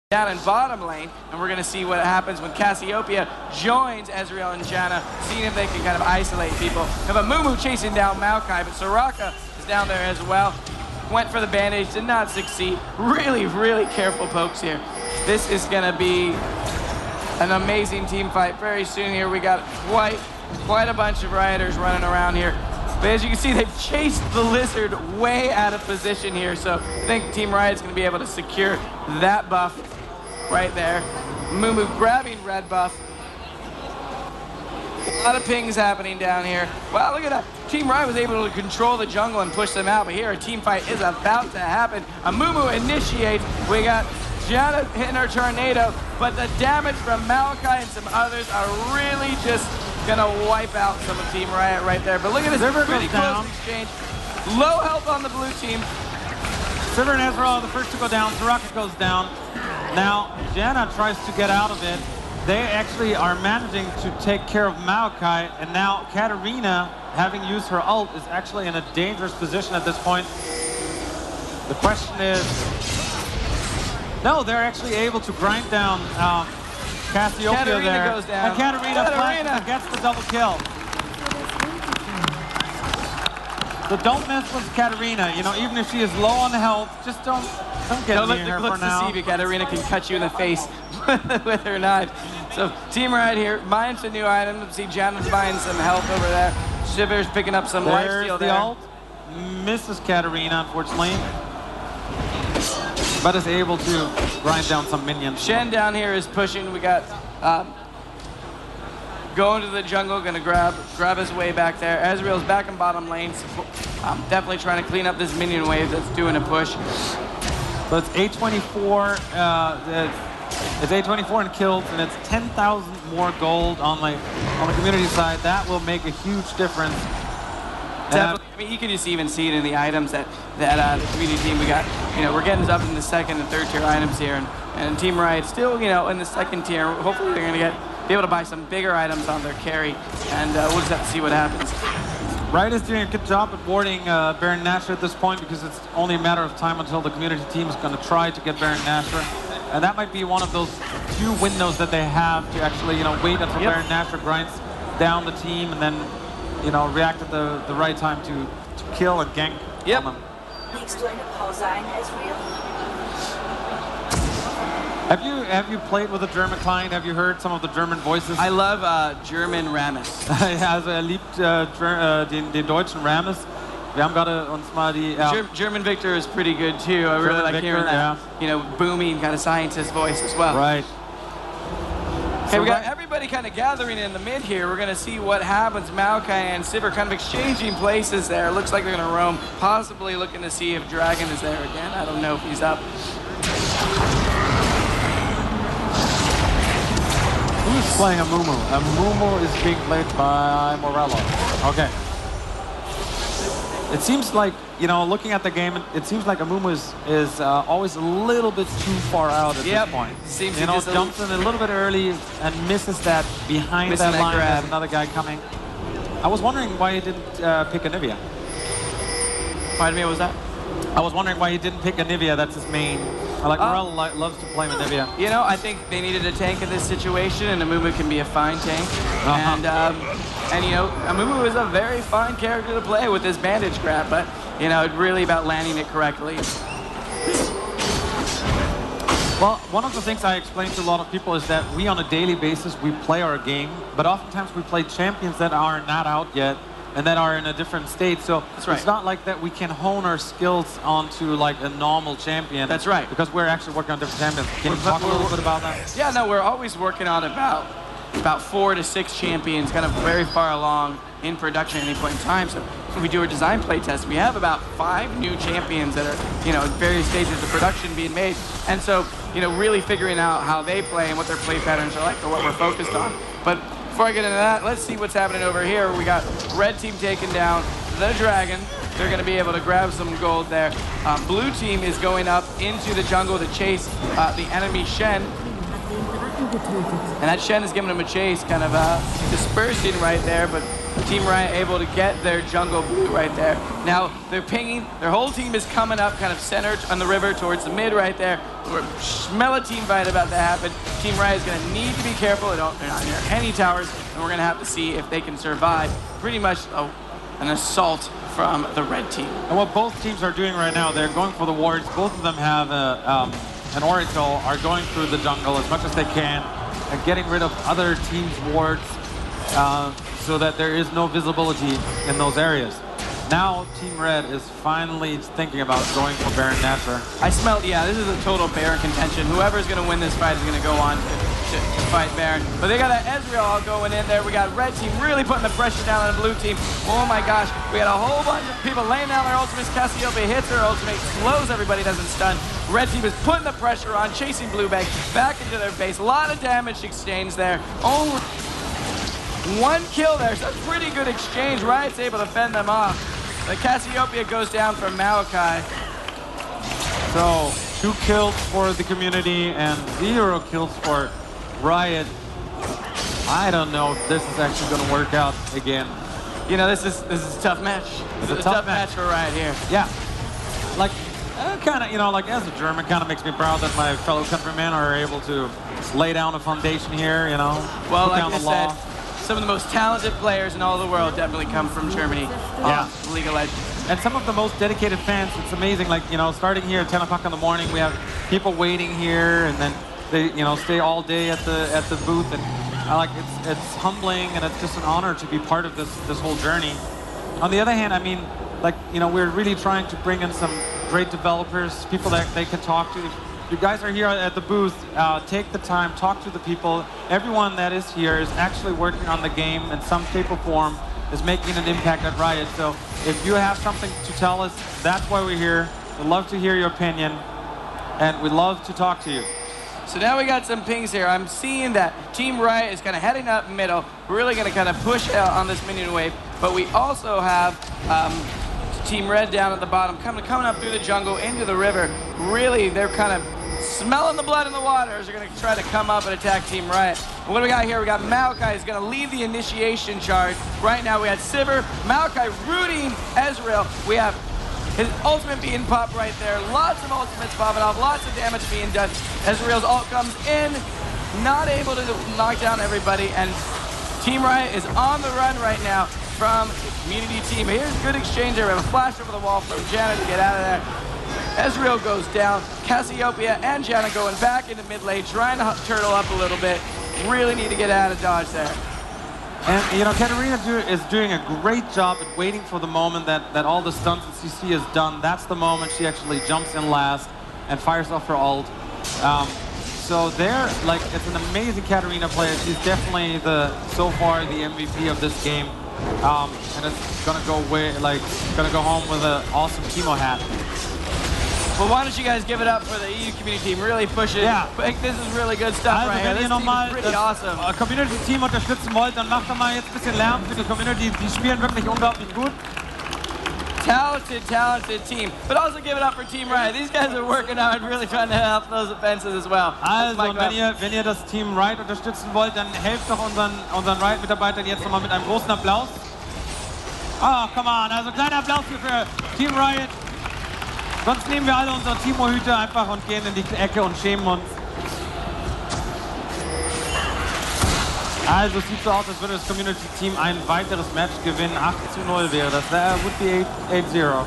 down in bottom lane, and we're going to see what happens when Cassiopeia joins Ezreal and Janna, seeing if they can kind of isolate people. We have a Mumu chasing down Maokai, but Soraka is down there as well. Went for the bandage, did not succeed. Really, really careful pokes here. This is going to be an amazing team fight very soon here. We got quite a bunch of rioters running around here. But as you can see, they've chased the lizard way out of position here, so I think Team Riot's going to be able to secure that buff right there. Mumu grabbing red buff. A lot of pings happening down here. Wow, look at that. Team Riot was able to control the jungle and push them out, but here a team fight is about to happen. A Mumu initiates. We got Janna hitting her tornado, but the damage from Maokai and some others are really just gonna wipe out some of Team Riot right there. But look at this pretty close exchange. Low health on the blue team. Sivir and Ezreal are the first to go down. Soraka goes down. Now, Janna tries to get out of it. They actually are managing to take care of Maokai, and now Katarina, having used her ult, is actually in a dangerous position at this point. The question is, no, they're actually able to grind down Cassiopeia there. Goes down. And Katarina gets the double kill. So don't mess with Katarina. You know, even if she is low on health, just don't get near her for now. To see if Katarina can cut you in the face with her knife. So Team Riot here, buying some new items. See Janna's buying some health over there. Sivir's picking up some lifesteal there. The ult. Misses Katarina, unfortunately. But is able to grind down some minions. Shen down here is pushing. We got going to the jungle, gonna grab his way back there. Ezreal's back in bottom lane. Definitely trying to clean up this minion wave that's doing a push. So it's 824. It's 824 in kills, and it's 10,000 more gold on the community side. That will make a huge difference. Definitely. I mean, you can just even see it in the items that the community team we got. You know, we're getting up in the second and third tier items here, and Team Riot still, you know, in the second tier. Hopefully, they're gonna be able to buy some bigger items on their carry, and we'll just have to see what happens. Riot is doing a good job at warding Baron Nashor at this point, because it's only a matter of time until the community team is going to try to get Baron Nashor. And that might be one of those few windows that they have to actually, you know, wait until Baron Nashor grinds down the team and then, you know, react at the right time to kill and gank on them. Have you played with a German client? Have you heard some of the German voices? I love German Rammes. Also, liebt den deutschen Rammes. Wir haben gerade uns mal die... German Victor is pretty good too. I really like hearing that, you know, booming kind of scientist voice as well. Right. Okay, we got everybody kind of gathering in the mid here. We're going to see what happens. Maokai and Sivir kind of exchanging places there. Looks like they're going to roam, possibly looking to see if Dragon is there again. I don't know if he's up. Who's playing a Mumu? A Mumu is being played by Morello. Okay. It seems like, you know, looking at the game, it seems like a Mumu is always a little bit too far out at this point. Seems you know, jumps in a little bit early and misses that behind that line. There's another guy coming. I was wondering why he didn't pick a Nivea. Pardon me, what was that? I was wondering why he didn't pick a Nivea. That's his main. Morello loves to play with Nivea. You know, I think they needed a tank in this situation, and Amumu can be a fine tank. And you know, Amumu is a very fine character to play with this bandage grab, but you know, it's really about landing it correctly. Well, one of the things I explain to a lot of people is that we, on a daily basis, we play our game, but oftentimes we play champions that are not out yet and that are in a different state. So it's not like that we can hone our skills onto like a normal champion. That's right. Because we're actually working on different champions. Can you talk a little bit about that? Yeah, no, we're always working on about 4 to 6 champions, kind of very far along in production at any point in time. So when we do our design play test, we have about 5 new champions that are, you know, at various stages of production being made. And so, you know, really figuring out how they play and what their play patterns are like for what we're focused on. But before I get into that, let's see what's happening over here. We got red team taking down the dragon. They're going to be able to grab some gold there. Blue team is going up into the jungle to chase the enemy Shen. And that Shen is giving him a chase, kind of dispersing right there, but Team Riot able to get their jungle blue right there. Now they're pinging. Their whole team is coming up, kind of centered on the river towards the mid right there. We're smell a team fight about to happen. Team Riot is going to need to be careful. They're not near any towers, and we're going to have to see if they can survive. Pretty much an assault from the red team. And what both teams are doing right now, they're going for the wards. Both of them have an Oracle, are going through the jungle as much as they can and getting rid of other teams' wards so that there is no visibility in those areas. Now Team Red is finally thinking about going for Baron Nashor. I smelled, yeah, this is a total Baron contention. Whoever's going to win this fight is going to go on to fight Baron. But they got an Ezreal all going in there. We got red team really putting the pressure down on the blue team. Oh my gosh, we got a whole bunch of people laying down their ultimates. Cassiopeia hits her ultimate, slows everybody, doesn't stun. Red team is putting the pressure on, chasing blue back into their base. A lot of damage exchange there. Only one kill there, so that's pretty good exchange. Riot's able to fend them off. The Cassiopeia goes down for Maokai. So 2 kills for the community and 0 kills for Riot. I don't know if this is actually going to work out again. You know, this is a tough match. It's a tough match for Riot here. Yeah, like kind of, you know, like as a German, kind of makes me proud that my fellow countrymen are able to lay down a foundation here. You know, well, put like down I the law. said, some of the most talented players in all the world definitely come from Germany. Yeah. League of Legends. And some of the most dedicated fans, it's amazing. Like, you know, starting here at 10 o'clock in the morning, we have people waiting here, and then they, you know, stay all day at the booth. And it's humbling, and it's just an honor to be part of this whole journey. On the other hand, I mean, like, you know, we're really trying to bring in some great developers, people that they can talk to. You guys are here at the booth. Take the time, talk to the people. Everyone that is here is actually working on the game in some shape or form, is making an impact at Riot. So if you have something to tell us, that's why we're here. We'd love to hear your opinion, and we'd love to talk to you. So now we got some pings here. I'm seeing that Team Riot is kind of heading up middle. We're really going to kind of push out on this minion wave. But we also have Team Red down at the bottom, coming up through the jungle into the river. Really, they're kind of smelling the blood in the water as they're going to try to come up and attack Team Riot. And what do we got here? We got Maokai is going to lead the initiation charge. Right now we had Sivir, Maokai rooting Ezreal. We have his ultimate being popped right there. Lots of ultimates popping off, lots of damage being done. Ezreal's ult comes in, not able to knock down everybody, and Team Riot is on the run right now from the community team. Here's a good exchange there. We have a flash over the wall from Janna to get out of there. Ezreal goes down. Cassiopeia and Janna going back into mid lane, trying to turtle up a little bit. Really need to get out of dodge there. And, you know, Katarina is doing a great job at waiting for the moment that all the stunts and CC is done. That's the moment she actually jumps in last and fires off her ult. So they're, like, it's an amazing Katarina player. She's definitely so far the MVP of this game. And it's gonna go home with an awesome chemo hat. Well, why don't you guys give it up for the EU community team? Really push it. Ja. This is really good stuff right here. Wenn ihr This team nochmal is pretty das awesome. Community-Team unterstützen wollt, dann macht doch mal jetzt ein bisschen Lärm für die Community. Die spielen wirklich unglaublich gut. Talented team. But also give it up for Team Riot. These guys are working hard, really trying to help those offenses as well. Also, wenn ihr das Team Riot unterstützen wollt, dann helft doch unseren Riot-Mitarbeitern jetzt nochmal mit einem großen Applaus. Oh, come on. Also kleiner Applaus für Team Riot. Sonst nehmen wir alle unsere Timo-Hüte einfach und gehen in die Ecke und schämen uns. Also es sieht so aus, als würde das Community-Team ein weiteres Match gewinnen. 8-0 wäre das. That would be 8-0.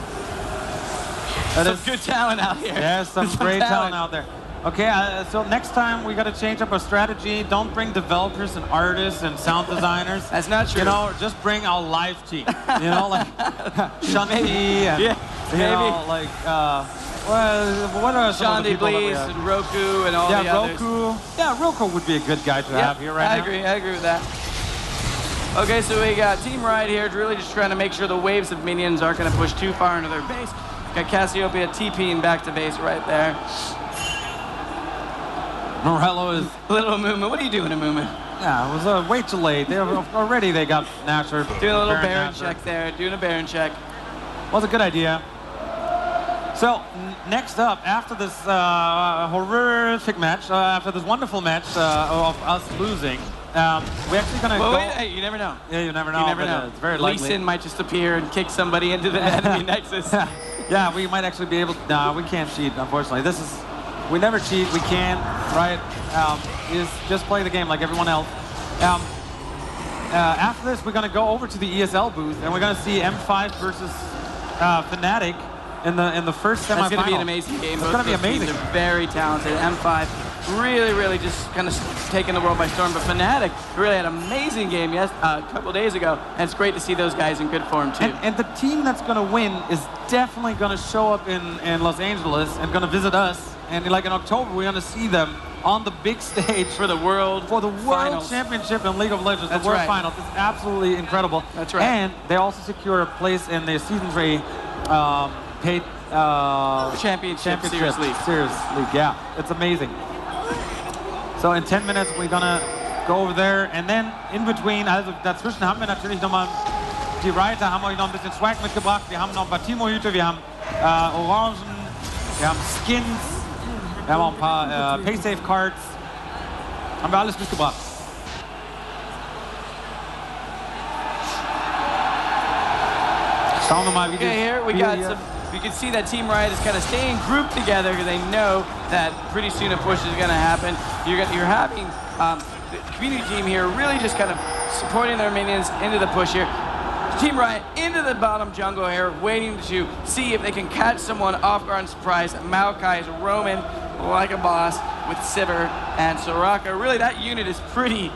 Some good talent out here. There's some great talent out there. Okay, so next time we got to change up our strategy. Don't bring developers and artists and sound designers. That's not true. You know, just bring our live team. You know, like Shanti and you know, like what are some of the people that we have? and Roku and all the others. Roku. Yeah, Roku would be a good guy to have here right now. I agree with that. Okay, so we got Team Riot here, really just trying to make sure the waves of minions aren't going to push too far into their base. Got Cassiopeia TPing back to base right there. Morello is... Little movement. What are you doing, Movement? Yeah, it was way too late. Already they got Nashor. Doing a little Baron check there. Doing a Baron check. Was a good idea. So, next up, after this horrific match, after this wonderful match of us losing, We're actually gonna Well, go. wait, hey, you never know. Yeah, you never know. You never know. It's very likely. Lee Sin might just appear and kick somebody into the enemy nexus. Yeah, we might actually be able to. No, we can't cheat, unfortunately. We never cheat. We can't, right? Is just play the game like everyone else. After this, we're going to go over to the ESL booth, and we're going to see M5 versus FNATIC in the first semifinal. That's going to be an amazing game. It's going to be amazing. They're very talented. M5 really just kind of taking the world by storm. But FNATIC really had an amazing game a couple days ago, and it's great to see those guys in good form too. And the team that's going to win is definitely going to show up in Los Angeles and going to visit us. And like in October, we're going to see them on the big stage for the World Championship in League of Legends, That's the World right. Finals. It's absolutely incredible. That's right. And they also secure a place in the Season 3 paid Championship Series League. Yeah, it's amazing. So in 10 minutes, we're going to go over there. And then in between, also dazwischen haben wir natürlich nochmal die Reiter, haben wir noch ein bisschen Swag mitgebracht. Wir haben noch ein paar Timo-Hüte, wir haben Orangen, wir haben Skins. Wir haben auch ein paar Paysafe-Cards. Haben wir alles mitgebracht. Schauen wir mal, wie here we got some. You can see that Team Riot is kind of staying grouped together because they know that pretty soon a push is going to happen. You're having the community team here really just kind of supporting their minions into the push here. Team Riot into the bottom jungle here, waiting to see if they can catch someone off guard and surprise. Maokai is roaming like a boss with Sivir and Soraka. Really, that unit is pretty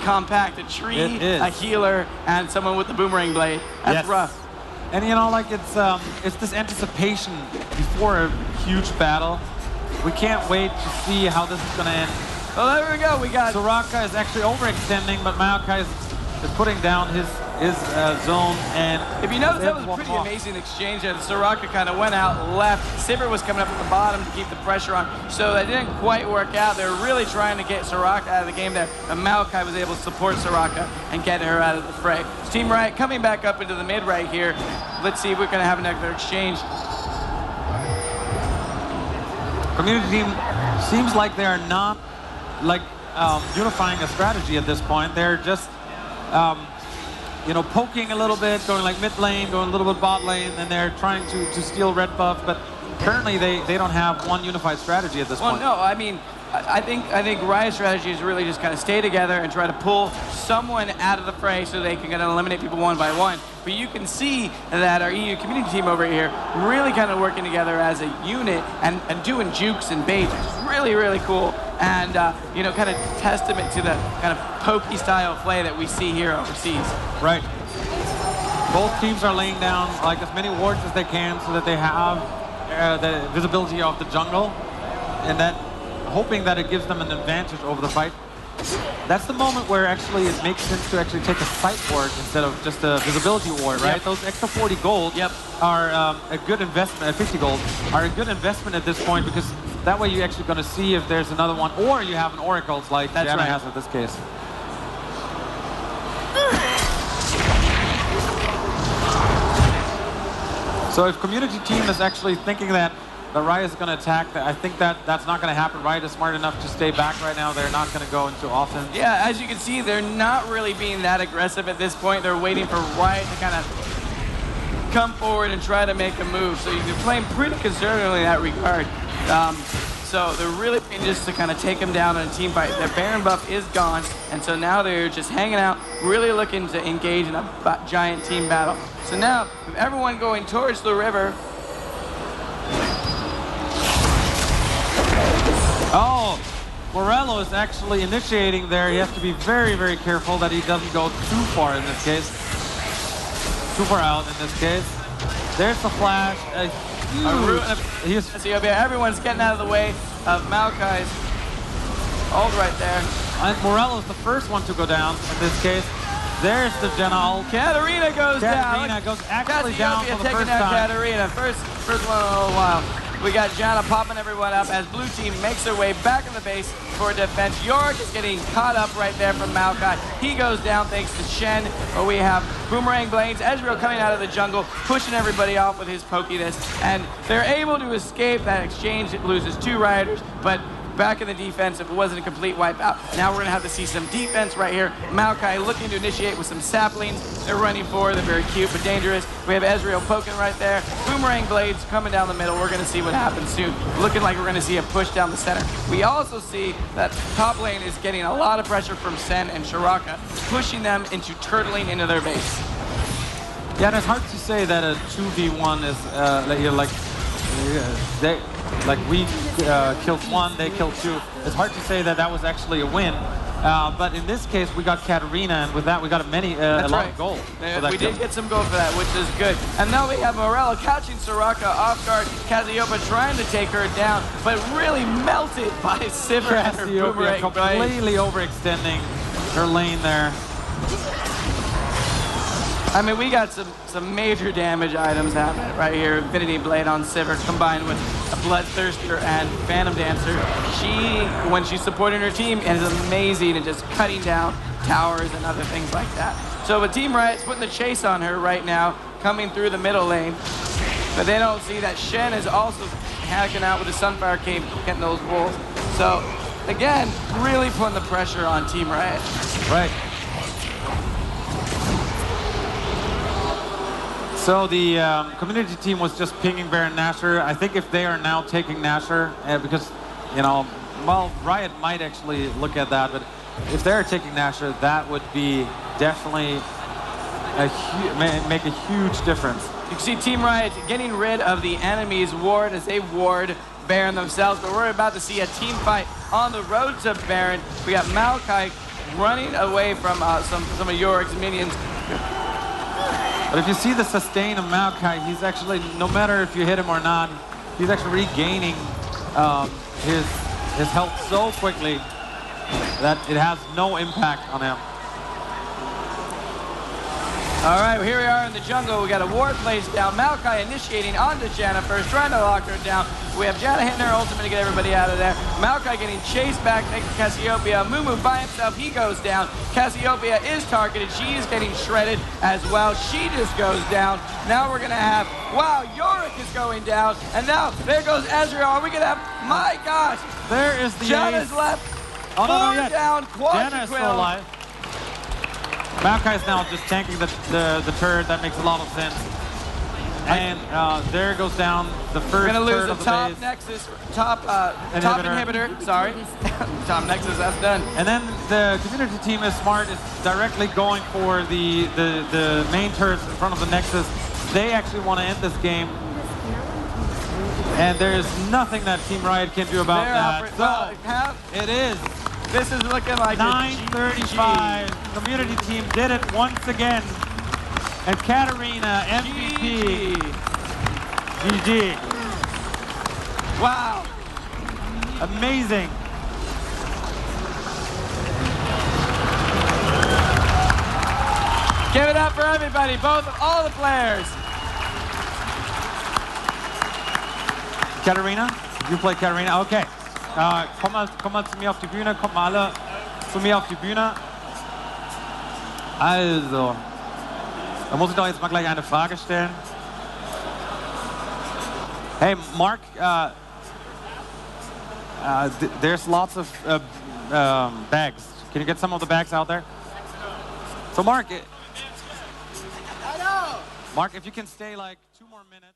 compact. A tree, a healer, and someone with the boomerang blade. That's rough. And you know, like it's this anticipation before a huge battle. We can't wait to see how this is gonna end. Well, there we go. We got Soraka is actually overextending, but Maokai is putting down his zone. And if you notice, that was a pretty amazing exchange. And Soraka kind of went out left. Sivir was coming up at the bottom to keep the pressure on, so that didn't quite work out. They were really trying to get Soraka out of the game there, and Maokai was able to support Soraka and get her out of the fray. So Team Riot coming back up into the mid right here. Let's see if we're going to have another exchange. Community team seems like they are not like unifying a strategy at this point. They're just you know, poking a little bit, going like mid lane, going a little bit bot lane, and they're trying to steal red buff, but currently they don't have one unified strategy at this point. Well, no, I mean, I think Riot's strategy is really just kind of stay together and try to pull someone out of the fray so they can kind of eliminate people one by one. But you can see that our EU community team over here really kind of working together as a unit and doing jukes and baits, which is really cool. And, you know, kind of testament to the kind of pokey style play that we see here overseas. Right. Both teams are laying down like as many wards as they can so that they have the visibility of the jungle, and that hoping that it gives them an advantage over the fight. That's the moment where actually it makes sense to actually take a sight ward instead of just a visibility ward, right? Yep. Those extra 40 gold are a good investment, 50 gold, are a good investment at this point, because that way you're actually going to see if there's another one, or you have an Oracle like Genja has in this case. So if community team is actually thinking that the Riot is going to attack, I think that's not going to happen. Riot is smart enough to stay back right now. They're not going to go into offense. Yeah, as you can see, they're not really being that aggressive at this point. They're waiting for Riot to kind of come forward and try to make a move. So you're playing pretty conservatively in that regard. So they're really just to kind of take them down in a team fight. Their Baron buff is gone, and so now they're just hanging out, really looking to engage in a giant team battle. So now, with everyone going towards the river. Oh, Morello is actually initiating there. He has to be very careful that he doesn't go too far in this case. Too far out in this case. There's the flash. Everyone's getting out of the way of Maokai's ult right there. And Morello's the first one to go down in this case. There's the Genja ult. Katarina goes down. Katarina goes actually down for the first time. Katarina, first one in a little while. We got Genja popping everyone up as blue team makes their way back in the base for defense. Yorick is getting caught up right there from Maokai. He goes down thanks to Shen. But we have Boomerang Blades, Ezreal coming out of the jungle, pushing everybody off with his pokiness. And they're able to escape that exchange. It loses 2 Rioters, but back in the defense if it wasn't a complete wipeout. Now we're going to have to see some defense right here. Maokai looking to initiate with some saplings. They're running forward. They're very cute but dangerous. We have Ezreal poking right there. Boomerang blades coming down the middle. We're going to see what happens soon. Looking like we're going to see a push down the center. We also see that top lane is getting a lot of pressure from Sen and Shiraka, pushing them into turtling into their base. Yeah, and it's hard to say that a 2v1 is we killed one, they killed two. It's hard to say that that was actually a win. But in this case, we got Katarina, and with that, we got a lot of gold. We did get some gold for that, which is good. And now we have Morello catching Soraka off guard. Cassiopeia trying to take her down, but really melted by Sivir and her boomerang. Completely overextending her lane there. I mean, we got some major damage items happening right here. Infinity Blade on Sivir combined with a Bloodthirster and Phantom Dancer. When she's supporting her team, is amazing and just cutting down towers and other things like that. So but Team Riot's putting the chase on her right now, coming through the middle lane. But they don't see that Shen is also hacking out with the Sunfire Cape, getting those wolves. So again, really putting the pressure on Team Riot. Right. So the community team was just pinging Baron Nashor. I think if they are now taking Nashor, because, you know, well, Riot might actually look at that, but if they're taking Nashor, that would be definitely make a huge difference. You can see Team Riot getting rid of the enemy's ward as they ward Baron themselves, but we're about to see a team fight on the road to Baron. We got Maokai running away from some of Yorick's minions. But if you see the sustain of Maokai, he's actually, no matter if you hit him or not, he's actually regaining his health so quickly that it has no impact on him. All right, here we are in the jungle. We got a ward placed down. Maokai initiating onto Janna first, trying to lock her down. We have Janna hitting her ultimate to get everybody out of there. Maokai getting chased back next to Cassiopeia. Mumu by himself, he goes down. Cassiopeia is targeted. She is getting shredded as well. She just goes down. Now we're going to have, wow, Yorick is going down. And now there goes Ezreal. Are we going to have, my gosh. There is the Janna's ace. left. Oh, no, Four down, Janna is still alive. Maokai is now just tanking the turret. That makes a lot of sense. And there goes down the first We're going to lose turret the of the top base. Nexus, top inhibitor. Sorry. Top Nexus, that's done. And then the community team is smart, is directly going for the main turrets in front of the Nexus. They actually want to end this game. And there's nothing that Team Riot can do about that. So, it is. This is looking like 9:35. Community team did it once again. And Katarina, MVP. GG. Wow. Amazing. Give it up for everybody, all the players. Katarina, you play Katarina? Okay. Komm mal zu mir auf die Bühne, kommt mal alle zu mir auf die Bühne. Also, da muss ich doch jetzt mal gleich eine Frage stellen. Hey, Mark, there's lots of bags. Can you get some of the bags out there? So Mark, if you can stay like 2 more minutes.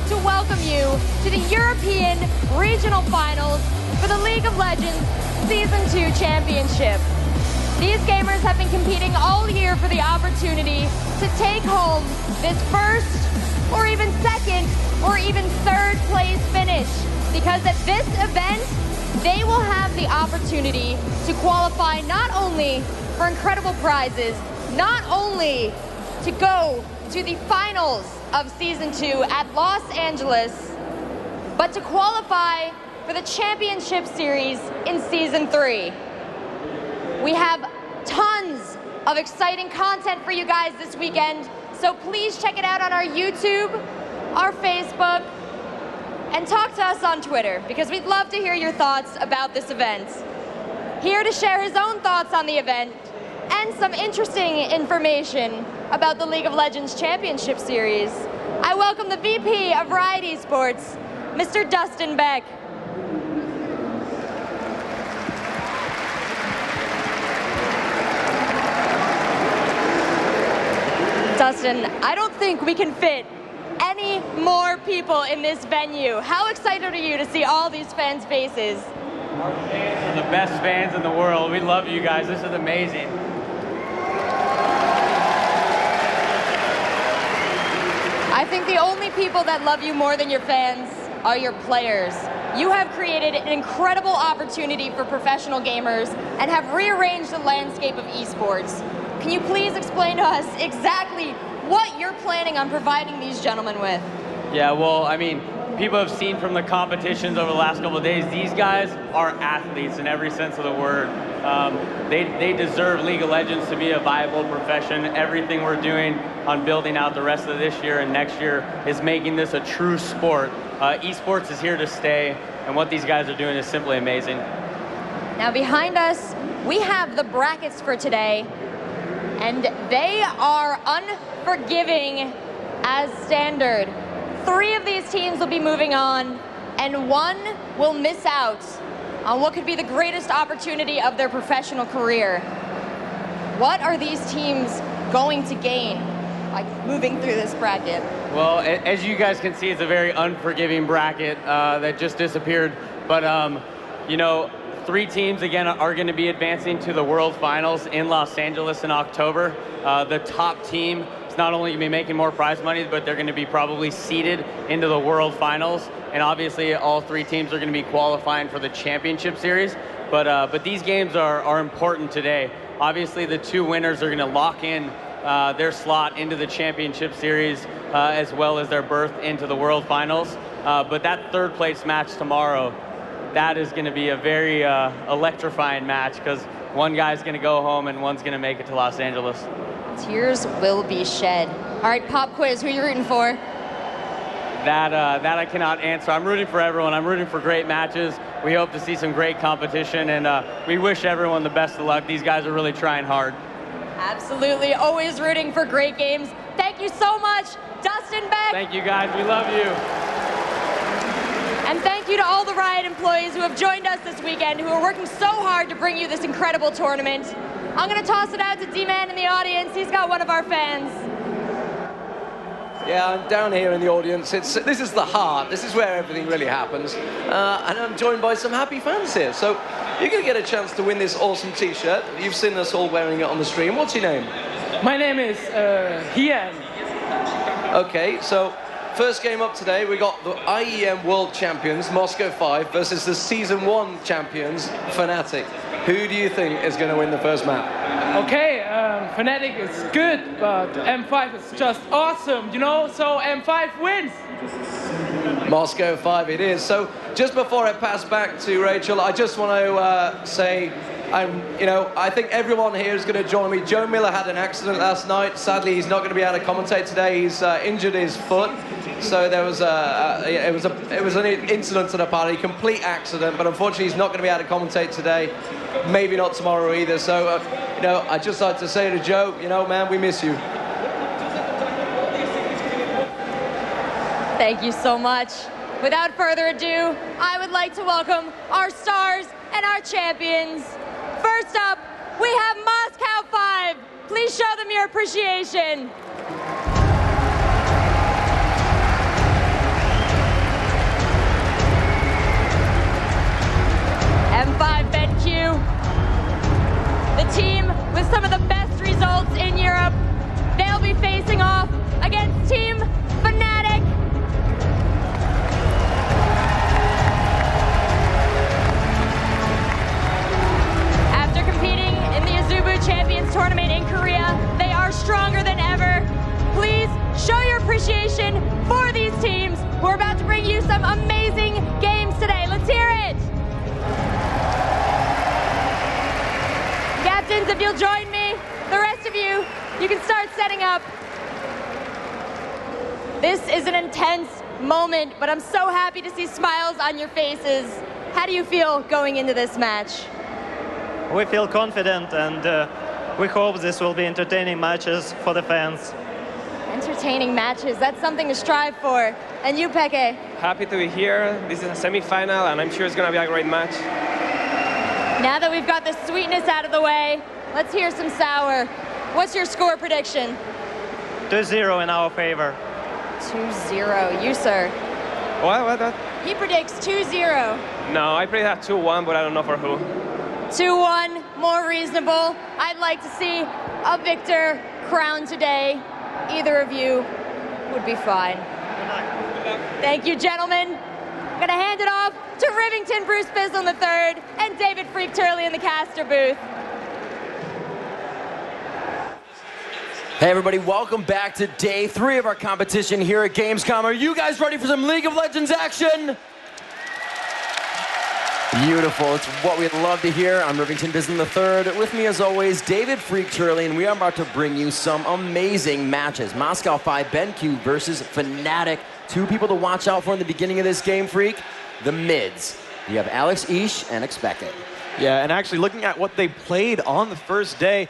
To welcome you to the European Regional Finals for the League of Legends Season 2 Championship. These gamers have been competing all year for the opportunity to take home this first, or even second, or even third place finish. Because at this event, they will have the opportunity to qualify not only for incredible prizes, not only to go to the finals of Season 2 at Los Angeles, but to qualify for the Championship Series in Season 3. We have tons of exciting content for you guys this weekend, so please check it out on our YouTube, our Facebook, and talk to us on Twitter, because we'd love to hear your thoughts about this event. Here to share his own thoughts on the event and some interesting information about the League of Legends Championship Series, I welcome the VP of Riot Esports, Mr. Dustin Beck. Dustin, I don't think we can fit any more people in this venue. How excited are you to see all these fans' faces? Our fans are the best fans in the world. We love you guys. This is amazing. I think the only people that love you more than your fans are your players. You have created an incredible opportunity for professional gamers and have rearranged the landscape of esports. Can you please explain to us exactly what you're planning on providing these gentlemen with? Yeah, well, I mean, people have seen from the competitions over the last couple of days, these guys are athletes in every sense of the word. They deserve League of Legends to be a viable profession. Everything we're doing on building out the rest of this year and next year is making this a true sport. Esports is here to stay, and what these guys are doing is simply amazing. Now behind us, we have the brackets for today, and they are unforgiving as standard. 3 of these teams will be moving on, and 1 will miss out on what could be the greatest opportunity of their professional career. What are these teams going to gain by moving through this bracket? Well, as you guys can see, it's a very unforgiving bracket that just disappeared. But, you know, 3 teams, again, are going to be advancing to the World Finals in Los Angeles in October. The top team is not only going to be making more prize money, but they're going to be probably seeded into the World Finals. And obviously, all 3 teams are going to be qualifying for the Championship Series. But these games are important today. Obviously, the 2 winners are going to lock in their slot into the Championship Series, as well as their berth into the World Finals. But that 3rd place match tomorrow, that is going to be a very electrifying match, because one guy's going to go home and one's going to make it to Los Angeles. Tears will be shed. All right, pop quiz, who are you rooting for? That I cannot answer. I'm rooting for everyone. I'm rooting for great matches. We hope to see some great competition, and we wish everyone the best of luck. These guys are really trying hard. Absolutely, always rooting for great games. Thank you so much, Dustin Beck. Thank you guys, we love you. And thank you to all the Riot employees who have joined us this weekend, who are working so hard to bring you this incredible tournament. I'm going to toss it out to Deman in the audience. He's got one of our fans. Yeah, I'm down here in the audience. This is the heart. This is where everything really happens. And I'm joined by some happy fans here. So you're going to get a chance to win this awesome T-shirt. You've seen us all wearing it on the stream. What's your name? My name is Hian. Okay, so first game up today, we got the IEM World Champions, Moscow 5, versus the Season 1 champions, FNATIC. Who do you think is going to win the first map? Okay, FNATIC is good, but M5 is just awesome, you know, so M5 wins. Moscow 5 it is. So just before I pass back to Rachel, I just want to say, I think everyone here is going to join me. Joe Miller had an accident last night. Sadly, he's not going to be able to commentate today. He's injured his foot. So there was it was an incident at a party, complete accident. But unfortunately, he's not going to be able to commentate today. Maybe not tomorrow either. So I'd just like to say to Joe, man, we miss you. Thank you so much. Without further ado, I would like to welcome our stars and our champions. First up, we have Moscow 5. Please show them your appreciation. M5 BenQ, the team with some of the best results in Europe. They'll be facing off against Team FNATIC. After competing in the Azubu Champions Tournament in Korea, they are stronger than ever. appreciation for these teams who are about to bring you some amazing games today. Let's hear it. Captains, if you'll join me, the rest of you, you can start setting up. This is an intense moment, but I'm so happy to see smiles on your faces. How do you feel going into this match? We feel confident, and we hope this will be entertaining matches for the fans. Entertaining matches, that's something to strive for. And you, Peke? Happy to be here. This is a semi-final, and I'm sure it's going to be a great match. Now that we've got the sweetness out of the way, let's hear some sour. What's your score prediction? 2-0 in our favor. 2-0. You, sir? What? He predicts 2-0. No, I predict that 2-1, but I don't know for who. 2-1, more reasonable. I'd like to see a victor crowned today. Either of you would be fine. Thank you, gentlemen. I'm gonna hand it off to Rivington, Bruce Bizzle III, and David Phreak Turley in the caster booth. Hey everybody, welcome back to day 3 of our competition here at Gamescom. Are you guys ready for some League of Legends action? Beautiful, it's what we'd love to hear. I'm Rivington Bizzle III. With me as always, David Phreak Turley, and we are about to bring you some amazing matches. Moscow 5 BenQ versus FNATIC. 2 people to watch out for in the beginning of this game, Phreak. The mids. You have Alex Ish and xPeke. Yeah, and actually looking at what they played on the first day,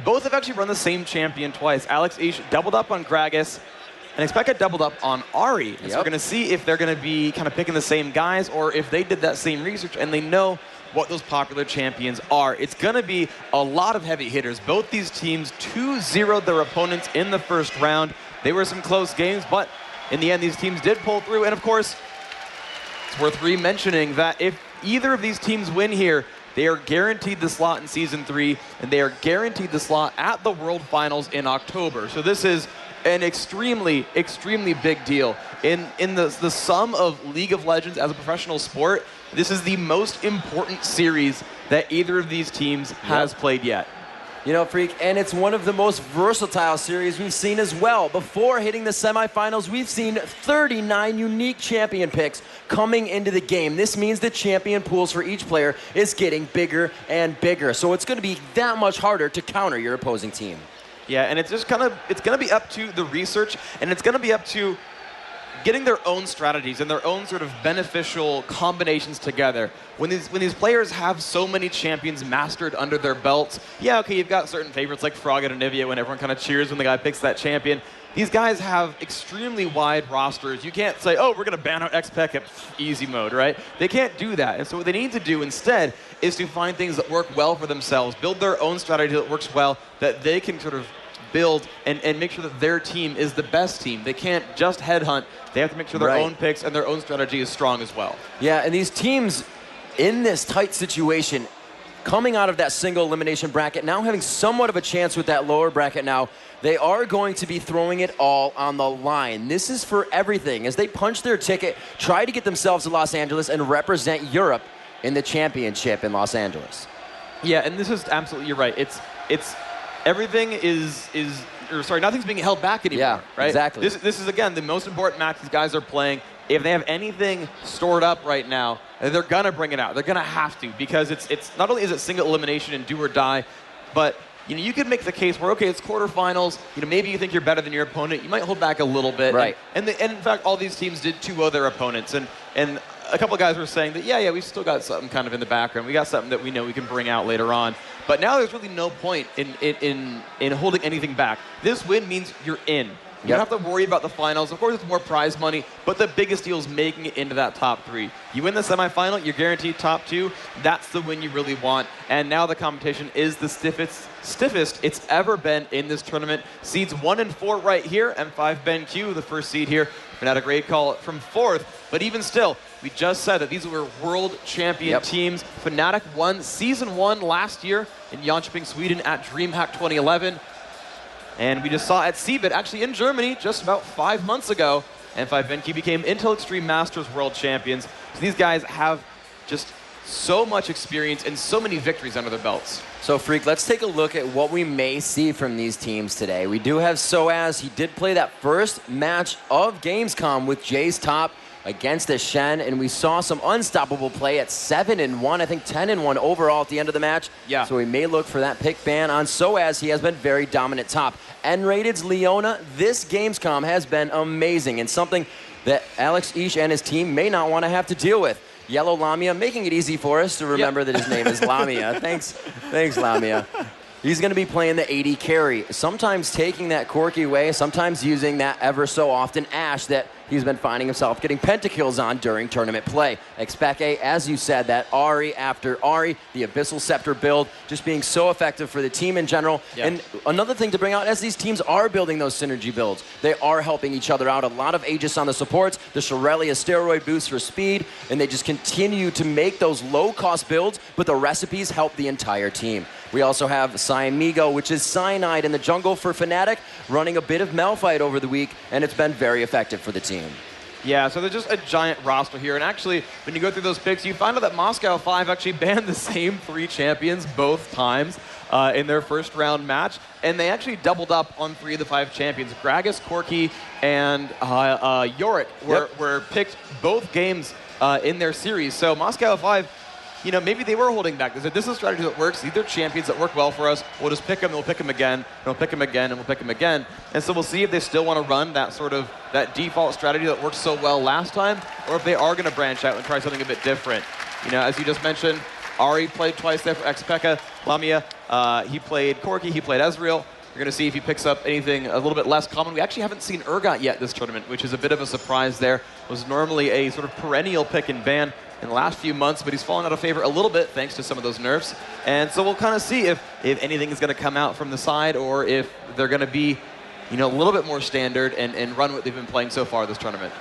both have actually run the same champion twice. Alex Ish doubled up on Gragas, and xPeke doubled up on Ahri. And so we're going to see if they're going to be kind of picking the same guys, or if they did that same research and they know what those popular champions are. It's going to be a lot of heavy hitters. Both these teams 2-0'd their opponents in the first round. They were some close games, but in the end, these teams did pull through. And of course, it's worth re-mentioning that if either of these teams win here, they are guaranteed the slot in Season 3, and they are guaranteed the slot at the World Finals in October. So this is an extremely, extremely big deal. In the sum of League of Legends as a professional sport, this is the most important series that either of these teams has played yet. You know, Phreak, and it's one of the most versatile series we've seen as well. Before hitting the semifinals, we've seen 39 unique champion picks coming into the game. This means the champion pools for each player is getting bigger and bigger. So it's going to be that much harder to counter your opposing team. Yeah, and it's just it's going to be up to the research, and it's going to be up to getting their own strategies and their own sort of beneficial combinations together. When these players have so many champions mastered under their belts, yeah, okay, you've got certain favorites like Froggen and Nivea when everyone kind of cheers when the guy picks that champion. These guys have extremely wide rosters. You can't say, oh, we're going to ban out xPeke at easy mode, right? They can't do that. And so what they need to do instead is to find things that work well for themselves, build their own strategy that works well, that they can sort of build and make sure that their team is the best team. They can't just headhunt. They have to make sure their own picks and their own strategy is strong as well. Yeah, and these teams in this tight situation, coming out of that single elimination bracket, now having somewhat of a chance with that lower bracket now, they are going to be throwing it all on the line. This is for everything. As they punch their ticket, try to get themselves to Los Angeles and represent Europe in the championship in Los Angeles. Yeah, and this is absolutely, you're right. It's everything nothing's being held back anymore, right? Exactly. This is, again, the most important match these guys are playing. If they have anything stored up right now, they're going to bring it out. They're going to have to, because it's not only is it single elimination and do or die, but you could make the case where, okay, it's quarterfinals, maybe you think you're better than your opponent, you might hold back a little bit. Right. And in fact, all these teams did 2-0 their opponents. And a couple of guys were saying that, yeah, we've still got something kind of in the background. We got something that we know we can bring out later on. But now there's really no point in holding anything back. This win means you're in. You don't have to worry about the finals. Of course, it's more prize money, but the biggest deal is making it into that top 3. You win the semifinal, you're guaranteed top 2. That's the win you really want. And now the competition is the stiffest it's ever been in this tournament. Seeds 1 and 4 right here. M5 BenQ, the first seed here. FNATIC Raid call from 4th. But even still, we just said that these were world champion teams. FNATIC won Season 1 last year in Jönköping, Sweden at DreamHack 2011. And we just saw at CeBIT, actually in Germany, just about 5 months ago, M5 BenQ became Intel Extreme Masters World Champions. So these guys have just so much experience and so many victories under their belts. So, Phreak, let's take a look at what we may see from these teams today. We do have sOAZ. He did play that first match of Gamescom with Jace top against the Shen, and we saw some unstoppable play at 7-1, I think 10-1 overall at the end of the match. Yeah. So we may look for that pick ban on sOAZ. He has been very dominant top. nRated's Leona, this Gamescom has been amazing and something that Alex Ish and his team may not want to have to deal with. Yellow Lamia, making it easy for us to remember that his name is Lamia. Thanks, Lamia. He's going to be playing the AD carry, sometimes taking that Corki way, sometimes using that ever so often Ashe that he's been finding himself getting pentakills on during tournament play. xPeke, as you said, that Ahri after Ahri, the Abyssal Scepter build, just being so effective for the team in general. Yeah. And another thing to bring out, as these teams are building those synergy builds, they are helping each other out. A lot of Aegis on the supports, the Shirelli steroid boost for speed, and they just continue to make those low-cost builds, but the recipes help the entire team. We also have Cyamigo, which is Cyanide in the jungle for FNATIC, running a bit of Malphite over the week, and it's been very effective for the team. Yeah, so there's just a giant roster here, and actually, when you go through those picks, you find out that Moscow 5 actually banned the same 3 champions both times in their first round match, and they actually doubled up on 3 of the 5 champions. Gragas, Corki, and Yorick were picked both games in their series, so Moscow 5, you know, maybe they were holding back. They said, this is a strategy that works. These are champions that work well for us. We'll just pick them, and we'll pick them again, and we'll pick them again, and we'll pick them again. And so we'll see if they still want to run that sort of, that default strategy that worked so well last time, or if they are going to branch out and try something a bit different. You know, as you just mentioned, Ahri played twice there for xPeke. Lamia, he played Corki, he played Ezreal. We're going to see if he picks up anything a little bit less common. We actually haven't seen Urgot yet this tournament, which is a bit of a surprise there. Was normally a sort of perennial pick and ban in the last few months, but he's fallen out of favor a little bit thanks to some of those nerfs. And so we'll kind of see if anything is going to come out from the side, or if they're going to be, you know, a little bit more standard and run what they've been playing so far this tournament.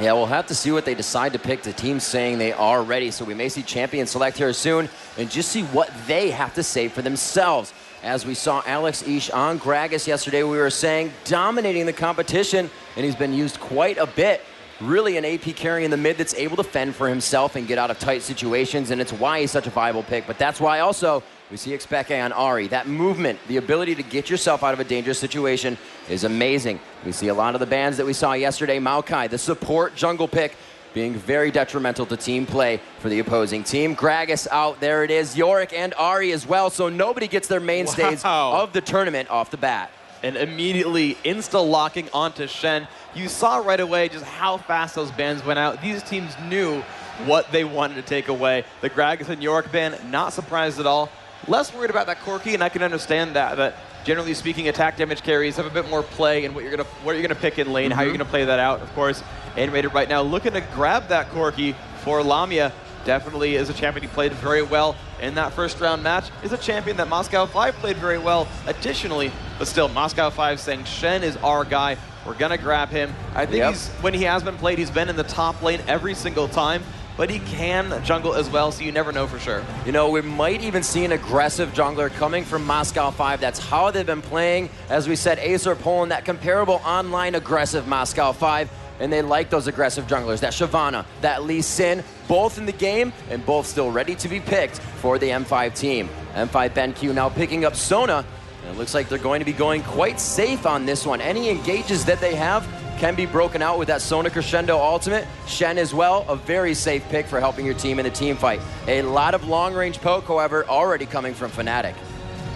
Yeah, we'll have to see what they decide to pick. The team's saying they are ready, so we may see champion select here soon and just see what they have to say for themselves. As we saw Alex Ish on Gragas yesterday, we were saying dominating the competition, and he's been used quite a bit. Really an AP carry in the mid that's able to fend for himself and get out of tight situations, and it's why he's such a viable pick. But that's why also we see xPeke on Ahri. That movement, the ability to get yourself out of a dangerous situation is amazing. We see a lot of the bans that we saw yesterday. Maokai, the support jungle pick, being very detrimental to team play for the opposing team. Gragas out, there it is. Yorick and Ahri as well, so nobody gets their mainstays of the tournament off the bat. And immediately insta-locking onto Shen. You saw right away just how fast those bans went out. These teams knew what they wanted to take away. The Gragas and Yorick ban, not surprised at all. Less worried about that Corki, and I can understand that generally speaking, attack damage carries have a bit more play in what you're gonna pick in lane, how you're gonna play that out, of course. nRated right now looking to grab that Corki for Lamia. Definitely is a champion he played very well in that first round match. Is a champion that Moscow 5 played very well additionally, but still Moscow 5 saying Shen is our guy. We're gonna grab him. I think when he has been played, he's been in the top lane every single time, but he can jungle as well, so you never know for sure. You know, we might even see an aggressive jungler coming from Moscow 5. That's how they've been playing. As we said, Acer pulling that comparable online aggressive Moscow 5. And they like those aggressive junglers, that Shyvana, that Lee Sin, both in the game and both still ready to be picked for the M5 team. M5 BenQ now picking up Sona, and it looks like they're going to be going quite safe on this one. Any engages that they have can be broken out with that Sona Crescendo ultimate. Shen as well, a very safe pick for helping your team in the team fight. A lot of long-range poke, however, already coming from FNATIC.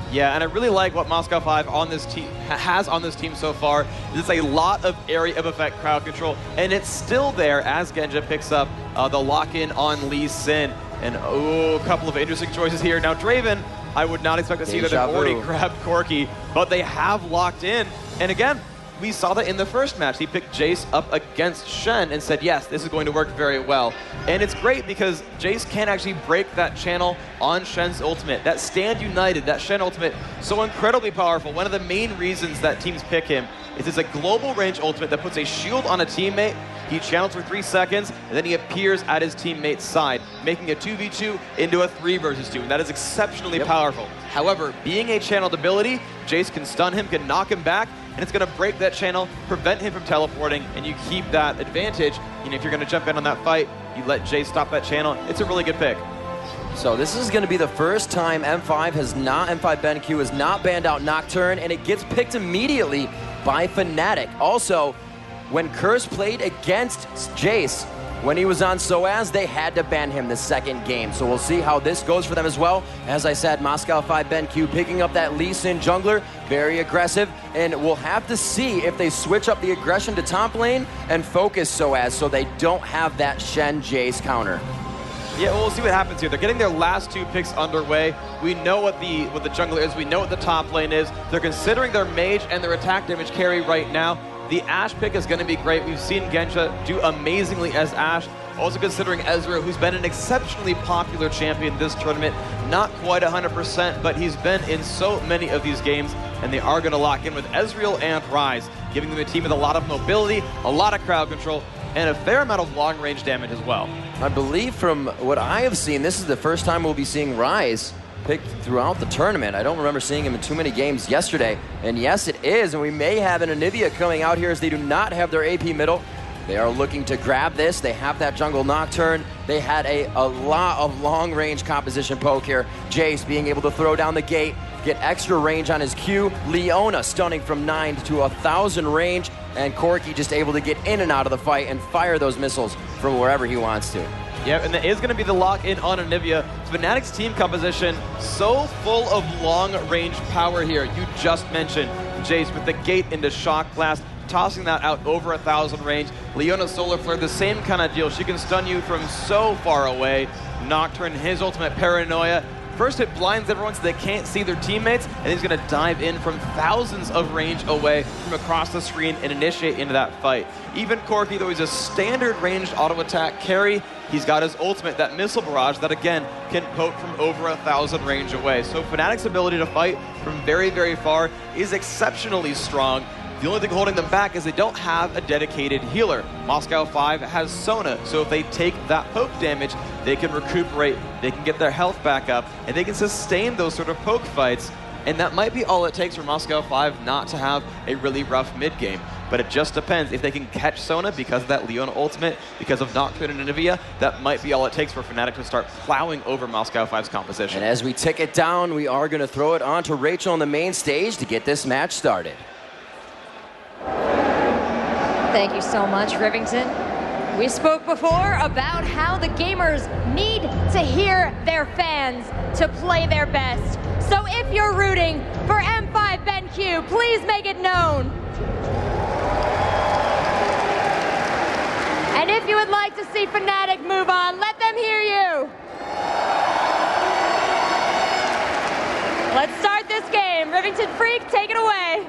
Yeah, and I really like what Moscow 5 on this team has on this team so far. It's a lot of area of effect crowd control, and it's still there as Genja picks up the lock-in on Lee Sin. And a couple of interesting choices here. Now Draven, I would not expect to see that they've already grabbed Corki, but they have locked in. And again, we saw that in the first match. He picked Jace up against Shen and said, yes, this is going to work very well. And it's great because Jace can actually break that channel on Shen's ultimate. That Stand United, that Shen ultimate, so incredibly powerful. One of the main reasons that teams pick him is it's a global range ultimate that puts a shield on a teammate. He channels for 3 seconds, and then he appears at his teammate's side, making a 2v2 into a 3 versus 2. And that is exceptionally powerful. However, being a channeled ability, Jace can stun him, can knock him back, and it's going to break that channel, prevent him from teleporting, and you keep that advantage. And if you're going to jump in on that fight, you let Jace stop that channel. It's a really good pick. So this is going to be the first time M5 BenQ has not banned out Nocturne, and it gets picked immediately by FNATIC. Also, when Curse played against Jace, when he was on sOAZ, they had to ban him the second game. So we'll see how this goes for them as well. As I said, Moscow 5 BenQ picking up that Lee Sin jungler, very aggressive, and we'll have to see if they switch up the aggression to top lane and focus sOAZ so they don't have that Shen Jace counter. Yeah, well, we'll see what happens here. They're getting their last 2 picks underway. We know what the jungler is. We know what the top lane is. They're considering their mage and their attack damage carry right now. The Ashe pick is going to be great. We've seen Genja do amazingly as Ashe. Also considering Ezreal, who's been an exceptionally popular champion this tournament. Not quite 100%, but he's been in so many of these games, and they are going to lock in with Ezreal and Ryze, giving them a team with a lot of mobility, a lot of crowd control, and a fair amount of long-range damage as well. I believe from what I have seen, this is the first time we'll be seeing Ryze picked throughout the tournament. I don't remember seeing him in too many games yesterday. And yes, it is. And we may have an Anivia coming out here as they do not have their AP middle. They are looking to grab this. They have that jungle Nocturne. They had a lot of long-range composition poke here. Jace being able to throw down the gate, get extra range on his Q. Leona stunning from 9 to 1,000 range. And Corki just able to get in and out of the fight and fire those missiles from wherever he wants to. Yeah, and that is going to be the lock-in on Anivia. FNATIC's team composition so full of long-range power here. You just mentioned Jace with the gate into Shock Blast, tossing that out over 1,000 range. Leona Solar Flare, the same kind of deal. She can stun you from so far away. Nocturne, his ultimate Paranoia. First it blinds everyone so they can't see their teammates, and he's going to dive in from thousands of range away from across the screen and initiate into that fight. Even Corki, though he's a standard ranged auto attack carry, he's got his ultimate, that missile barrage that again can poke from over 1,000 range away. So FNATIC's ability to fight from very, very far is exceptionally strong. The only thing holding them back is they don't have a dedicated healer. Moscow 5 has Sona, so if they take that poke damage, they can recuperate, they can get their health back up, and they can sustain those sort of poke fights. And that might be all it takes for Moscow 5 not to have a really rough mid-game. But it just depends. If they can catch Sona because of that Leona ultimate, because of Nocturne and Anivia, that might be all it takes for FNATIC to start plowing over Moscow 5's composition. And as we tick it down, we are going to throw it on to Rachel on the main stage to get this match started. Thank you so much, Rivington. We spoke before about how the gamers need to hear their fans to play their best. So if you're rooting for M5 BenQ, please make it known. And if you would like to see FNATIC move on, let them hear you. Let's start this game. Rivington Phreak, take it away.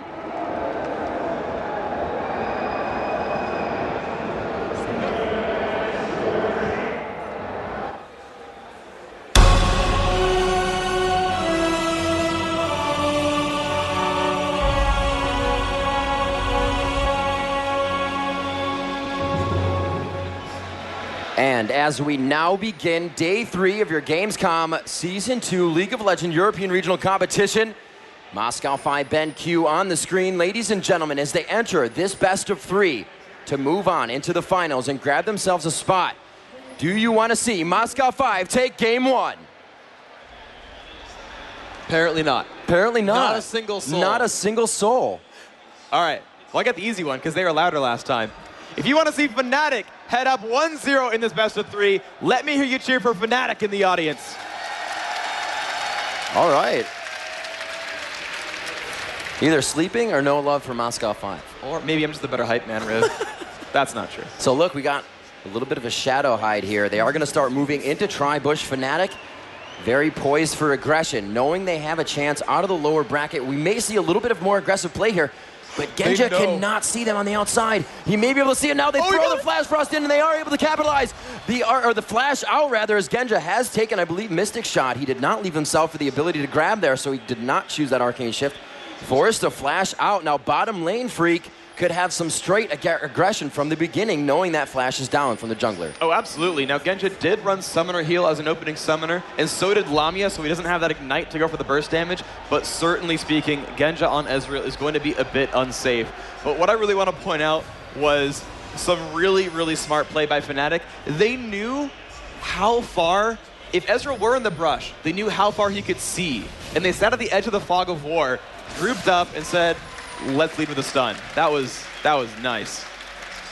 And as we now begin day 3 of your Gamescom Season 2 League of Legends European Regional Competition, Moscow 5 BenQ on the screen. Ladies and gentlemen, as they enter this best of 3 to move on into the finals and grab themselves a spot, do you want to see Moscow 5 take game 1? Apparently not. Apparently not. Not a single soul. Not a single soul. All right. Well, I got the easy one because they were louder last time. If you want to see FNATIC head up 1-0 in this best of 3, let me hear you cheer for FNATIC in the audience. All right. Either sleeping or no love for Moscow 5. Or maybe I'm just the better hype man, Riv. That's not true. So look, we got a little bit of a shadow hide here. They are going to start moving into Tri-Bush. FNATIC very poised for aggression, knowing they have a chance out of the lower bracket. We may see a little bit of more aggressive play here, but Genja cannot see them on the outside. He may be able to see it now. They throw the Flash Frost in, and they are able to capitalize. The Flash out, rather, as Genja has taken, I believe, Mystic Shot. He did not leave himself for the ability to grab there, so he did not choose that Arcane Shift. Forced to flash out. Now, bottom lane Phreak could have some straight aggression from the beginning, knowing that Flash is down from the jungler. Oh, absolutely. Now, Genja did run Summoner Heal as an opening summoner, and so did Lamia, so he doesn't have that Ignite to go for the burst damage, but certainly speaking, Genja on Ezreal is going to be a bit unsafe. But what I really want to point out was some really, really smart play by FNATIC. They knew how far if Ezreal were in the brush, they knew how far he could see. And they sat at the edge of the fog of war, grouped up, and said, let's lead with a stun. That was nice.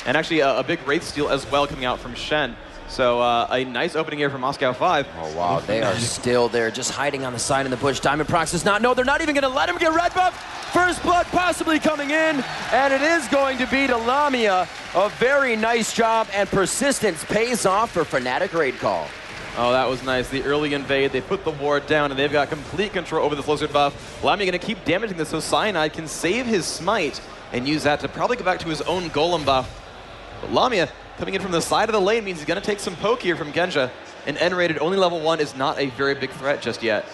And actually a big Wraith steal as well coming out from Shen. So a nice opening here from Moscow 5. Oh, wow. They are still there, just hiding on the side in the bush. Diamondprox does not know. They're not even going to let him get red buff. First blood possibly coming in, and it is going to be to Lamia. A very nice job, and persistence pays off for FNATIC raid call. Oh, that was nice. The early invade, they put the ward down, and they've got complete control over the Blizzard buff. Lamia going to keep damaging this, so Cyanide can save his smite and use that to probably go back to his own golem buff. But Lamia, coming in from the side of the lane, means he's going to take some poke here from Genja. And nRated, only level 1, is not a very big threat just yet.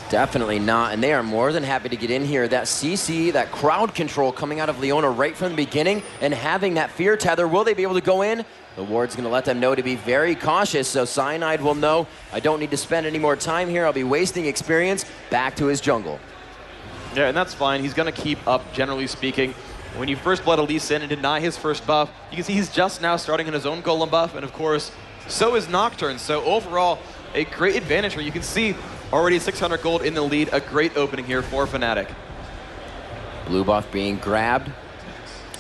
Definitely not, and they are more than happy to get in here. That CC, that crowd control coming out of Leona right from the beginning, and having that fear tether, will they be able to go in? The ward's going to let them know to be very cautious, so Cyanide will know, I don't need to spend any more time here, I'll be wasting experience, back to his jungle. Yeah, and that's fine. He's going to keep up, generally speaking. When you first blood a Lee Sin and deny his first buff, you can see he's just now starting on his own golem buff, and of course, so is Nocturne. So overall, a great advantage where you can see already 600 gold in the lead. A great opening here for FNATIC. Blue buff being grabbed.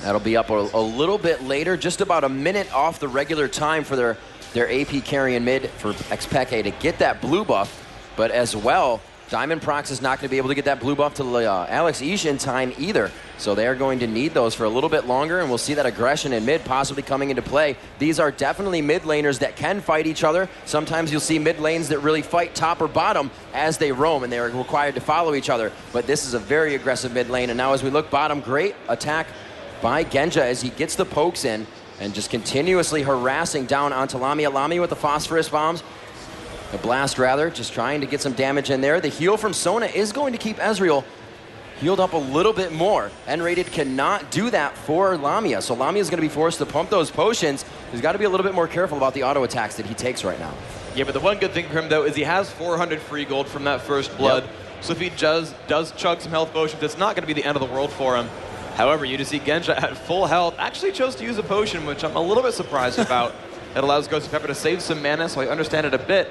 That'll be up a little bit later, just about a minute off the regular time for their AP carry in mid for xPeke to get that blue buff. But as well, Diamondprox is not going to be able to get that blue buff to xPeke in time either. So they are going to need those for a little bit longer, and we'll see that aggression in mid possibly coming into play. These are definitely mid laners that can fight each other. Sometimes you'll see mid lanes that really fight top or bottom as they roam, and they are required to follow each other. But this is a very aggressive mid lane, and now as we look bottom, great attack by Genja as he gets the pokes in and just continuously harassing down onto Lamia. Lamia with the phosphorus bombs. The blast, rather, just trying to get some damage in there. The heal from Sona is going to keep Ezreal healed up a little bit more. nRated cannot do that for Lamia, so Lamia is going to be forced to pump those potions. He's got to be a little bit more careful about the auto attacks that he takes right now. Yeah, but the one good thing for him, though, is he has 400 free gold from that first blood. Yep. So if he does chug some health potions, it's not going to be the end of the world for him. However, you just see Genja at full health actually chose to use a potion, which I'm a little bit surprised about. It allows GoSu to save some mana, so I understand it a bit.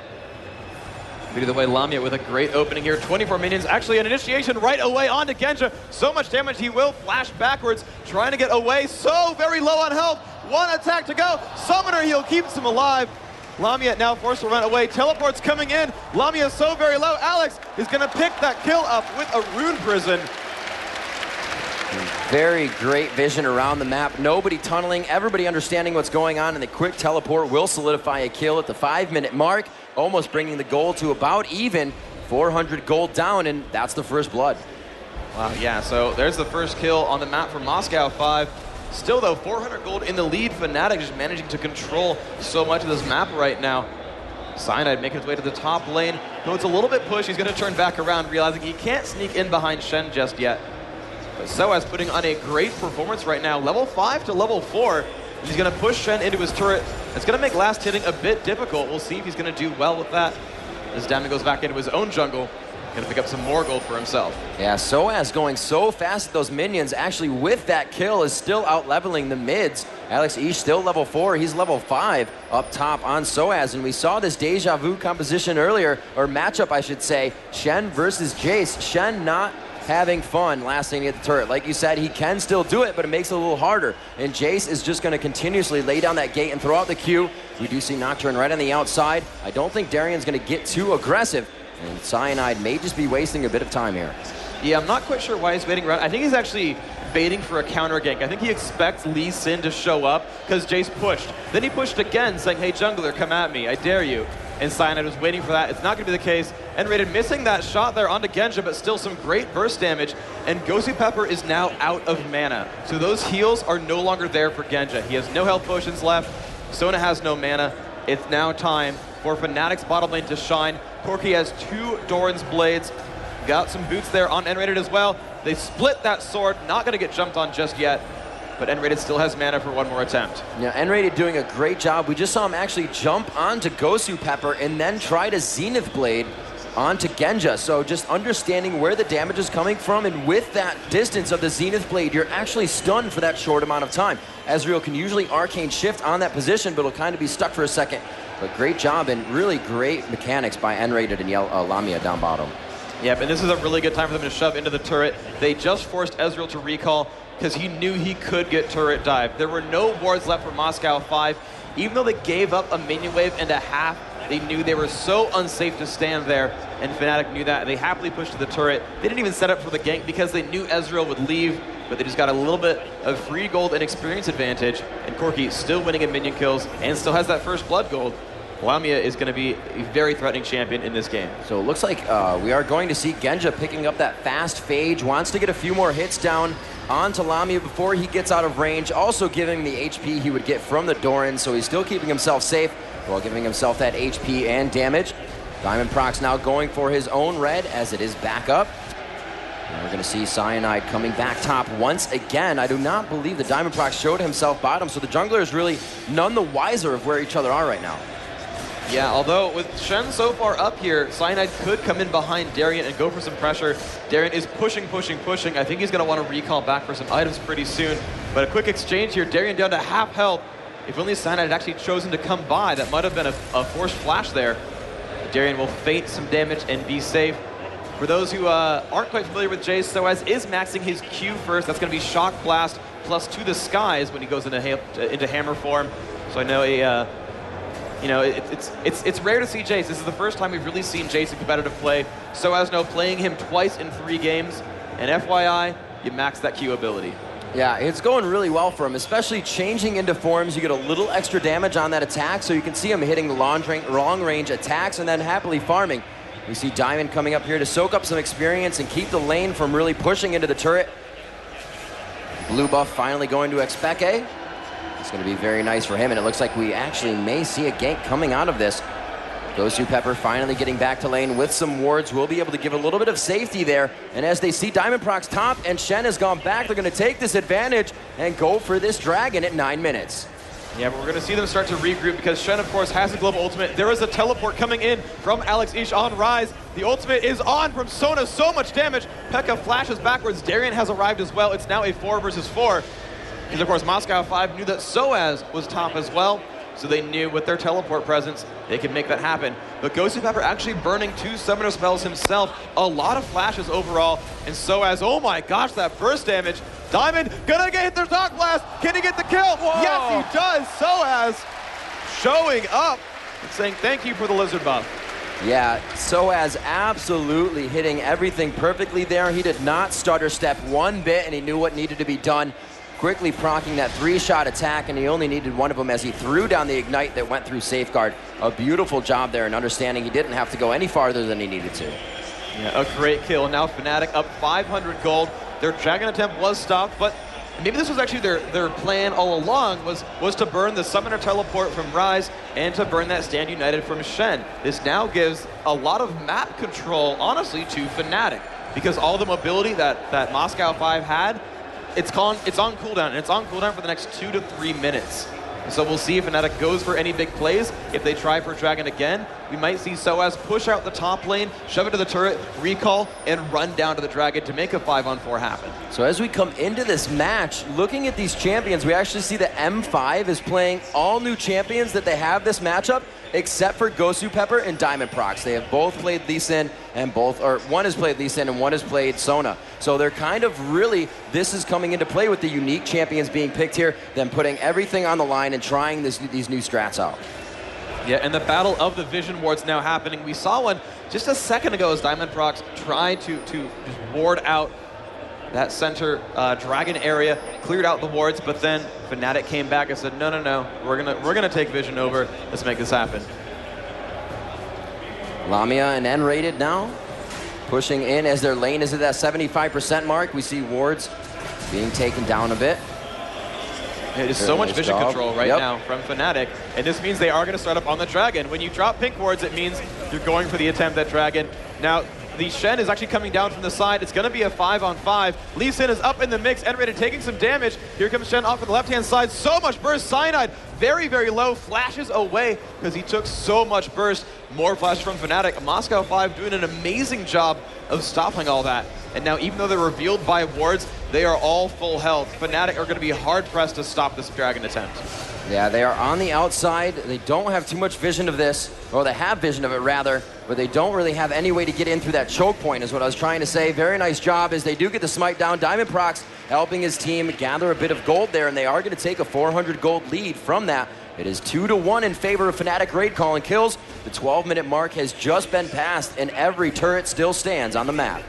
Either way, Lamia with a great opening here. 24 minions, actually an initiation right away onto Genja. So much damage, he will flash backwards, trying to get away. So very low on health. One attack to go. Summoner heal keeps him alive. Lamia now forced to run away. Teleport's coming in. Lamia is so very low. Alex is going to pick that kill up with a Rune Prison. Very great vision around the map. Nobody tunneling, everybody understanding what's going on, and the quick teleport will solidify a kill at the 5-minute mark, almost bringing the goal to about even. 400 gold down, and that's the first blood. Wow, yeah, so there's the first kill on the map for Moscow 5. Still, though, 400 gold in the lead. FNATIC just managing to control so much of this map right now. Cyanide making his way to the top lane. Though it's a little bit pushed, he's going to turn back around, realizing he can't sneak in behind Shen just yet. But sOAZ putting on a great performance right now. Level 5 to level 4. He's going to push Shen into his turret. It's going to make last hitting a bit difficult. We'll see if he's going to do well with that. As Deman goes back into his own jungle, going to pick up some more gold for himself. Yeah, sOAZ going so fast at those minions, actually with that kill is still out-leveling the mids. xPeke still level 4, he's level 5 up top on sOAZ, and we saw this deja vu composition earlier, or matchup I should say, Shen versus Jace. Shen not having fun last thing at the turret. Like you said, he can still do it, but it makes it a little harder. And Jace is just going to continuously lay down that gate and throw out the Q. We do see Nocturne right on the outside. I don't think Darien's going to get too aggressive, and Cyanide may just be wasting a bit of time here. Yeah, I'm not quite sure why he's waiting around. I think he's actually baiting for a counter gank. I think he expects Lee Sin to show up because Jace pushed. Then he pushed again, saying, hey, jungler, come at me. I dare you. And Cyanide was waiting for that. It's not going to be the case. nRated missing that shot there onto Genja, but still some great burst damage. And GoSu Pepper is now out of mana. So those heals are no longer there for Genja. He has no health potions left. Sona has no mana. It's now time for FNATIC's bottom lane to shine. Corki has 2 Doran's Blades. Got some boots there on nRated as well. They split that sword. Not going to get jumped on just yet. But nRated still has mana for one more attempt. Yeah, nRated doing a great job. We just saw him actually jump onto GoSu Pepper and then try to Zenith Blade onto Genja. So just understanding where the damage is coming from, and with that distance of the Zenith Blade, you're actually stunned for that short amount of time. Ezreal can usually Arcane Shift on that position, but it'll kind of be stuck for a second But great job and really great mechanics by nRated and Lamia down bottom. Yep, and this is a really good time for them to shove into the turret. They just forced Ezreal to recall because he knew he could get turret dive. There were no wards left for Moscow 5. Even though they gave up a minion wave and a half, they knew they were so unsafe to stand there, and Fnatic knew that. They happily pushed to the turret. They didn't even set up for the gank because they knew Ezreal would leave, but they just got a little bit of free gold and experience advantage, and Corki still winning in minion kills and still has that first blood gold. Lamia is going to be a very threatening champion in this game. So it looks like we are going to see Genja picking up that fast phage, wants to get a few more hits down onto Lamia before he gets out of range, also giving the HP he would get from the Darien, so he's still keeping himself safe while giving himself that HP and damage. Diamondprox now going for his own red as it is back up. And we're going to see Cyanide coming back top once again. I do not believe the Diamondprox showed himself bottom, so the jungler is really none the wiser of where each other are right now. Yeah, although with Shen so far up here, Cyanide could come in behind Darien and go for some pressure. Darien is pushing. I think he's going to want to recall back for some items pretty soon. But a quick exchange here, Darien down to half health. If only Cyanide had actually chosen to come by, that might have been a forced flash there. Darien will feint some damage and be safe. For those who aren't quite familiar with Jay's, sOAZ is maxing his Q first. That's going to be Shock Blast plus to the skies when he goes into hammer form. So I know it's rare to see Jace. This is the first time we've really seen Jace in competitive play. sOAZ now playing him twice in 3 games. And FYI, you max that Q ability. Yeah, it's going really well for him, especially changing into forms. You get a little extra damage on that attack, so you can see him hitting the long-range attacks and then happily farming. We see Diamond coming up here to soak up some experience and keep the lane from really pushing into the turret. Blue buff finally going to xPeke. It's going to be very nice for him, and it looks like we actually may see a gank coming out of this. GoSu Pepper finally getting back to lane with some wards. We'll be able to give a little bit of safety there. And as they see Diamondprox top and Shen has gone back, they're going to take this advantage and go for this dragon at 9 minutes. Yeah, but we're going to see them start to regroup because Shen, of course, has a global ultimate. There is a teleport coming in from xPeke on Rise. The ultimate is on from Sona. So much damage. Pekka flashes backwards. Darien has arrived as well. It's now a 4 versus 4. Because, of course, Moscow 5 knew that sOAZ was top as well. So they knew with their teleport presence, they could make that happen. But GoSu Pepper actually burning 2 summoner spells himself. A lot of flashes overall. And sOAZ, oh my gosh, that burst damage. Diamond gonna get the Shock Blast. Can he get the kill? Whoa. Yes, he does. sOAZ showing up and saying thank you for the lizard buff. Yeah, sOAZ absolutely hitting everything perfectly there. He did not stutter step one bit, and he knew what needed to be done. Quickly procking that 3-shot attack, and he only needed one of them as he threw down the Ignite that went through Safeguard. A beautiful job there in understanding he didn't have to go any farther than he needed to. Yeah, a great kill. Now Fnatic up 500 gold. Their dragon attempt was stopped, but maybe this was actually their plan all along, was to burn the Summoner Teleport from Rise and to burn that Stand United from Shen. This now gives a lot of map control, honestly, to Fnatic, because all the mobility that Moscow 5 had, it's on cooldown, and it's on cooldown for the next 2 to 3 minutes. So we'll see if Fnatic goes for any big plays. If they try for Dragon again, we might see sOAZ push out the top lane, shove it to the turret, recall, and run down to the Dragon to make a 5-on-4 happen. So as we come into this match, looking at these champions, we actually see that M5 is playing all new champions that they have this matchup, except for GoSu Pepper and Diamondprox. They have both played Lee Sin, and one has played Lee Sin and one has played Sona. So they're kind of really, this is coming into play with the unique champions being picked here, them putting everything on the line and trying these new strats out. Yeah, and the battle of the vision wards now happening. We saw one just a second ago as Diamondprox tried to just ward out that center dragon area, cleared out the wards, but then Fnatic came back and said, no, we're gonna take vision over. Let's make this happen. Lamia and nRated now pushing in as their lane is at that 75% mark. We see wards being taken down a bit. It is so much vision control right now from Fnatic, and this means they are going to start up on the dragon. When you drop pink wards, it means you're going for the attempt at dragon. Now, the Shen is actually coming down from the side. It's going to be a 5-on-5. Lee Sin is up in the mix. nRated taking some damage. Here comes Shen off on the left-hand side. So much burst. Cyanide very, very low. Flashes away because he took so much burst. More flash from Fnatic. Moscow 5 doing an amazing job of stopping all that. And now, even though they're revealed by wards, they are all full health. Fnatic are going to be hard-pressed to stop this dragon attempt. Yeah, they are on the outside. They don't have too much vision of this, or they have vision of it rather, but they don't really have any way to get in through that choke point is what I was trying to say. Very nice job as they do get the smite down. Diamondprox helping his team gather a bit of gold there, and they are going to take a 400 gold lead from that. It is 2-1 in favor of FNATIC raid calling kills. The 12-minute mark has just been passed, and every turret still stands on the map.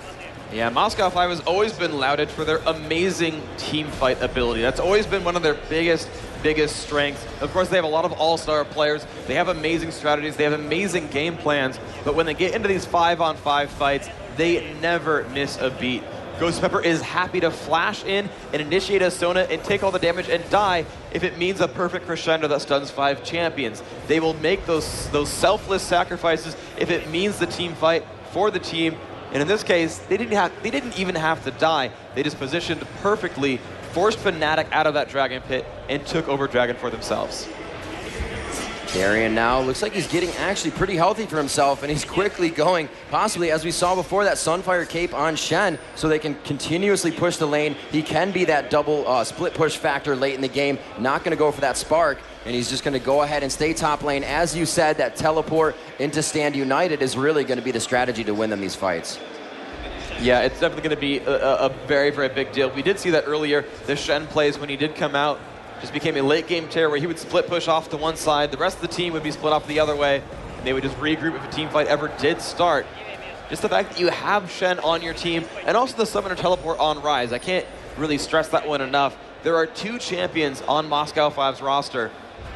Yeah, Moscow 5 has always been lauded for their amazing team fight ability. That's always been one of their biggest strengths. Of course, they have a lot of all-star players. They have amazing strategies. They have amazing game plans. But when they get into these 5-on-5 fights, they never miss a beat. GoSu is happy to flash in and initiate a Sona and take all the damage and die if it means a perfect crescendo that stuns 5 champions. They will make those selfless sacrifices if it means the team fight for the team. And in this case, they didn't even have to die. They just positioned perfectly, forced FNATIC out of that Dragon Pit, and took over Dragon for themselves. Darien now looks like he's getting actually pretty healthy for himself, and he's quickly going, possibly, as we saw before, that Sunfire Cape on Shen, so they can continuously push the lane. He can be that double split push factor late in the game, not going to go for that spark, and he's just going to go ahead and stay top lane. As you said, that teleport into Stand United is really going to be the strategy to win them these fights. Yeah, it's definitely going to be a very, very big deal. We did see that earlier. The Shen plays, when he did come out, just became a late game terror where he would split push off to one side, the rest of the team would be split off the other way, and they would just regroup if a team fight ever did start. Just the fact that you have Shen on your team, and also the Summoner Teleport on Rise, I can't really stress that one enough. There are 2 champions on Moscow 5's roster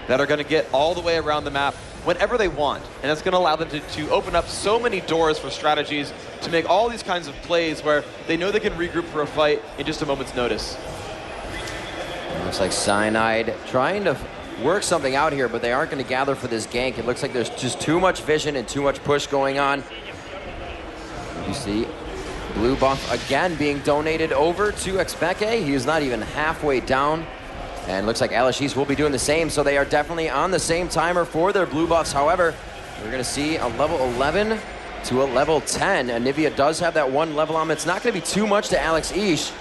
that are going to get all the way around the map whenever they want, and that's going to allow them to open up so many doors for strategies to make all these kinds of plays where they know they can regroup for a fight in just a moment's notice. It looks like Cyanide trying to work something out here, but they aren't going to gather for this gank. It looks like there's just too much vision and too much push going on. You see blue buff again being donated over to xPeke. He is not even halfway down. And looks like Alashis will be doing the same, so they are definitely on the same timer for their blue buffs. However, we're going to see a level 11 to a level 10. Anivia does have that 1 level on him. It's not going to be too much to xPeke,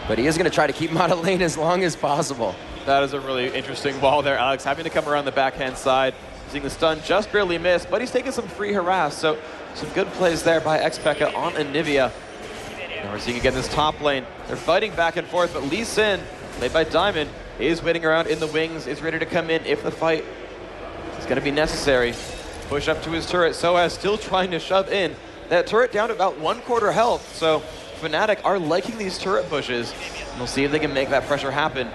but he is going to try to keep him out of lane as long as possible. That is a really interesting wall there, Alex. Having to come around the backhand side, seeing the stun just barely miss, but he's taking some free harass, so some good plays there by xPeke on Anivia. And we're seeing again this top lane. They're fighting back and forth, but Lee Sin, played by Diamond, is waiting around in the wings, is ready to come in if the fight is going to be necessary. Push up to his turret. sOAZ still trying to shove in. That turret down to about 1/4 health, so FNATIC are liking these turret pushes, and we'll see if they can make that pressure happen.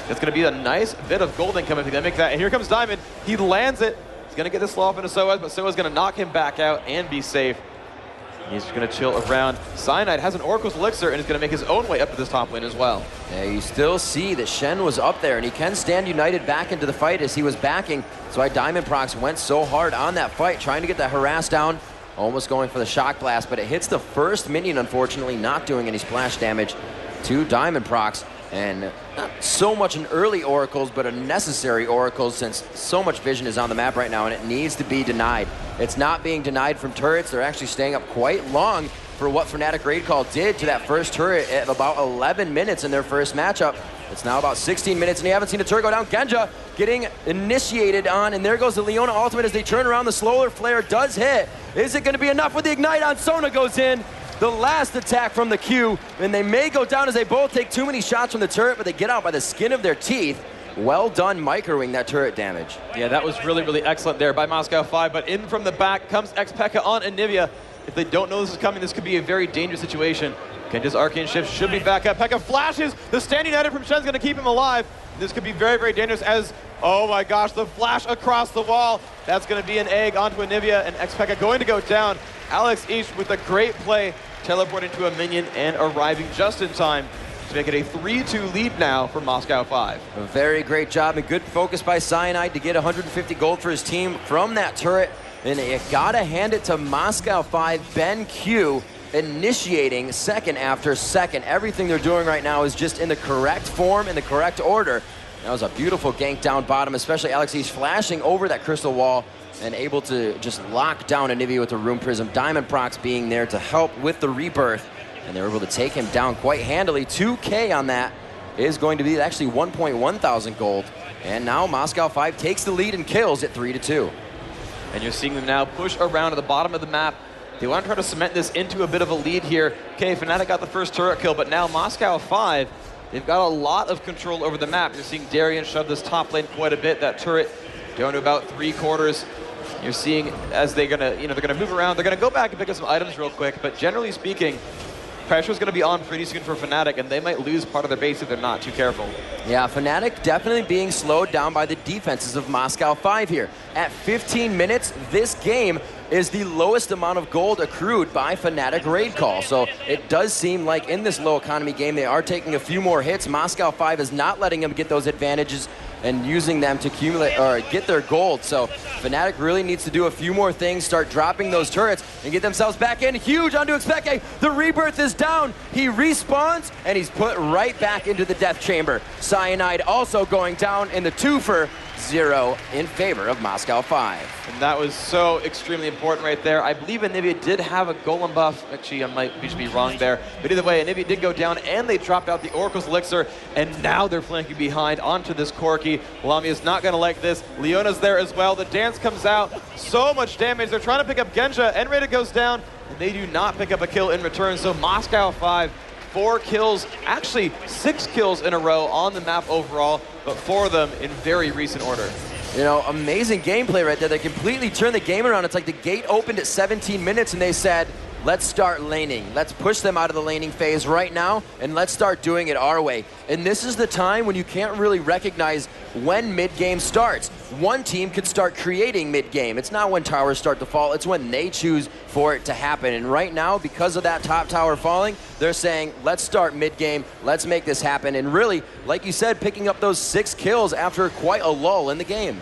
It's going to be a nice bit of gold income if they can make that. And here comes Diamond. He lands it. He's going to get the slow off into sOAZ, but sOAZ is going to knock him back out and be safe. He's just going to chill around. Cyanide has an Oracle's Elixir and is going to make his own way up to this top lane as well. Yeah, you still see that Shen was up there, and he can stand United back into the fight as he was backing. That's why Diamondprox went so hard on that fight, trying to get that harass down, almost going for the shock blast, but it hits the first minion, unfortunately, not doing any splash damage to Diamondprox. And not so much an early Oracles, but a necessary Oracles, since so much vision is on the map right now, and it needs to be denied. It's not being denied from turrets. They're actually staying up quite long for what FNATIC Raid Call did to that first turret at about 11 minutes in their first matchup. It's now about 16 minutes, and you haven't seen a turret go down. Genja getting initiated on, and there goes the Leona ultimate as they turn around. The slower flare does hit. Is it going to be enough with the Ignite on? Sona goes in. The last attack from the Q, and they may go down as they both take too many shots from the turret, but they get out by the skin of their teeth. Well done microing that turret damage. Yeah, that was really, really excellent there by Moscow 5, but in from the back comes xPeke on Anivia. If they don't know this is coming, this could be a very dangerous situation. Genja's Arcane Shift should be back up. Pekka flashes. The stand United from Shen's going to keep him alive. This could be very, very dangerous as, oh my gosh, the flash across the wall. That's going to be an egg onto Anivia, and xPeke going to go down. xPeke with a great play, teleporting to a minion and arriving just in time to make it a 3-2 lead now for Moscow 5. A very great job and good focus by Cyanide to get 150 gold for his team from that turret. And you gotta hand it to Moscow 5, Ben Q, initiating second after second. Everything they're doing right now is just in the correct form, in the correct order. That was a beautiful gank down bottom, especially xPeke flashing over that crystal wall and able to just lock down Anivia with the Rune Prism. Diamondprox being there to help with the rebirth, and they were able to take him down quite handily. 2K on that, is going to be actually 1.1 thousand gold. And now Moscow 5 takes the lead and kills at 3-2. And you're seeing them now push around to the bottom of the map. They want to try to cement this into a bit of a lead here. Okay, FNATIC got the first turret kill, but now Moscow 5, they've got a lot of control over the map. You're seeing Darien shove this top lane quite a bit. That turret down to about 3/4. You're seeing as they're gonna, they're gonna move around. They're gonna go back and pick up some items real quick, but generally speaking, pressure's gonna be on pretty soon for FNATIC, and they might lose part of their base if they're not too careful. Yeah, FNATIC definitely being slowed down by the defenses of Moscow 5 here. At 15 minutes, this game is the lowest amount of gold accrued by FNATIC raid call. So it does seem like in this low economy game, they are taking a few more hits. Moscow 5 is not letting them get those advantages and using them to accumulate or get their gold. So FNATIC really needs to do a few more things, start dropping those turrets and get themselves back in. Huge onto xPeke. The rebirth is down. He respawns and he's put right back into the death chamber. Cyanide also going down in the 2-for-0 in favor of Moscow 5. And that was so extremely important right there. I believe Anivia did have a golem buff. Actually, I might be wrong there. But either way, Anivia did go down, and they dropped out the Oracle's Elixir, and now they're flanking behind onto this Corki. Lamia is not going to like this. Leona's there as well. The dance comes out. So much damage. They're trying to pick up Genja. nRated goes down, and they do not pick up a kill in return. So Moscow 5, 4 kills, actually 6 kills in a row on the map overall, but 4 of them in very recent order. You know, amazing gameplay right there. They completely turned the game around. It's like the gate opened at 17 minutes and they said, let's start laning. Let's push them out of the laning phase right now and let's start doing it our way. And this is the time when you can't really recognize when mid-game starts. One team could start creating mid-game. It's not when towers start to fall, it's when they choose for it to happen. And right now, because of that top tower falling, they're saying, let's start mid-game, let's make this happen. And really, like you said, picking up those 6 kills after quite a lull in the game.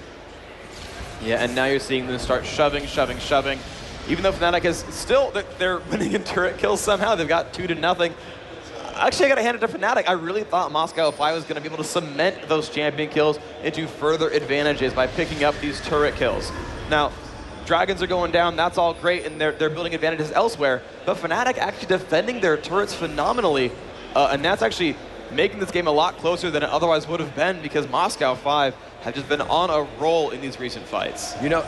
Yeah, and now you're seeing them start shoving. Even though FNATIC is still, they're winning in turret kills somehow. They've got 2-0. Actually, I got to hand it to FNATIC. I really thought Moscow 5 was going to be able to cement those champion kills into further advantages by picking up these turret kills. Now, dragons are going down. That's all great, and they're building advantages elsewhere. But FNATIC actually defending their turrets phenomenally, and that's actually making this game a lot closer than it otherwise would have been because Moscow 5 have just been on a roll in these recent fights. You know,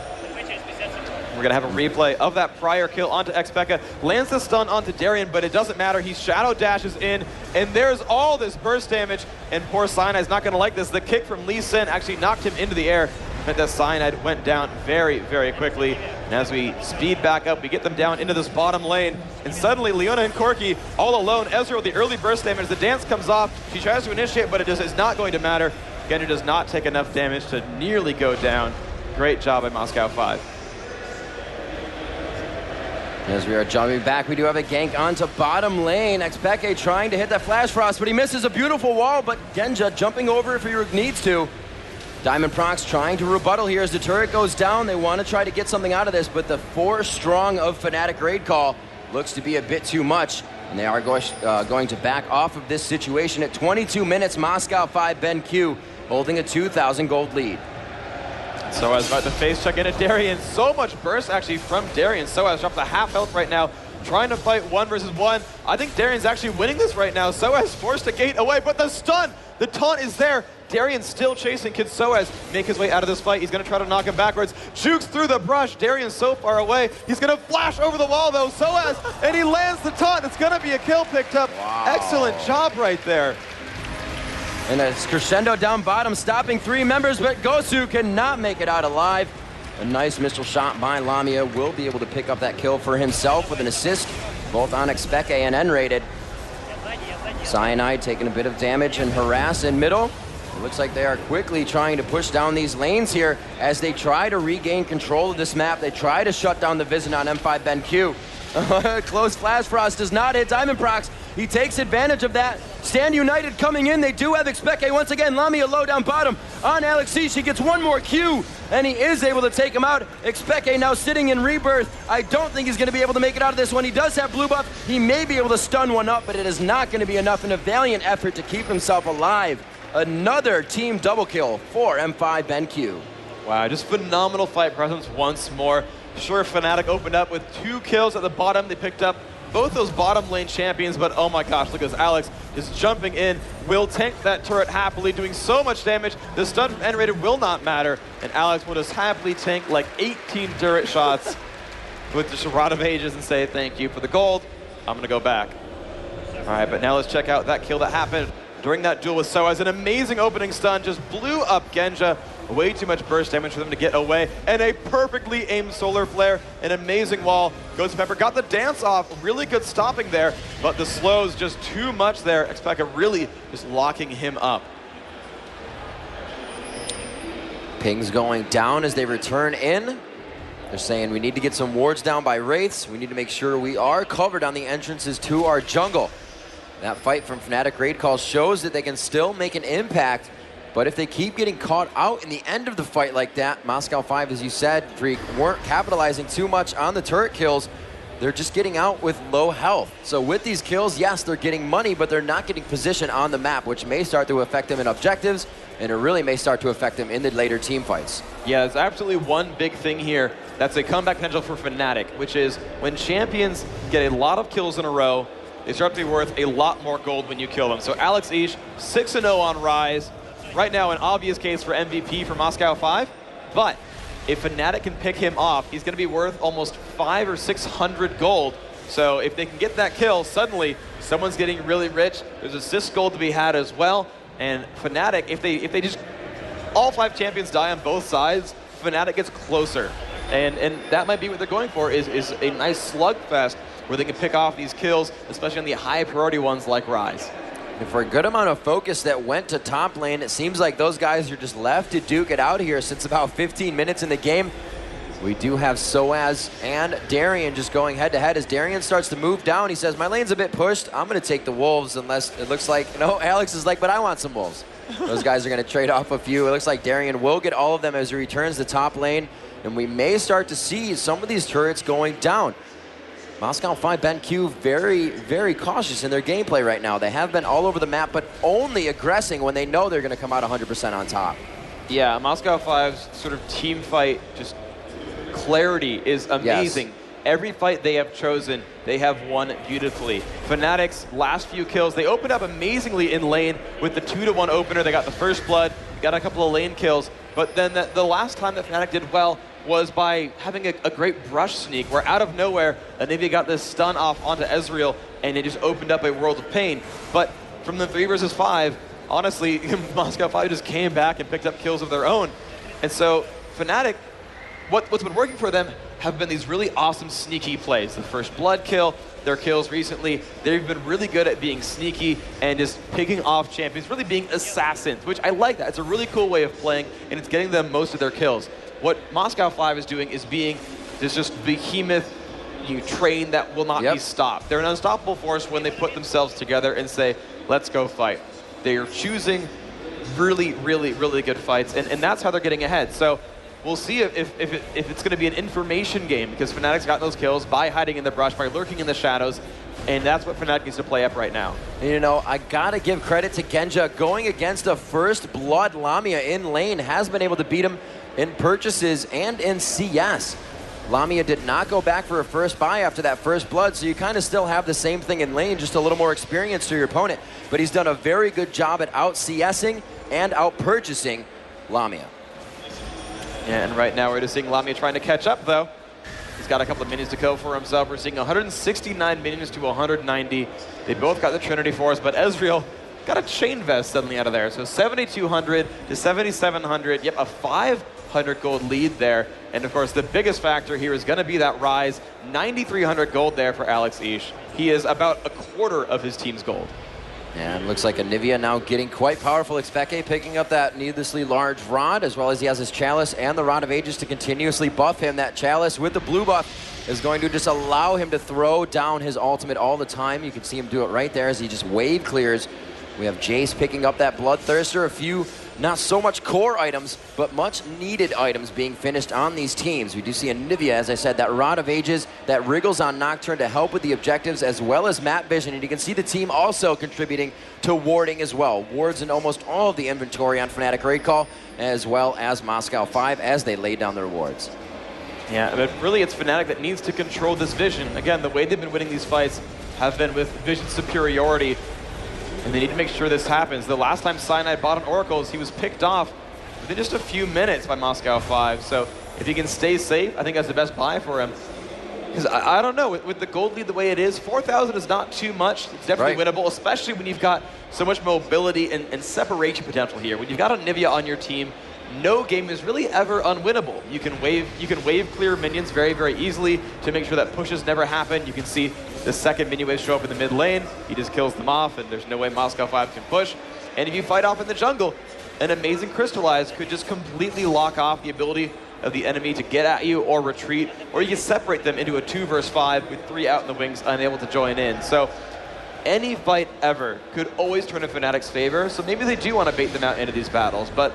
we're going to have a replay of that prior kill onto xPeke. Lands the stun onto Darien, but it doesn't matter. He shadow dashes in, and there's all this burst damage, and poor Cyanide's not going to like this. The kick from Lee Sin actually knocked him into the air, meant that Cyanide went down very, very quickly. And as we speed back up, we get them down into this bottom lane, and suddenly Leona and Corki all alone. Ezra with the early burst damage. The dance comes off. She tries to initiate, but it just is not going to matter. Genja does not take enough damage to nearly go down. Great job by Moscow 5. As we are jumping back, we do have a gank onto bottom lane. xPeke trying to hit that Flash Frost, but he misses a beautiful wall, but Genja jumping over if he needs to. Diamondprox trying to rebuttal here as the turret goes down. They want to try to get something out of this, but the 4 strong of FNATIC raid call looks to be a bit too much. And they are going to back off of this situation. At 22 minutes, Moscow 5 Ben Q holding a 2,000 gold lead. sOAZ about to face check in at Darien. So much burst actually from Darien. sOAZ dropped the half health right now, trying to fight 1 versus 1. I think Darien's actually winning this right now. sOAZ forced a gate away, but the stun, the taunt is there. Darien still chasing. Can sOAZ make his way out of this fight? He's going to try to knock him backwards. Jukes through the brush. Darien's so far away. He's going to flash over the wall, though. sOAZ, and he lands the taunt. It's going to be a kill picked up. Wow. Excellent job right there. And it's crescendo down bottom, stopping 3 members, but GoSu cannot make it out alive. A nice missile shot by Lamia will be able to pick up that kill for himself with an assist, both on xPeke and nRated. Cyanide taking a bit of damage and harass in middle. It looks like they are quickly trying to push down these lanes here as they try to regain control of this map. They try to shut down the Vision on M5 Ben Q. Close Flash Frost does not hit Diamondprox. He takes advantage of that. Stand United coming in. They do have xPeke once again. Lamia low down bottom on Alexi. She gets 1 more Q, and he is able to take him out. xPeke now sitting in rebirth. I don't think he's going to be able to make it out of this one. He does have blue buff. He may be able to stun one up, but it is not going to be enough in a valiant effort to keep himself alive. Another team double kill for M5 Ben Q. Wow, just phenomenal fight presence once more. Sure, FNATIC opened up with 2 kills at the bottom. They picked up both those bottom lane champions, but oh my gosh, look at this. Alex is jumping in, will tank that turret happily, doing so much damage. The stun from nRated will not matter, and Alex will just happily tank like 18 turret shots with just a Rod of Ages and say thank you for the gold. I'm gonna go back. All right, but now let's check out that kill that happened during that duel with sOAZ. An amazing opening stun, just blew up Genja. Way too much burst damage for them to get away. And a perfectly aimed solar flare, an amazing wall. GoSu Pepper got the dance off, really good stopping there, but the slows just too much there. xPeke really just locking him up. Pings going down as they return in. They're saying we need to get some wards down by Wraiths. We need to make sure we are covered on the entrances to our jungle. That fight from FNATIC Raid Call shows that they can still make an impact, but if they keep getting caught out in the end of the fight like that, Moscow 5, as you said, Phreak, weren't capitalizing too much on the turret kills. They're just getting out with low health. So with these kills, yes, they're getting money, but they're not getting position on the map, which may start to affect them in objectives, and it really may start to affect them in the later team fights. Yeah, there's absolutely one big thing here that's a comeback potential for FNATIC, which is when champions get a lot of kills in a row, they start to be worth a lot more gold when you kill them. So Alex Ish, 6-0 on Rise. Right now, an obvious case for MVP for Moscow 5, but if FNATIC can pick him off, he's going to be worth almost 500 or 600 gold. So if they can get that kill, suddenly someone's getting really rich. There's assist gold to be had as well. And FNATIC, if they just all 5 champions die on both sides, FNATIC gets closer. And that might be what they're going for, is a nice slugfest where they can pick off these kills, especially on the high priority ones like Rise. And for a good amount of focus that went to top lane, it seems like those guys are just left to duke it out here since about 15 minutes in the game. We do have sOAZ and Darien just going head-to-head. As Darien starts to move down, he says, my lane's a bit pushed. I'm going to take the wolves unless it looks like, no, Alex is like, but I want some wolves. Those guys are going to trade off a few. It looks like Darien will get all of them as he returns to top lane, and we may start to see some of these turrets going down. Moscow 5 BenQ very, very cautious in their gameplay right now. They have been all over the map, but only aggressing when they know they're going to come out 100% on top. Yeah, Moscow 5's sort of team fight, just clarity is amazing. Yes. Every fight they have chosen, they have won beautifully. FNATIC's last few kills, they opened up amazingly in lane with the 2-to-1 opener. They got the first blood, got a couple of lane kills, but then the last time that FNATIC did well was by having a great brush sneak, where out of nowhere, Nyph got this stun off onto Ezreal, and it just opened up a world of pain. But from the 3 versus 5, honestly, Moscow 5 just came back and picked up kills of their own. And so FNATIC, what's been working for them have been these really awesome sneaky plays. The first blood kill, their kills recently, they've been really good at being sneaky and just picking off champions, really being assassins, which I like that. It's a really cool way of playing, and it's getting them most of their kills. What Moscow 5 is doing is being this just behemoth train that will not be stopped. They're an unstoppable force when they put themselves together and say, let's go fight. They are choosing really, really, really good fights, and that's how they're getting ahead. So we'll see if it's going to be an information game, because FNATIC's got those kills by hiding in the brush, by lurking in the shadows, and that's what FNATIC needs to play up right now. You know, I gotta give credit to Genja. Going against a first blood Lamia in lane has been able to beat him in purchases and in CS. Lamia did not go back for a first buy after that first blood, so you kind of still have the same thing in lane, just a little more experience to your opponent. But he's done a very good job at out-CSing and out-purchasing Lamia. Yeah, and right now we're just seeing Lamia trying to catch up, though. He's got a couple of minions to go for himself. We're seeing 169 minions to 190. They both got the Trinity Force, but Ezreal got a chain vest suddenly out of there. So 7,200 to 7,700. Yep, a 500 gold lead there. And of course, the biggest factor here is going to be that Rise. 9,300 gold there for Alex Ish. He is about a quarter of his team's gold. And looks like Nyph now getting quite powerful. xPeke picking up that needlessly large rod, as well as he has his Chalice and the Rod of Ages to continuously buff him. That Chalice with the blue buff is going to just allow him to throw down his ultimate all the time. You can see him do it right there as he just wave clears. We have Jace picking up that Bloodthirster, a few not so much core items, but much needed items being finished on these teams. We do see a Nyph, as I said, that Rod of Ages that wriggles on Nocturne to help with the objectives, as well as map vision. And you can see the team also contributing to warding as well. Wards in almost all of the inventory on FNATIC Raid Call, as well as Moscow 5 as they lay down their wards. Yeah, but really it's Fnatic that needs to control this vision. Again, the way they've been winning these fights have been with vision superiority, and they need to make sure this happens. The last time Cyanide bought an Oracles, he was picked off within just a few minutes by Moscow 5, so if he can stay safe, I think that's the best buy for him. Because I don't know, with the gold lead the way it is, 4,000 is not too much. It's definitely winnable, especially when you've got so much mobility and separation potential here. When you've got a Nivea on your team, no game is really ever unwinnable. You can wave clear minions very, very easily to make sure that pushes never happen. You can see the second minion wave show up in the mid lane. He just kills them off, and there's no way Moscow 5 can push. And if you fight off in the jungle, an amazing Crystallize could just completely lock off the ability of the enemy to get at you or retreat, or you can separate them into a 2 versus 5 with 3 out in the wings unable to join in. So any fight ever could always turn in Fnatic's favor, so maybe they do want to bait them out into these battles, but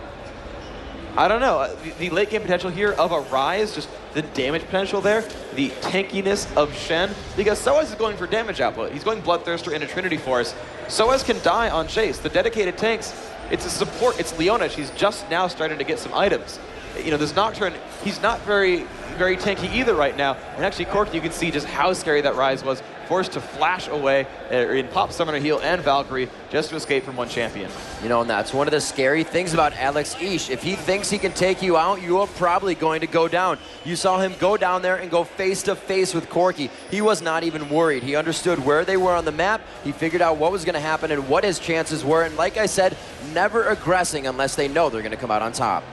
I don't know. The late game potential here of a Ryze, just the damage potential there, the tankiness of Shen, because sOAZ is going for damage output. He's going Bloodthirster into Trinity Force. sOAZ can die on Chase. The dedicated tanks, it's a support. It's Leona. She's just now starting to get some items. You know, this Nocturne, he's not very tanky either right now. And actually, Cork, you can see just how scary that Ryze was, forced to flash away in Pop Summoner Heal and Valkyrie just to escape from one champion. You know, and that's one of the scary things about Alex Ish. If he thinks he can take you out, you are probably going to go down. You saw him go down there and go face to face with Corky. He was not even worried. He understood where they were on the map. He figured out what was going to happen and what his chances were. And like I said, never aggressing unless they know they're going to come out on top.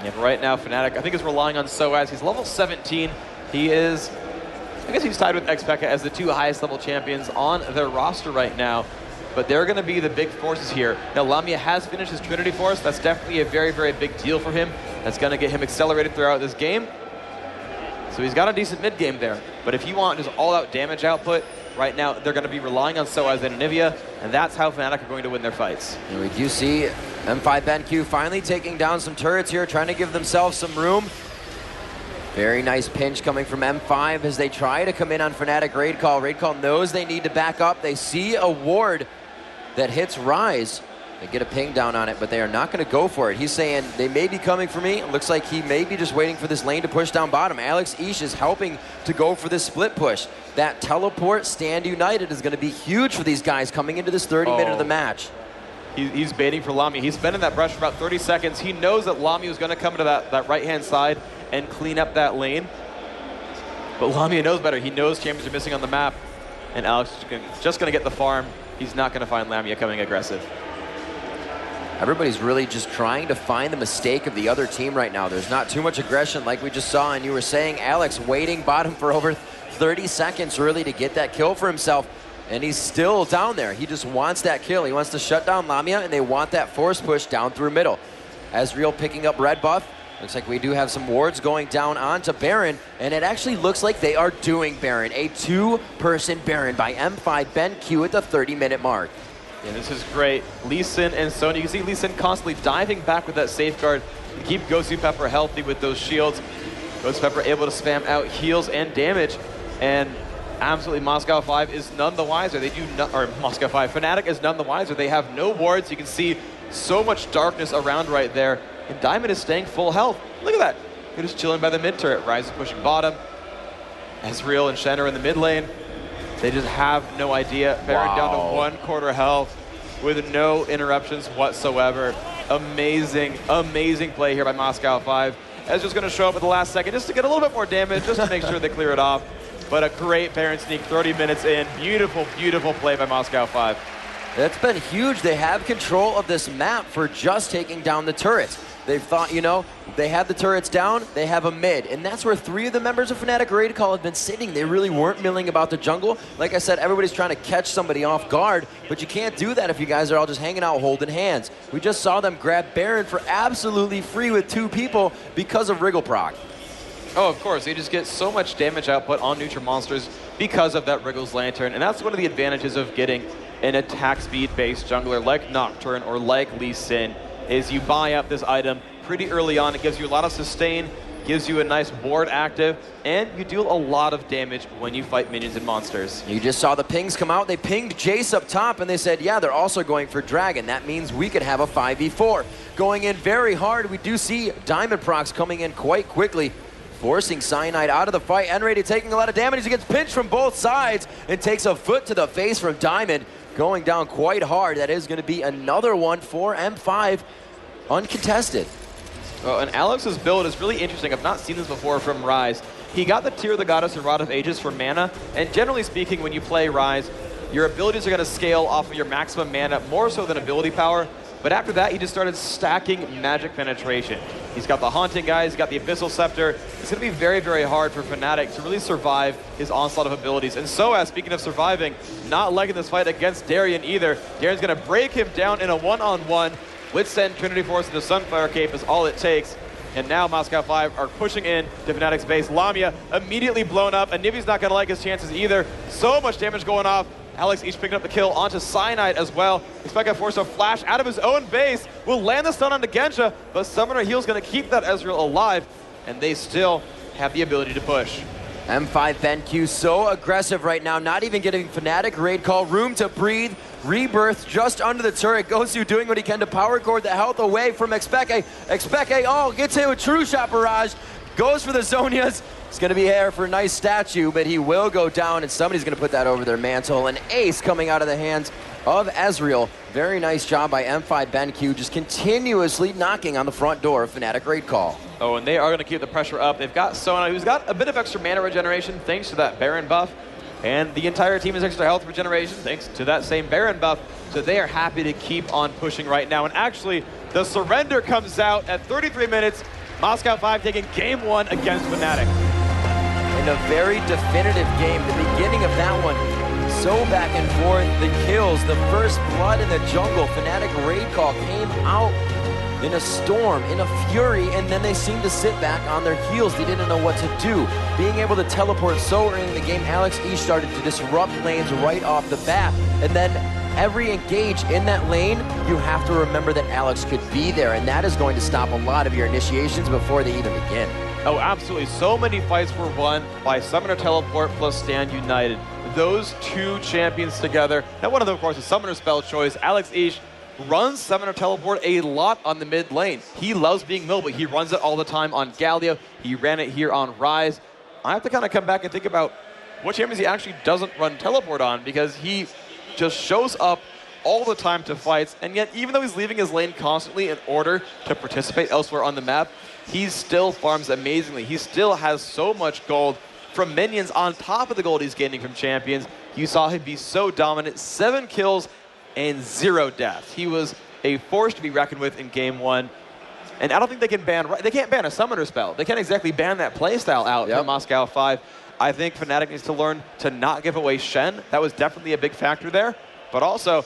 Yeah, but right now, Fnatic, I think, is relying on sOAZ. He's level 17. He is, I guess he's tied with xPeke as the 2 highest level champions on their roster right now. But they're going to be the big forces here. Now, Lamia has finished his Trinity Force. That's definitely a very, very big deal for him. That's going to get him accelerated throughout this game. So he's got a decent mid game there. But if you want just all-out damage output, right now they're going to be relying on sOAZ and Nivea, and that's how Fnatic are going to win their fights. And we do see M5 BenQ finally taking down some turrets here, trying to give themselves some room. Very nice pinch coming from M5 as they try to come in on Fnatic Raid Call. Raid Call knows they need to back up. They see a ward that hits Ryze. They get a ping down on it, but they are not going to go for it. He's saying they may be coming for me. It looks like he may be just waiting for this lane to push down bottom. Alex Ish is helping to go for this split push. That teleport stand united is going to be huge for these guys coming into this 30-minute of the match. He's baiting for Lamia. He's been in that brush for about 30 seconds. He knows that Lamia is going to come to that right-hand side and clean up that lane. But Lamia knows better. He knows champions are missing on the map, and Alex is just going to get the farm. He's not going to find Lamia coming aggressive. Everybody's really just trying to find the mistake of the other team right now. There's not too much aggression like we just saw, and you were saying Alex waiting bottom for over 30 seconds really to get that kill for himself, and he's still down there. He just wants that kill. He wants to shut down Lamia, and they want that force push down through middle. Ezreal picking up red buff. Looks like we do have some wards going down onto Baron, and it actually looks like they are doing Baron. A 2-person Baron by M5 BenQ at the 30-minute mark. Yeah, this is great. Lee Sin and Sonya. You can see Lee Sin constantly diving back with that safeguard to keep GoSu Pepper healthy with those shields. GoSu Pepper able to spam out heals and damage, and absolutely Moscow 5 is none the wiser. They do not, or Moscow 5, Fnatic is none the wiser. They have no wards. You can see so much darkness around right there, and Diamond is staying full health. Look at that. They're just chilling by the mid turret. Ryze is pushing bottom. Ezreal and Shen are in the mid lane. They just have no idea. Baron down to 1/4 health with no interruptions whatsoever. Amazing, amazing play here by Moscow 5. Ezreal's going to show up at the last second just to get a little bit more damage, just to make sure they clear it off. But a great Baron sneak 30 minutes in. Beautiful, beautiful play by Moscow 5. That's been huge. They have control of this map for just taking down the turrets. They've thought, you know, they have the turrets down, they have a mid, and that's where 3 of the members of Fnatic Raid Call have been sitting. They really weren't milling about the jungle. Like I said, everybody's trying to catch somebody off guard, but you can't do that if you guys are all just hanging out holding hands. We just saw them grab Baron for absolutely free with 2 people because of Wriggle proc. Oh, of course. They just get so much damage output on neutral monsters because of that Wriggle's Lantern, and that's one of the advantages of getting an attack speed-based jungler like Nocturne or like Lee Sin, is you buy up this item pretty early on. It gives you a lot of sustain, gives you a nice ward active, and you deal a lot of damage when you fight minions and monsters. You just saw the pings come out. They pinged Jace up top, and they said, yeah, they're also going for Dragon. That means we could have a 5v4. Going in very hard, we do see Diamondprox coming in quite quickly. forcing Cyanide out of the fight. nRated taking a lot of damage. He gets pinched from both sides and takes a foot to the face from Diamond, going down quite hard. That is going to be another one for M5, uncontested. Well, and Alex's build is really interesting. I've not seen this before from Rise. He got the Tear of the Goddess and Rod of Ages for mana, and generally speaking, when you play Rise, your abilities are going to scale off of your maximum mana more so than ability power. But after that, he just started stacking magic penetration. He's got the Haunting guy, he's got the Abyssal Scepter. It's going to be very, very hard for FNATIC to really survive his onslaught of abilities. And sOAZ, speaking of surviving, not liking this fight against Darien either. Darien's going to break him down in a one-on-one. Withstand Trinity Force and the Sunfire Cape is all it takes. And now Moscow 5 are pushing in to FNATIC's base. Lamia immediately blown up, and Nyphy's not going to like his chances either. So much damage going off. Alex each picking up the kill onto Cyanide as well. xPeke forced a flash out of his own base. Will land the stun onto Genja, but Summoner Heal's going to keep that Ezreal alive, and they still have the ability to push. M5 BenQ so aggressive right now, not even getting FNATIC raid call, room to breathe. Rebirth just under the turret. GoSu doing what he can to power cord the health away from xPeke. xPeke, oh, gets hit with True Shot Barrage. Goes for the Zonias. It's going to be here for a nice statue, but he will go down, and somebody's going to put that over their mantle. An ace coming out of the hands of Ezreal. Very nice job by M5 BenQ, just continuously knocking on the front door of FNATIC raid call. Oh, and they are going to keep the pressure up. They've got Sona, who's got a bit of extra mana regeneration thanks to that Baron buff. And the entire team has extra health regeneration thanks to that same Baron buff. So they are happy to keep on pushing right now. And actually, the surrender comes out at 33 minutes. Moscow 5 taking game 1 against FNATIC. In a very definitive game, the beginning of that one, so back and forth, the kills, the first blood in the jungle. FNATIC raid call came out in a storm, in a fury, and then they seemed to sit back on their heels. They didn't know what to do. Being able to teleport so early in the game, Alex E started to disrupt lanes right off the bat. And then every engage in that lane, you have to remember that Alex could be there, and that is going to stop a lot of your initiations before they even begin. Oh, absolutely. So many fights were won by Summoner Teleport plus Stand United. Those two champions together. Now, one of them, of course, is Summoner Spell Choice. Alex Ish runs Summoner Teleport a lot on the mid lane. He loves being mobile. He runs it all the time on Galio. He ran it here on Rise. I have to kind of come back and think about what champions he actually doesn't run Teleport on, because he just shows up all the time to fights, and yet even though he's leaving his lane constantly in order to participate elsewhere on the map, he still farms amazingly. He still has so much gold from minions on top of the gold he's gaining from champions. You saw him be so dominant, 7 kills and 0 deaths. He was a force to be reckoned with in game 1. And I don't think they can ban, they can't ban a summoner spell. They can't exactly ban that playstyle out from Moscow 5. I think FNATIC needs to learn to not give away Shen. That was definitely a big factor there. But also,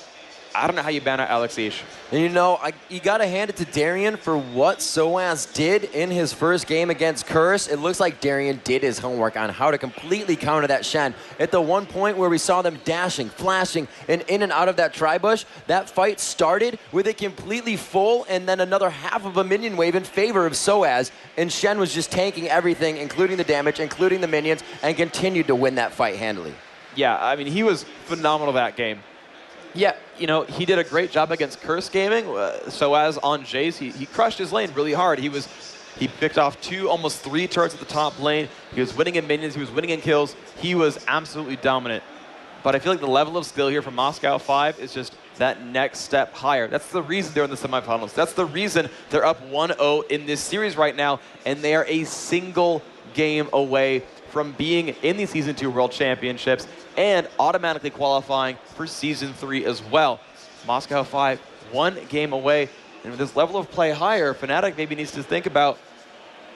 I don't know how you ban out Alex Ish. And you know, you got to hand it to Darien for what sOAZ did in his first game against Curse. It looks like Darien did his homework on how to completely counter that Shen. At the one point where we saw them dashing, flashing, and in and out of that tri-bush, that fight started with it completely full and then another half of a minion wave in favor of sOAZ. And Shen was just tanking everything, including the damage, including the minions, and continued to win that fight handily. Yeah, I mean, he was phenomenal that game. Yeah, you know, he did a great job against Curse Gaming. sOAZ on Jace, he crushed his lane really hard. He picked off 2, almost 3 turrets at the top lane. He was winning in minions, he was winning in kills. He was absolutely dominant. But I feel like the level of skill here from Moscow 5 is just that next step higher. That's the reason they're in the semifinals. That's the reason they're up 1-0 in this series right now, and they are a single game away from being in the Season 2 World Championships and automatically qualifying for Season 3 as well. Moscow 5, 1 game away, and with this level of play higher, FNATIC maybe needs to think about,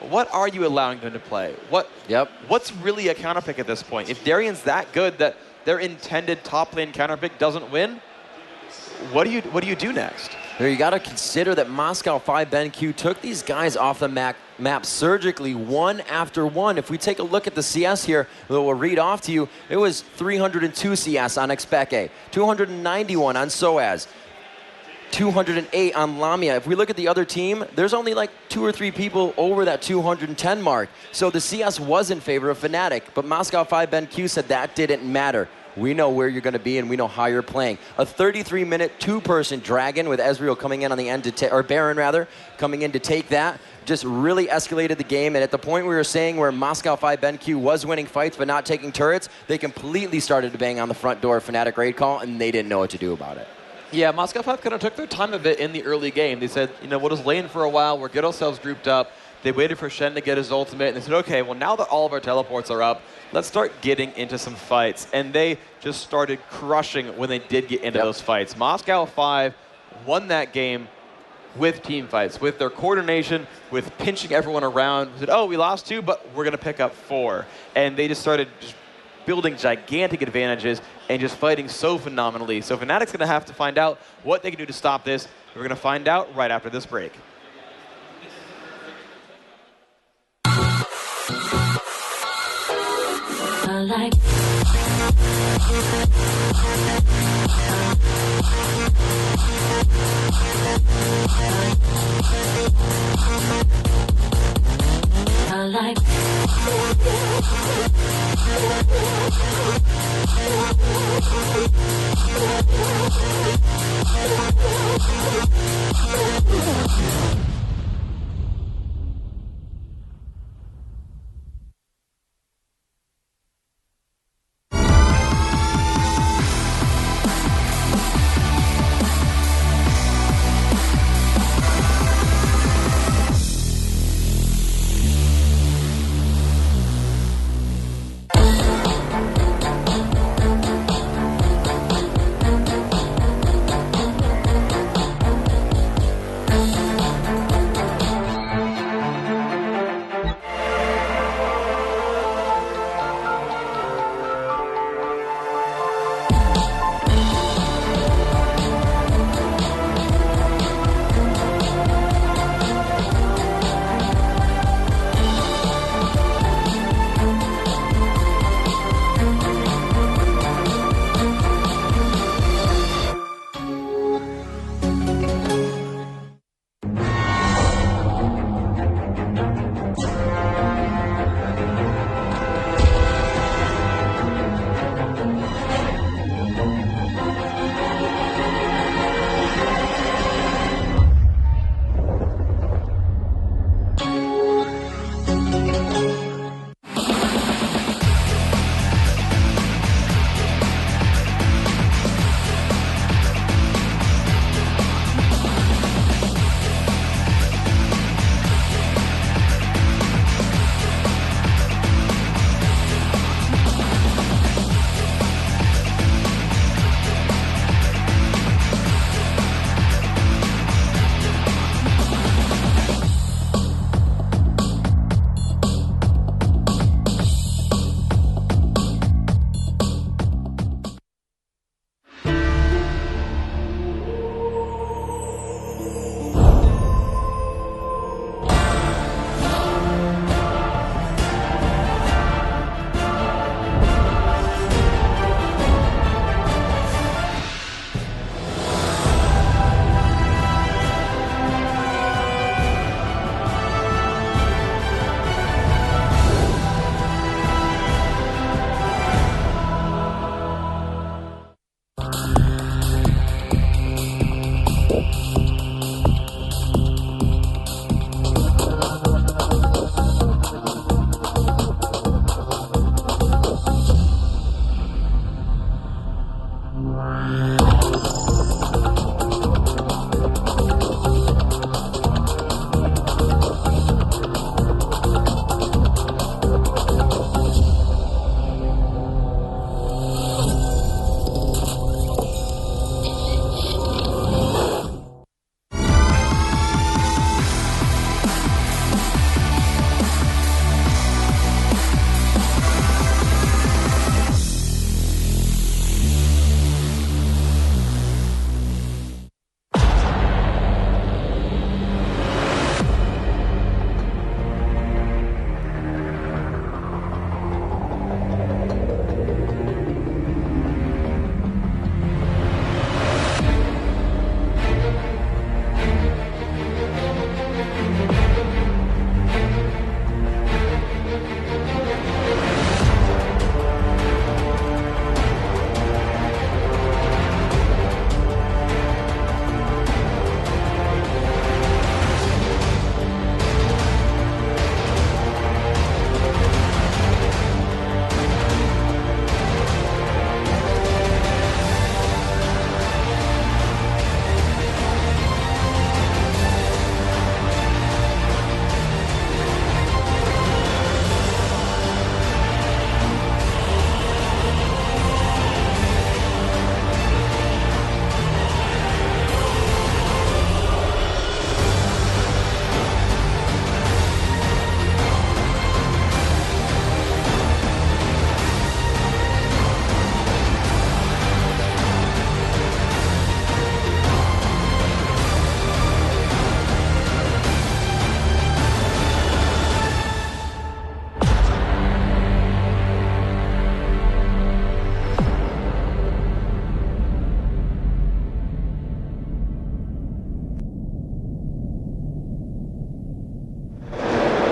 what are you allowing them to play? What's really a counterpick at this point? If Darien's that good that their intended top lane counterpick doesn't win, what do you do next? You got to consider that Moscow 5 BenQ took these guys off the map surgically, one after one. If we take a look at the CS here that we'll read off to you, it was 302 CS on xPeke, 291 on sOAZ, 208 on Lamia. If we look at the other team, there's only like 2 or 3 people over that 210 mark. So the CS was in favor of FNATIC, but Moscow 5 BenQ said that didn't matter. we know where you're going to be and we know how you're playing. A 33-minute two-person Dragon with Ezreal coming in on the end to or Baron rather, coming in to take that. Just really escalated the game, and at the point we were saying where Moscow 5 BenQ was winning fights but not taking turrets, they completely started to bang on the front door of FNATIC raid call, and they didn't know what to do about it. Yeah, Moscow 5 kind of took their time a bit in the early game. They said, you know, we'll just lane for a while, we'll get ourselves grouped up. They waited for Shen to get his ultimate, and they said, okay, well, now that all of our teleports are up, let's start getting into some fights. And they just started crushing when they did get into those fights. Moscow 5 won that game with team fights, with their coordination, with pinching everyone around. Said, oh, we lost 2, but we're going to pick up 4. And they just started building gigantic advantages and just fighting so phenomenally. So FNATIC's going to have to find out what they can do to stop this. We're going to find out right after this break.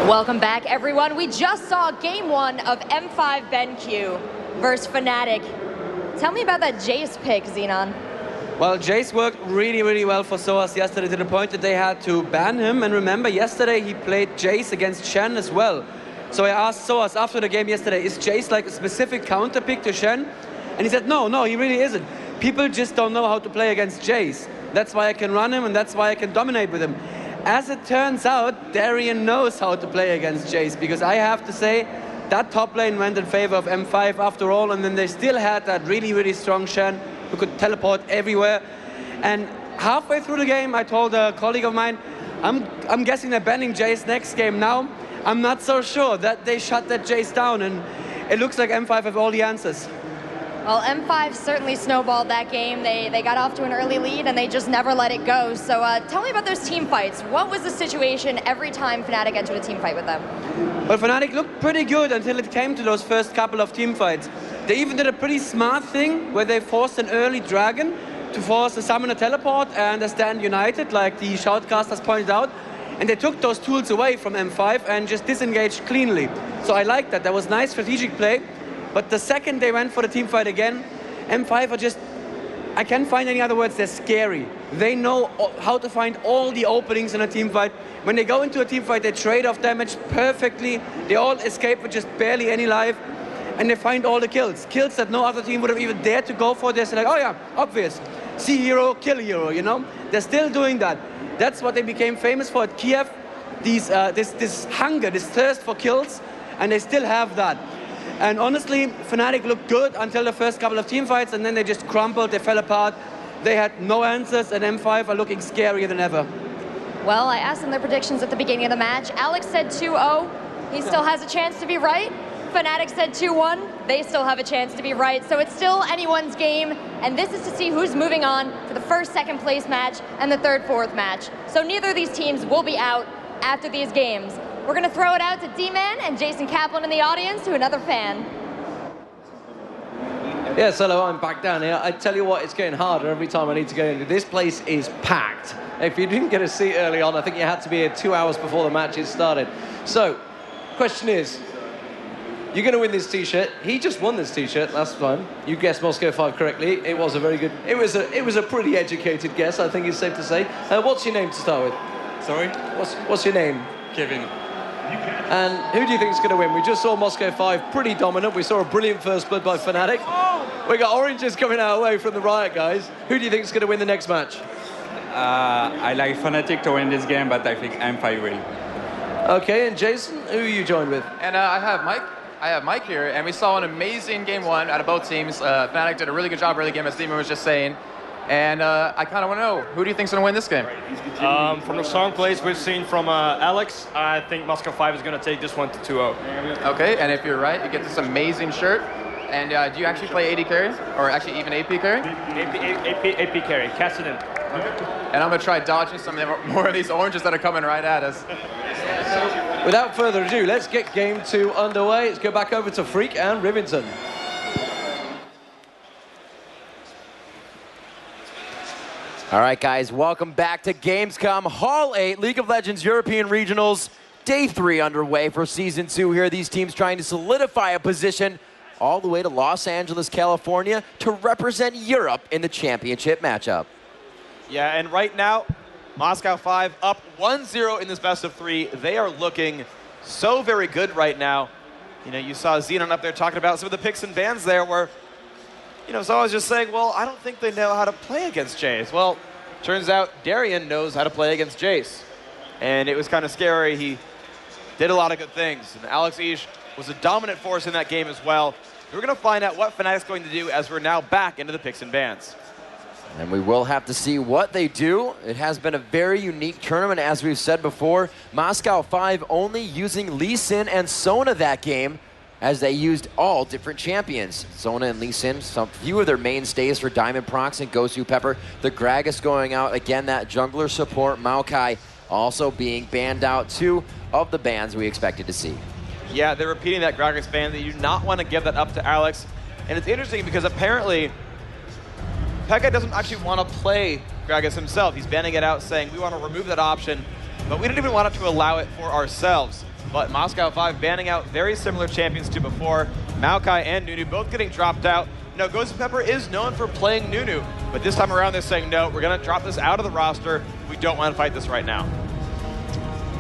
Welcome back, everyone. We just saw game 1 of M5 BenQ versus FNATIC. Tell me about that Jace pick, Xenon. Well, Jace worked really, really well for sOAZ yesterday to the point that they had to ban him. And remember, yesterday he played Jace against Shen as well. So I asked sOAZ after the game yesterday, is Jace like a specific counter pick to Shen? And he said, no, he really isn't. People just don't know how to play against Jace. That's why I can run him and that's why I can dominate with him. As it turns out, Darien knows how to play against Jace, because I have to say that top lane went in favor of M5 after all, and then they still had that really, really strong Shen who could teleport everywhere. And halfway through the game, I told a colleague of mine, I'm guessing they're banning Jace next game now. I'm not so sure that they shut that Jace down, and it looks like M5 have all the answers. Well, M5 certainly snowballed that game. They got off to an early lead and they just never let it go. So tell me about those team fights. What was the situation every time FNATIC entered a team fight with them? Well, FNATIC looked pretty good until it came to those first couple of team fights. They even did a pretty smart thing where they forced an early dragon to force a summoner teleport and a stand united, like the shoutcasters pointed out. And they took those tools away from M5 and just disengaged cleanly. So I like that. That was nice strategic play. But the second they went for the team fight again, M5 are just, I can't find any other words, they're scary. They know how to find all the openings in a team fight. When they go into a team fight, they trade off damage perfectly. They all escape with just barely any life. And they find all the kills. Kills that no other team would have even dared to go for. They're like, oh yeah, obvious. See hero, kill hero, you know? They're still doing that. That's what they became famous for at Kiev. This hunger, this thirst for kills. And they still have that. And honestly, FNATIC looked good until the first couple of team fights, and then they just crumbled, they fell apart. They had no answers, and M5 are looking scarier than ever. Well, I asked them their predictions at the beginning of the match. Alex said 2-0. He still has a chance to be right. FNATIC said 2-1. They still have a chance to be right. So it's still anyone's game, and this is to see who's moving on for the first, second place match and the third, fourth match. So neither of these teams will be out after these games. We're going to throw it out to Deman and Jason Kaplan in the audience to another fan. Yes, hello, I'm back down here. I tell you what, it's getting harder every time I need to go in. This place is packed. If you didn't get a seat early on, I think you had to be here 2 hours before the matches started. So, question is, you're going to win this t-shirt. He just won this t-shirt last time. You guessed Moscow 5 correctly. It was a very good, it was a pretty educated guess, I think it's safe to say. What's your name to start with? Sorry? What's your name? Kevin. And who do you think is going to win? We just saw Moscow 5 pretty dominant. We saw a brilliant first blood by FNATIC. We got oranges coming our way from the Riot guys. Who do you think is going to win the next match? I like FNATIC to win this game, but I think M5 will. Okay, and Jason, who are you joined with? And I have Mike here, and we saw an amazing game 1 out of both teams. FNATIC did a really good job early game, as Deman was just saying. And I kind of want to know, who do you think's going to win this game? From the strong plays we've seen from Alex, I think Moscow 5 is going to take this one to 2-0. Okay, and if you're right, you get this amazing shirt. And do you actually play AD carry? Or actually even AP carry? AP carry, cast it in. And I'm going to try dodging some more of these oranges that are coming right at us. Without further ado, let's get game 2 underway. Let's go back over to Phreak and Rivington. All right, guys, welcome back to Gamescom Hall 8, League of Legends European Regionals, Day 3 underway for Season 2 here. These teams trying to solidify a position all the way to Los Angeles, California to represent Europe in the championship matchup. Yeah, and right now, Moscow 5 up 1-0 in this best of 3. They are looking so very good right now. You know, you saw Xenon up there talking about some of the picks and bans there where, you know, so I was just saying, well, I don't think they know how to play against Jace. Well, turns out Darien knows how to play against Jace. And it was kind of scary. He did a lot of good things. And Alex Ish was a dominant force in that game as well. We're going to find out what FNATIC's going to do as we're now back into the picks and bans. And we will have to see what they do. It has been a very unique tournament, as we've said before. Moscow 5 only using Lee Sin and Sona that game, as they used all different champions. Sona and Lee Sin, some few of their mainstays for Diamondprox and GoSu Pepper. The Gragas going out, again, that jungler support. Maokai also being banned out. 2 of the bans we expected to see. Yeah, they're repeating that Gragas ban. They do not want to give that up to Alex. And it's interesting because apparently Pekka doesn't actually want to play Gragas himself. He's banning it out, saying we want to remove that option, but we don't even want to allow it for ourselves. but Moscow 5 banning out very similar champions to before. Maokai and Nunu both getting dropped out. Now, GoSu Pepper is known for playing Nunu, but this time around they're saying, no, we're going to drop this out of the roster. We don't want to fight this right now.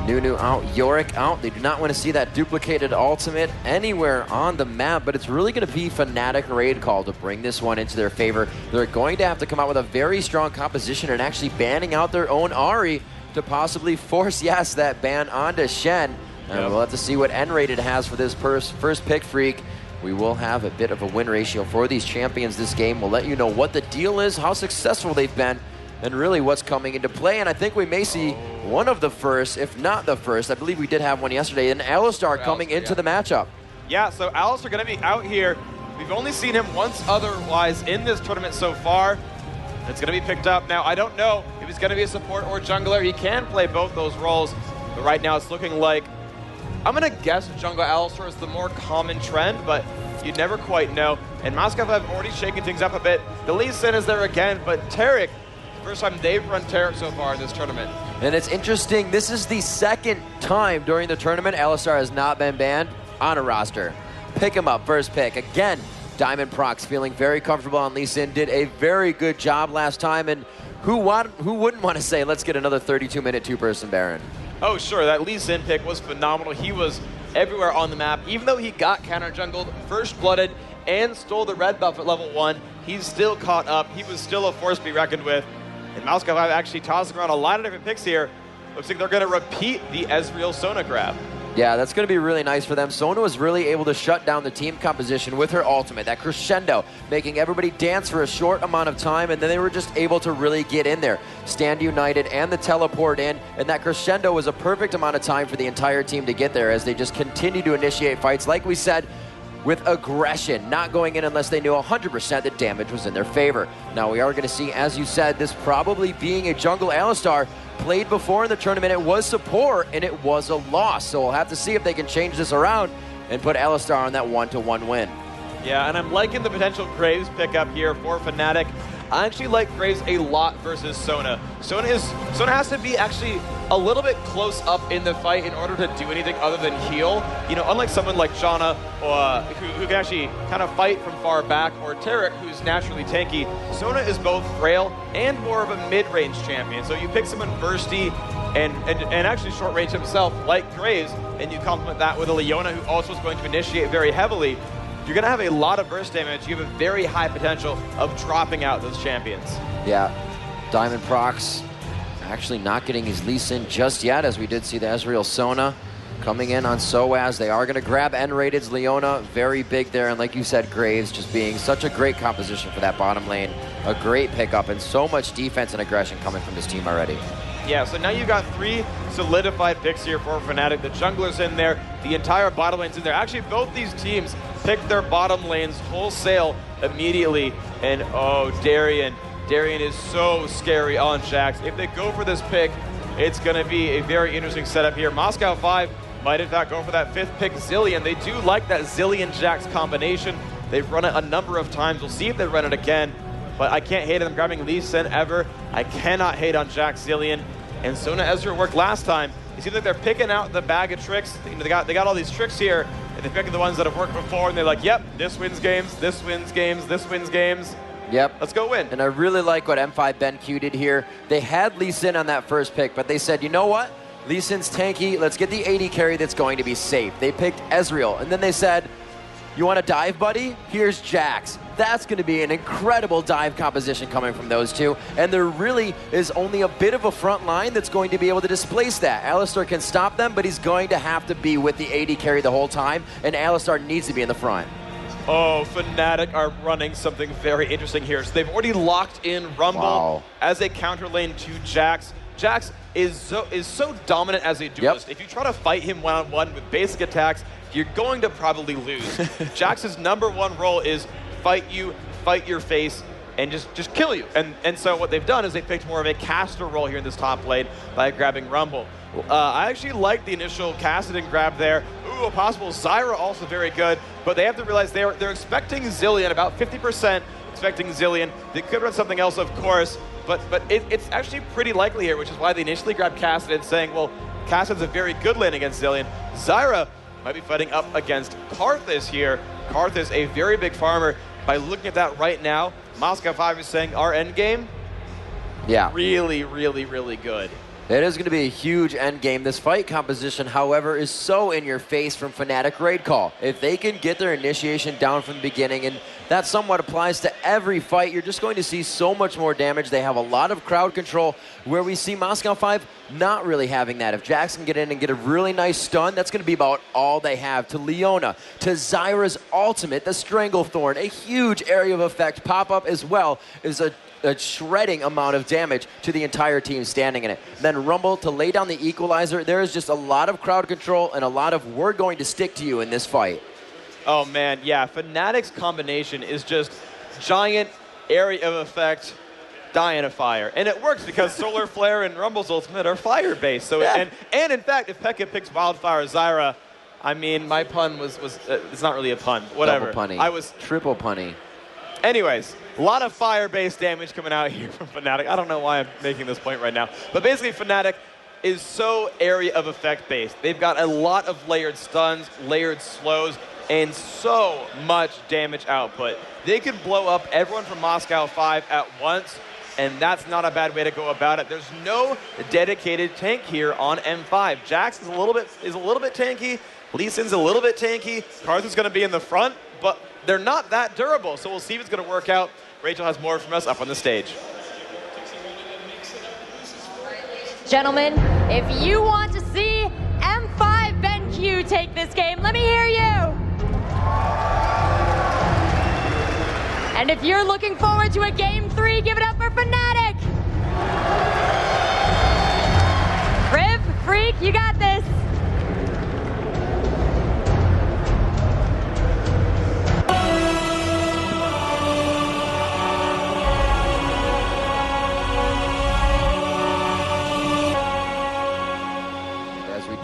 Nunu out, Yorick out. They do not want to see that duplicated ultimate anywhere on the map, but it's really going to be FNATIC raid call to bring this one into their favor. They're going to have to come out with a very strong composition and actually banning out their own Ahri to possibly force, yes, that ban onto Shen. And we'll have to see what nRated has for this first pick, Phreak. We will have a bit of a win ratio for these champions this game. We'll let you know what the deal is, how successful they've been, and really what's coming into play. And I think we may see one of the first, if not the first, I believe we did have one yesterday, and YellowStar coming into the matchup. Yeah, so YellowStar going to be out here. We've only seen him once otherwise in this tournament so far. It's going to be picked up. Now, I don't know if he's going to be a support or jungler. He can play both those roles, but right now it's looking like, I'm going to guess jungle YellowStar is the more common trend, but you never quite know. And Moscow have already shaken things up a bit. The Lee Sin is there again, but Tarek, first time they've run Tarek so far in this tournament. And it's interesting, this is the second time during the tournament YellowStar has not been banned on a roster. Pick him up, first pick. Again, Diamondprox feeling very comfortable on Lee Sin, did a very good job last time, and who wouldn't want to say, let's get another 32-minute two-person Baron? Oh, sure, that Lee Sin pick was phenomenal. He was everywhere on the map. Even though he got counter-jungled, first-blooded, and stole the red buff at level 1, he's still caught up. He was still a force to be reckoned with. And Moscow 5 actually tossing around a lot of different picks here. Looks like they're going to repeat the Ezreal Sona grab. Yeah, that's going to be really nice for them. Sona was really able to shut down the team composition with her ultimate, that crescendo, making everybody dance for a short amount of time, and then they were just able to really get in there, stand united, and the teleport in, and that crescendo was a perfect amount of time for the entire team to get there as they just continue to initiate fights, like we said, with aggression, not going in unless they knew 100% that damage was in their favor. Now, we are going to see, as you said, this probably being a jungle YellowStar. Played before in the tournament, it was support, and it was a loss. So we'll have to see if they can change this around and put YellowStar on that 1-to-1 win. Yeah, and I'm liking the potential Graves pickup here for FNATIC. I actually like Graves a lot versus Sona. Sona has to be actually a little bit close up in the fight in order to do anything other than heal. You know, unlike someone like Janna, who can actually kind of fight from far back, or Tarek, who's naturally tanky, Sona is both frail and more of a mid-range champion. So you pick someone bursty and actually short-range himself, like Graves, and you complement that with a Leona who also is going to initiate very heavily. You're going to have a lot of burst damage. You have a very high potential of dropping out those champions. Yeah, Diamondprox actually not getting his Lee Sin just yet, as we did see the Ezreal Sona coming in on sOAZ. They are going to grab nRated's Leona, very big there, and like you said, Graves just being such a great composition for that bottom lane. A great pickup, and so much defense and aggression coming from this team already. Yeah, so now you've got 3 solidified picks here for FNATIC. The jungler's in there, the entire bottom lane's in there. Actually, both these teams picked their bottom lanes wholesale immediately. And oh, Darien is so scary on Jax. If they go for this pick, it's going to be a very interesting setup here. Moscow 5 might in fact go for that 5th pick, Zilean. They do like that Zilean-Jax combination. They've run it a number of times. We'll see if they run it again. But I can't hate on them grabbing Lee Sin ever. I cannot hate on Jax Zilean. And Sona Ezreal worked last time. It seems like they're picking out the bag of tricks. You know, they got all these tricks here, and they're picking the ones that have worked before, and they're like, yep, this wins games, this wins games, this wins games. Yep. Let's go win. And I really like what M5 BenQ did here. They had Lee Sin on that first pick, but they said, you know what? Lee Sin's tanky. Let's get the AD carry that's going to be safe. They picked Ezreal, and then they said, you want to dive, buddy? Here's Jax. That's going to be an incredible dive composition coming from those two. And there really is only a bit of a front line that's going to be able to displace that. YellowStar can stop them, but he's going to have to be with the AD carry the whole time, and YellowStar needs to be in the front. Oh, FNATIC are running something very interesting here. So they've already locked in Rumble as a counter lane to Jax. Jax is so dominant as a duelist. If you try to fight him one-on-one with basic attacks, you're going to probably lose. Jax's #1 role is fight you, fight your face, and just kill you. And so what they've done is they picked more of a caster role here in this top lane by grabbing Rumble. I actually like the initial Kassadin grab there. Ooh, a possible Zyra also very good, but they have to realize they're expecting Zilean, about 50% expecting Zilean. They could run something else, of course, but it's actually pretty likely here, which is why they initially grabbed Kassadin, saying, well, Cassidy's a very good lane against Zilean. Zyra might be fighting up against Karthus here. Karthus, a very big farmer. By looking at that right now, Moscow 5 is saying our end game, really, really, really good. It is going to be a huge end game. This fight composition, however, is so in your face from FNATIC Raid Call. If they can get their initiation down from the beginning, and that somewhat applies to every fight, you're just going to see so much more damage. They have a lot of crowd control, where we see Moscow 5 not really having that. If Jax can get in and get a really nice stun, that's going to be about all they have. To Leona, to Zyra's ultimate, the Stranglethorn, a huge area of effect pop-up as well, is a shredding amount of damage to the entire team standing in it. Then Rumble to lay down the equalizer. There is just a lot of crowd control and a lot of we're going to stick to you in this fight. Oh man, yeah, FNATIC's combination is just giant area of effect, die in a fire. And it works because Solar Flare and Rumble's ultimate are fire-based. So and in fact, if Pekka picks Wildfire Zyra, I mean, my pun was it's not really a pun, whatever. Double punny. I was triple punny. Anyways, a lot of fire-based damage coming out here from FNATIC. I don't know why I'm making this point right now. But basically, FNATIC is so area of effect based. They've got a lot of layered stuns, layered slows, and so much damage output. They could blow up everyone from Moscow 5 at once, and that's not a bad way to go about it. There's no dedicated tank here on M5. Jax is a little bit tanky. Lee Sin's a little bit tanky. Karthus going to be in the front, but they're not that durable, so we'll see if it's going to work out. Rachel has more from us up on the stage. Gentlemen, if you want to see M5 BenQ take this game, let me hear you. And if you're looking forward to a Game 3, give it up for FNATIC. Riv, Phreak, you got this.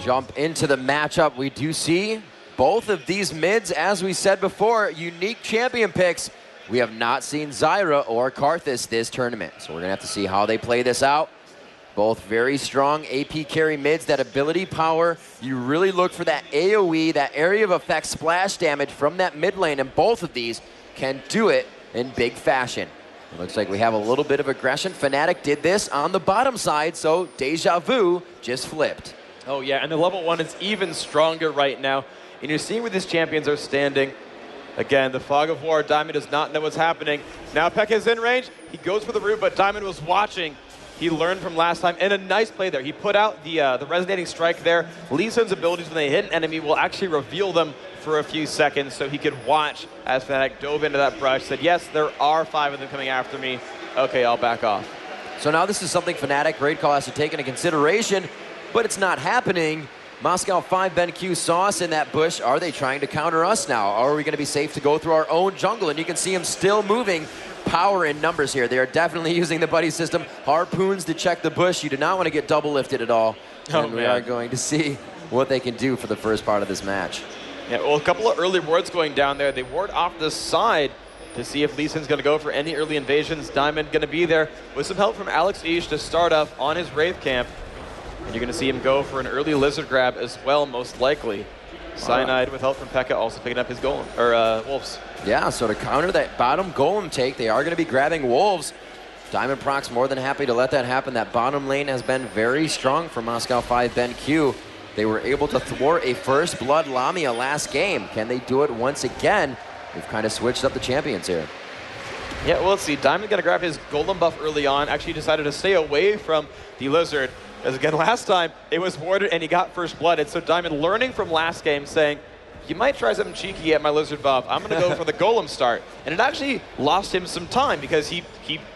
Jump into the matchup, we do see both of these mids, as we said before, unique champion picks. We have not seen Zyra or Karthus this tournament, so we're gonna have to see how they play this out. Both very strong AP carry mids, that ability power. You really look for that AoE, that area of effect splash damage from that mid lane, and both of these can do it in big fashion. It looks like we have a little bit of aggression. FNATIC did this on the bottom side, so Deja Vu just flipped. Oh yeah, and the level 1 is even stronger right now. And you're seeing where these champions are standing. Again, the fog of war, Diamond does not know what's happening. Now Pekka is in range, he goes for the root, but Diamond was watching. He learned from last time, and a nice play there. He put out the resonating strike there. Lee Sin's abilities when they hit an enemy will actually reveal them for a few seconds, so he could watch as FNATIC dove into that brush, said, yes, there are 5 of them coming after me. Okay, I'll back off. So now this is something FNATIC Raid Call has to take into consideration, but it's not happening. Moscow 5 BenQ saw us in that bush. Are they trying to counter us now? Are we going to be safe to go through our own jungle? And you can see him still moving. Power in numbers here. They are definitely using the buddy system. Harpoons to check the bush. You do not want to get double lifted at all. And we are going to see what they can do for the first part of this match. Yeah, well, a couple of early wards going down there. They ward off the side to see if Lee Sin's going to go for any early invasions. Diamond going to be there with some help from AlexEish to start off on his Wraith camp. And you're going to see him go for an early lizard grab as well, most likely. Cyanide with help from Pekka also picking up his golem, or wolves. Yeah, so to counter that bottom golem take, they are going to be grabbing wolves. Diamondprox more than happy to let that happen. That bottom lane has been very strong for Moscow 5 BenQ. They were able to thwart a first blood Lamia last game. Can they do it once again? We've kind of switched up the champions here. Yeah, well, let's see. Diamond going to grab his golem buff early on. Actually decided to stay away from the lizard. As again, last time, it was warded and he got first blooded. So Diamond learning from last game, saying, you might try something cheeky at my lizard buff. I'm going to go for the golem start. And it actually lost him some time because he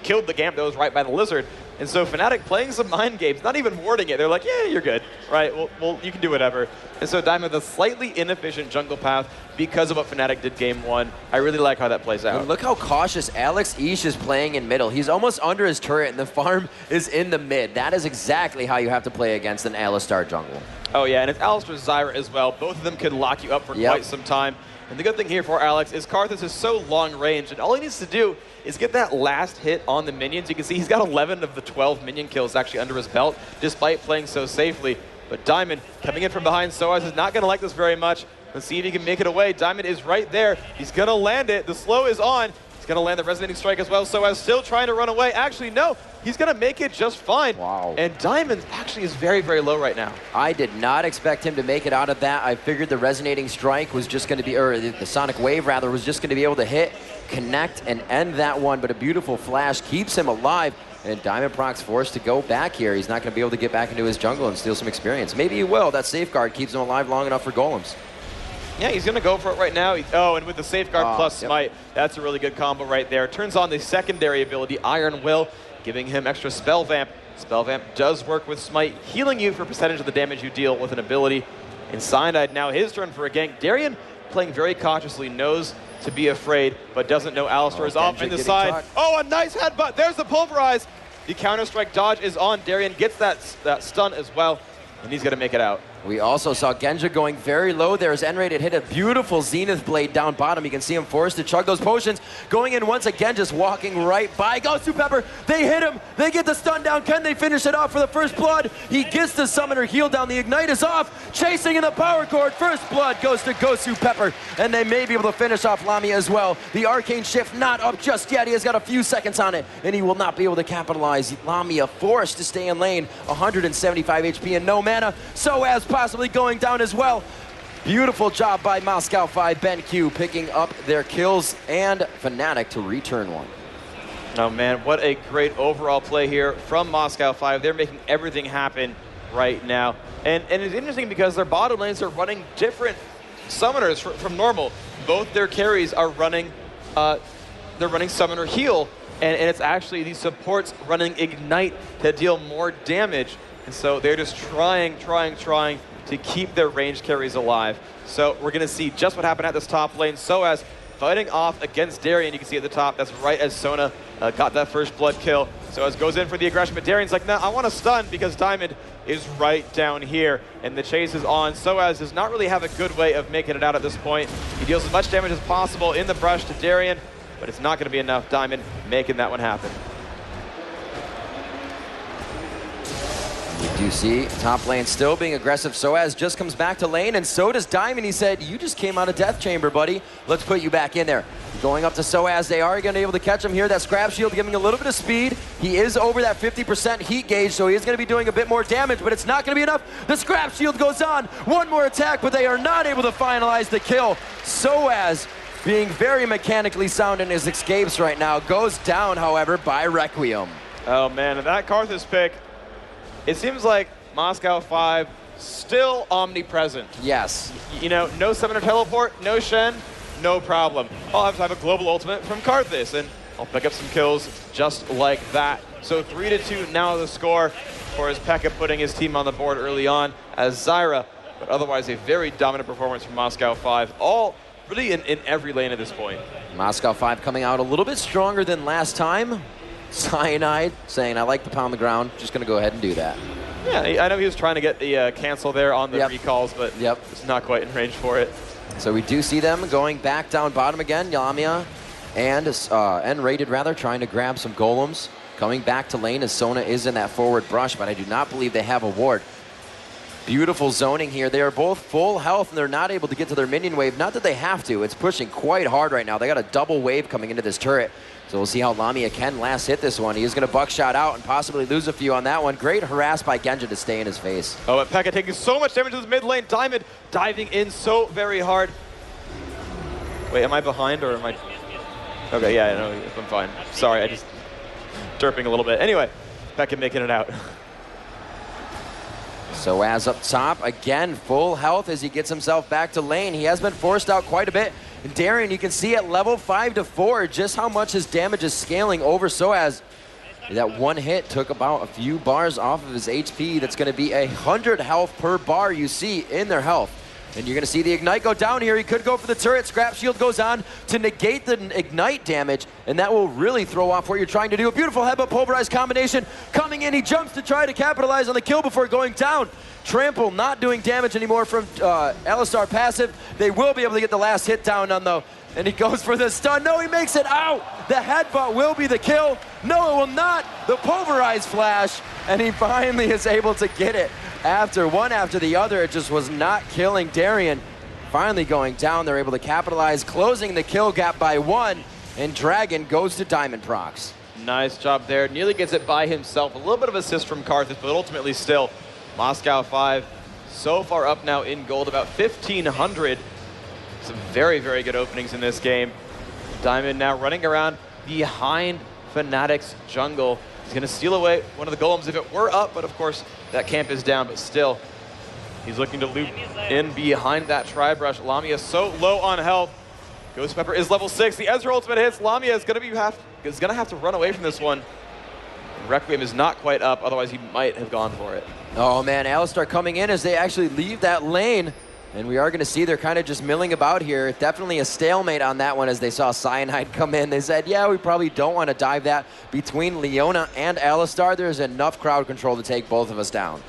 killed the Gamp that was right by the lizard. And so FNATIC playing some mind games, not even warding it. They're like, yeah, you're good, right? Well, you can do whatever. And so Diamond with a slightly inefficient jungle path because of what FNATIC did game 1. I really like how that plays out. And look how cautious AlexEish is playing in middle. He's almost under his turret and the farm is in the mid. That is exactly how you have to play against an YellowStar jungle. Oh yeah, and it's Alistar Zyra as well. Both of them could lock you up for quite some time. And the good thing here for Alex is Karthus is so long range, and all he needs to do is get that last hit on the minions. You can see he's got 11 of the 12 minion kills actually under his belt, despite playing so safely. But Diamond coming in from behind sOAZ is not going to like this very much. Let's see if he can make it away. Diamond is right there. He's going to land it. The slow is on. He's going to land the resonating strike as well. sOAZ still trying to run away. Actually, no. He's going to make it just fine. Wow. And Diamond actually is very, very low right now. I did not expect him to make it out of that. I figured the resonating strike was just going to be, or the sonic wave rather, was just going to be able to hit, connect, and end that one. But a beautiful flash keeps him alive. And Diamondprox forced to go back here. He's not going to be able to get back into his jungle and steal some experience. Maybe he will. That safeguard keeps him alive long enough for golems. Yeah, he's going to go for it right now. Oh, and with the safeguard plus smite, that's a really good combo right there. Turns on the secondary ability, Iron Will, giving him extra spell vamp. Spell vamp does work with smite, healing you for percentage of the damage you deal with an ability. And Cyanide now his turn for a gank. Darien playing very cautiously, knows to be afraid, but doesn't know YellowStar is off in the side. Caught. Oh, a nice headbutt. There's the pulverize. The counter-strike dodge is on. Darien gets that stun as well, and he's going to make it out. We also saw Genja going very low there as nRated hit a beautiful Zenith Blade down bottom. You can see him forced to chug those potions. Going in once again, just walking right by GoSu Pepper. They hit him. They get the stun down. Can they finish it off for the first blood? He gets the summoner heal down. The ignite is off. Chasing in the power chord. First blood goes to GoSu Pepper. And they may be able to finish off Lamia as well. The arcane shift not up just yet. He has got a few seconds on it, and he will not be able to capitalize. Lamia forced to stay in lane. 175 HP and no mana. sOAZ possibly going down as well. Beautiful job by Moscow 5, BenQ picking up their kills, and FNATIC to return one. Oh man, what a great overall play here from Moscow 5. They're making everything happen right now. And it's interesting because their bottom lanes are running different summoners from normal. Both their carries are running, they're running summoner heal, and it's actually these supports running ignite to deal more damage. And so they're just trying to keep their range carries alive. So we're going to see just what happened at this top lane. sOAZ fighting off against Darien. You can see at the top, that's right as Sona got that first blood kill. sOAZ goes in for the aggression, but Darien's like, nah, I want to stun because Diamond is right down here. And the chase is on. sOAZ does not really have a good way of making it out at this point. He deals as much damage as possible in the brush to Darien, but it's not going to be enough. Diamond making that one happen. You do see top lane still being aggressive. sOAZ just comes back to lane, and so does Diamond. He said, you just came out of Death Chamber, buddy. Let's put you back in there. Going up to sOAZ, they are going to be able to catch him here. That scrap shield giving a little bit of speed. He is over that 50% heat gauge, so he is going to be doing a bit more damage, but it's not going to be enough. The scrap shield goes on. One more attack, but they are not able to finalize the kill. sOAZ, being very mechanically sound in his escapes right now, goes down, however, by Requiem. Oh man, and that Karthus pick, it seems like Moscow 5 still omnipresent. Yes. You know, no summoner teleport, no Shen, no problem. I'll have to have a global ultimate from Karthus, and I'll pick up some kills just like that. So 3-2 now the score for xPeke putting his team on the board early on as Zyra, but otherwise a very dominant performance from Moscow 5, all really in every lane at this point. Moscow 5 coming out a little bit stronger than last time. Cyanide saying, I like to pound the ground, just going to go ahead and do that. Yeah, I know he was trying to get the cancel there on the recalls, but it's not quite in range for it. So we do see them going back down bottom again. Lamia and nRated rather trying to grab some golems. Coming back to lane as Sona is in that forward brush, but I do not believe they have a ward. Beautiful zoning here. They are both full health, and they're not able to get to their minion wave. Not that they have to. It's pushing quite hard right now. They got a double wave coming into this turret. So we'll see how Lamia can last hit this one. He is going to buckshot out and possibly lose a few on that one. Great harass by Genja to stay in his face. Oh, but xPeke taking so much damage to this mid lane. Diamond diving in so very hard. Wait, am I behind or am I? Okay, yeah, no, I'm fine. Sorry, I just derping a little bit. Anyway, xPeke making it out. sOAZ up top, again, full health as he gets himself back to lane. He has been forced out quite a bit. And Darien, you can see at level 5-4 just how much his damage is scaling over sOAZ. That one hit took about a few bars off of his HP. That's going to be 100 health per bar you see in their health. And you're going to see the Ignite go down here. He could go for the turret. Scrap Shield goes on to negate the Ignite damage, and that will really throw off what you're trying to do. A beautiful headbutt pulverized combination coming in. He jumps to try to capitalize on the kill before going down. Trample not doing damage anymore from YellowStar passive. They will be able to get the last hit down on though. And he goes for the stun. No, he makes it out. The headbutt will be the kill. No, it will not. The pulverized flash. And he finally is able to get it after the other. It just was not killing Darien. Finally going down, they're able to capitalize, closing the kill gap by 1, and Dragon goes to Diamondprox. Nice job there. Nearly gets it by himself. A little bit of assist from Karthus, but ultimately still, Moscow 5 so far up now in gold, about 1,500. Some very, very good openings in this game. Diamond now running around behind FNATIC's jungle. He's going to steal away one of the golems if it were up, but of course that camp is down, but still. He's looking to loop in behind that tri-brush. Lamia so low on health. GoSu is level 6. The Ezra ultimate hits. Lamia is going to have to run away from this one. Requiem is not quite up, otherwise he might have gone for it. Oh man, YellowStar coming in as they actually leave that lane. And we are going to see they're kind of just milling about here. Definitely a stalemate on that one as they saw Cyanide come in. They said, yeah, we probably don't want to dive that between Leona and YellowStar. There's enough crowd control to take both of us down.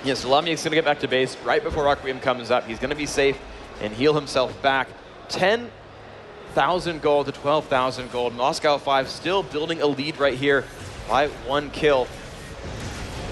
Yes, so Lamia is going to get back to base right before Requiem comes up. He's going to be safe and heal himself back. 10,000 gold to 12,000 gold. Moscow 5 still building a lead right here by 1 kill.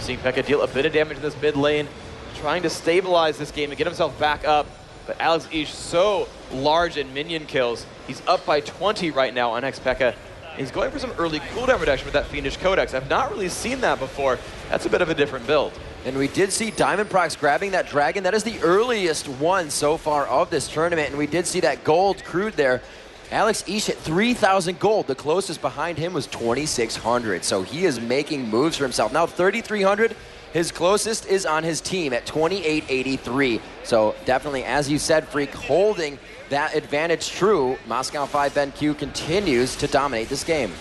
Seeing Pekka deal a bit of damage in this mid lane, trying to stabilize this game and get himself back up. But xPeke so large in minion kills. He's up by 20 right now on xPeke. He's going for some early cooldown reduction with that Fiendish Codex. I've not really seen that before. That's a bit of a different build. And we did see Diamondprox grabbing that dragon. That is the earliest one so far of this tournament. And we did see that gold crude there. xPeke hit 3,000 gold. The closest behind him was 2,600. So he is making moves for himself. Now 3,300. His closest is on his team at 2,883. So definitely, as you said, Phreak, holding that advantage true. Moscow 5 BenQ continues to dominate this game.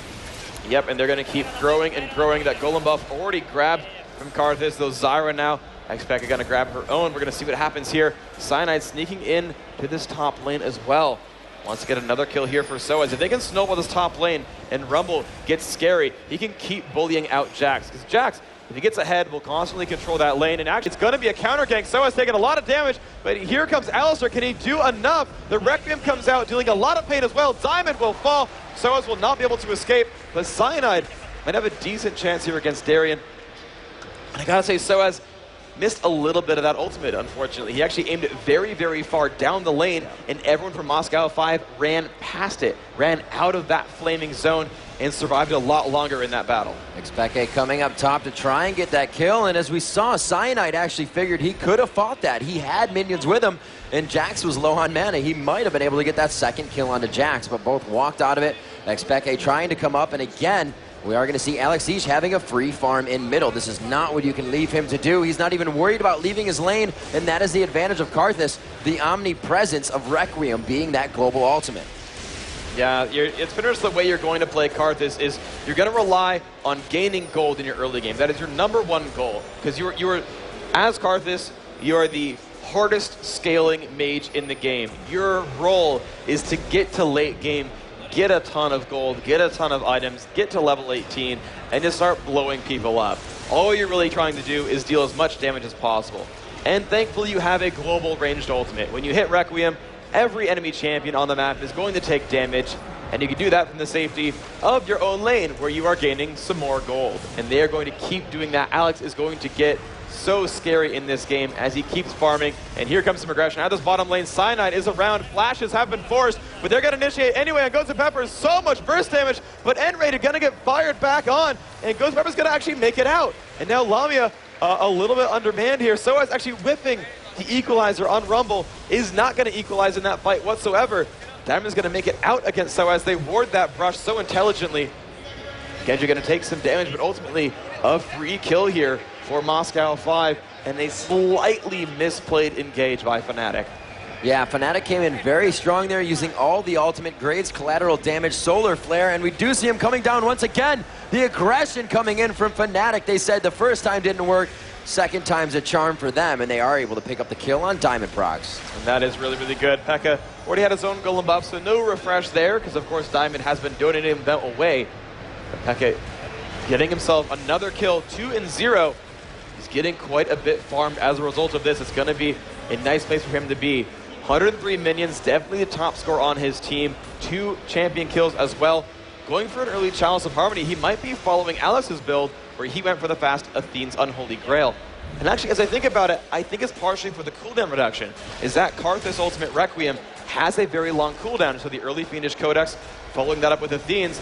Yep, and they're going to keep growing and growing. That golem buff already grabbed from Karthus. Those Zyra now. xPeke going to grab her own. We're going to see what happens here. Cyanide sneaking in to this top lane as well. Wants to get another kill here for sOAZ. If they can snowball this top lane and Rumble gets scary, he can keep bullying out Jax. Because Jax, if he gets ahead, will constantly control that lane. And actually, it's going to be a counter gank. sOAZ taking a lot of damage, but here comes YellowStar. Can he do enough? The Requiem comes out, dealing a lot of pain as well. Diamond will fall. sOAZ will not be able to escape, but Cyanide might have a decent chance here against Darien. And I gotta say, sOAZ missed a little bit of that ultimate, unfortunately. He actually aimed it very, very far down the lane, and everyone from Moscow 5 ran past it, ran out of that flaming zone, and survived a lot longer in that battle. xPeke coming up top to try and get that kill, and as we saw, Cyanide actually figured he could have fought that. He had minions with him, and Jax was low on mana. He might have been able to get that second kill onto Jax, but both walked out of it. xPeke trying to come up, and again, we are going to see xPeke having a free farm in middle. This is not what you can leave him to do. He's not even worried about leaving his lane, and that is the advantage of Karthus, the omnipresence of Requiem being that global ultimate. Yeah, it's finished the way you're going to play Karthus is you're going to rely on gaining gold in your early game. That is your #1 goal. Because you're as Karthus, you are the hardest scaling mage in the game. Your role is to get to late game, get a ton of gold, get a ton of items, get to level 18, and just start blowing people up. All you're really trying to do is deal as much damage as possible. And thankfully you have a global ranged ultimate. When you hit Requiem, every enemy champion on the map is going to take damage, and you can do that from the safety of your own lane where you are gaining some more gold. And they are going to keep doing that. Alex is going to get so scary in this game as he keeps farming, and here comes some aggression. Out of this bottom lane, Cyanide is around, flashes have been forced, but they're going to initiate anyway on GoSu. So much burst damage, but nRated going to get fired back on, and GoSu going to actually make it out. And now Lamia a little bit undermanned here. sOAZ actually whipping the equalizer on Rumble, is not going to equalize in that fight whatsoever. Diamond's going to make it out against sOAZ. They ward that brush so intelligently. Genja going to take some damage, but ultimately a free kill here for Moscow 5, and a slightly misplayed engage by FNATIC. Yeah, FNATIC came in very strong there, using all the ultimate grades, collateral damage, solar flare, and we do see him coming down once again. The aggression coming in from FNATIC. They said the first time didn't work, second time's a charm for them, and they are able to pick up the kill on Diamondprox. And that is really, really good. Pekka already had his own golem buff, so no refresh there, because of course Diamond has been donating them away. But Pekka getting himself another kill, 2-0. He's getting quite a bit farmed as a result of this. It's going to be a nice place for him to be. 103 minions, definitely the top score on his team. 2 champion kills as well. Going for an early Chalice of Harmony. He might be following Alex's build, where he went for the fast Athene's Unholy Grail. And actually, as I think about it, I think it's partially for the cooldown reduction. Is that Karthus Ultimate Requiem has a very long cooldown, so the early Fiendish Codex, following that up with Athene's,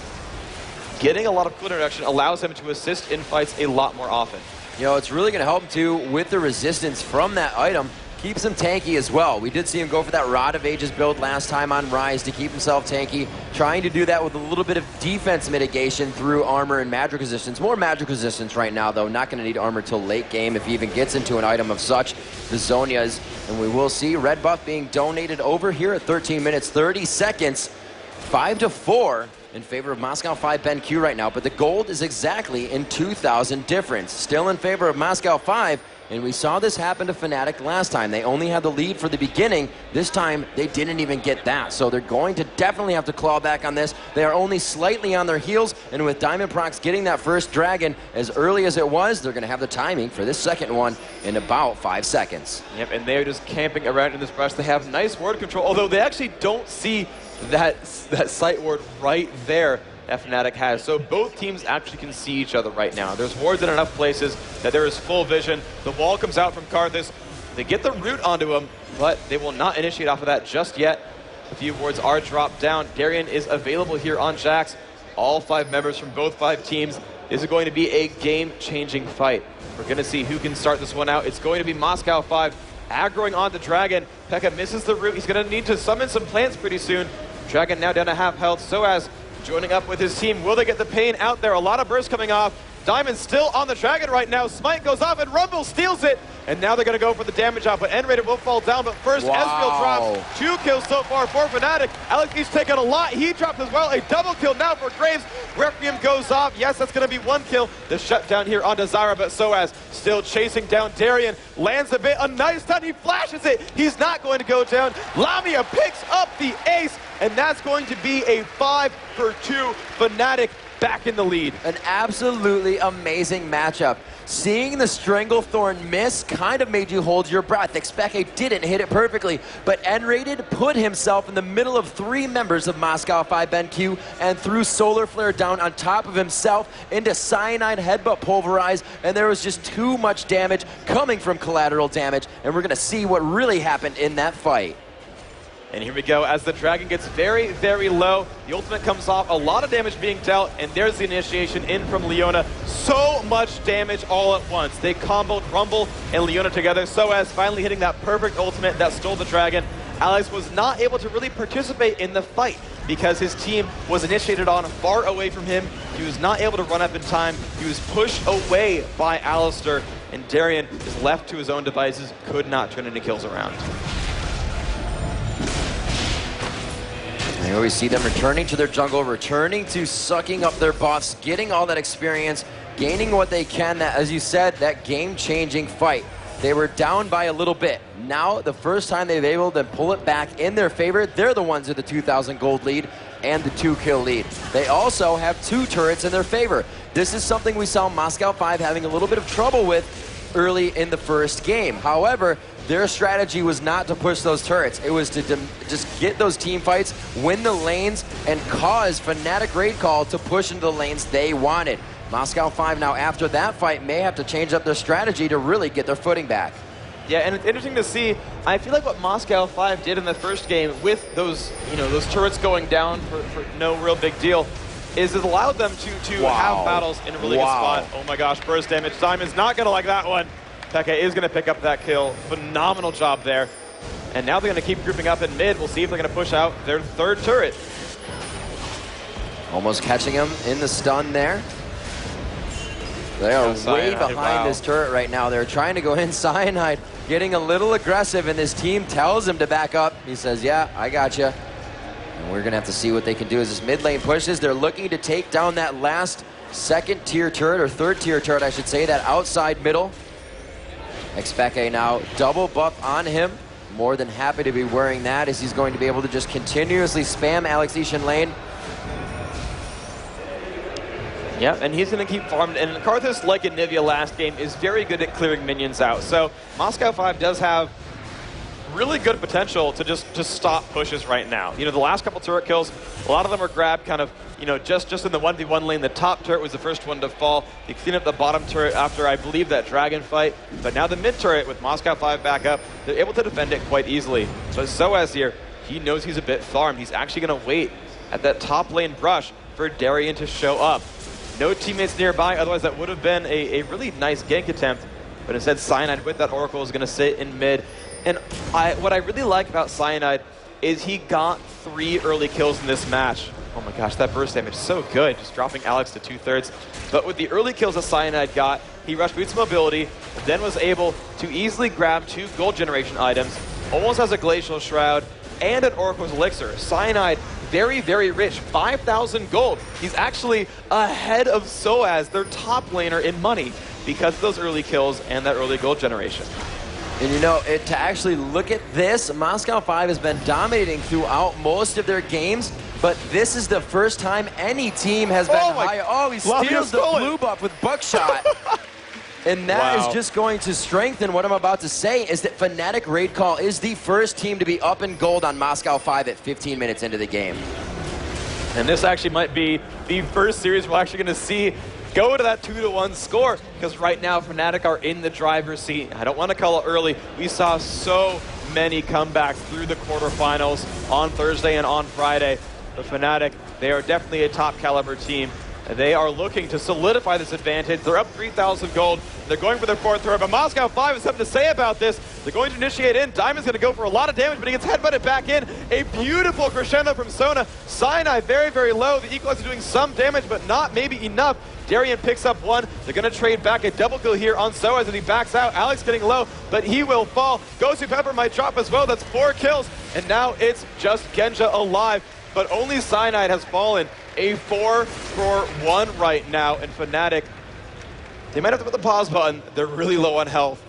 getting a lot of cooldown reduction allows him to assist in fights a lot more often. You know, it's really going to help him too with the resistance from that item. Keeps him tanky as well. We did see him go for that Rod of Ages build last time on Rise to keep himself tanky, trying to do that with a little bit of defense mitigation through armor and magic resistance. More magic resistance right now, though. Not going to need armor till late game if he even gets into an item of such. The Zonias, and we will see red buff being donated over here at 13 minutes, 30 seconds. 5-4 in favor of Moscow 5 BenQ right now, but the gold is exactly in 2,000 difference. Still in favor of Moscow 5, and we saw this happen to FNATIC last time. They only had the lead for the beginning. This time, they didn't even get that, so they're going to definitely have to claw back on this. They are only slightly on their heels, and with Diamondprox getting that first dragon as early as it was, they're going to have the timing for this second one in about 5 seconds. Yep, and they're just camping around in this brush. They have nice ward control, although they actually don't see that sight ward right there that FNATIC has. So both teams actually can see each other right now. There's wards in enough places that there is full vision. The wall comes out from Karthus. They get the root onto him, but they will not initiate off of that just yet. A few wards are dropped down. Darien is available here on Jax. All 5 members from both 5 teams. This is going to be a game-changing fight. We're going to see who can start this one out. It's going to be Moscow 5 aggroing on the Dragon. Pekka misses the root. He's going to need to summon some plants pretty soon. Dragon now down to half health. sOAZ joining up with his team. Will they get the pain out there? A lot of bursts coming off. Diamond still on the Dragon right now. Smite goes off and Rumble steals it. And now they're going to go for the damage off, but nRated will fall down. But first, Ezreal drops. 2 kills so far for FNATIC. Alex taken a lot. He dropped as well. A double kill now for Graves. Requiem goes off. Yes, that's going to be 1 kill. The shutdown here on Desira, but sOAZ still chasing down Darien. Lands a bit. A nice stun. He flashes it. He's not going to go down. Lamia picks up the ace, and that's going to be a 5-for-2 FNATIC back in the lead. An absolutely amazing matchup. Seeing the Stranglethorn miss kind of made you hold your breath. xPeke didn't hit it perfectly, but nRated put himself in the middle of 3 members of Moscow 5 BenQ and threw Solar Flare down on top of himself into Cyanide Headbutt Pulverize, and there was just too much damage coming from collateral damage, and we're going to see what really happened in that fight. And here we go, as the Dragon gets very, very low. The ultimate comes off, a lot of damage being dealt, and there's the initiation in from Leona. So much damage all at once. They comboed Rumble and Leona together. sOAZ finally hitting that perfect ultimate that stole the Dragon. Alex was not able to really participate in the fight because his team was initiated on far away from him. He was not able to run up in time. He was pushed away by Alistair, and Darien is left to his own devices, could not turn any kills around. And here we see them returning to their jungle, returning to sucking up their buffs, getting all that experience, gaining what they can. That, as you said, that game-changing fight. They were down by a little bit. Now, the first time they've been able to pull it back in their favor, they're the ones with the 2,000 gold lead and the 2-kill lead. They also have 2 turrets in their favor. This is something we saw Moscow 5 having a little bit of trouble with early in the first game. However, their strategy was not to push those turrets. It was to just get those team fights, win the lanes, and cause FNATIC Raid Call to push into the lanes they wanted. Moscow 5 now, after that fight, may have to change up their strategy to really get their footing back. Yeah, and it's interesting to see. I feel like what Moscow 5 did in the first game with those, those turrets going down for no real big deal, is it allowed them to have battles in a really good spot. Oh my gosh, burst damage. Simon's not gonna like that one. Pekka is gonna pick up that kill. Phenomenal job there. And now they're gonna keep grouping up in mid. We'll see if they're gonna push out their 3rd turret. Almost catching him in the stun there. They are way behind this turret right now. They're trying to go in. Cyanide getting a little aggressive, and this team tells him to back up. He says, yeah, I got you. And we're going to have to see what they can do as this mid lane pushes. They're looking to take down that last 2nd-tier turret, or 3rd-tier turret, I should say, that outside middle. xPeke now double buff on him. More than happy to be wearing that, as he's going to be able to just continuously spam Alexisian lane. Yeah, and he's going to keep farming. And Karthus, like in Nivea last game, is very good at clearing minions out. So Moscow 5 does have really good potential to just stop pushes right now. You know, the last couple turret kills, a lot of them were grabbed kind of, you know, just in the 1v1 lane. The top turret was the first one to fall. He cleaned up the bottom turret after, I believe, that dragon fight. But now the mid turret with Moscow 5 back up, they're able to defend it quite easily. So sOAZ here, he knows he's a bit farmed. He's actually going to wait at that top lane brush for Darien to show up. No teammates nearby, otherwise that would have been a really nice gank attempt. But instead, Cyanide with that Oracle is going to sit in mid. And what I really like about Cyanide is he got 3 early kills in this match. Oh my gosh, that burst damage is so good, just dropping Alex to 2/3. But with the early kills that Cyanide got, he rushed Boots mobility, then was able to easily grab 2 gold generation items, almost has a Glacial Shroud, and an Oracle's Elixir. Cyanide, very, very rich, 5,000 gold. He's actually ahead of sOAZ, their top laner in money, because of those early kills and that early gold generation. And you know, to actually look at this, Moscow 5 has been dominating throughout most of their games, but this is the first time any team has been higher. Oh, he steals the blue buff with Buckshot. And that is just going to strengthen what I'm about to say, is that FNATIC Raid Call is the first team to be up in gold on Moscow 5 at 15 minutes into the game. And this actually might be the first series we're actually going to see go to that 2-1 score, because right now FNATIC are in the driver's seat. I don't want to call it early. We saw so many comebacks through the quarterfinals on Thursday and on Friday. But FNATIC, they are definitely a top caliber team. They are looking to solidify this advantage. They're up 3,000 gold. They're going for their 4th turret, but Moscow 5 has something to say about this. They're going to initiate in. Diamond's going to go for a lot of damage, but he gets headbutted back in. A beautiful crescendo from Sona. Cyanide very, very low. The Equalizer doing some damage, but not maybe enough. Darien picks up 1. They're going to trade back a double kill here on sOAZ as he backs out. Alex getting low, but he will fall. GoSu Pepper might drop as well. That's 4 kills, and now it's just Genja alive. But only Cyanide has fallen. A 4-for-1 right now, and FNATIC, they might have to put the pause button. They're really low on health,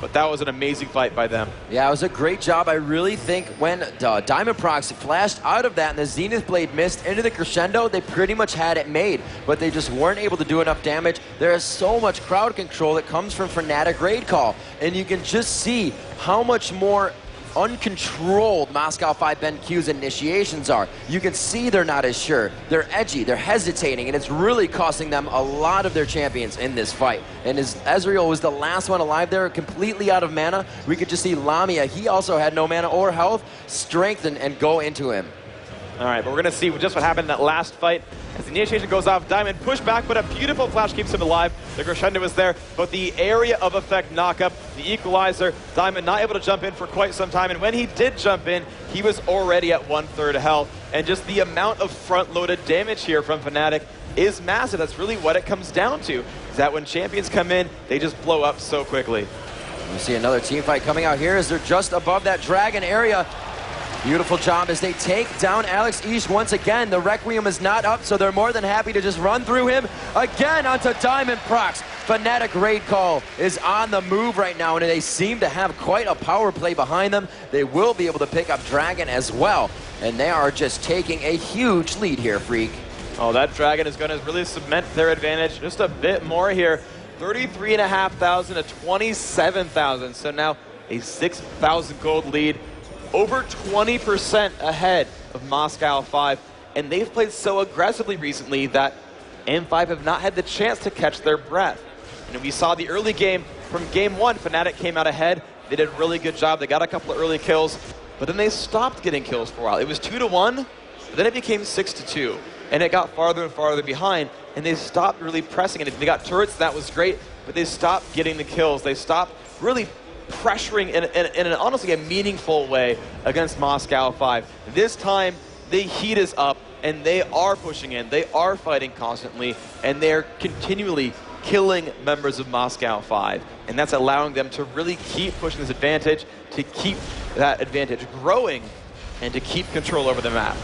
but that was an amazing fight by them. Yeah, it was a great job. I really think when Diamondprox flashed out of that and the Zenith Blade missed into the crescendo, they pretty much had it made, but they just weren't able to do enough damage. There is so much crowd control that comes from FNATIC Raid Call, and you can just see how much more uncontrolled Moscow 5 BenQ's initiations are. You can see they're not as sure. They're edgy, they're hesitating, and it's really costing them a lot of their champions in this fight. And as Ezreal was the last one alive there, completely out of mana, we could just see Lamia. He also had no mana or health, strengthen and go into him. All right, but we're going to see just what happened in that last fight. As the initiation goes off, Diamond push back, but a beautiful flash keeps him alive. The crescendo is there, but the area of effect knockup, the equalizer, Diamond not able to jump in for quite some time. And when he did jump in, he was already at 1/3 health. And just the amount of front-loaded damage here from FNATIC is massive. That's really what it comes down to, is that when champions come in, they just blow up so quickly. You see another team fight coming out here as they're just above that dragon area. Beautiful job as they take down xPeke once again. The Requiem is not up, so they're more than happy to just run through him again onto Diamondprox. FNATIC Raid Call is on the move right now, and they seem to have quite a power play behind them. They will be able to pick up Dragon as well, and they are just taking a huge lead here, Phreak. Oh, that Dragon is going to really cement their advantage just a bit more here. 33,500 to 27,000, so now a 6,000 gold lead. Over 20% ahead of Moscow 5, and they've played so aggressively recently that M5 have not had the chance to catch their breath. And we saw the early game from game 1, FNATIC came out ahead. They did a really good job. They got a couple of early kills, but then they stopped getting kills for a while. It was 2-1, but then it became 6-2, and it got farther and farther behind, and they stopped really pressing it. They got turrets, that was great, but they stopped getting the kills. They stopped really pressuring in an honestly a meaningful way against Moscow 5. This time, the heat is up, and they are pushing in. They are fighting constantly, and they're continually killing members of Moscow 5. And that's allowing them to really keep pushing this advantage, to keep that advantage growing, and to keep control over the map.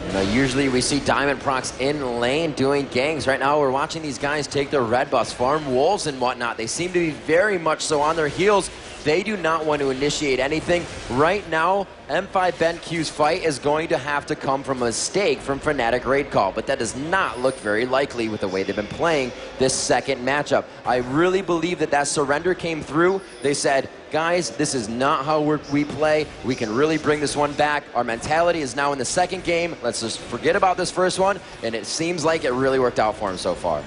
You know, usually we see Diamondprox in lane doing gangs. Right now we're watching these guys take their red buffs, farm wolves and whatnot. They seem to be very much so on their heels. They do not want to initiate anything. Right now, M5 BenQ's fight is going to have to come from a mistake from FNATIC Raid Call, but that does not look very likely with the way they've been playing this second matchup. I really believe that surrender came through. They said, guys, this is not how we play. We can really bring this one back. Our mentality is now in the second game. Let's just forget about this first one, and it seems like it really worked out for him so far.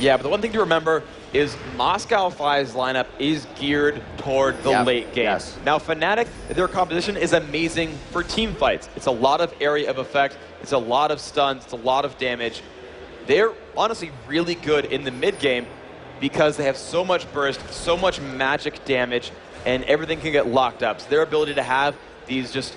Yeah, but the one thing to remember is Moscow 5's lineup is geared toward the late game. Yes. Now, FNATIC, their composition is amazing for team fights. It's a lot of area of effect. It's a lot of stuns. It's a lot of damage. They're honestly really good in the mid game because they have so much burst, so much magic damage, and everything can get locked up. So their ability to have these just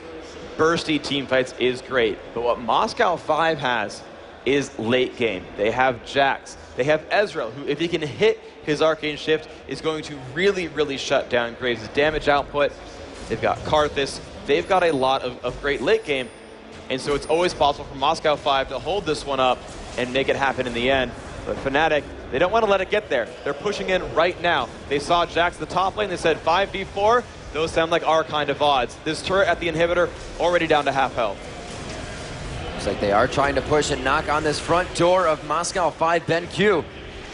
bursty team fights is great. But what Moscow 5 has is late game. They have Jax. They have Ezreal, who, if he can hit his Arcane Shift, is going to really, really shut down Graves' damage output. They've got Karthus. They've got a lot of great late game. And so it's always possible for Moscow 5 to hold this one up and make it happen in the end. But FNATIC, they don't want to let it get there. They're pushing in right now. They saw Jax at the top lane. They said 5v4. Those sound like our kind of odds. This turret at the inhibitor already down to half health. Looks like they are trying to push and knock on this front door of Moscow 5. BenQ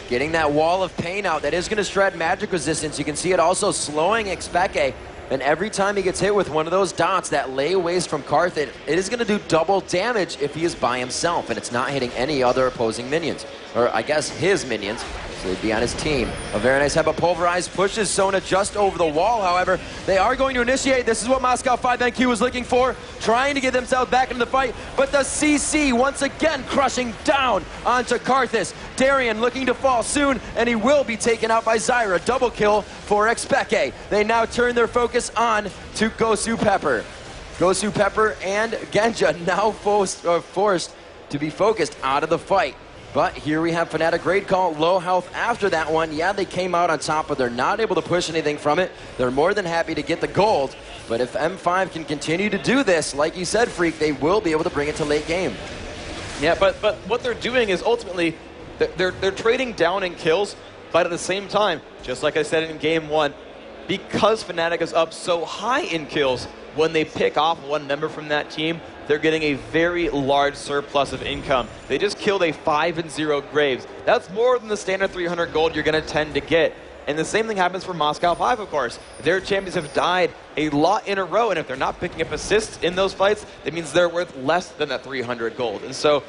getting that wall of pain out. That is going to shred magic resistance. You can see it also slowing xPeke. And every time he gets hit with one of those dots, that layaways from Karth, it is going to do double damage if he is by himself, and it's not hitting any other opposing minions. Or I guess his minions, so he'd be on his team. A very nice Heba Pulverize pushes Sona just over the wall, however. They are going to initiate. This is what Moscow 5 BenQ was looking for, trying to get themselves back into the fight, but the CC once again crushing down onto Karthus. Darien looking to fall soon, and he will be taken out by Zyra. Double kill for xPeke. They now turn their focus on to GoSu Pepper. GoSu Pepper and Genja now forced to be focused out of the fight. But here we have FNATIC Great Call, low health after that one. Yeah, they came out on top, but they're not able to push anything from it. They're more than happy to get the gold. But if M5 can continue to do this, like you said, Phreak, they will be able to bring it to late game. Yeah, but what they're doing is ultimately they're trading down in kills, but at the same time, just like I said in game one, because FNATIC is up so high in kills, when they pick off one member from that team, they're getting a very large surplus of income. They just killed a 5-0 Graves. That's more than the standard 300 gold you're going to tend to get. And the same thing happens for Moscow 5, of course. Their champions have died a lot in a row, and if they're not picking up assists in those fights, that means they're worth less than that 300 gold. And so,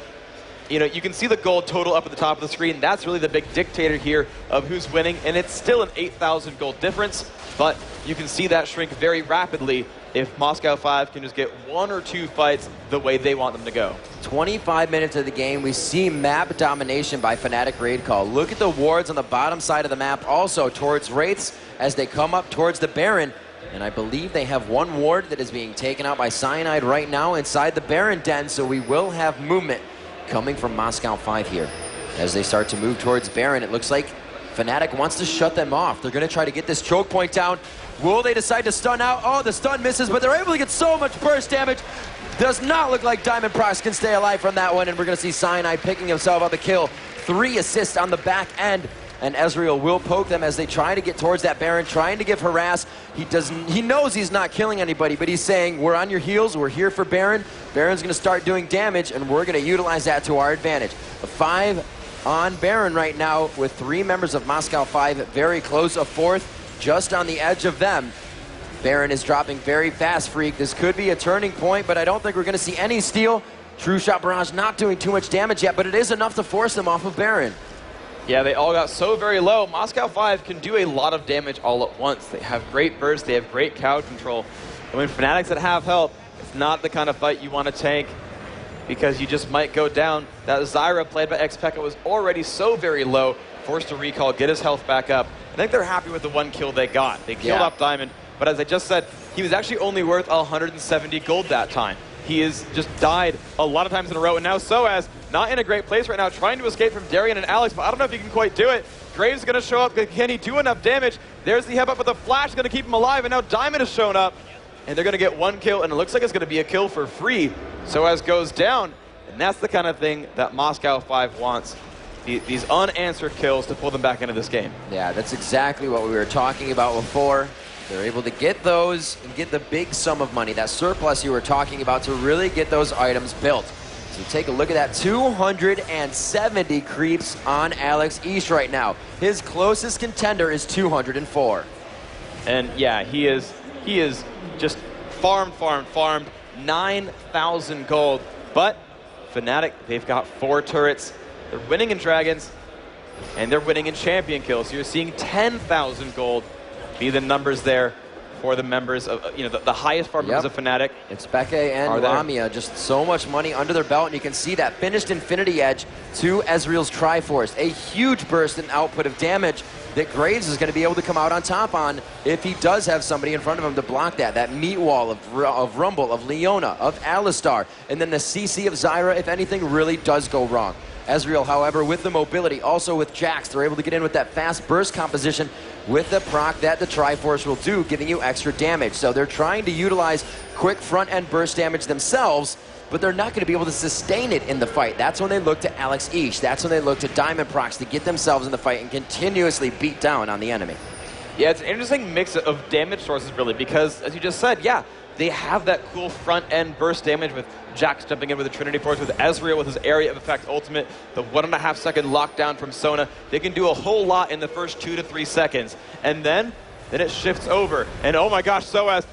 you know, you can see the gold total up at the top of the screen. That's really the big dictator here of who's winning, and it's still an 8,000 gold difference, but you can see that shrink very rapidly if Moscow 5 can just get one or two fights the way they want them to go. 25 minutes of the game, we see map domination by FNATIC Raid Call. Look at the wards on the bottom side of the map, also towards Wraiths as they come up towards the Baron. And I believe they have one ward that is being taken out by Cyanide right now inside the Baron den, so we will have movement coming from Moscow 5 here. As they start to move towards Baron, it looks like FNATIC wants to shut them off. They're going to try to get this choke point down. Will they decide to stun out? Oh, the stun misses, but they're able to get so much burst damage. Does not look like Diamondprox can stay alive from that one, and we're going to see Cyanide picking himself up the kill. 3 assists on the back end, and Ezreal will poke them as they try to get towards that Baron, trying to give harass. He knows he's not killing anybody, but he's saying, we're on your heels, we're here for Baron. Baron's going to start doing damage, and we're going to utilize that to our advantage. A 5 on Baron right now with 3 members of Moscow 5 very close, a 4th just on the edge of them. Baron is dropping very fast, Phreak. This could be a turning point, but I don't think we're going to see any steal. True Shot Barrage not doing too much damage yet, but it is enough to force them off of Baron. Yeah, they all got so very low. Moscow 5 can do a lot of damage all at once. They have great burst, they have great crowd control. And when FNATIC's at half health, it's not the kind of fight you want to tank because you just might go down. That Zyra played by xPeke was already so very low, forced to recall, get his health back up. I think they're happy with the one kill they got. They killed off Diamond, but as I just said, he was actually only worth 170 gold that time. He has just died a lot of times in a row, and now sOAZ, not in a great place right now, trying to escape from Darien and Alex, but I don't know if he can quite do it. Graves is going to show up. Can he do enough damage? There's the Heba up with the flash, going to keep him alive, and now Diamond has shown up, and they're going to get one kill, and it looks like it's going to be a kill for free. sOAZ goes down, and that's the kind of thing that Moscow 5 wants. These unanswered kills to pull them back into this game. Yeah, that's exactly what we were talking about before. They're able to get those and get the big sum of money, that surplus you were talking about, to really get those items built. So take a look at that, 270 creeps on Alex East right now. His closest contender is 204. And yeah, he is just farmed. 9,000 gold. But FNATIC, they've got 4 turrets. They're winning in Dragons, and they're winning in champion kills. So you're seeing 10,000 gold be the numbers there for the members of, the highest farm members of FNATIC. xPeke and Lamia, just so much money under their belt, and you can see that finished Infinity Edge to Ezreal's Triforce. A huge burst in output of damage that Graves is going to be able to come out on top on if he does have somebody in front of him to block that meat wall of Rumble, of Leona, of Alistar, and then the CC of Zyra if anything really does go wrong. Ezreal, however, with the mobility, also with Jax, they're able to get in with that fast burst composition with the proc that the Triforce will do, giving you extra damage. So they're trying to utilize quick front-end burst damage themselves, but they're not going to be able to sustain it in the fight. That's when they look to xPeke. That's when they look to Diamondprox to get themselves in the fight and continuously beat down on the enemy. Yeah, it's an interesting mix of damage sources, really, because, as you just said, yeah, they have that cool front-end burst damage with Jax jumping in with a Trinity Force, with Ezreal with his Area of Effect ultimate, the 1.5 second lockdown from Sona. They can do a whole lot in the first 2 to 3 seconds. And then it shifts over. And oh my gosh, sOAZ.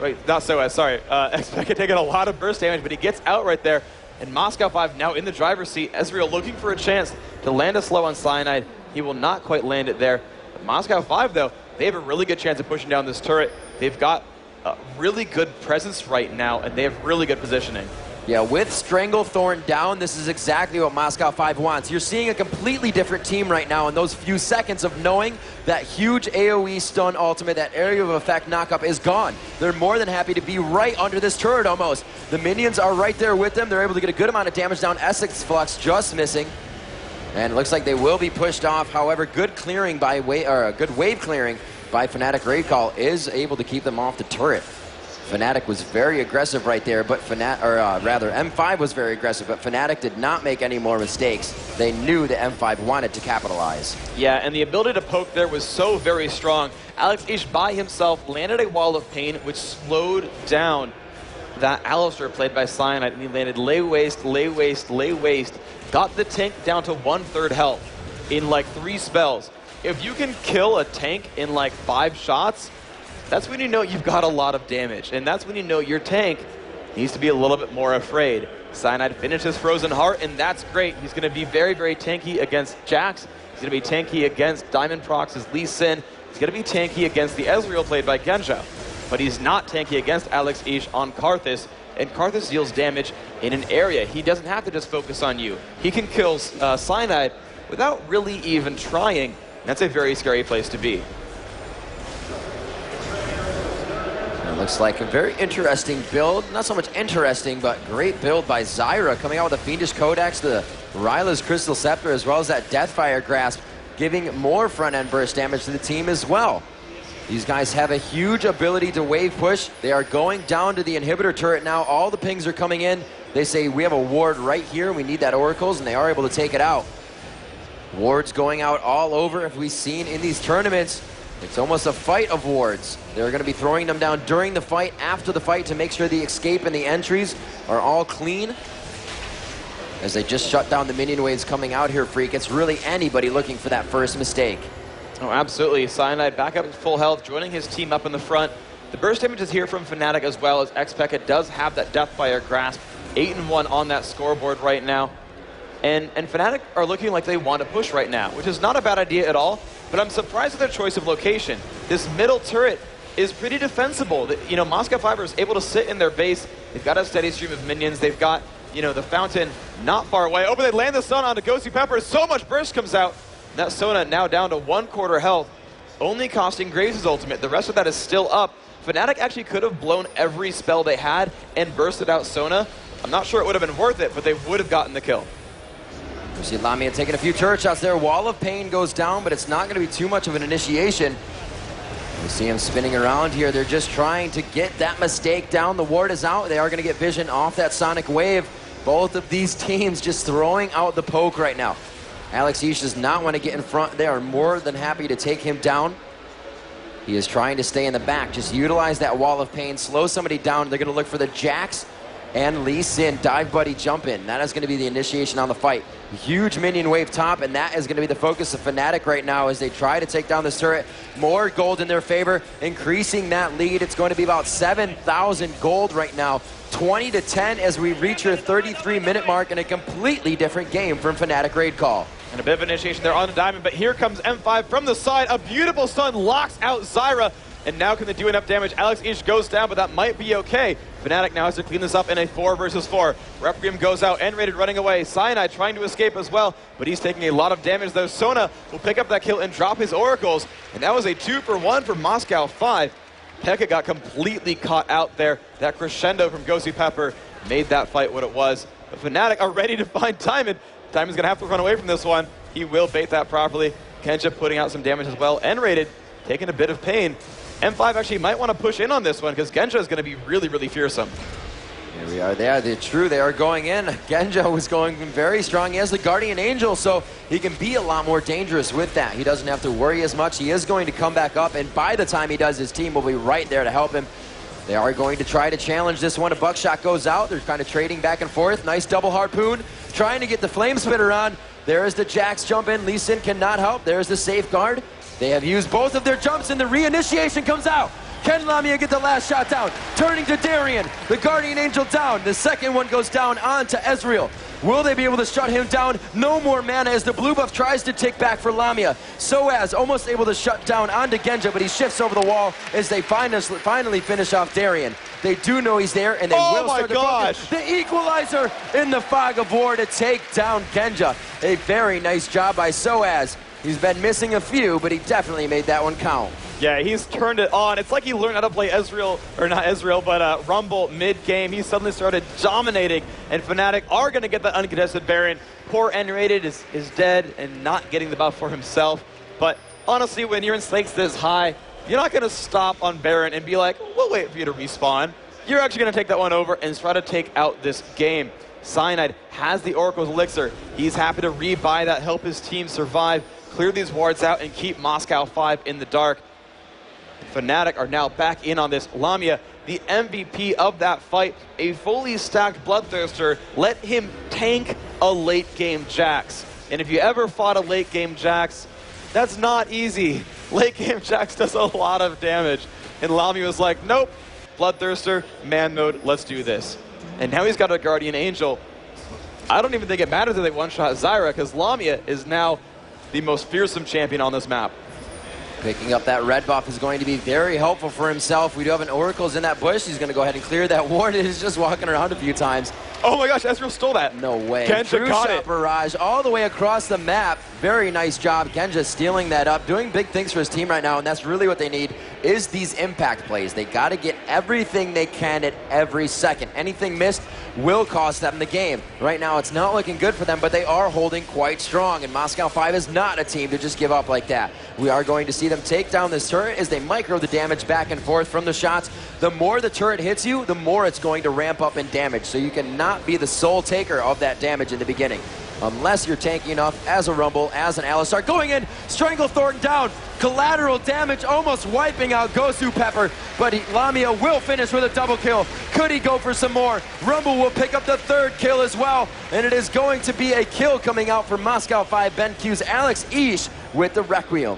Wait, not sOAZ, sorry. xPeke taking a lot of burst damage, but he gets out right there. And Moscow 5 now in the driver's seat. Ezreal looking for a chance to land a slow on Cyanide. He will not quite land it there. But Moscow 5, though, they have a really good chance of pushing down this turret. They've got a really good presence right now, and they have really good positioning. Yeah, with Stranglethorn down, this is exactly what Moscow 5 wants. You're seeing a completely different team right now in those few seconds of knowing that huge AoE stun ultimate, that area of effect knockup is gone. They're more than happy to be right under this turret almost. The minions are right there with them. They're able to get a good amount of damage down. Essex Flux just missing. And it looks like they will be pushed off. However, good clearing by good wave clearing by FNATIC Raidcall is able to keep them off the turret. FNATIC was very aggressive right there, but M5 was very aggressive, but FNATIC did not make any more mistakes. They knew that M5 wanted to capitalize. Yeah, and the ability to poke there was so very strong. xPeke by himself landed a wall of pain, which slowed down that Alistar played by Cyanide, and he landed lay waste, got the tank down to 1/3 health in like 3 spells. If you can kill a tank in like 5 shots, that's when you know you've got a lot of damage. And that's when you know your tank needs to be a little bit more afraid. Cyanide finishes Frozen Heart, and that's great. He's going to be very, very tanky against Jax. He's going to be tanky against Diamondprox's Lee Sin. He's going to be tanky against the Ezreal played by Genja. But he's not tanky against xPeke on Karthus. And Karthus deals damage in an area. He doesn't have to just focus on you. He can kill Cyanide without really even trying. That's a very scary place to be. It looks like a very interesting build. Not so much interesting, but great build by Zyra, coming out with a Fiendish Codex, the Ryla's Crystal Scepter, as well as that Deathfire Grasp, giving more front-end burst damage to the team as well. These guys have a huge ability to wave push. They are going down to the inhibitor turret now. All the pings are coming in. They say, we have a ward right here. We need that Oracles, and they are able to take it out. Wards going out all over. If we've seen in these tournaments, it's almost a fight of wards. They're going to be throwing them down during the fight, after the fight, to make sure the escape and the entries are all clean. As they just shut down the minion waves coming out here, Phreak. It's really anybody looking for that first mistake. Oh, absolutely. Cyanide back up at full health, joining his team up in the front. The burst damage is here from FNATIC as well, as xPeke does have that Deathfire Grasp. 8-1 on that scoreboard right now. And FNATIC are looking like they want to push right now, which is not a bad idea at all, but I'm surprised at their choice of location. This middle turret is pretty defensible. You know, Moscow 5 is able to sit in their base. They've got a steady stream of minions. They've got, you know, the fountain not far away. Oh, but they land the stun onto GoSu Pepper. So much burst comes out. That Sona now down to 1/4 health, only costing Graves' ultimate. The rest of that is still up. FNATIC actually could have blown every spell they had and bursted out Sona. I'm not sure it would have been worth it, but they would have gotten the kill. We see Lamia taking a few turret shots there. Wall of Pain goes down, but it's not going to be too much of an initiation. We see him spinning around here. They're just trying to get that mistake down. The ward is out. They are going to get vision off that Sonic Wave. Both of these teams just throwing out the poke right now. xPeke does not want to get in front. They are more than happy to take him down. He is trying to stay in the back. Just utilize that Wall of Pain, slow somebody down. They're going to look for the Jax and Lee Sin. Dive Buddy jump in. That is going to be the initiation on the fight. Huge minion wave top, and that is going to be the focus of FNATIC right now as they try to take down this turret. More gold in their favor, increasing that lead. It's going to be about 7,000 gold right now. 20-10 as we reach your 33-minute mark in a completely different game from FNATIC Raid Call. And a bit of initiation there on the diamond, but here comes M5 from the side. A beautiful stun locks out Zyra. And now can they do enough damage? AlexEish goes down, but that might be okay. FNATIC now has to clean this up in a 4 versus 4. Requiem goes out, nRated running away. Cyanide trying to escape as well, but he's taking a lot of damage though. Sona will pick up that kill and drop his oracles. And that was a 2-for-1 for Moscow 5. Pekka got completely caught out there. That crescendo from GoSu Pepper made that fight what it was. But FNATIC are ready to find Diamond. Diamond's gonna have to run away from this one. He will bait that properly. Genja putting out some damage as well. nRated taking a bit of pain. M5 actually might want to push in on this one because Genja is going to be really, really fearsome. Here we are. They're true. They are going in. Genja was going very strong. He has the Guardian Angel, so he can be a lot more dangerous with that. He doesn't have to worry as much. He is going to come back up, and by the time he does, his team will be right there to help him. They are going to try to challenge this one. A buckshot goes out. They're kind of trading back and forth. Nice double harpoon. Trying to get the flame spitter on. There is the Jax jump in. Lee Sin cannot help. There's the safeguard. They have used both of their jumps, and the reinitiation comes out. Can Lamia get the last shot down? Turning to Darien. The Guardian Angel down. The second one goes down onto Ezreal. Will they be able to shut him down? No more mana as the blue buff tries to tick back for Lamia. sOAZ almost able to shut down onto Genja, but he shifts over the wall as they finally finish off Darien. They do know he's there, and they will start the equalizer in the fog of war to take down Genja. A very nice job by sOAZ. He's been missing a few, but he definitely made that one count. Yeah, he's turned it on. It's like he learned how to play Ezreal, or not Ezreal, but Rumble mid-game. He suddenly started dominating, and FNATIC are going to get that uncontested Baron. Poor nRated is dead and not getting the buff for himself. But honestly, when you're in stakes this high, you're not going to stop on Baron and be like, we'll wait for you to respawn. You're actually going to take that one over and try to take out this game. Cyanide has the Oracle's Elixir. He's happy to rebuy that, help his team survive, clear these wards out, and keep Moscow 5 in the dark. FNATIC are now back in on this. Lamia, the MVP of that fight, a fully stacked Bloodthirster, let him tank a late-game Jax. And if you ever fought a late-game Jax, that's not easy. Late-game Jax does a lot of damage. And Lamia was like, nope, Bloodthirster, man mode, let's do this. And now he's got a Guardian Angel. I don't even think it matters if they one-shot Zyra, because Lamia is now the most fearsome champion on this map. Picking up that red buff is going to be very helpful for himself. We do have an Oracle's in that bush. He's going to go ahead and clear that ward. It is just walking around a few times. Oh my gosh, Ezreal stole that. No way. Genja got it. Barrage all the way across the map. Very nice job. Genja stealing that up, doing big things for his team right now, and that's really what they need is these impact plays. They got to get everything they can at every second. Anything missed will cost them the game. Right now, it's not looking good for them, but they are holding quite strong, and Moscow 5 is not a team to just give up like that. We are going to see them take down this turret as they micro the damage back and forth from the shots. The more the turret hits you, the more it's going to ramp up in damage, so you cannot be the sole taker of that damage in the beginning. Unless you're tanky enough as a Rumble, as an YellowStar. Going in, Strangle Thornton down. Collateral damage almost wiping out GoSu Pepper, but Lamia will finish with a double kill. Could he go for some more? Rumble will pick up the third kill as well, and it is going to be a kill coming out for Moscow 5 BenQ's AlexEish with the Requiem.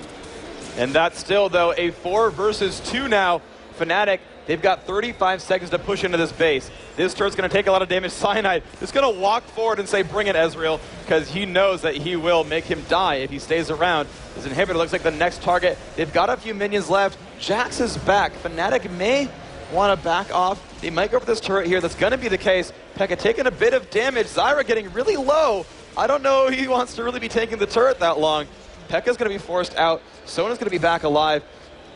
And that's still, though, a 4 versus 2 now. FNATIC, they've got 35 seconds to push into this base. This turret's going to take a lot of damage. Cyanide is going to walk forward and say, bring it, Ezreal, because he knows that he will make him die if he stays around. His inhibitor looks like the next target. They've got a few minions left. Jax is back. FNATIC may want to back off. They might go for this turret here. That's going to be the case. Pekka taking a bit of damage. Zyra getting really low. I don't know if he wants to really be taking the turret that long. Pekka's going to be forced out. Sona's going to be back alive.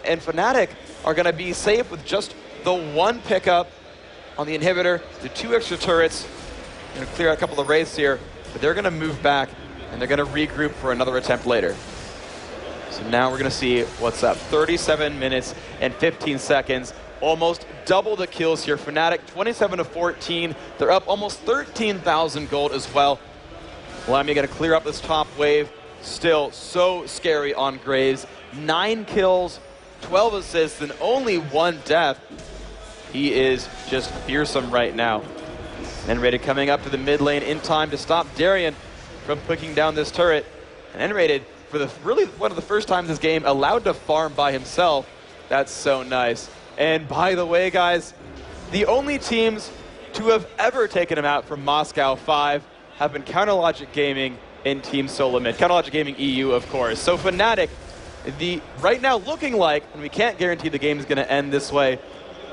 And FNATIC are going to be safe with just the one pickup on the inhibitor, the 2 extra turrets. Going to clear out a couple of wraiths here, but they're going to move back, and they're going to regroup for another attempt later. So now we're going to see what's up. 37 minutes and 15 seconds. Almost double the kills here. FNATIC 27 to 14. They're up almost 13,000 gold as well. Lamia going to clear up this top wave. Still so scary on Graves. 9 kills, 12 assists, and only 1 death. He is just fearsome right now. nRated coming up to the mid lane in time to stop Darien from picking down this turret. And nRated, for the really one of the first times this game, allowed to farm by himself. That's so nice. And by the way, guys, the only teams to have ever taken him out from Moscow 5 have been Counterlogic Gaming and Team Solo Mid. Counterlogic Gaming EU, of course. So FNATIC, right now looking like, and we can't guarantee the game is going to end this way,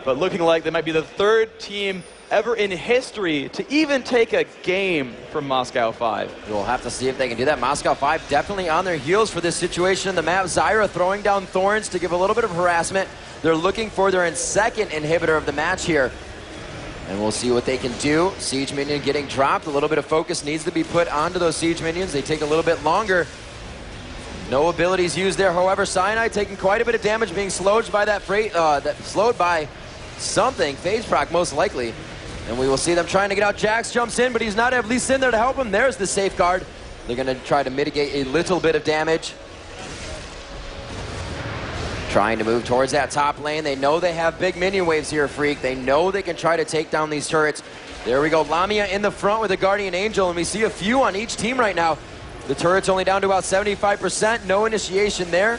but looking like they might be the third team ever in history to even take a game from Moscow 5. We'll have to see if they can do that. Moscow 5 definitely on their heels for this situation in the map. Zyra throwing down thorns to give a little bit of harassment. They're looking for their second inhibitor of the match here. And we'll see what they can do. Siege minion getting dropped. A little bit of focus needs to be put onto those siege minions. They take a little bit longer. No abilities used there. However, Cyanide taking quite a bit of damage, being slowed by that Phreak, slowed by something. Phase proc most likely. And we will see them trying to get out. Jax jumps in, but he's not at least in there to help him. There's the safeguard. They're going to try to mitigate a little bit of damage. Trying to move towards that top lane. They know they have big minion waves here, Phreak. They know they can try to take down these turrets. There we go. Lamia in the front with a Guardian Angel, and we see a few on each team right now. The turret's only down to about 75%. No initiation there.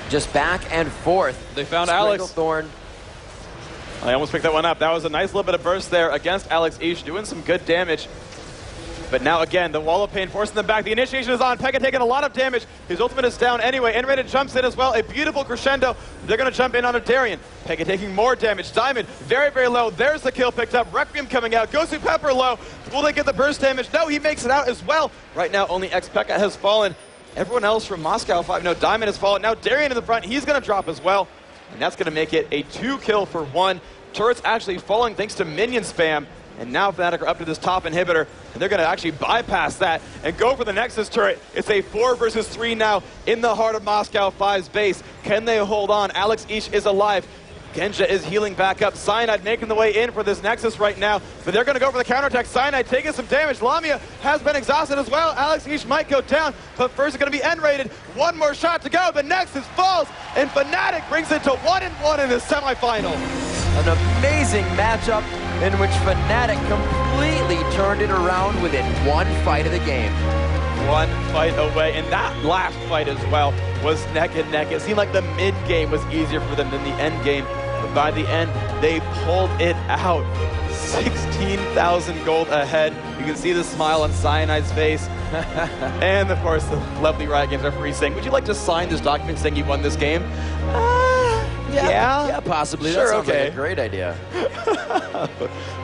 Just back and forth. They found Alex. Thorn. I almost picked that one up. That was a nice little bit of burst there against xPeke, doing some good damage. But now again, the wall of pain forcing them back. The initiation is on. Pekka taking a lot of damage. His ultimate is down anyway. nRated jumps in as well. A beautiful crescendo. They're going to jump in onto Darien. Pekka taking more damage. Diamond very, very low. There's the kill picked up. Requiem coming out. GoSu Pepper low. Will they get the burst damage? No, he makes it out as well. Right now, only xPeke has fallen. Everyone else from Moscow 5. No, Diamond has fallen. Now Darien in the front. He's going to drop as well. And that's going to make it a 2-kill for 1. Turret's actually falling thanks to minion spam. And now FNATIC are up to this top inhibitor, and they're going to actually bypass that and go for the Nexus turret. It's a 4 versus 3 now in the heart of Moscow 5's base. Can they hold on? xPeke is alive. Genja is healing back up. Cyanide making the way in for this Nexus right now, but they're going to go for the counterattack. Cyanide taking some damage. Lamia has been exhausted as well. xPeke might go down, but first it's going to be nRated. One more shot to go. The Nexus falls, and FNATIC brings it to 1-1 in the semifinal. An amazing matchup in which FNATIC completely turned it around within one fight of the game. One fight away, and that last fight as well was neck and neck. It seemed like the mid game was easier for them than the end game, but by the end, they pulled it out. 16,000 gold ahead. You can see the smile on Cyanide's face. And of course, the lovely Riot Games referee saying, "Would you like to sign this document saying you won this game?" Yeah, possibly. Sure, that sounds okay. like a great idea.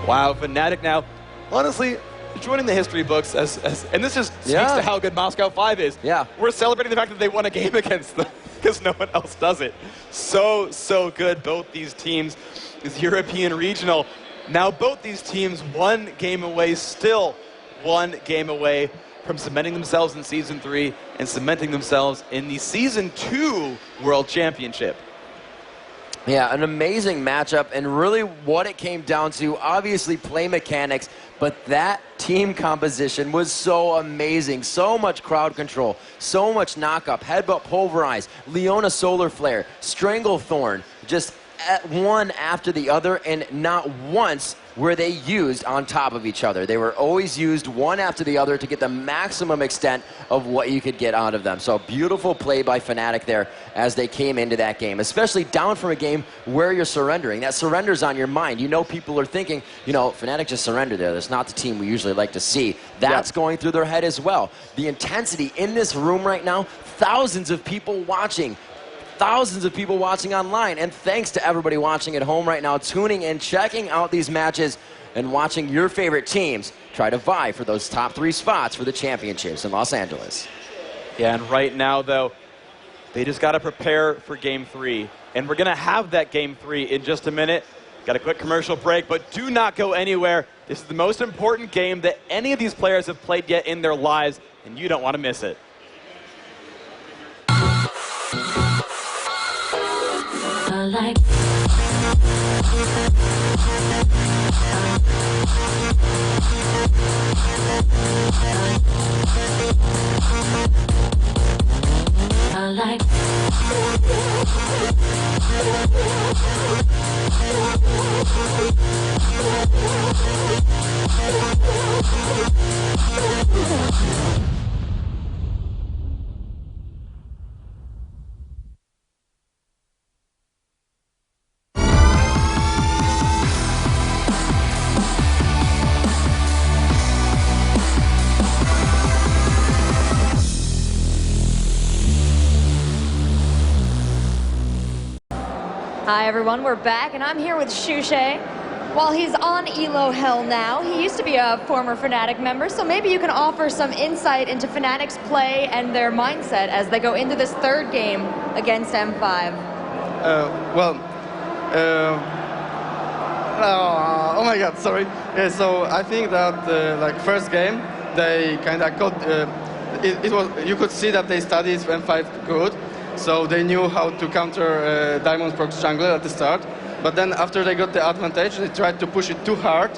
Wow, FNATIC now, honestly, joining the history books and this just speaks to how good Moscow 5 is. Yeah. We're celebrating the fact that they won a game against them because no one else does it. So good, both these teams. This European regional. Now both these teams one game away, still one game away from cementing themselves in Season 3 and cementing themselves in the Season 2 World Championship. Yeah, an amazing matchup, and really what it came down to, obviously play mechanics, but that team composition was so amazing. So much crowd control, so much knock-up, headbutt pulverize, Leona solar flare, Stranglethorn, just one after the other, and not once were they used on top of each other. They were always used one after the other to get the maximum extent of what you could get out of them. So beautiful play by FNATIC there as they came into that game, especially down from a game where you're surrendering. That surrender's on your mind. You know people are thinking, you know, FNATIC just surrendered there. That's not the team we usually like to see. That's going through their head as well. The intensity in this room right now, thousands of people watching. Thousands of people watching online, and thanks to everybody watching at home right now, tuning in, checking out these matches, and watching your favorite teams try to vie for those top 3 spots for the championships in Los Angeles. Yeah, and right now, though, they just got to prepare for Game 3, and we're going to have that Game 3 in just a minute. Got a quick commercial break, but do not go anywhere. This is the most important game that any of these players have played yet in their lives, and you don't want to miss it. Like I like Hi everyone, we're back and I'm here with Shushay. While he's on Elo Hell now, he used to be a former FNATIC member, so maybe you can offer some insight into FNATIC's play and their mindset as they go into this third game against M5. Oh my god, sorry. Yeah, so I think that like first game, they kind of got, it was, you could see that they studied M5 good. So they knew how to counter Diamondprox jungler at the start. But then after they got the advantage, they tried to push it too hard.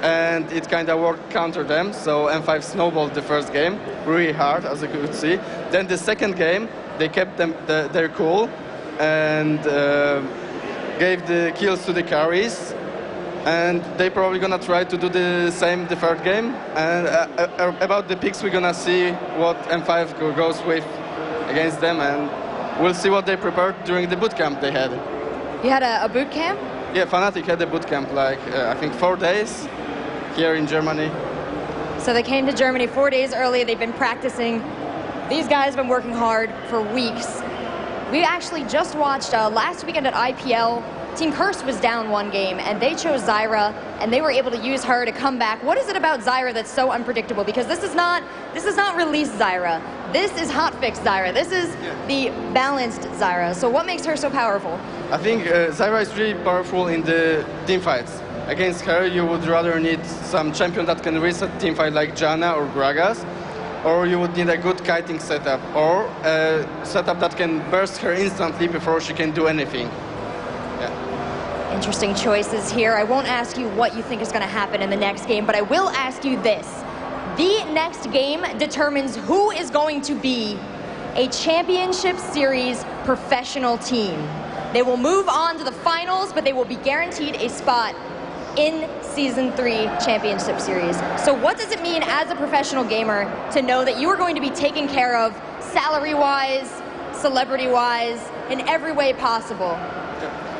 And it kind of worked counter them. So M5 snowballed the first game really hard, as you could see. Then the second game, they kept their cool and gave the kills to the carries. And they probably gonna try to do the same the third game. And about the picks, we're gonna see what M5 goes with against them. And we'll see what they prepared during the bootcamp they had. You had a boot camp? Yeah, FNATIC had a bootcamp, like I think 4 days here in Germany. So they came to Germany 4 days early. They've been practicing. These guys have been working hard for weeks. We actually just watched last weekend at IPL. Team Curse was down 1 game, and they chose Zyra, and they were able to use her to come back. What is it about Zyra that's so unpredictable? Because this is not released Zyra. This is hotfix Zyra. This is the balanced Zyra. So what makes her so powerful? I think Zyra is really powerful in the team fights. Against her, you would rather need some champion that can reset team fight like Janna or Gragas, or you would need a good kiting setup, or a setup that can burst her instantly before she can do anything. Interesting choices here. I won't ask you what you think is going to happen in the next game, but I will ask you this. The next game determines who is going to be a championship series professional team. They will move on to the finals, but they will be guaranteed a spot in Season 3 Championship Series. So what does it mean as a professional gamer to know that you are going to be taken care of salary-wise, celebrity-wise, in every way possible?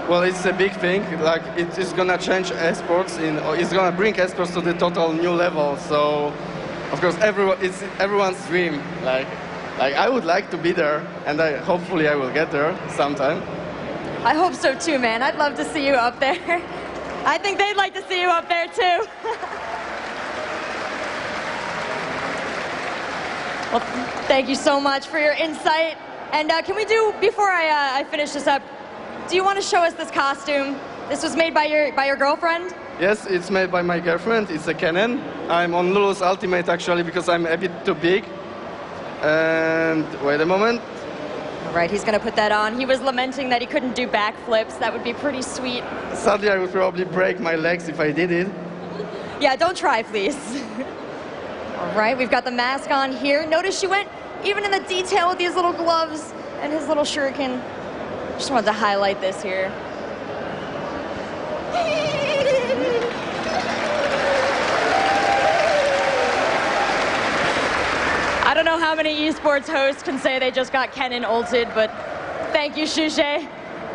Well, it's a big thing. Like, it is gonna change esports. It's gonna bring esports to the total new level. So, of course, it's everyone's dream. Like I would like to be there, and hopefully I will get there sometime. I hope so too, man. I'd love to see you up there. I think they'd like to see you up there too. Well, thank you so much for your insight. And can we do, before I finish this up, do you want to show us this costume? This was made by your girlfriend? Yes, it's made by my girlfriend. It's a Canon. I'm on Lulu's Ultimate actually because I'm a bit too big. And wait a moment. All right, he's going to put that on. He was lamenting that he couldn't do backflips. That would be pretty sweet. Sadly, I would probably break my legs if I did it. Yeah, don't try, please. All right, we've got the mask on here. Notice she went even in the detail with these little gloves and his little shuriken. Just wanted to highlight this here. I don't know how many esports hosts can say they just got Kennen ulted, but thank you, Shushay.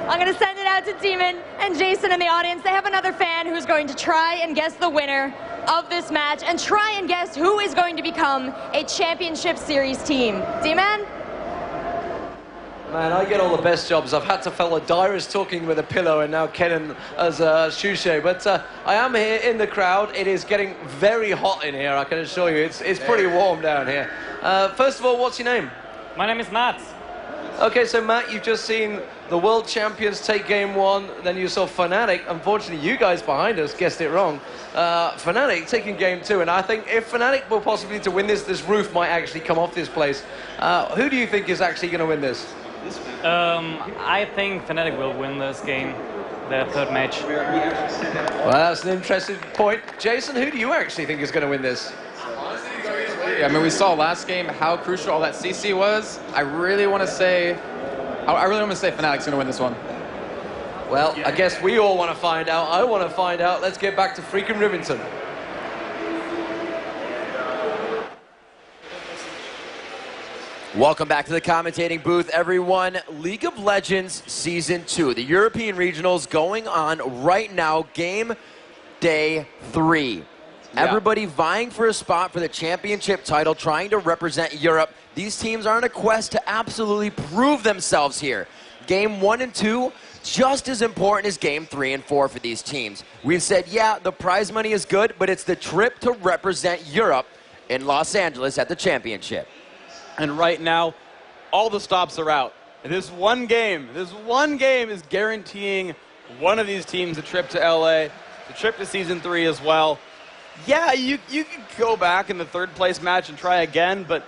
I'm going to send it out to Deman and Jason in the audience. They have another fan who's going to try and guess the winner of this match and try and guess who is going to become a championship series team. Deman? Man, I get all the best jobs. I've had to follow Dyrus talking with a pillow and now Kennen as Shushay. But I am here in the crowd. It is getting very hot in here, I can assure you. It's pretty warm down here. First of all, what's your name? My name is Matt. Okay, so Matt, you've just seen the world champions take game 1, then you saw FNATIC. Unfortunately, you guys behind us guessed it wrong. FNATIC taking game 2, and I think if FNATIC were possibly to win this roof might actually come off this place. Who do you think is actually going to win this? I think FNATIC will win this game, their third match. Well, that's an interesting point. Jason, who do you actually think is going to win this? I mean, we saw last game how crucial all that CC was. I really want to say FNATIC's going to win this one. Well, I guess we all want to find out. I want to find out. Let's get back to Phreak and Rivington. Welcome back to the commentating booth, everyone. League of Legends Season 2, the European Regionals going on right now, game day 3. Yeah. Everybody vying for a spot for the championship title, trying to represent Europe. These teams are on a quest to absolutely prove themselves here. Game 1 and 2, just as important as game 3 and 4 for these teams. We've said, yeah, the prize money is good, but it's the trip to represent Europe in Los Angeles at the championship. And right now, all the stops are out. This one game is guaranteeing one of these teams a trip to LA, the trip to Season 3 as well. Yeah, you could go back in the third place match and try again, but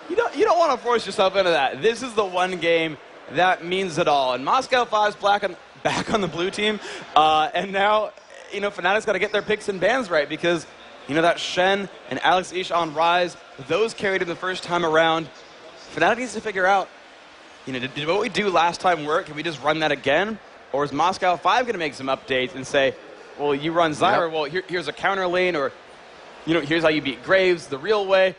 you don't want to force yourself into that. This is the one game that means it all. And Moscow 5's back on the blue team, and now, FNATIC's got to get their picks and bans right, because that Shen and Alex Ish on Rise, those carried him the first time around. FNATIC needs to figure out, did what we do last time work? Can we just run that again? Or is Moscow 5 going to make some updates and say, well, you run Zyra, well, here's a counter lane, or, here's how you beat Graves the real way.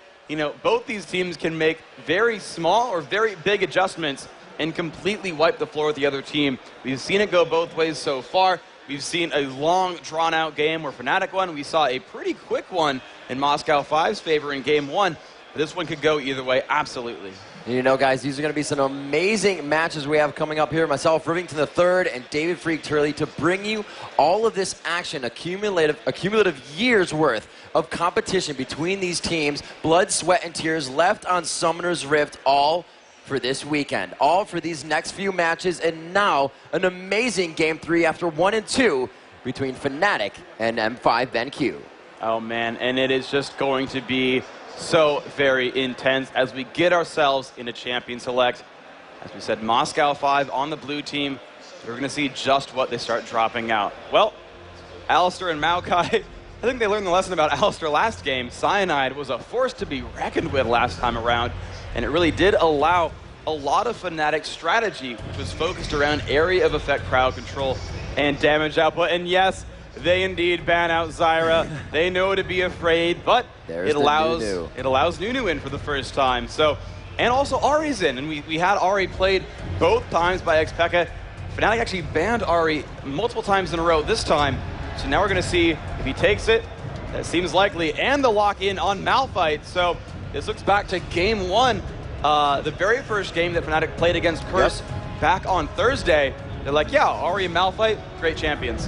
Both these teams can make very small or very big adjustments and completely wipe the floor with the other team. We've seen it go both ways so far. We've seen a long, drawn-out game where FNATIC won. We saw a pretty quick one in Moscow 5's favor in Game 1. This one could go either way, absolutely. Guys, these are going to be some amazing matches we have coming up here. Myself, Rivington III, and David Phreak Turley to bring you all of this action, accumulative years worth of competition between these teams. Blood, sweat, and tears left on Summoner's Rift, all for this weekend, all for these next few matches, and now an amazing Game 3 after 1 and 2 between FNATIC and M5 BenQ. Oh man, and it is just going to be so very intense as we get ourselves into Champion Select. As we said, Moscow 5 on the blue team. We're going to see just what they start dropping out. Well, Alistair and Maokai, I think they learned the lesson about Alistair last game. Cyanide was a force to be reckoned with last time around, and it really did allow a lot of FNATIC strategy, which was focused around area of effect crowd control and damage output. And yes, they indeed ban out Zyra. They know to be afraid, but it allows Nunu in for the first time. So, and also Ahri's in, and we had Ahri played both times by xPeke. FNATIC actually banned Ahri multiple times in a row this time. So now we're going to see if he takes it. That seems likely, and the lock in on Malphite. So this looks back to Game 1, the very first game that FNATIC played against Curse back on Thursday. They're like, yeah, Ahri and Malphite, great champions.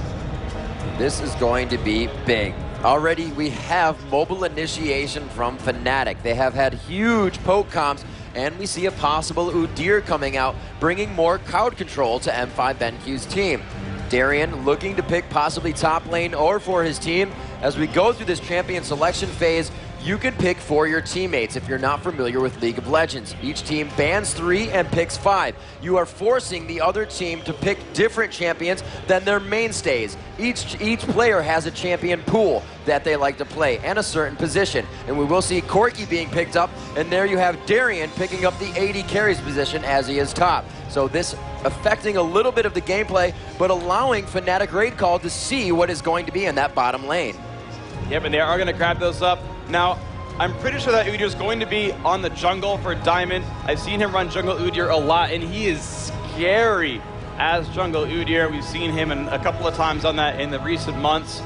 This is going to be big. Already we have mobile initiation from FNATIC. They have had huge poke comps, and we see a possible Udyr coming out, bringing more crowd control to M5 BenQ's team. Darien looking to pick possibly top lane or for his team. As we go through this champion selection phase, you can pick for your teammates if you're not familiar with League of Legends. Each team bans 3 and picks 5. You are forcing the other team to pick different champions than their mainstays. Each player has a champion pool that they like to play and a certain position. And we will see Corki being picked up, and there you have Darien picking up the AD carries position as he is top. So this affecting a little bit of the gameplay, but allowing FNATIC Raid Call to see what is going to be in that bottom lane. Yep, and they are going to grab those up. Now, I'm pretty sure that Udyr is going to be on the jungle for Diamond. I've seen him run jungle Udyr a lot, and he is scary as jungle Udyr. We've seen him a couple of times on that in the recent months.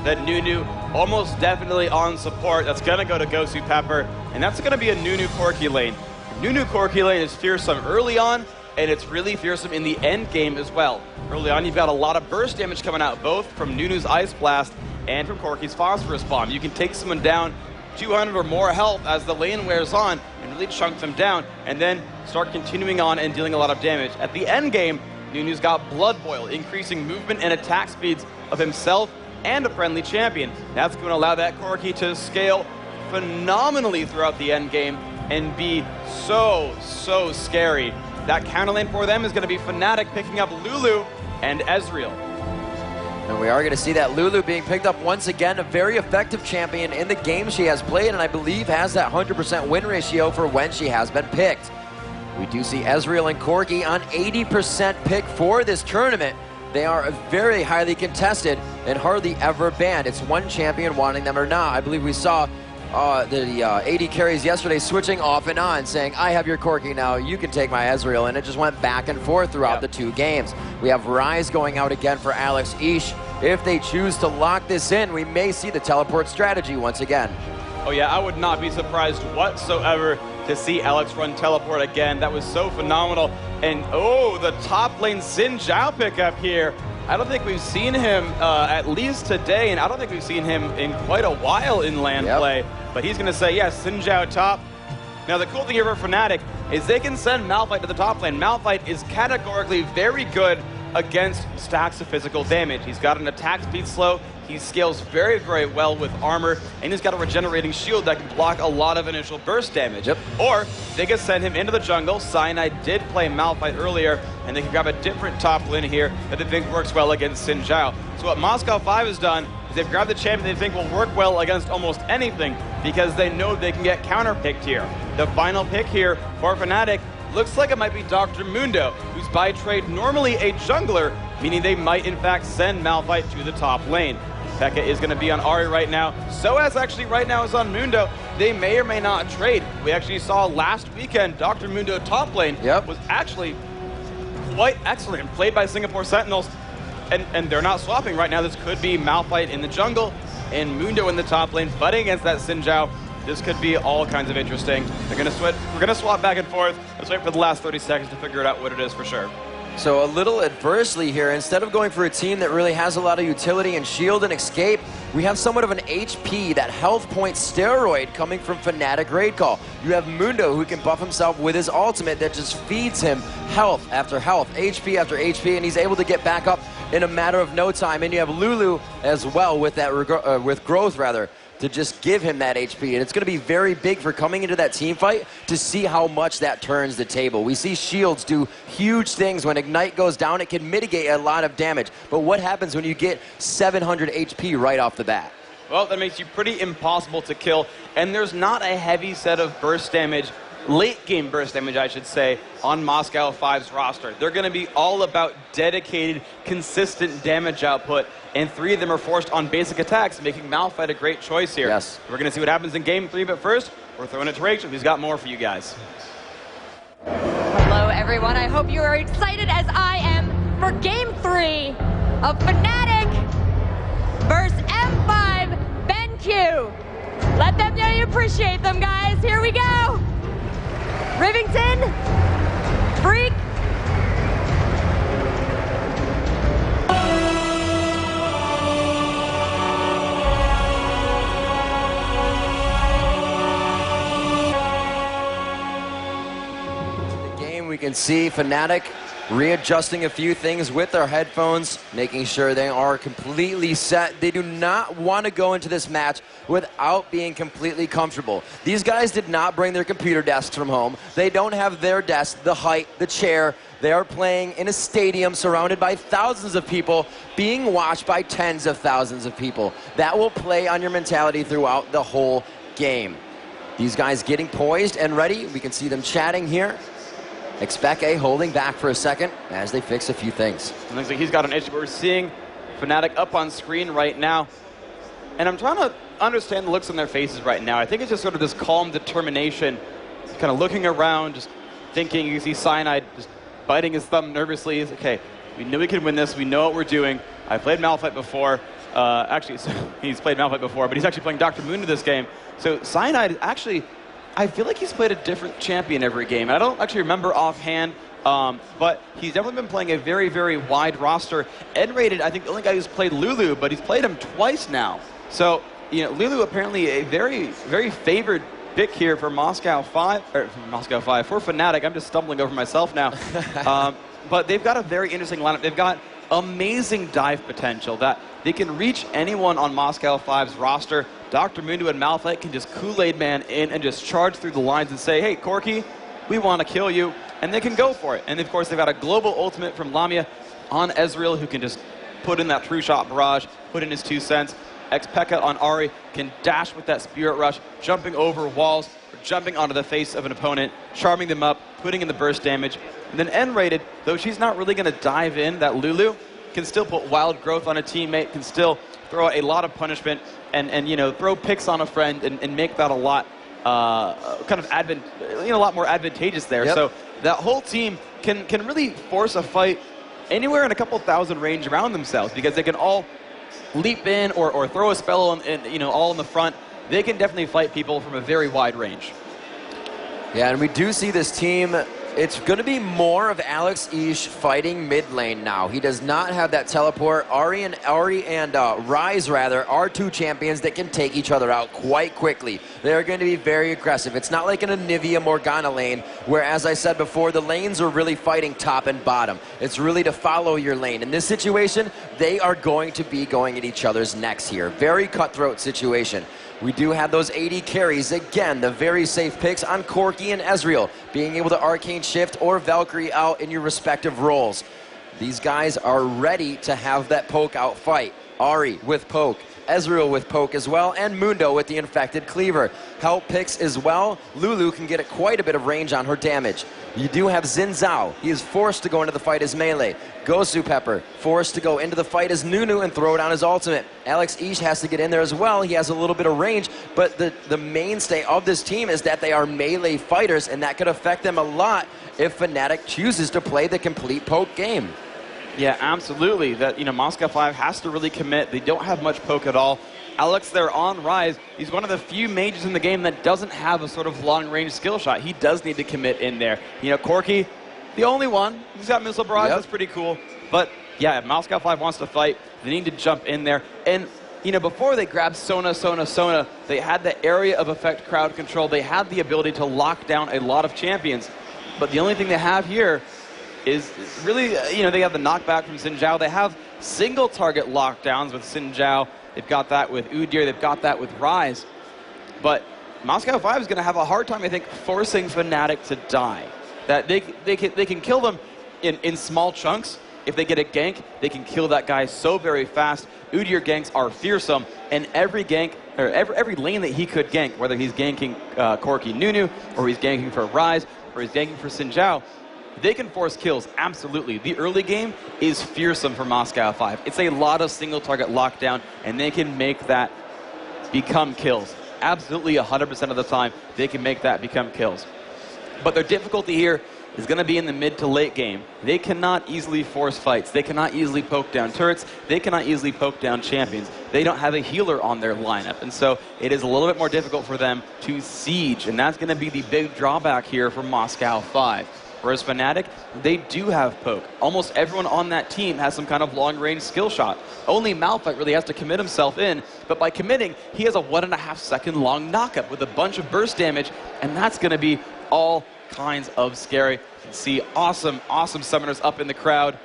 That Nunu almost definitely on support. That's going to go to GoSu Pepper, and that's going to be a Nunu Corki lane. Nunu Corki lane is fearsome early on, and it's really fearsome in the end game as well. Early on, you've got a lot of burst damage coming out, both from Nunu's Ice Blast and from Corki's Phosphorus Bomb. You can take someone down 200 or more health as the lane wears on and really chunk them down, and then start continuing on and dealing a lot of damage. At the end game, Nunu's got Blood Boil, increasing movement and attack speeds of himself and a friendly champion. That's going to allow that Corki to scale phenomenally throughout the end game and be so scary. That counter lane for them is going to be FNATIC picking up Lulu and Ezreal. And we are going to see that Lulu being picked up once again, a very effective champion in the game she has played, and I believe has that 100% win ratio for when she has been picked. We do see Ezreal and Corki on 80% pick for this tournament. they are very highly contested and hardly ever banned. It's one champion wanting them or not. I believe we saw the AD carries yesterday switching off and on, saying, I have your Corki now, you can take my Ezreal, and it just went back and forth throughout the 2 games. We have Ryze going out again for Alex Ish. If they choose to lock this in, we may see the teleport strategy once again. Oh yeah, I would not be surprised whatsoever to see Alex run teleport again. That was so phenomenal. And oh, the top lane Xin Zhao pickup here. I don't think we've seen him at least today, and I don't think we've seen him in quite a while in LAN play. But he's going to say, yes, Xin Zhao top. Now, the cool thing here for FNATIC is they can send Malphite to the top lane. Malphite is categorically very good against stacks of physical damage. He's got an attack speed slow. He scales very, very well with armor, and he's got a regenerating shield that can block a lot of initial burst damage. Or they can send him into the jungle. Cyanide did play Malphite earlier, and they can grab a different top lane here that they think works well against Xin Zhao. So what Moscow 5 has done is they've grabbed the champion they think will work well against almost anything because they know they can get counter-picked here. The final pick here for FNATIC looks like it might be Dr. Mundo, who's by trade normally a jungler, meaning they might in fact send Malphite to the top lane. Pekka is going to be on Ahri right now. sOAZ actually right now is on Mundo. They may or may not trade. We actually saw last weekend Dr. Mundo top lane was actually quite excellent and played by Singapore Sentinels. And they're not swapping right now. This could be Malphite in the jungle and Mundo in the top lane fighting against that Xin Zhao. This could be all kinds of interesting. They're gonna switch. We're gonna swap back and forth. Let's wait for the last 30 seconds to figure out what it is for sure. So a little adversely here, instead of going for a team that really has a lot of utility and shield and escape, we have somewhat of an HP, that health point steroid coming from FNATIC Raid Call. You have Mundo who can buff himself with his ultimate that just feeds him health after health, HP after HP, and he's able to get back up in a matter of no time. And you have Lulu as well with that with growth rather, to just give him that HP. And it's going to be very big for coming into that team fight to see how much that turns the table. We see shields do huge things. When Ignite goes down, it can mitigate a lot of damage. But what happens when you get 700 HP right off the bat? Well, that makes you pretty impossible to kill. And there's not a heavy set of burst damage, late game burst damage, I should say, on Moscow 5's roster. They're going to be all about dedicated, consistent damage output, and 3 of them are forced on basic attacks, making Malphite a great choice here. Yes. We're going to see what happens in Game 3, but first, we're throwing it to Rachel, who's got more for you guys. Hello, everyone. I hope you are excited as I am for Game 3 of FNATIC versus M5 BenQ. Let them know you appreciate them, guys. Here we go. Rivington, Phreak. We can see FNATIC readjusting a few things with their headphones, making sure they are completely set. They do not want to go into this match without being completely comfortable. These guys did not bring their computer desks from home. They don't have their desk, the height, the chair. They are playing in a stadium surrounded by thousands of people, being watched by tens of thousands of people. That will play on your mentality throughout the whole game. These guys getting poised and ready. We can see them chatting here. xPeke holding back for a second as they fix a few things. It looks like he's got an issue. We're seeing FNATIC up on screen right now. And I'm trying to understand the looks on their faces right now. I think it's just sort of this calm determination, kind of looking around, just thinking. You see Cyanide just biting his thumb nervously. He's like, okay, we knew we could win this. We know what we're doing. I played Malphite before. Actually, he's played Malphite before, but he's actually playing Dr. Mundo this game. So Cyanide actually, I feel like he's played a different champion every game. And I don't actually remember offhand, but he's definitely been playing a very, very wide roster. nRated, I think the only guy who's played Lulu, but he's played him twice now. So, you know, Lulu apparently a very, very favored pick here for Moscow 5, for FNATIC. I'm just stumbling over myself now. But they've got a very interesting lineup. They've got amazing dive potential that they can reach anyone on Moscow 5's roster. Dr. Mundo and Malphite can just Kool-Aid Man in and just charge through the lines and say, hey, Corki, we want to kill you. And they can go for it. And of course, they've got a global ultimate from Lamia on Ezreal, who can just put in that true shot barrage, put in his 2 cents. xPeke on Ahri can dash with that Spirit Rush, jumping over walls, or jumping onto the face of an opponent, charming them up, putting in the burst damage. And then nRated, though she's not really going to dive in, that Lulu, can still put wild growth on a teammate, can still throw out a lot of punishment, and you know, throw picks on a friend and make that a lot kind of a lot more advantageous there. Yep. So that whole team can really force a fight anywhere in a couple thousand range around themselves, because they can all leap in or throw a spell you know, all in the front. They can definitely fight people from a very wide range. Yeah, and we do see this team. It's going to be more of xPeke fighting mid lane now. He does not have that teleport. Ari and Rise, rather, are two champions that can take each other out quite quickly. They're going to be very aggressive. It's not like in a Nivea Morgana lane, where, as I said before, the lanes are really fighting top and bottom. It's really to follow your lane. In this situation, they are going to be going at each other's necks here. Very cutthroat situation. We do have those 80 carries. Again, the very safe picks on Corki and Ezreal, being able to Arcane Shift or Valkyrie out in your respective roles. These guys are ready to have that poke out fight. Ari with poke, Ezreal with poke as well, and Mundo with the Infected Cleaver. Help picks as well. Lulu can get quite a bit of range on her damage. You do have Xin Zhao. He is forced to go into the fight as melee. GoSu Pepper forced to go into the fight as Nunu and throw down his ultimate. xPeke has to get in there as well. He has a little bit of range, but the mainstay of this team is that they are melee fighters, and that could affect them a lot if FNATIC chooses to play the complete poke game. Yeah, absolutely. That, you know, Moscow 5 has to really commit. They don't have much poke at all. Alex there on Rise, he's one of the few mages in the game that doesn't have a sort of long-range skill shot. He does need to commit in there. You know, Corki, the only one. He's got Missile Barrage, that's pretty cool. But, yeah, if Moscow 5 wants to fight, they need to jump in there. And, you know, before they grabbed Sona, they had the area of effect crowd control. They had the ability to lock down a lot of champions. But the only thing they have here is really, you know, they have the knockback from Xin Zhao. They have single target lockdowns with Xin Zhao. They've got that with Udyr. They've got that with Rise. But Moscow 5 is going to have a hard time, I think, forcing FNATIC to die. That they can kill them in small chunks. If they get a gank, they can kill that guy so very fast. Udyr ganks are fearsome, and every gank, or every lane that he could gank, whether he's ganking Corki Nunu, or he's ganking for Rise, or he's ganking for Xin Zhao, they can force kills, absolutely. The early game is fearsome for Moscow 5. It's a lot of single target lockdown, and they can make that become kills. Absolutely 100% of the time, they can make that become kills. But their difficulty here is going to be in the mid to late game. They cannot easily force fights. They cannot easily poke down turrets. They cannot easily poke down champions. They don't have a healer on their lineup. And so it is a little bit more difficult for them to siege. And that's going to be the big drawback here for Moscow 5. Whereas FNATIC, they do have poke. Almost everyone on that team has some kind of long-range skill shot. Only Malphite really has to commit himself in, but by committing, he has a 1.5 second long knockup with a bunch of burst damage, and that's going to be all kinds of scary. You can see awesome, awesome summoners up in the crowd.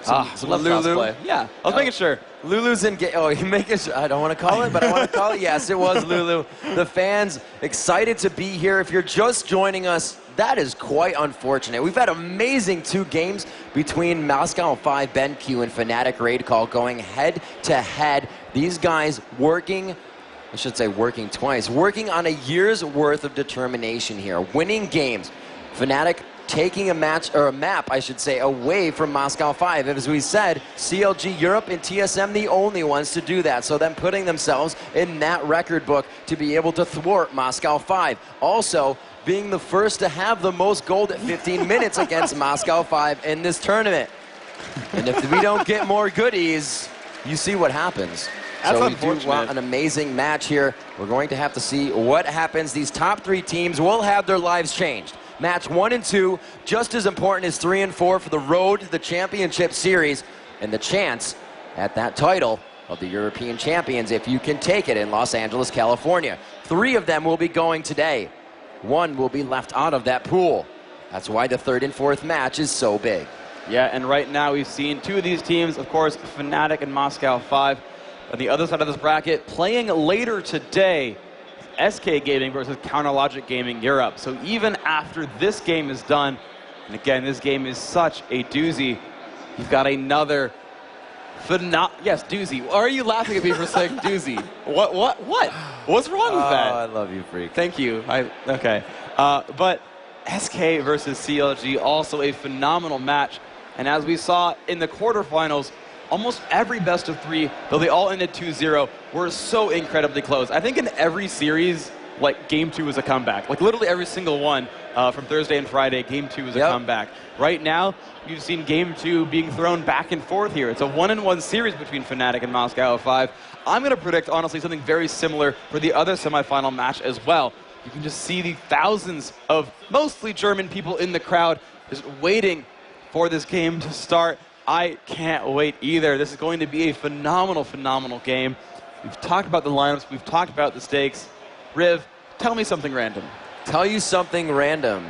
Some Lulu. Play. Yeah, I was making sure. Lulu's in game. Oh, you're making sure. I don't want to call it, but I want to call it. Yes, it was Lulu. The fans excited to be here. If you're just joining us, that is quite unfortunate. We've had amazing 2 games between Moscow 5, BenQ, and FNATIC Raid Call going head to head. These guys working, I should say working twice, working on a year's worth of determination here, winning games. FNATIC taking a map, I should say, away from Moscow 5. As we said, CLG Europe and TSM the only ones to do that. So them putting themselves in that record book to be able to thwart Moscow 5. Also, being the first to have the most gold at 15 minutes against Moscow 5 in this tournament. And if we don't get more goodies, you see what happens. That's so we do want an amazing match here. We're going to have to see what happens. These top 3 teams will have their lives changed. Match 1 and 2, just as important as 3 and 4 for the road to the championship series and the chance at that title of the European champions if you can take it in Los Angeles, California. 3 of them will be going today. 1 will be left out of that pool. That's why the 3rd and 4th match is so big. Yeah, and right now we've seen 2 of these teams, of course, FNATIC and Moscow 5. On the other side of this bracket, playing later today, SK Gaming versus Counterlogic Gaming Europe. So even after this game is done, and again, this game is such a doozy, you've got another yes, doozy. Why are you laughing at me for saying doozy? What? What's wrong with that? I love you, Phreak. Thank you. Okay. But SK versus CLG, also a phenomenal match. And as we saw in the quarterfinals, almost every best of 3, though they all ended 2-0, were so incredibly close. I think in every series, like, Game 2 was a comeback. Like, literally every single one from Thursday and Friday, Game 2 was a comeback. Right now, you've seen Game 2 being thrown back and forth here. It's a 1-1 series between FNATIC and Moscow 05. I'm going to predict, honestly, something very similar for the other semifinal match as well. You can just see the thousands of mostly German people in the crowd just waiting for this game to start. I can't wait either. This is going to be a phenomenal, phenomenal game. We've talked about the lineups. We've talked about the stakes. Riv, tell me something random. Tell you something random.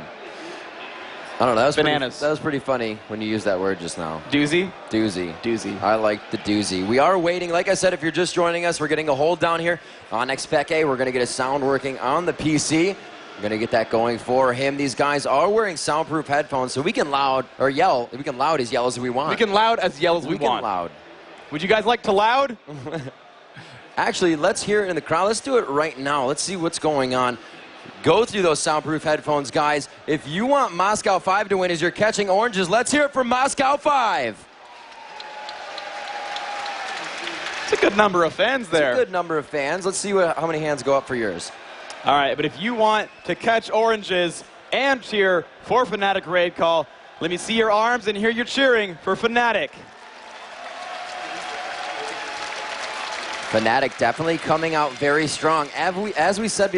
I don't know. That was Bananas. That was pretty funny when you used that word just now. Doozy? Doozy. Doozy. I like the doozy. We are waiting. Like I said, if you're just joining us, we're getting a hold down here on xPeke. We're going to get a sound working on the PC. We're going to get that going for him. These guys are wearing soundproof headphones, so we can loud, or yell. We can loud as yell as we want. We can loud as yell as we want. We can loud. Would you guys like to loud? Actually, let's hear it in the crowd. Let's do it right now. Let's see what's going on. Go through those soundproof headphones, guys. If you want Moscow 5 to win as you're catching oranges, let's hear it from Moscow 5. It's a good number of fans there. It's a good number of fans. Let's see how many hands go up for yours. All right, but if you want to catch oranges and cheer for FNATIC Raid Call, let me see your arms and hear you cheering for FNATIC. FNATIC definitely coming out very strong. As we said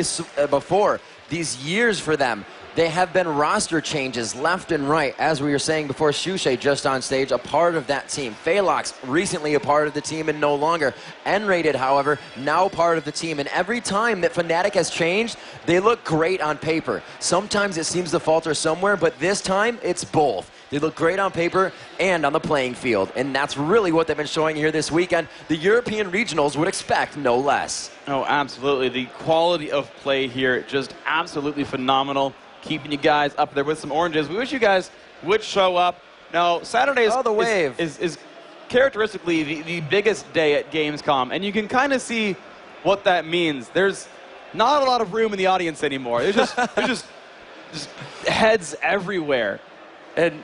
before, these years for them, they have been roster changes left and right. As we were saying before, Shushay just on stage, a part of that team. Phalox recently a part of the team and no longer. nRated, however, now part of the team. And every time that FNATIC has changed, they look great on paper. Sometimes it seems to falter somewhere, but this time it's both. They look great on paper and on the playing field. And that's really what they've been showing here this weekend. The European regionals would expect no less. Oh, absolutely. The quality of play here, just absolutely phenomenal. Keeping you guys up there with some oranges. We wish you guys would show up. Now, Saturday is characteristically the biggest day at Gamescom, and you can kind of see what that means. There's not a lot of room in the audience anymore. There's just heads everywhere. And,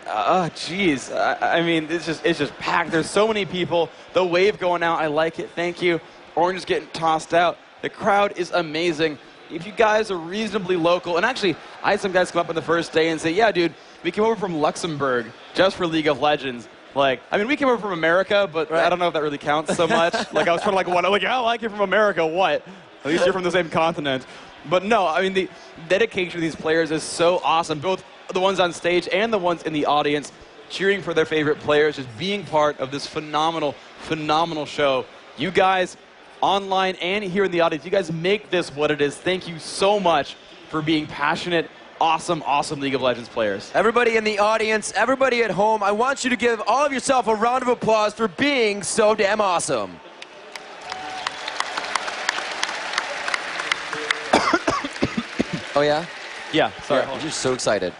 geez, I mean, it's just packed. There's so many people. The wave going out, I like it. Thank you. Orange is getting tossed out. The crowd is amazing. If you guys are reasonably local, and actually, I had some guys come up on the first day and say, yeah, dude, we came over from Luxembourg just for League of Legends. Like, I mean, we came over from America, but I don't know if that really counts so much. Like, I was trying to, oh, I came from America, what? At least you're from the same continent. But no, I mean, the dedication of these players is so awesome. Both the ones on stage and the ones in the audience cheering for their favorite players, just being part of this phenomenal, phenomenal show. You guys, online and here in the audience, you guys make this what it is. Thank you so much for being passionate, awesome, awesome League of Legends players. Everybody in the audience, everybody at home, I want you to give all of yourself a round of applause for being so damn awesome. Oh, yeah? Yeah, sorry. Yeah, I'm just so excited.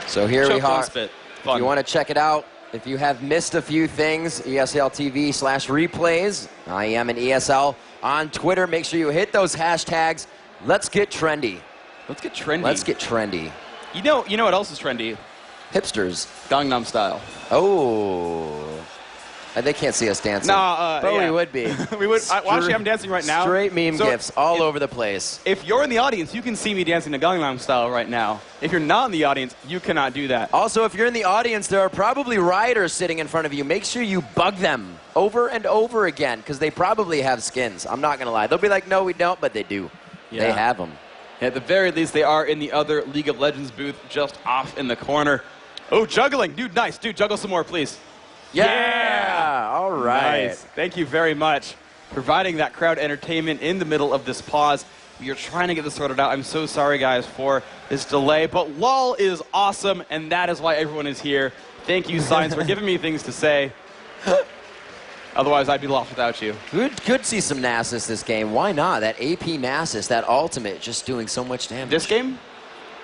So here we are. If you want to check it out, if you have missed a few things, ESL TV/replays. I am an ESL on Twitter. Make sure you hit those hashtags. Let's get trendy. Let's get trendy. Let's get trendy. You know what else is trendy? Hipsters. Gangnam Style. Oh. They can't see us dancing. No, but we would be. We would. Actually, I'm dancing right now. Straight meme gifs all over the place. If you're in the audience, you can see me dancing to Gangnam Style right now. If you're not in the audience, you cannot do that. Also, if you're in the audience, there are probably rioters sitting in front of you. Make sure you bug them over and over again, because they probably have skins. I'm not going to lie. They'll be like, no, we don't, but they do. Yeah. They have them. At the very least, they are in the other League of Legends booth just off in the corner. Oh, juggling. Dude, nice. Dude, juggle some more, please. Yeah! All right. Nice. Thank you very much. Providing that crowd entertainment in the middle of this pause. We are trying to get this sorted out. I'm so sorry, guys, for this delay. But LOL is awesome, and that is why everyone is here. Thank you, Science, for giving me things to say. Otherwise, I'd be lost without you. Could see some Nasus this game. Why not? That AP Nasus, that ultimate, just doing so much damage. This game?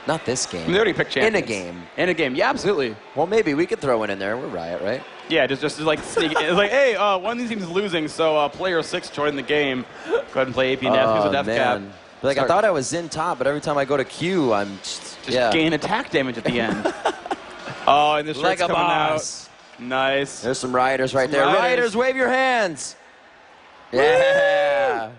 Not this game. I mean, they already picked champions. In a game. In a game, yeah, absolutely. Well, maybe we could throw it in there. We're Riot, right? Yeah, just like sneak it. It's like, hey, one of these teams is losing, so player 6 joined the game. Go ahead and play AP Neff. Who's a death cap? Like, I thought I was in top, but every time I go to Q, I'm just gain attack damage at the end. Oh, and the shirt's Like a coming boss. out. Nice. There's some Rioters right there. Rioters. Rioters, wave your hands. Yeah.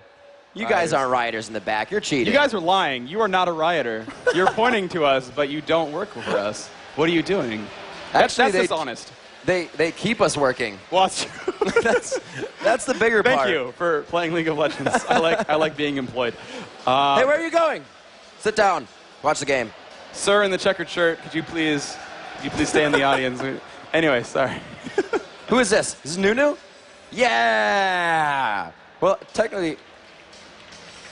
You guys aren't Rioters in the back. You're cheating. You guys are lying. You are not a Rioter. You're pointing to us, but you don't work for us. What are you doing? That's dishonest. They keep us working. Well, that's the bigger part. Thank you for playing League of Legends. I like being employed. Hey, where are you going? Sit down. Watch the game. Sir in the checkered shirt, could you please stay in the audience? Anyway, sorry. Who is this? Is this Nunu? Yeah. Well, technically.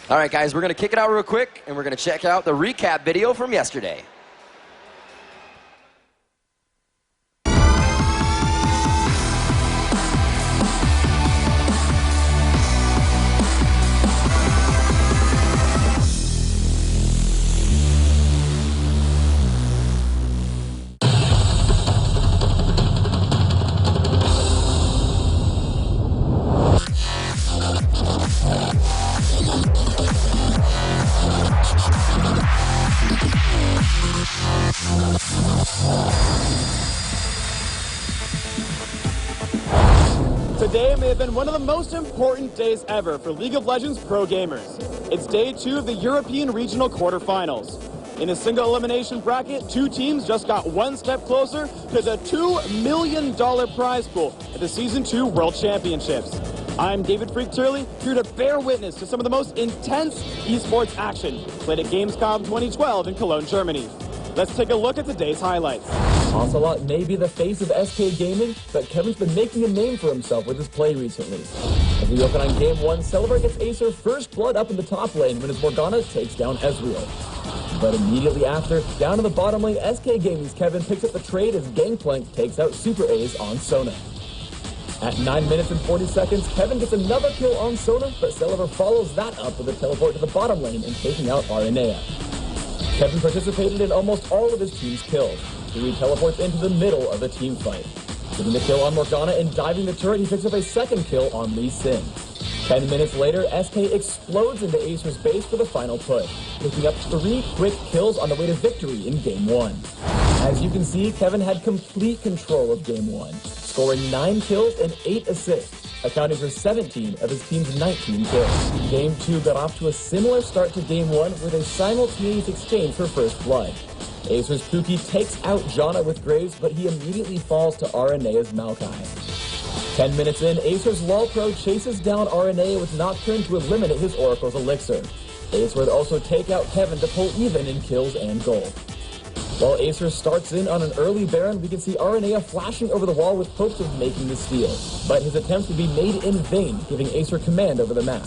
All right, guys, we're going to kick it out real quick, and we're going to check out the recap video from yesterday. Today may have been one of the most important days ever for League of Legends pro gamers. It's day 2 of the European Regional Quarterfinals. In a single elimination bracket, 2 teams just got one step closer to the $2 million prize pool at the Season 2 World Championships. I'm David Phreak Turley, here to bear witness to some of the most intense esports action played at Gamescom 2012 in Cologne, Germany. Let's take a look at today's highlights. Ocelote may be the face of SK Gaming, but Kevin's been making a name for himself with his play recently. As we open on Game 1, Celeber gets Acer first blood up in the top lane when his Morgana takes down Ezreal. But immediately after, down in the bottom lane, SK Gaming's Kevin picks up the trade as Gangplank takes out Super A's on Sona. At 9 minutes and 40 seconds, Kevin gets another kill on Sona, but Celeber follows that up with a teleport to the bottom lane and taking out Araneae. Kevin participated in almost all of his team's kills. He teleports into the middle of the team fight. Getting the kill on Morgana and diving the turret, he picks up a second kill on Lee Sin. 10 minutes later, SK explodes into Acer's base for the final push, picking up 3 quick kills on the way to victory in Game 1. As you can see, Kevin had complete control of Game 1, scoring 9 kills and 8 assists, accounting for 17 of his team's 19 kills. Game 2 got off to a similar start to Game 1 with a simultaneous exchange for first blood. Acer's xPeke takes out Janna with Graves, but he immediately falls to Araneae's Maokai. 10 minutes in, Acer's LoL Pro chases down Araneae with Nocturne to eliminate his Oracle's Elixir. Acer would also take out Kevin to pull even in kills and gold. While Acer starts in on an early Baron, we can see Araneae flashing over the wall with hopes of making the steal, but his attempts would be made in vain, giving Acer command over the map.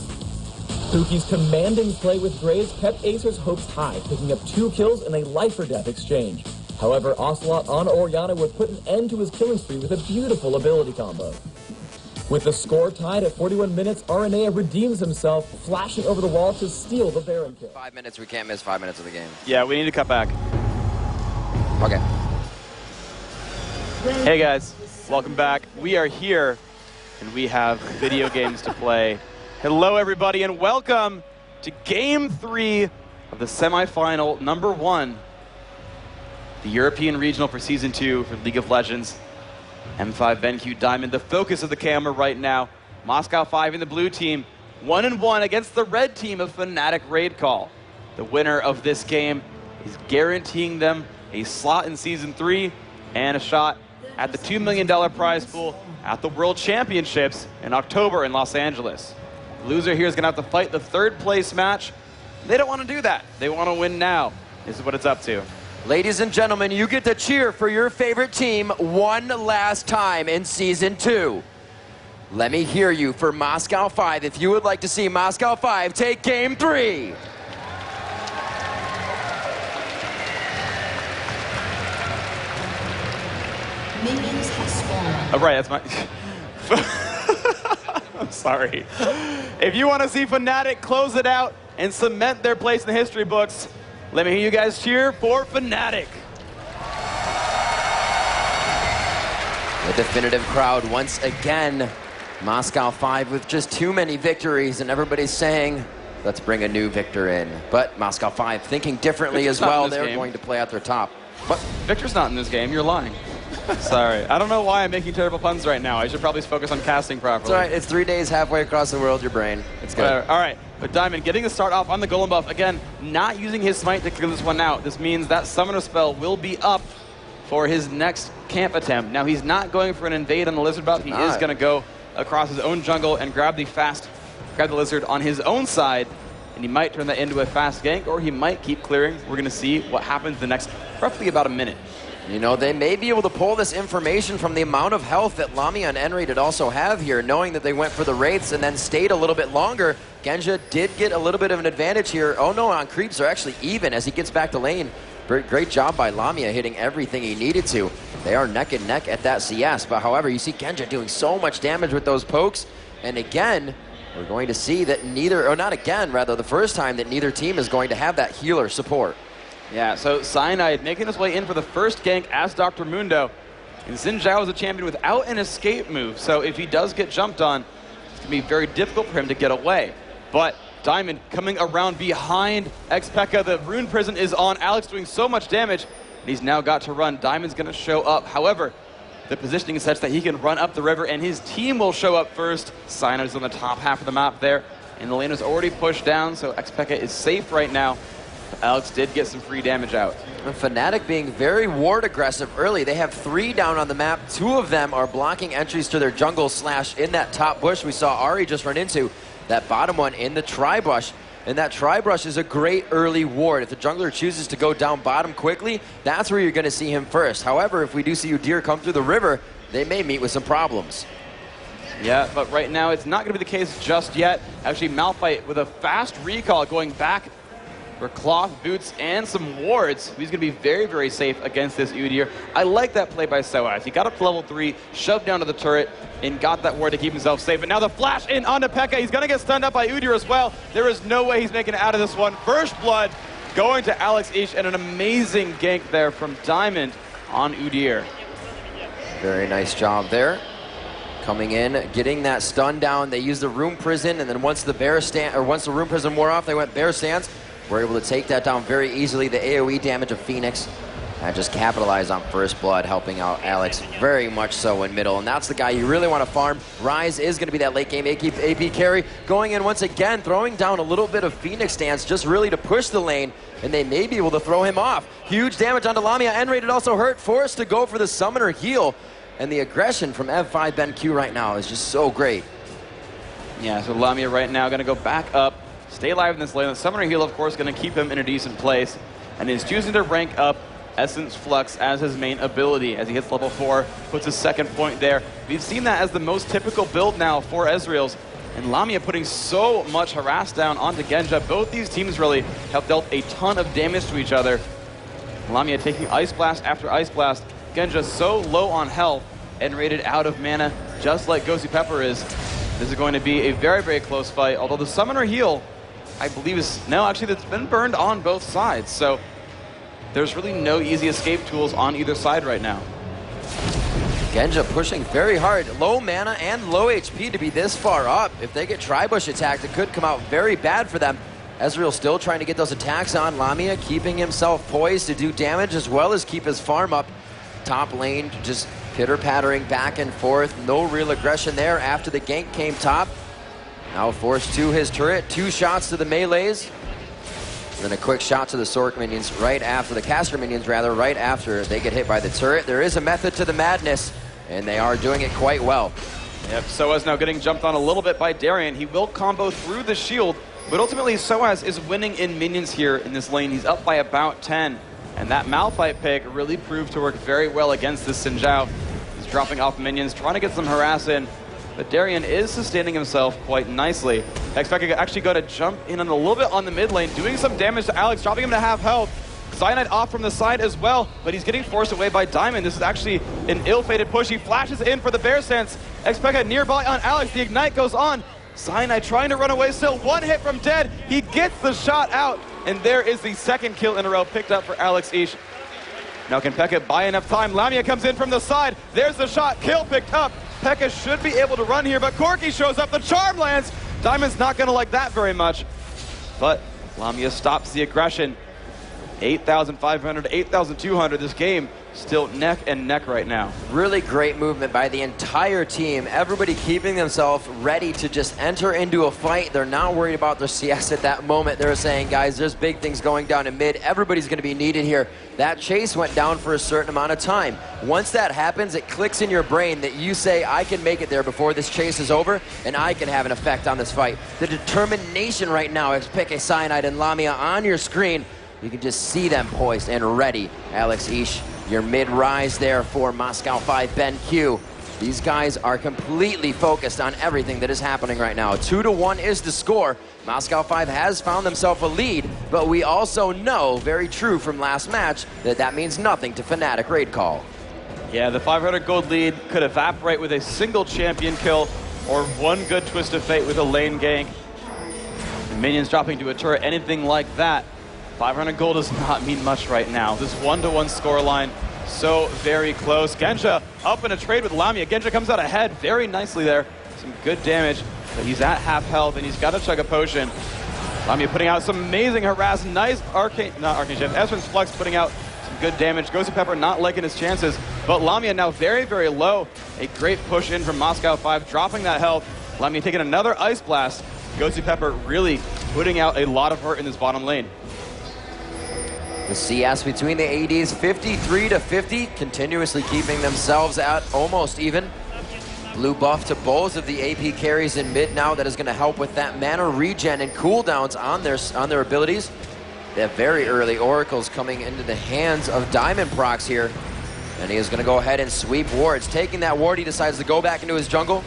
xPeke's commanding play with Graves kept Acer's hopes high, picking up 2 kills in a life-or-death exchange. However, Ocelote on Orianna would put an end to his killing spree with a beautiful ability combo. With the score tied at 41 minutes, Araneae redeems himself, flashing over the wall to steal the Baron kill. 5 minutes, we can't miss 5 minutes of the game. Yeah, we need to cut back. Okay. Hey guys, welcome back. We are here, and we have video games to play. Hello everybody, and welcome to Game 3 of the semifinal number 1, the European Regional for Season 2 for League of Legends. M5 BenQ Diamond, the focus of the camera right now. Moscow 5 in the blue team, 1-1 against the red team of FNATIC Raid Call. The winner of this game is guaranteeing them a slot in Season 3 and a shot at the $2 million prize pool at the World Championships in October in Los Angeles. The loser here is going to have to fight the 3rd place match. They don't want to do that. They want to win now. This is what it's up to. Ladies and gentlemen, you get to cheer for your favorite team one last time in Season 2. Let me hear you for Moscow 5 if you would like to see Moscow 5 take Game 3. Minions have spawned. All right, that's my... I'm sorry. If you want to see FNATIC close it out and cement their place in the history books, let me hear you guys cheer for FNATIC. The definitive crowd once again. Moscow 5 with just too many victories, and everybody's saying, let's bring a new victor in. But Moscow 5 thinking differently as well. They're going to play at their top. But Victor's not in this game. You're lying. Sorry. I don't know why I'm making terrible puns right now. I should probably focus on casting properly. It's all right. It's 3 days halfway across the world, your brain. It's good. All right. But Diamond getting the start off on the Golem buff. Again, not using his smite to clear this one out. This means that summoner spell will be up for his next camp attempt. Now, he's not going for an invade on the lizard buff. He is going to go across his own jungle and grab the lizard on his own side. And he might turn that into a fast gank, or he might keep clearing. We're going to see what happens the next roughly about a minute. You know, they may be able to pull this information from the amount of health that Lamia and nRated also have here, knowing that they went for the Wraiths and then stayed a little bit longer. Genja did get a little bit of an advantage here. Oh no, on creeps are actually even as he gets back to lane. Great job by Lamia hitting everything he needed to. They are neck and neck at that CS, but however, you see Genja doing so much damage with those pokes. And again, we're going to see that the first time that neither team is going to have that healer support. Yeah, so Cyanide making his way in for the first gank as Dr. Mundo. And Xin Zhao is a champion without an escape move, so if he does get jumped on, it's going to be very difficult for him to get away. But Diamond coming around behind xPeke. The Rune Prison is on. Alex doing so much damage, and he's now got to run. Diamond's going to show up. However, the positioning is such that he can run up the river, and his team will show up first. Cyanide's on the top half of the map there, and the lane is already pushed down, so xPeke is safe right now. Alex did get some free damage out. And FNATIC being very ward aggressive early. They have 3 down on the map. 2 of them are blocking entries to their jungle / in that top bush we saw Ari just run into. That bottom one in the tri-brush. And that tri-brush is a great early ward. If the jungler chooses to go down bottom quickly, that's where you're going to see him first. However, if we do see Udyr come through the river, they may meet with some problems. Yeah, but right now it's not going to be the case just yet. Actually, Malphite with a fast recall going back for cloth boots and some wards. He's going to be very, very safe against this Udyr. I like that play by sOAZ. He got up to level 3, shoved down to the turret, and got that ward to keep himself safe. And now the flash in onto Pekka. He's going to get stunned up by Udyr as well. There is no way he's making it out of this one. First blood going to Alex Ish, and an amazing gank there from Diamond on Udyr. Very nice job there. Coming in, getting that stun down. They used the Rune Prison, and then once the Rune Prison wore off, they went Bear Stance. We're able to take that down very easily. The AoE damage of Phoenix and just capitalize on first blood, helping out Alex very much so in middle. And that's the guy you really want to farm. Rise is going to be that late game AP carry. Going in once again, throwing down a little bit of Phoenix stance just really to push the lane, and they may be able to throw him off. Huge damage onto Lamia. nRated also hurt, forced to go for the summoner heal. And the aggression from Ev5 BenQ right now is just so great. Yeah, so Lamia right now going to go back up, stay alive in this lane. The summoner heal, of course, going to keep him in a decent place. And is choosing to rank up Essence Flux as his main ability. As he hits level 4, puts his second point there. We've seen that as the most typical build now for Ezreal's. And Lamia putting so much harass down onto Genja. Both these teams really have dealt a ton of damage to each other. Lamia taking Ice Blast after Ice Blast. Genja so low on health and rated out of mana, just like GoSu Pepper is. This is going to be a very, very close fight. Although the summoner heal, I believe actually that's been burned on both sides. So there's really no easy escape tools on either side right now. Genja pushing very hard. Low mana and low HP to be this far up. If they get Tribush attacked, it could come out very bad for them. Ezreal still trying to get those attacks on. Lamia keeping himself poised to do damage as well as keep his farm up. Top lane just pitter-pattering back and forth. No real aggression there after the gank came top. Now forced to his turret. 2 shots to the melees. Then a quick shot to the Sork minions right after, the caster minions rather, right after they get hit by the turret. There is a method to the madness, and they are doing it quite well. Yep, sOAZ now getting jumped on a little bit by Darien. He will combo through the shield, but ultimately sOAZ is winning in minions here in this lane. He's up by about 10. And that Malphite pick really proved to work very well against this Xin Zhao. He's dropping off minions, trying to get some harass in, but Darien is sustaining himself quite nicely. xPeke actually got to jump in on a little bit on the mid lane, doing some damage to Alex, dropping him to half health. Cyanide off from the side as well, but he's getting forced away by Diamond. This is actually an ill-fated push. He flashes in for the bear sense. xPeke nearby on Alex. The ignite goes on. Cyanide trying to run away still. 1 hit from dead. He gets the shot out. And there is the second kill in a row picked up for Alex Ish. Now can Pekka buy enough time? Lamia comes in from the side. There's the shot. Kill picked up. Pekka should be able to run here, but Corki shows up. The charm lands. Diamond's not going to like that very much. But Lamia stops the aggression. 8,500, 8,200. This game still neck and neck right now. Really great movement by the entire team. Everybody keeping themselves ready to just enter into a fight. They're not worried about their CS at that moment. They're saying, guys, there's big things going down in mid. Everybody's going to be needed here. That chase went down for a certain amount of time. Once that happens, it clicks in your brain that you say, I can make it there before this chase is over, and I can have an effect on this fight. The determination right now, xPeke, Cyanide, and Lamia on your screen. You can just see them poised and ready. Alex Ish, your mid-rise there for Moscow 5, Ben Q. These guys are completely focused on everything that is happening right now. 2-1 is the score. Moscow 5 has found themselves a lead, but we also know, very true from last match, that that means nothing to FNATIC raid call. Yeah, the 500 gold lead could evaporate with a single champion kill or one good twist of fate with a lane gank. The minions dropping to a turret, anything like that. 500 gold does not mean much right now. This 1-1 scoreline, so very close. Genja up in a trade with Lamia. Genja comes out ahead very nicely there. Some good damage, but he's at half health and he's got to chug a potion. Lamia putting out some amazing harass. Nice Esrin's Flux putting out some good damage. GoSu Pepper not liking his chances, but Lamia now very, very low. A great push in from Moscow 5, dropping that health. Lamia taking another Ice Blast. GoSu Pepper really putting out a lot of hurt in this bottom lane. The CS between the ADs, 53-50, continuously keeping themselves at almost even. Blue buff to both of the AP carries in mid now. That is going to help with that mana regen and cooldowns on their abilities. They have very early oracles coming into the hands of Diamondprox here. And he is going to go ahead and sweep wards. Taking that ward, he decides to go back into his jungle.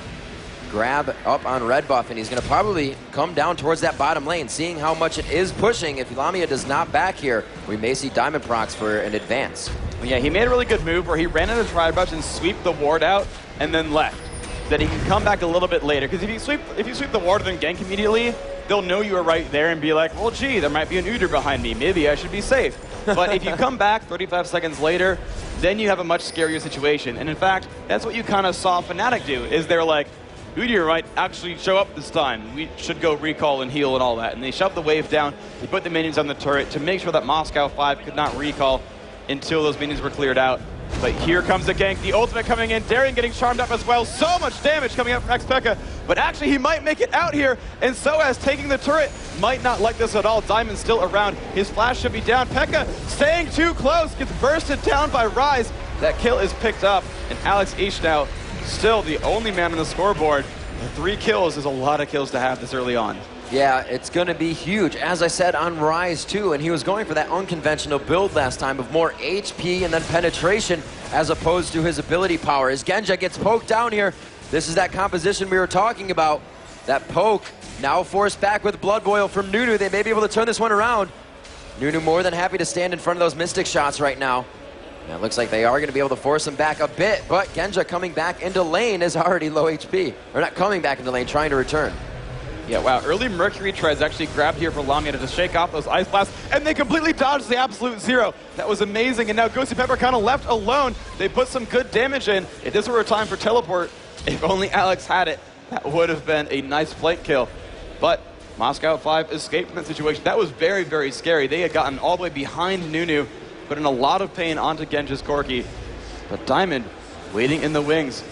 Grab up on red buff, and he's going to probably come down towards that bottom lane. Seeing how much it is pushing, if Lamia does not back here, we may see Diamondprox for an advance. Yeah, he made a really good move where he ran into Tri-Bush and sweep the ward out and then left. That he can come back a little bit later, because if you sweep the ward and then gank immediately, they'll know you are right there and be like, well, gee, there might be an Udyr behind me. Maybe I should be safe. But if you come back 35 seconds later, then you have a much scarier situation. And in fact, that's what you kind of saw FNATIC do, is they're like, Udyr might actually show up this time. We should go recall and heal and all that. And they shoved the wave down. They put the minions on the turret to make sure that Moscow 5 could not recall until those minions were cleared out. But here comes the gank. The ultimate coming in. Darien getting charmed up as well. So much damage coming up from xPeke. But actually, he might make it out here. And sOAZ taking the turret might not like this at all. Diamond still around. His flash should be down. Pekka staying too close. Gets bursted down by Rise. That kill is picked up. And Alex Ish now still the only man on the scoreboard. 3 kills is a lot of kills to have this early on. Yeah, it's going to be huge. As I said, on Rise too, and he was going for that unconventional build last time of more HP and then penetration as opposed to his ability power. As Genja gets poked down here, this is that composition we were talking about. That poke now forced back with Blood Boil from Nunu. They may be able to turn this one around. Nunu more than happy to stand in front of those Mystic shots right now. Now it looks like they are going to be able to force him back a bit, but Genja coming back into lane is already low HP. Or not coming back into lane, trying to return. Yeah, wow, early Mercury treads actually grabbed here for Lamia to just shake off those Ice Blasts, and they completely dodged the absolute zero. That was amazing, and now GoSu Pepper kind of left alone. They put some good damage in. If this were a time for teleport, if only Alex had it, that would have been a nice flank kill. But Moscow 5 escaped from that situation. That was very, very scary. They had gotten all the way behind Nunu, putting a lot of pain onto Genja's Corki. But Diamond, waiting in the wings,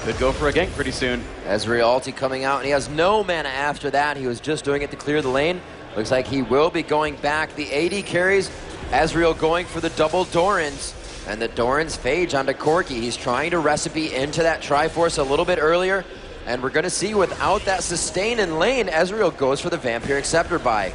could go for a gank pretty soon. Ezreal ulti coming out, and he has no mana after that. He was just doing it to clear the lane. Looks like he will be going back. The AD carries. Ezreal going for the double Dorans. And the Dorans phage onto Corki. He's trying to recipe into that Triforce a little bit earlier. And we're going to see without that sustain in lane, Ezreal goes for the Vampiric Scepter buy.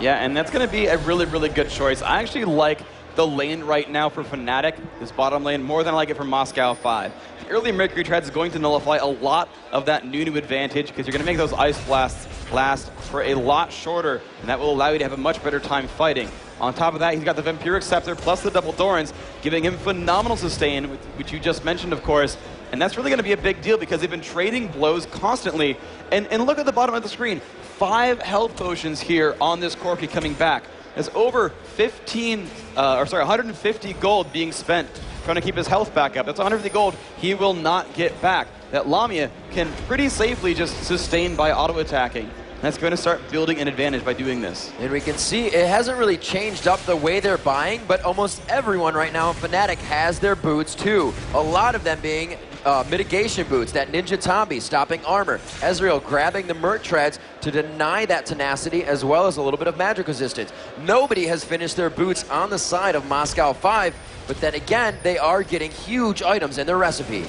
Yeah, and that's going to be a really, really good choice. I actually like the lane right now for FNATIC, this bottom lane, more than I like it for Moscow 5. The early Mercury treads is going to nullify a lot of that Nunu advantage because you're going to make those Ice Blasts last for a lot shorter, and that will allow you to have a much better time fighting. On top of that, he's got the Vampiric Scepter plus the double Dorans, giving him phenomenal sustain, which you just mentioned, of course. And that's really going to be a big deal because they've been trading blows constantly. And look at the bottom of the screen. 5 health potions here on this Corki coming back. There's over 150 gold being spent trying to keep his health back up. That's 150 gold he will not get back. That Lamia can pretty safely just sustain by auto-attacking. that's going to start building an advantage by doing this. And we can see it hasn't really changed up the way they're buying, but almost everyone right now in FNATIC has their boots too. A lot of them being mitigation boots, that Ninja Tombi stopping armor. Ezreal grabbing the Mert Treads to deny that tenacity as well as a little bit of magic resistance. Nobody has finished their boots on the side of Moscow 5, but then again, they are getting huge items in their recipe.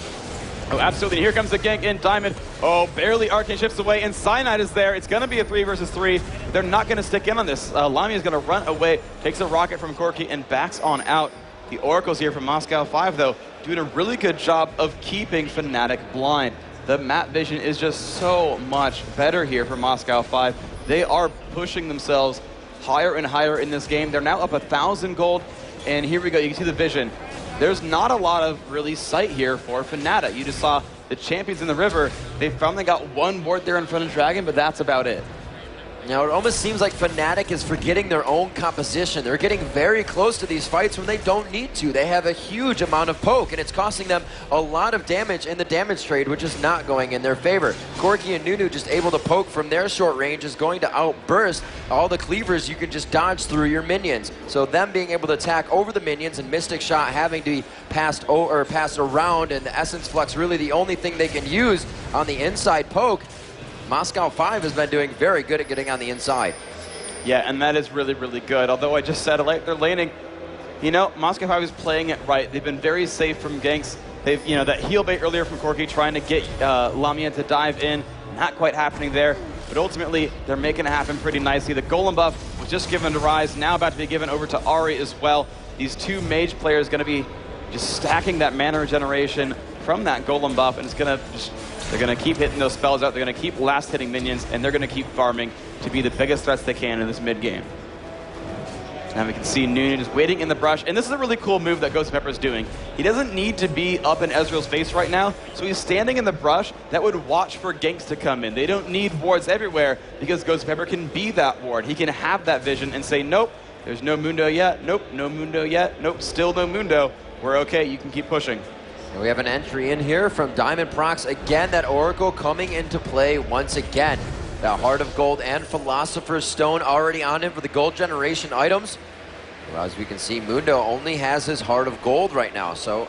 Oh, absolutely. Here comes the gank in Diamond. Oh, barely Arcane shifts away, and Cyanide is there. It's going to be a 3 versus 3. They're not going to stick in on this. Lamia is going to run away, takes a rocket from Corki, and backs on out. The Oracles here from Moscow 5, though, doing a really good job of keeping FNATIC blind. The map vision is just so much better here for Moscow 5. They are pushing themselves higher and higher in this game. They're now up 1,000 gold, and here we go. You can see the vision. There's not a lot of really sight here for FNATIC. You just saw the champions in the river. They finally got one board there in front of Dragon, but that's about it. Now, it almost seems like FNATIC is forgetting their own composition. They're getting very close to these fights when they don't need to. They have a huge amount of poke, and it's costing them a lot of damage in the damage trade, which is not going in their favor. Corki and Nunu just able to poke from their short range is going to outburst all the cleavers you can just dodge through your minions. So them being able to attack over the minions and Mystic Shot having to be passed around, and the Essence Flux really the only thing they can use on the inside poke. Moscow 5 has been doing very good at getting on the inside. Yeah, and that is really, really good. Although I just said they're laning. You know, Moscow 5 is playing it right. They've been very safe from ganks. They've, you know, that heal bait earlier from Corki trying to get Lamia to dive in. Not quite happening there. But ultimately, they're making it happen pretty nicely. The Golem buff was just given to Ryze, now about to be given over to Ahri as well. These two mage players going to be just stacking that mana regeneration from that Golem buff, and it's going to just... They're going to keep hitting those spells out. They're going to keep last-hitting minions, and they're going to keep farming to be the biggest threats they can in this mid-game. Now we can see Nunu just waiting in the brush, and this is a really cool move that GoSu is doing. He doesn't need to be up in Ezreal's face right now, so he's standing in the brush that would watch for ganks to come in. They don't need wards everywhere because GoSu can be that ward. He can have that vision and say, nope, there's no Mundo yet. Nope, no Mundo yet. Nope, still no Mundo. We're okay. You can keep pushing. And we have an entry in here from Diamondprox. Again, that Oracle coming into play once again. That Heart of Gold and Philosopher's Stone already on him for the gold generation items. Well, as we can see, Mundo only has his Heart of Gold right now, so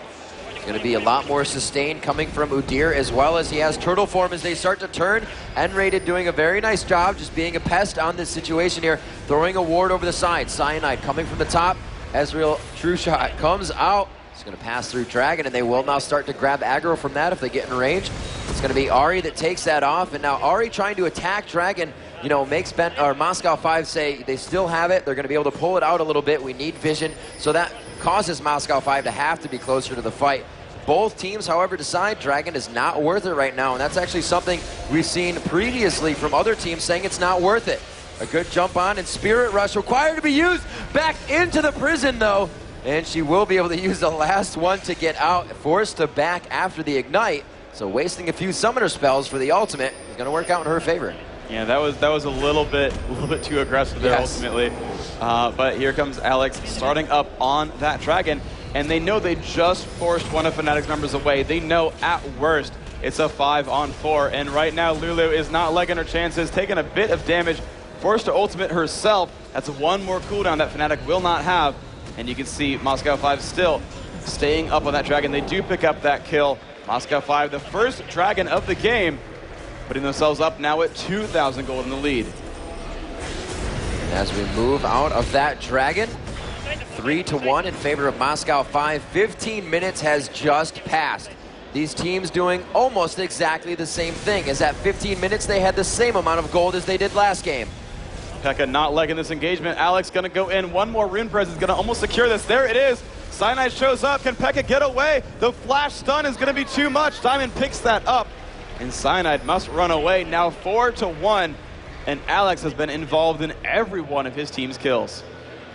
it's going to be a lot more sustain coming from Udyr, as well as he has Turtle Form as they start to turn. nRated doing a very nice job just being a pest on this situation here, throwing a ward over the side. Cyanide coming from the top. Ezreal True Shot comes out. It's going to pass through Dragon, and they will now start to grab aggro from that if they get in range. It's going to be Ahri that takes that off, and now Ahri trying to attack Dragon, you know, makes Moscow 5 say they still have it. They're going to be able to pull it out a little bit. We need vision, so that causes Moscow 5 to have to be closer to the fight. Both teams, however, decide Dragon is not worth it right now, and that's actually something we've seen previously from other teams saying it's not worth it. A good jump on, and Spirit Rush required to be used back into the prison, though. And she will be able to use the last one to get out, forced to back after the Ignite. So wasting a few summoner spells for the ultimate is going to work out in her favor. Yeah, that was a little bit too aggressive there ultimately. But here comes Alex starting up on that Dragon, and they know they just forced one of FNATIC's members away. They know at worst it's a 5-on-4, and right now Lulu is not legging her chances, taking a bit of damage, forced to ultimate herself. That's one more cooldown that FNATIC will not have. And you can see Moscow 5 still staying up on that Dragon. They do pick up that kill. Moscow 5, the first Dragon of the game, putting themselves up now at 2,000 gold in the lead. And as we move out of that Dragon, 3-1 in favor of Moscow 5. 15 minutes has just passed. These teams doing almost exactly the same thing. As at 15 minutes, they had the same amount of gold as they did last game. Pekka not legging this engagement. Alex going to go in. One more Rune Press is going to almost secure this. There it is. Cyanide shows up. Can Pekka get away? The flash stun is going to be too much. Diamond picks that up. And Cyanide must run away. Now 4-1. And Alex has been involved in every one of his team's kills.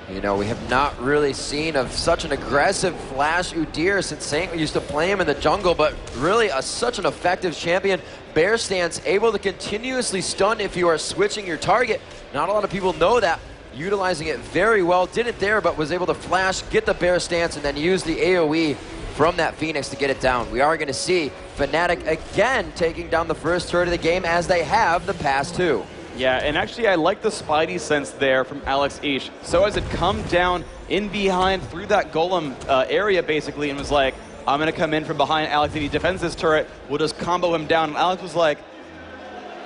You know, we have not really seen of such an aggressive Flash Udyr since Saint used to play him in the jungle, but really such an effective champion. Bear stance, able to continuously stun if you are switching your target. Not a lot of people know that. Utilizing it very well. Didn't there, but was able to flash, get the bear stance, and then use the AoE from that Phoenix to get it down. We are going to see FNATIC again taking down the first turret of the game as they have the past two. Yeah, and actually I like the spidey sense there from Alex Ish. sOAZ had come down in behind through that golem area basically and was like, I'm going to come in from behind Alex. If he defends this turret, we'll just combo him down. And Alex was like,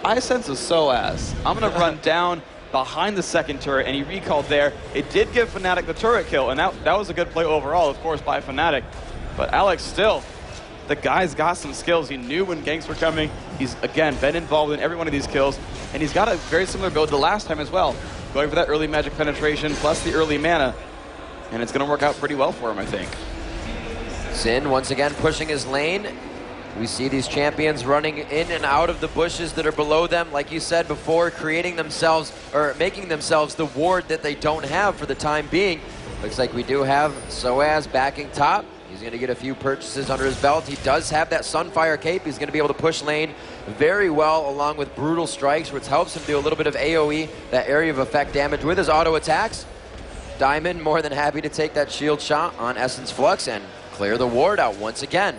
I sense a sOAZ. I'm going to run down behind the second turret, and he recalled there. It did give FNATIC the turret kill, and that was a good play overall, of course, by FNATIC. But Alex still, the guy's got some skills. He knew when ganks were coming. He's, again, been involved in every one of these kills, and he's got a very similar build to last time as well, going for that early magic penetration plus the early mana, and it's going to work out pretty well for him, I think. Sin once again pushing his lane. We see these champions running in and out of the bushes that are below them, like you said before, creating themselves, or making themselves the ward that they don't have for the time being. Looks like we do have sOAZ backing top. He's going to get a few purchases under his belt. He does have that Sunfire cape. He's going to be able to push lane very well along with Brutal Strikes, which helps him do a little bit of AoE, that area of effect damage with his auto attacks. Diamond more than happy to take that shield shot on Essence Flux and clear the ward out once again.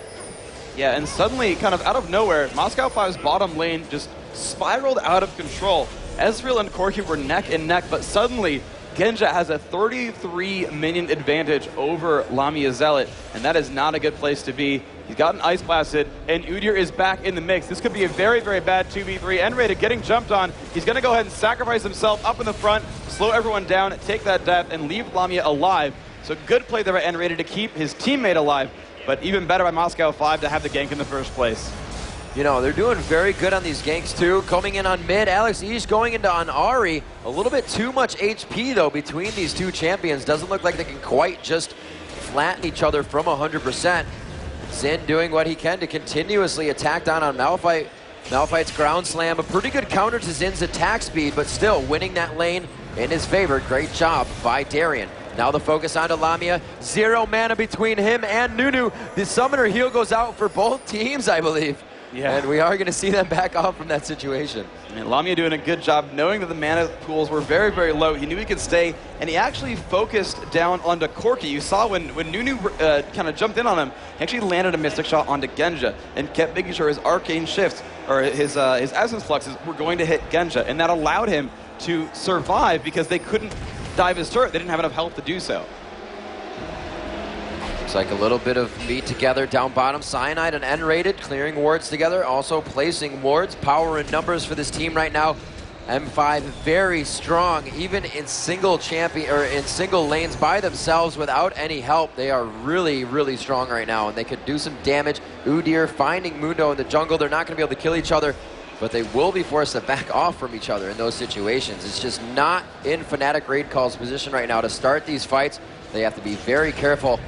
Yeah, and suddenly, kind of out of nowhere, Moscow 5's bottom lane just spiraled out of control. Ezreal and Corki were neck and neck, but suddenly Genja has a 33 minion advantage over Lamia Zealot, and that is not a good place to be. He's gotten Ice Blasted, and Udyr is back in the mix. This could be a very, very bad 2v3. nRated getting jumped on. He's going to go ahead and sacrifice himself up in the front, slow everyone down, take that death, and leave Lamia alive. So good play there by nRated to keep his teammate alive, but even better by Moscow 5 to have the gank in the first place. You know, they're doing very good on these ganks too. Coming in on mid, Alex Ish going into on Ahri. A little bit too much HP though between these two champions. Doesn't look like they can quite just flatten each other from 100%. Xin doing what he can to continuously attack down on Malphite. Malphite's ground slam, a pretty good counter to Zin's attack speed, but still winning that lane in his favor. Great job by Darien. Now the focus onto Lamia. 0 mana between him and Nunu. The summoner heal goes out for both teams, I believe. Yeah. And we are going to see them back off from that situation. And Lamia doing a good job knowing that the mana pools were very, very low. He knew he could stay, and he actually focused down onto Corki. You saw when Nunu kind of jumped in on him, he actually landed a Mystic Shot onto Genja and kept making sure his Arcane Shifts, or his Essence Fluxes, were going to hit Genja. And that allowed him to survive because they couldn't dive his turret. They didn't have enough health to do so. Looks like a little bit of meat together down bottom. Cyanide and nRated clearing wards together, also placing wards. Power and numbers for this team right now. M5 very strong, even in single champion or in single lanes by themselves without any help. They are really, really strong right now, and they could do some damage. Udyr finding Mundo in the jungle. They're not going to be able to kill each other, but they will be forced to back off from each other in those situations. It's just not in FNATIC Raid Call's position right now to start these fights. They have to be very careful.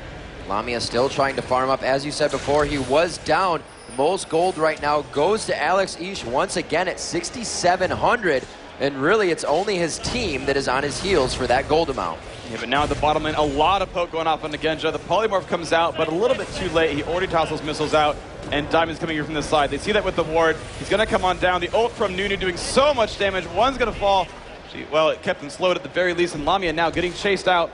Lamia still trying to farm up. As you said before, he was down. The most gold right now goes to Alex Ish once again at 6,700. And really, it's only his team that is on his heels for that gold amount. Yeah, but now at the bottom lane, a lot of poke going off on the Genja. The polymorph comes out, but a little bit too late. He already tossed those missiles out, and Diamond's coming here from the side. They see that with the ward. He's going to come on down. The ult from Nunu doing so much damage. One's going to fall. Well, it kept him slowed at the very least, and Lamia now getting chased out.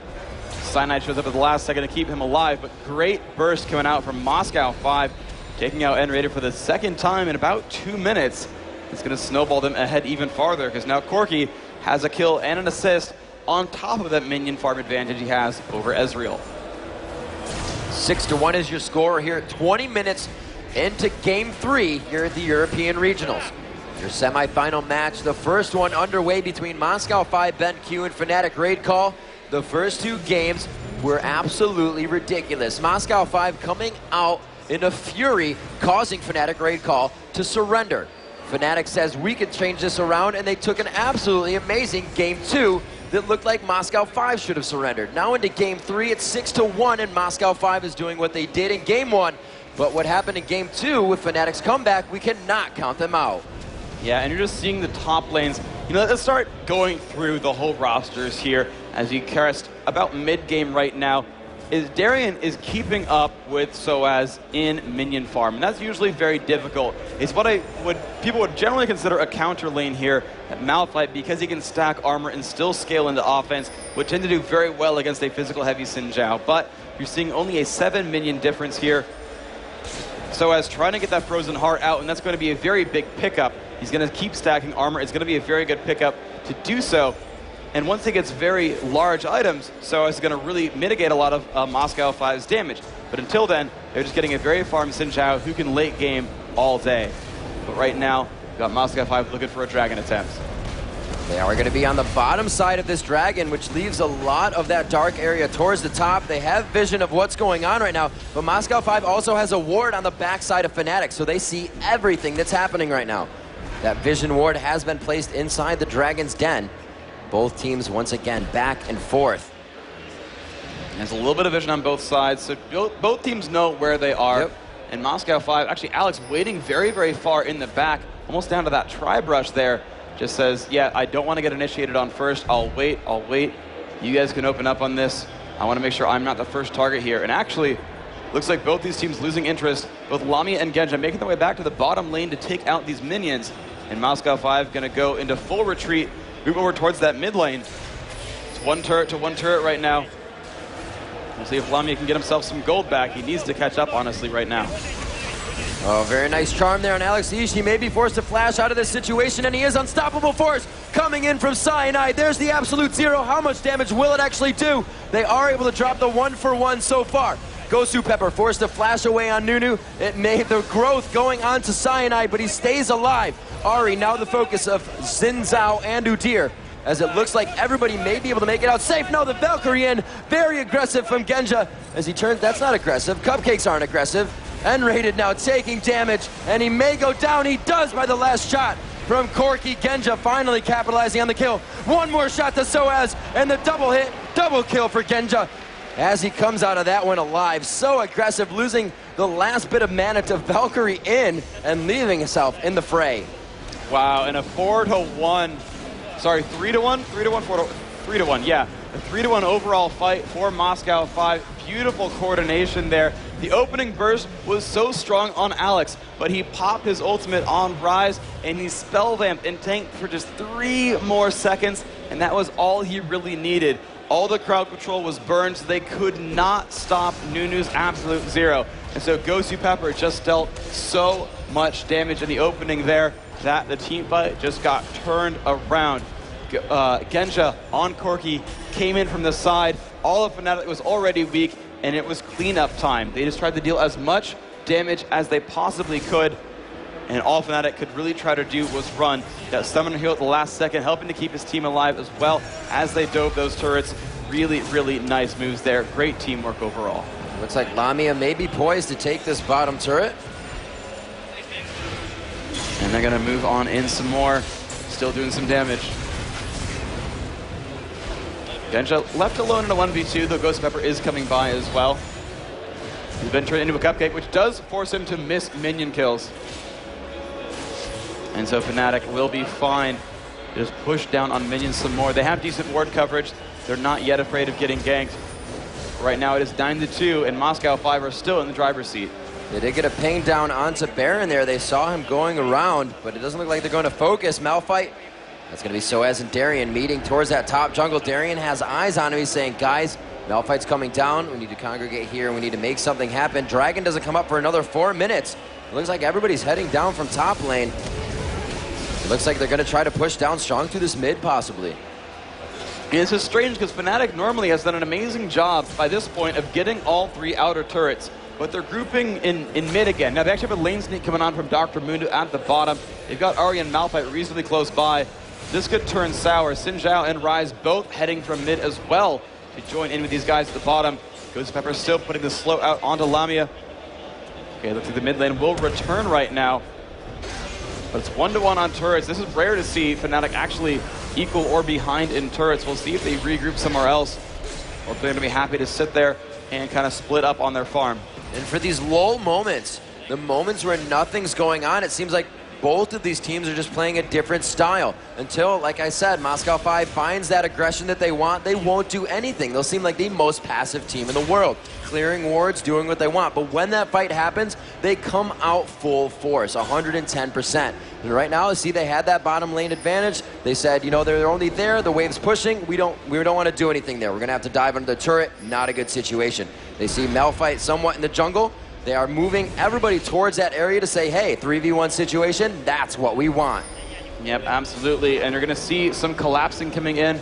Cyanide shows up at the last second to keep him alive, but great burst coming out from Moscow 5, taking out nRated for the second time in about 2 minutes. It's going to snowball them ahead even farther, because now Corki has a kill and an assist on top of that minion farm advantage he has over Ezreal. 6-1 is your score here at 20 minutes into Game 3 here at the European Regionals. Your semifinal match, the first one underway between Moscow 5, BenQ, and FNATIC Raid Call. The first 2 games were absolutely ridiculous. Moscow 5 coming out in a fury, causing FNATIC Raid Call to surrender. FNATIC says we could change this around, and they took an absolutely amazing Game 2 that looked like Moscow 5 should have surrendered. Now into Game 3, it's 6-1, and Moscow 5 is doing what they did in Game 1. But what happened in Game 2 with FNATIC's comeback, we cannot count them out. Yeah, and you're just seeing the top lanes. You know, let's start going through the whole rosters here as you crest about mid-game right now. Darien is keeping up with sOAZ in minion farm, and that's usually very difficult. It's what people would generally consider a counter lane here at Malphite, because he can stack armor and still scale into offense, which tend to do very well against a physical heavy Xin Zhao. But you're seeing only a 7 minion difference here. sOAZ trying to get that Frozen Heart out, and that's going to be a very big pickup He's going to keep stacking armor. It's going to be a very good pickup to do so. And once he gets very large items, sOAZ is going to really mitigate a lot of Moscow 5's damage. But until then, they're just getting a very farm Xinjiao who can late game all day. But right now, we've got Moscow 5 looking for a dragon attempt. They are going to be on the bottom side of this dragon, which leaves a lot of that dark area towards the top. They have vision of what's going on right now, but Moscow 5 also has a ward on the backside of FNATIC, so they see everything that's happening right now. That vision ward has been placed inside the dragon's den. Both teams once again back and forth. There's a little bit of vision on both sides, so both teams know where they are. Yep. And Moscow 5, actually Alex waiting very, very far in the back, almost down to that tri-brush there, just says, yeah, I don't want to get initiated on first. I'll wait. You guys can open up on this. I want to make sure I'm not the first target here. And actually, looks like both these teams losing interest. Both Lamia and Genja making their way back to the bottom lane to take out these minions. And Moscow 5 going to go into full retreat, move over towards that mid lane. It's one turret to one turret right now. We'll see if Lamia can get himself some gold back. He needs to catch up, honestly, right now. Oh, very nice charm there on xPeke. He may be forced to flash out of this situation, and he is unstoppable force coming in from Cyanide. There's the absolute zero. How much damage will it actually do? They are able to drop the 1-for-1 so far. GoSu Pepper forced to flash away on Nunu. It made the growth going on to Cyanide, but he stays alive. Ari now the focus of Xinjiao and Udyr, as it looks like everybody may be able to make it out safe. No, the Valkyrie in, very aggressive from Genja. As he turns, that's not aggressive. Cupcakes aren't aggressive. nRated now taking damage, and he may go down. He does by the last shot from Corki. Genja finally capitalizing on the kill. One more shot to sOAZ, and the double hit, double kill for Genja. As he comes out of that one alive, so aggressive, losing the last bit of mana to Valkyrie in and leaving himself in the fray. Wow, and a 4-to-1, sorry, 3-to-1, 3-to-1, 3-to-1, yeah. A 3-to-1 overall fight for Moscow 5. Beautiful coordination there. The opening burst was so strong on Alex, but he popped his ultimate on Rise, and he spell-vamped and tanked for just 3 more seconds, and that was all he really needed. All the crowd control was burned, so they could not stop Nunu's absolute zero. And so GoSu Pepper just dealt so much damage in the opening there that the team fight just got turned around. Genja on Corki came in from the side. All of FNATIC was already weak, and it was cleanup time. They just tried to deal as much damage as they possibly could, and all FNATIC could really try to do was run. That Summoner Heal at the last second, helping to keep his team alive as well as they dove those turrets. Really, really nice moves there. Great teamwork overall. Looks like Lamia may be poised to take this bottom turret. And they're going to move on in some more. Still doing some damage. Genja left alone in a 1v2, though GoSu Pepper is coming by as well. He's been turned into a cupcake, which does force him to miss minion kills. And so FNATIC will be fine. Just push down on minions some more. They have decent ward coverage. They're not yet afraid of getting ganked. Right now it is 9-2, and Moscow 5 are still in the driver's seat. They did get a ping down onto Baron there. They saw him going around, but it doesn't look like they're going to focus. Malphite, that's going to be sOAZ and Darien meeting towards that top jungle. Darien has eyes on him. He's saying, guys, Malphite's coming down. We need to congregate here. We need to make something happen. Dragon doesn't come up for another 4 minutes. It looks like everybody's heading down from top lane. It looks like they're going to try to push down strong through this mid, possibly. And it's just strange because FNATIC normally has done an amazing job by this point of getting all 3 outer turrets, but they're grouping in mid again. Now they actually have a lane sneak coming on from Dr. Mundo at the bottom. They've got Ari and Malphite reasonably close by. This could turn sour. Xinjiao and Rise both heading from mid as well to join in with these guys at the bottom. GoSu Pepper still putting the slow out onto Lamia. Okay, looks like the mid lane will return right now. But it's 1-to-1 on turrets. This is rare to see FNATIC actually equal or behind in turrets. We'll see if they regroup somewhere else, or if they're going to be happy to sit there and kind of split up on their farm. And for these lull moments, the moments where nothing's going on, it seems like both of these teams are just playing a different style. Until, like I said, Moscow 5 finds that aggression that they want, they won't do anything. They'll seem like the most passive team in the world, clearing wards, doing what they want. But when that fight happens, they come out full force, 110%. And right now, see, they had that bottom lane advantage. They said, you know, they're only there, the wave's pushing, we don't want to do anything there. We're going to have to dive under the turret. Not a good situation. They see Malphite somewhat in the jungle. They are moving everybody towards that area to say, hey, 3v1 situation, that's what we want. Yep, absolutely. And you're going to see some collapsing coming in.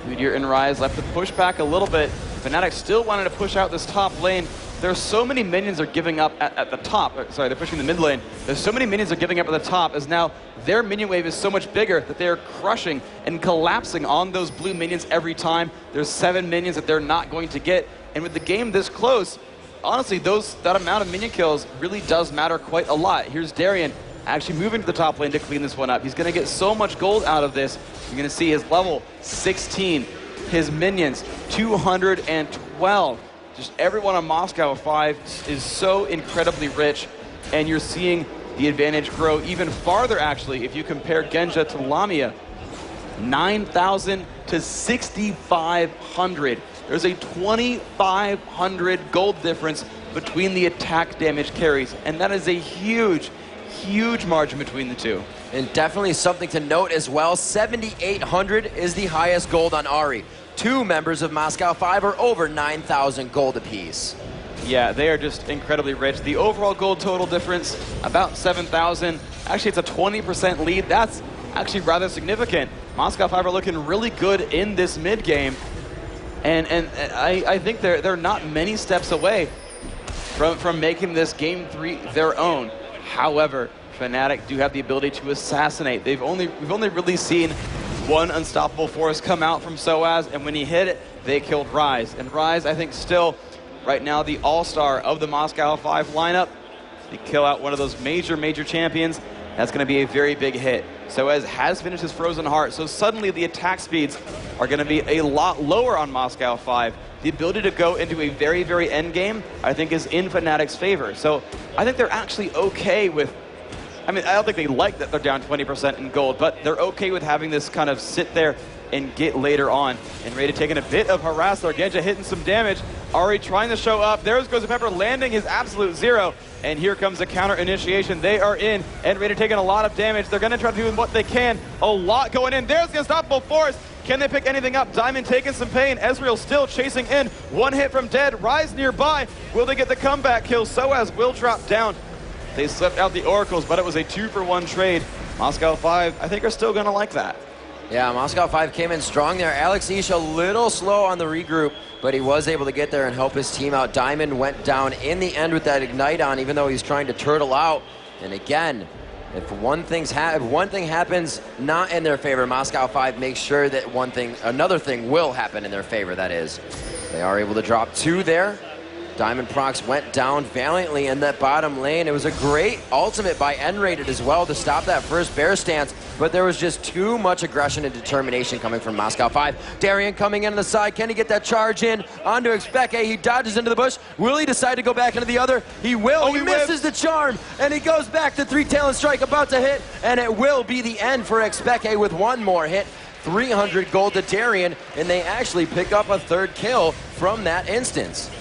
Meteor and Rise left to push back a little bit. FNATIC still wanted to push out this top lane. There's so many minions are giving up at the top. Sorry, they're pushing the mid lane. There's so many minions are giving up at the top as now their minion wave is so much bigger that they're crushing and collapsing on those blue minions every time. There's 7 minions that they're not going to get. And with the game this close, honestly, that amount of minion kills really does matter quite a lot. Here's Darien actually moving to the top lane to clean this one up. He's going to get so much gold out of this. You're going to see his level 16, his minions 212. Just everyone on Moscow 5 is so incredibly rich, and you're seeing the advantage grow even farther, actually, if you compare Genja to Lamia. 9,000 to 6,500. There's a 2,500 gold difference between the attack damage carries, and that is a huge, huge margin between the two. And definitely something to note as well, 7,800 is the highest gold on Ahri. 2 members of Moscow 5 are over 9,000 gold apiece. Yeah, they are just incredibly rich. The overall gold total difference, about 7,000. Actually, it's a 20% lead. That's actually rather significant. Moscow 5 are looking really good in this mid game. And I think they're not many steps away from making this game 3 their own. However, FNATIC do have the ability to assassinate. We've only really seen one unstoppable force come out from sOAZ, and when he hit it, they killed Rise. And Rise, I think, still, right now, the all-star of the Moscow 5 lineup. They kill out one of those major champions. That's going to be a very big hit. sOAZ has finished his Frozen Heart, so suddenly the attack speeds are going to be a lot lower on Moscow 5. The ability to go into a very end game, I think, is in FNATIC's favor. So I think they're actually okay with, I mean, I don't think they like that they're down 20% in gold, but they're okay with having this kind of sit there and get later on. nRated taking a bit of harass there. Genja hitting some damage. Ahri trying to show up. There's GoSu landing his absolute 0. And here comes the counter initiation. They are in. nRated taking a lot of damage. They're going to try to do what they can. A lot going in. There's the unstoppable force. Can they pick anything up? Diamond taking some pain. Ezreal still chasing in. 1 hit from dead. Rise nearby. Will they get the comeback kill? sOAZ will drop down. They slipped out the oracles, but it was a 2-for-1 trade. Moscow 5, I think, are still going to like that. Yeah, Moscow 5 came in strong there. xPeke a little slow on the regroup, but he was able to get there and help his team out. Diamond went down in the end with that Ignite on, even though he's trying to turtle out. And again, if one thing happens not in their favor, Moscow 5 makes sure that another thing will happen in their favor, that is. They are able to drop 2 there. Diamondprox went down valiantly in that bottom lane. It was a great ultimate by nRated as well to stop that first bear stance, but there was just too much aggression and determination coming from Moscow 5. Darien coming in on the side. Can he get that charge in onto xPeke? He dodges into the bush. Will he decide to go back into the other? He will. He misses the charm, and he goes back to 3-talent strike about to hit, and it will be the end for xPeke with 1 more hit. 300 gold to Darien, and they actually pick up a 3rd kill from that instance.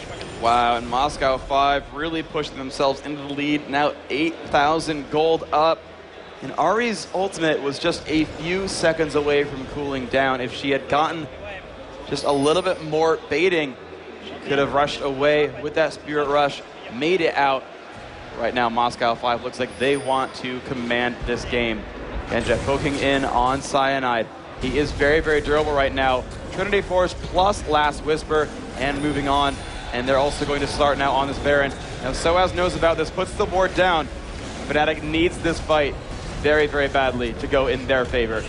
Wow, and Moscow 5 really pushing themselves into the lead. Now 8,000 gold up. And Ahri's ultimate was just a few seconds away from cooling down. If she had gotten just a little bit more baiting, she could have rushed away with that Spirit Rush, made it out. Right now, Moscow 5 looks like they want to command this game. Genja poking in on Cyanide. He is very durable right now. Trinity Force plus Last Whisper and moving on. And they're also going to start now on this Baron. Now sOAZ knows about this, puts the board down. FNATIC needs this fight very badly to go in their favor.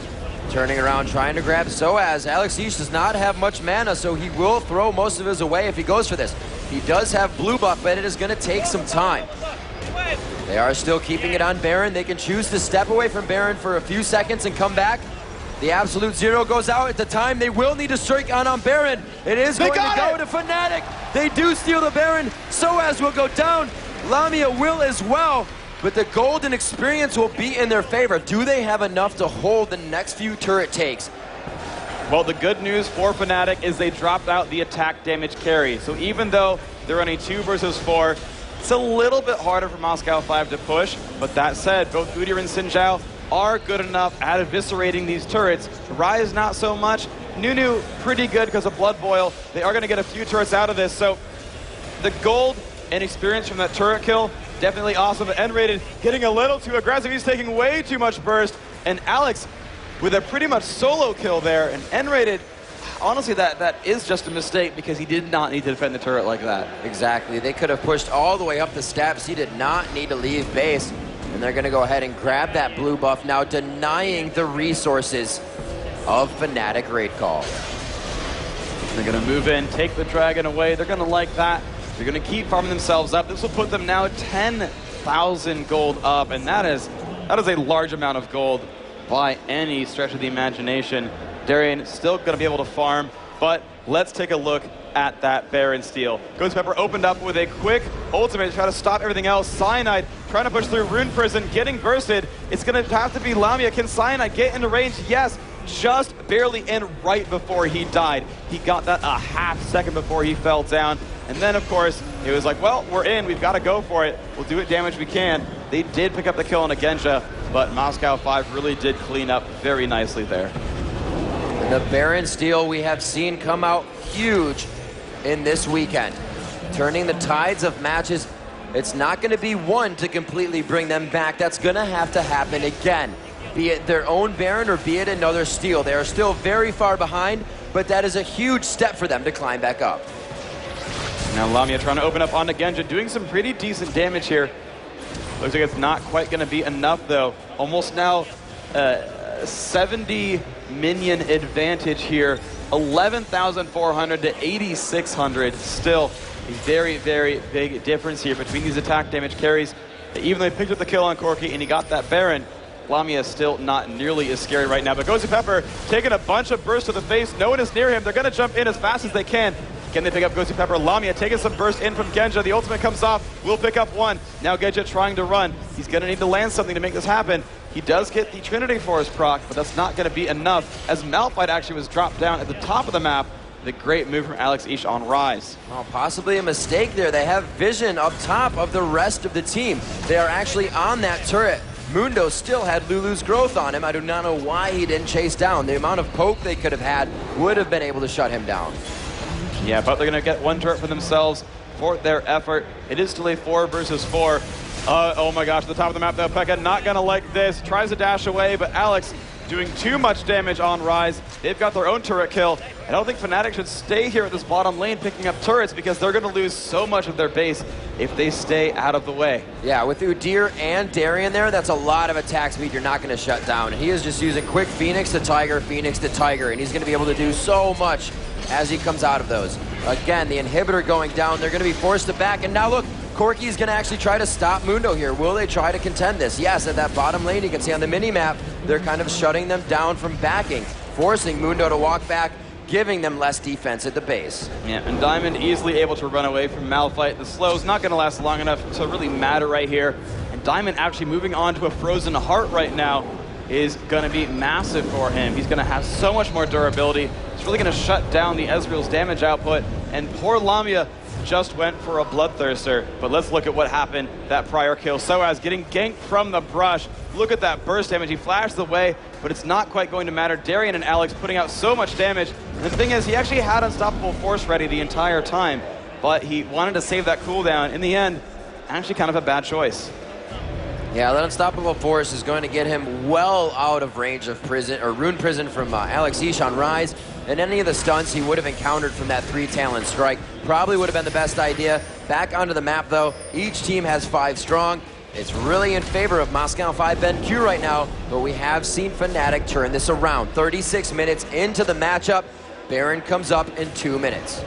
Turning around, trying to grab sOAZ. xPeke does not have much mana, so he will throw most of his away if he goes for this. He does have blue buff, but it is going to take some time. They are still keeping it on Baron. They can choose to step away from Baron for a few seconds and come back. The absolute 0 goes out at the time. They will need to strike on Baron. It is going to go to FNATIC. They do steal the Baron. sOAZ will go down. Lamia will as well. But the gold and experience will be in their favor. Do they have enough to hold the next few turret takes? Well, the good news for FNATIC is they dropped out the attack damage carry. So even though they're running 2 versus 4, it's a little bit harder for Moscow 5 to push. But that said, both Udyr and Xin Zhao are good enough at eviscerating these turrets. Rise not so much. Nunu pretty good because of Blood Boil. They are going to get a few turrets out of this. So the gold and experience from that turret kill. Definitely awesome, but nRated getting a little too aggressive. He's taking way too much burst, and Alex with a pretty much solo kill there, and nRated, honestly, that is just a mistake because he did not need to defend the turret like that. Exactly. They could have pushed all the way up the steps. He did not need to leave base. And they're going to go ahead and grab that blue buff now, denying the resources of FNATIC raid call. They're going to move in, take the dragon away. They're going to like that. They're going to keep farming themselves up. This will put them now 10,000 gold up, and that is a large amount of gold by any stretch of the imagination. Darien still going to be able to farm, but let's take a look at that Baron steal. GoSu opened up with a quick ultimate to try to stop everything else. Cyanide trying to push through Rune Prison, getting bursted. It's going to have to be Lamia. Can Cyanide get into range? Yes, just barely in right before he died. He got that a half second before he fell down. And then, of course, it was like, well, we're in. We've got to go for it. We'll do what damage we can. They did pick up the kill on a Genja, but Moscow 5 really did clean up very nicely there. The Baron steal we have seen come out huge in this weekend, turning the tides of matches. It's not going to be one to completely bring them back. That's going to have to happen again, be it their own Baron or be it another steal. They are still very far behind, but that is a huge step for them to climb back up. Now Lamia trying to open up onto Genja, doing some pretty decent damage here. Looks like it's not quite going to be enough though. Almost now 70 minion advantage here. 11,400 to 8,600. Still a very, very big difference here between these attack damage carries. Even though he picked up the kill on Corki and he got that Baron, Lamia is still not nearly as scary right now. But GoSu taking a bunch of bursts to the face. No one is near him. They're going to jump in as fast as they can. Can they pick up GoSu? Lamia taking some burst in from Genja. The ultimate comes off. Will pick up one. Now Genja trying to run. He's going to need to land something to make this happen. He does get the Trinity Force proc, but that's not going to be enough, as Malphite actually was dropped down at the top of the map. The great move from alexisH on Rise. Oh, possibly a mistake there. They have vision up top of the rest of the team. They are actually on that turret. Mundo still had Lulu's growth on him. I do not know why he didn't chase down. The amount of poke they could have had would have been able to shut him down. Yeah, but they're going to get one turret for themselves for their effort. It is still a 4 versus 4. Oh my gosh, the top of the map though. Pekka not going to like this. Tries to dash away, but Alex doing too much damage on Rise. They've got their own turret kill. I don't think FNATIC should stay here at this bottom lane picking up turrets because they're going to lose so much of their base if they stay out of the way. Yeah, with Udyr and Darien there, that's a lot of attack speed you're not going to shut down. And he is just using quick Phoenix to Tiger, and he's going to be able to do so much as he comes out of those. Again, the inhibitor going down. They're going to be forced to back. And now look, Corki is going to actually try to stop Mundo here. Will they try to contend this? Yes, at that bottom lane, you can see on the mini-map, they're kind of shutting them down from backing, forcing Mundo to walk back, giving them less defense at the base. Yeah, and Diamond easily able to run away from Malphite. The slow's not going to last long enough to really matter right here. And Diamond actually moving on to a Frozen Heart right now is going to be massive for him. He's going to have so much more durability. It's really going to shut down the Ezreal's damage output. And poor Lamia just went for a Bloodthirster. But let's look at what happened that prior kill. sOAZ getting ganked from the brush. Look at that burst damage. He flashed away, but it's not quite going to matter. Darien and Alex putting out so much damage. And the thing is, he actually had Unstoppable Force ready the entire time, but he wanted to save that cooldown. In the end, actually kind of a bad choice. Yeah, that Unstoppable Force is going to get him well out of range of Rune Prison from alexisH on Rise, and any of the stunts he would have encountered from that 3-talent strike probably would have been the best idea. Back onto the map though, each team has 5 strong. It's really in favor of Moscow 5 Ben Q right now, but we have seen FNATIC turn this around. 36 minutes into the matchup, Baron comes up in 2 minutes.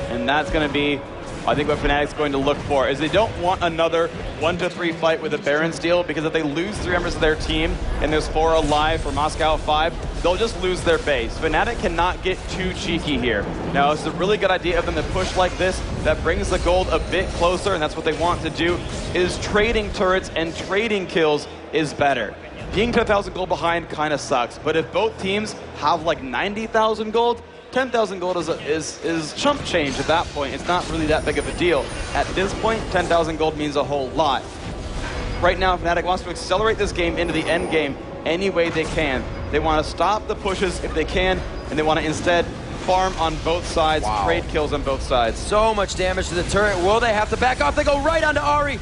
And that's going to be, I think, what FNATIC's going to look for, is they don't want another 1-3 fight with a Baron steal, because if they lose 3 members of their team and there's 4 alive for Moscow 5, they'll just lose their base. FNATIC cannot get too cheeky here. Now, it's a really good idea of them to push like this. That brings the gold a bit closer, and that's what they want to do, is trading turrets and trading kills is better. Being 10,000 gold behind kind of sucks, but if both teams have like 90,000 gold, 10,000 gold is chump change at that point. It's not really that big of a deal. At this point, 10,000 gold means a whole lot. Right now, FNATIC wants to accelerate this game into the end game any way they can. They want to stop the pushes if they can, and they want to instead farm on both sides, trade kills on both sides. So much damage to the turret. Will they have to back off? They go right onto Ahri.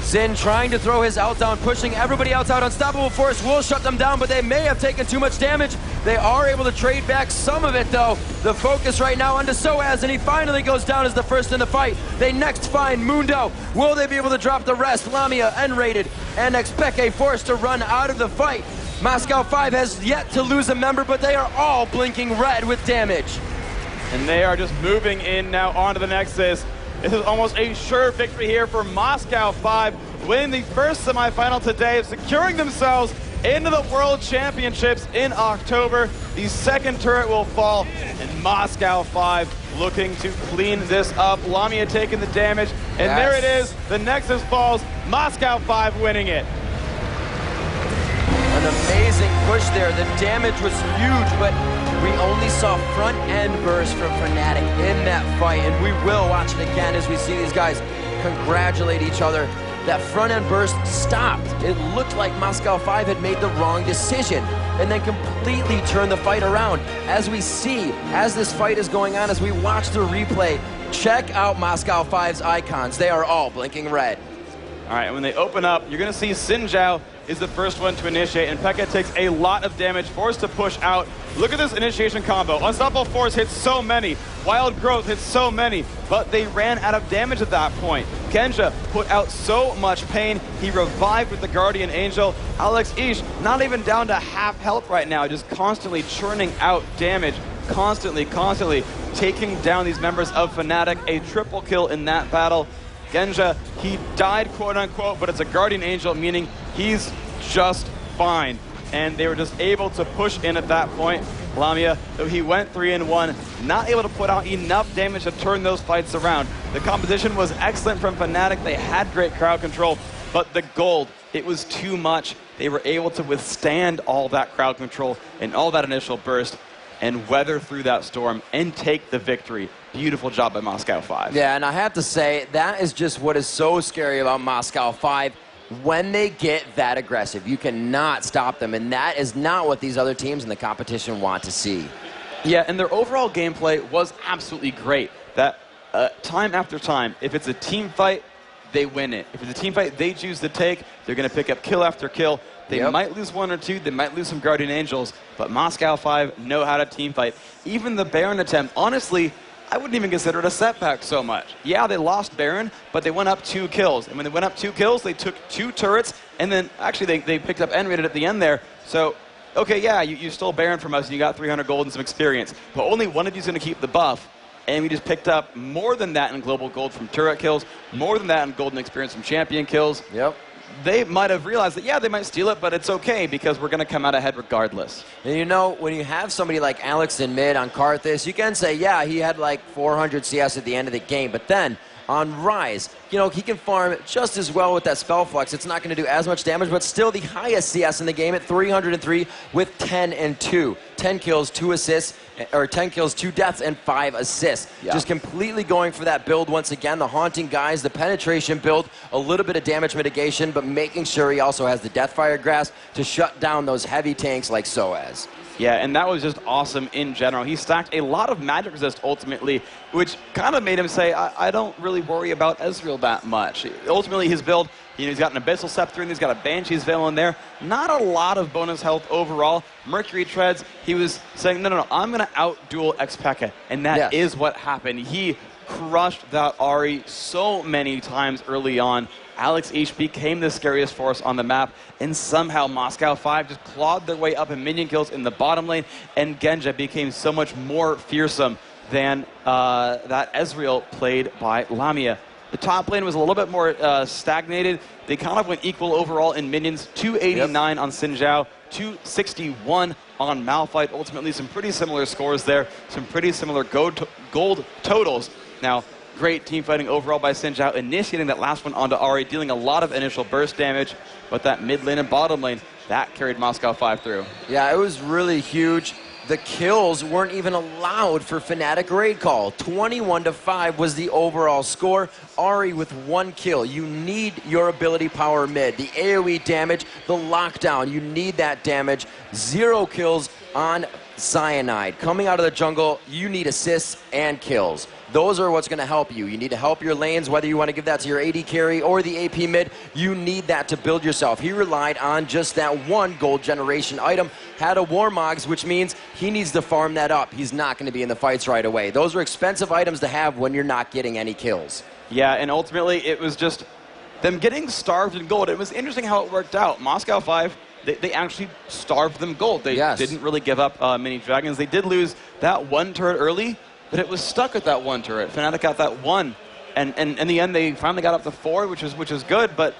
Xin trying to throw his ult down, pushing everybody else out. Unstoppable Force will shut them down, but they may have taken too much damage. They are able to trade back some of it, though. The focus right now onto sOAZ, and he finally goes down as the first in the fight. They next find Mundo. Will they be able to drop the rest? Lamia, nRated, and xPeke forced to run out of the fight. Moscow 5 has yet to lose a member, but they are all blinking red with damage. And they are just moving in now onto the Nexus. This is almost a sure victory here for Moscow 5, winning the first semifinal today, securing themselves into the World Championships in October. The second turret will fall, and Moscow 5 looking to clean this up. Lamia taking the damage, and there it is. The Nexus falls, Moscow 5 winning it. An amazing push there. The damage was huge, but we only saw front end burst from FNATIC in that fight, and we will watch it again as we see these guys congratulate each other. That front end burst stopped. It looked like Moscow 5 had made the wrong decision and then completely turned the fight around. As we see, as this fight is going on, as we watch the replay, check out Moscow 5's icons. They are all blinking red. All right, and when they open up, you're going to see Xin is the first one to initiate, and Pekka takes a lot of damage, forced to push out. Look at this initiation combo. Unstoppable Force hits so many. Wild Growth hits so many, but they ran out of damage at that point. Genja put out so much pain. He revived with the Guardian Angel. xPeke not even down to half health right now, just constantly churning out damage. Constantly taking down these members of FNATIC. A triple kill in that battle. Genja, he died, quote unquote, but it's a Guardian Angel, meaning he's just fine. And they were just able to push in at that point. Lamia, though he went 3-1, not able to put out enough damage to turn those fights around. The composition was excellent from FNATIC. They had great crowd control, but the gold, it was too much. They were able to withstand all that crowd control and all that initial burst and weather through that storm and take the victory. Beautiful job by Moscow 5. Yeah, and I have to say, that is just what is so scary about Moscow 5. When they get that aggressive, you cannot stop them, and that is not what these other teams in the competition want to see. Yeah, and their overall gameplay was absolutely great. That time after time, if it's a team fight, they win it. If it's a team fight they choose to take, they're going to pick up kill after kill. They might lose one or two, they might lose some Guardian Angels, but Moscow 5 know how to team fight. Even the Baron attempt, honestly, I wouldn't even consider it a setback so much. Yeah, they lost Baron, but they went up 2 kills. And when they went up 2 kills, they took 2 turrets, and then actually they picked up nRated at the end there. So, okay, yeah, you stole Baron from us, and you got 300 gold and some experience, but only one of you is going to keep the buff. And we just picked up more than that in global gold from turret kills, more than that in golden experience from champion kills. Yep. They might have realized that, yeah, they might steal it, but it's okay because we're going to come out ahead regardless. And you know, when you have somebody like Alex in mid on Karthus, you can say, yeah, he had like 400 CS at the end of the game, but then on Rise, you know, he can farm just as well with that spell flux. It's not going to do as much damage, but still the highest CS in the game at 303 with 10 and 2. 10 kills, 2 assists, or 10 kills, 2 deaths, and 5 assists. Yeah. Just completely going for that build once again. The Haunting Guys, the penetration build, a little bit of damage mitigation, but making sure he also has the Deathfire Grasp to shut down those heavy tanks like sOAZ. Yeah, and that was just awesome in general. He stacked a lot of magic resist ultimately, which kind of made him say, I don't really worry about Ezreal that much. Ultimately, his build, you know, he's got an Abyssal Scepter and he's got a Banshee's Veil in there. Not a lot of bonus health overall. Mercury Treads, he was saying, no, I'm going to out-duel xPeke, and that is what happened. He crushed that Ahri so many times early on. xPeke became the scariest force on the map, and somehow Moscow 5 just clawed their way up in minion kills in the bottom lane, and Genja became so much more fearsome than that Ezreal played by Lamia. The top lane was a little bit more stagnated. They kind of went equal overall in minions, 289 on Xin, 261 on Malphite. Ultimately, some pretty similar scores there, some pretty similar gold totals. Now, great team fighting overall by Xin, initiating that last one onto Ahri, dealing a lot of initial burst damage, but that mid lane and bottom lane, that carried Moscow 5 through. Yeah, it was really huge. The kills weren't even allowed for FNATIC raid call. 21-5 was the overall score. Ahri with 1 kill. You need your ability power mid. The AoE damage, the lockdown, you need that damage. 0 kills, on Cyanide. Coming out of the jungle, you need assists and kills. Those are what's going to help you. You need to help your lanes, whether you want to give that to your AD carry or the AP mid. You need that to build yourself. He relied on just that one gold generation item, had a Warmogs, which means he needs to farm that up. He's not going to be in the fights right away. Those are expensive items to have when you're not getting any kills. Yeah, and ultimately it was just them getting starved in gold. It was interesting how it worked out. Moscow 5, they actually starved them gold. They didn't really give up many dragons. They did lose that one turret early, but it was stuck at that one turret. FNATIC got that one, and in the end they finally got up to 4, which is good, but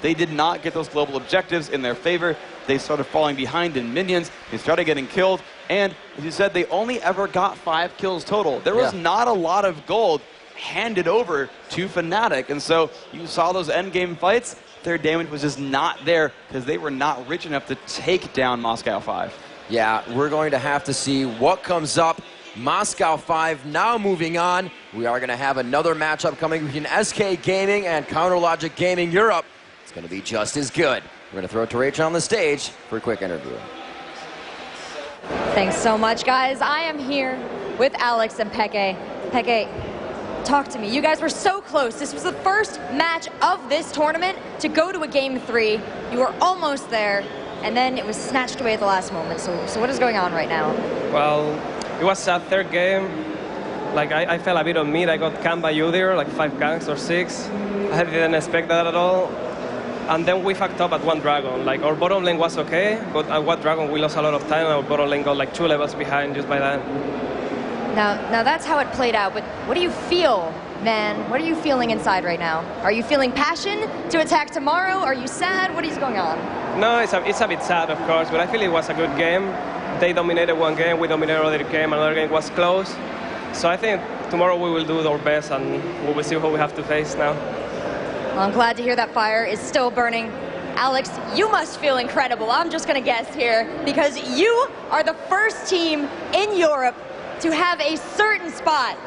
they did not get those global objectives in their favor. They started falling behind in minions. They started getting killed, and as you said, they only ever got 5 kills total. There was not a lot of gold handed over to FNATIC, and so you saw those endgame fights. Their damage was just not there because they were not rich enough to take down Moscow 5. Yeah, we're going to have to see what comes up. Moscow 5 now moving on. We are going to have another matchup coming between SK Gaming and CounterLogic Gaming Europe. It's going to be just as good. We're going to throw it to Rachel on the stage for a quick interview. Thanks so much, guys. I am here with Alex and Peke. Peke, talk to me. You guys were so close. This was the first match of this tournament to go to a Game 3. You were almost there, and then it was snatched away at the last moment. So what is going on right now? Well, it was a third game. Like, I fell a bit on mid. I got camped by Udyr, like 5 ganks or 6. I didn't expect that at all. And then we fucked up at 1 dragon. Like, our bottom lane was okay, but at 1 dragon we lost a lot of time, and our bottom lane got like 2 levels behind just by that. Now that's how it played out, but what do you feel, man? What are you feeling inside right now? Are you feeling passion to attack tomorrow? Are you sad? What is going on? No, it's a bit sad, of course, but I feel it was a good game. They dominated 1 game, we dominated another game, another game was close. So I think tomorrow we will do our best, and we will see who we have to face now. Well, I'm glad to hear that fire is still burning. Alex, you must feel incredible. I'm just going to guess here, because you are the first team in Europe to have a certain spot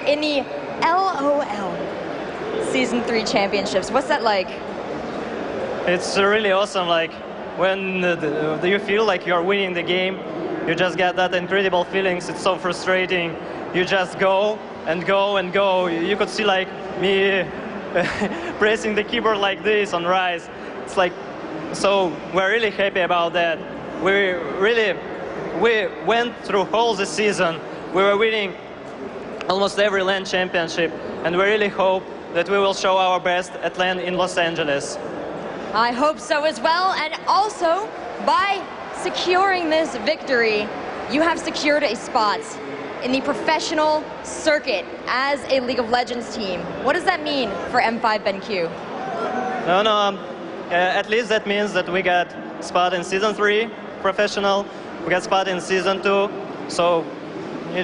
in the LOL Season 3 Championships. What's that like? It's really awesome. Like, when you feel like you're winning the game, you just get that incredible feelings. It's so frustrating. You just go and go and go. You could see like me pressing the keyboard like this on Rise. It's like, so we're really happy about that. We went through all the season. We were winning almost every LAN championship, and we really hope that we will show our best at LAN in Los Angeles. I hope so as well, and also by securing this victory, you have secured a spot in the professional circuit as a League of Legends team. What does that mean for M5 BenQ? At least that means that we got spot in Season 3 professional, we got spot in Season 2, so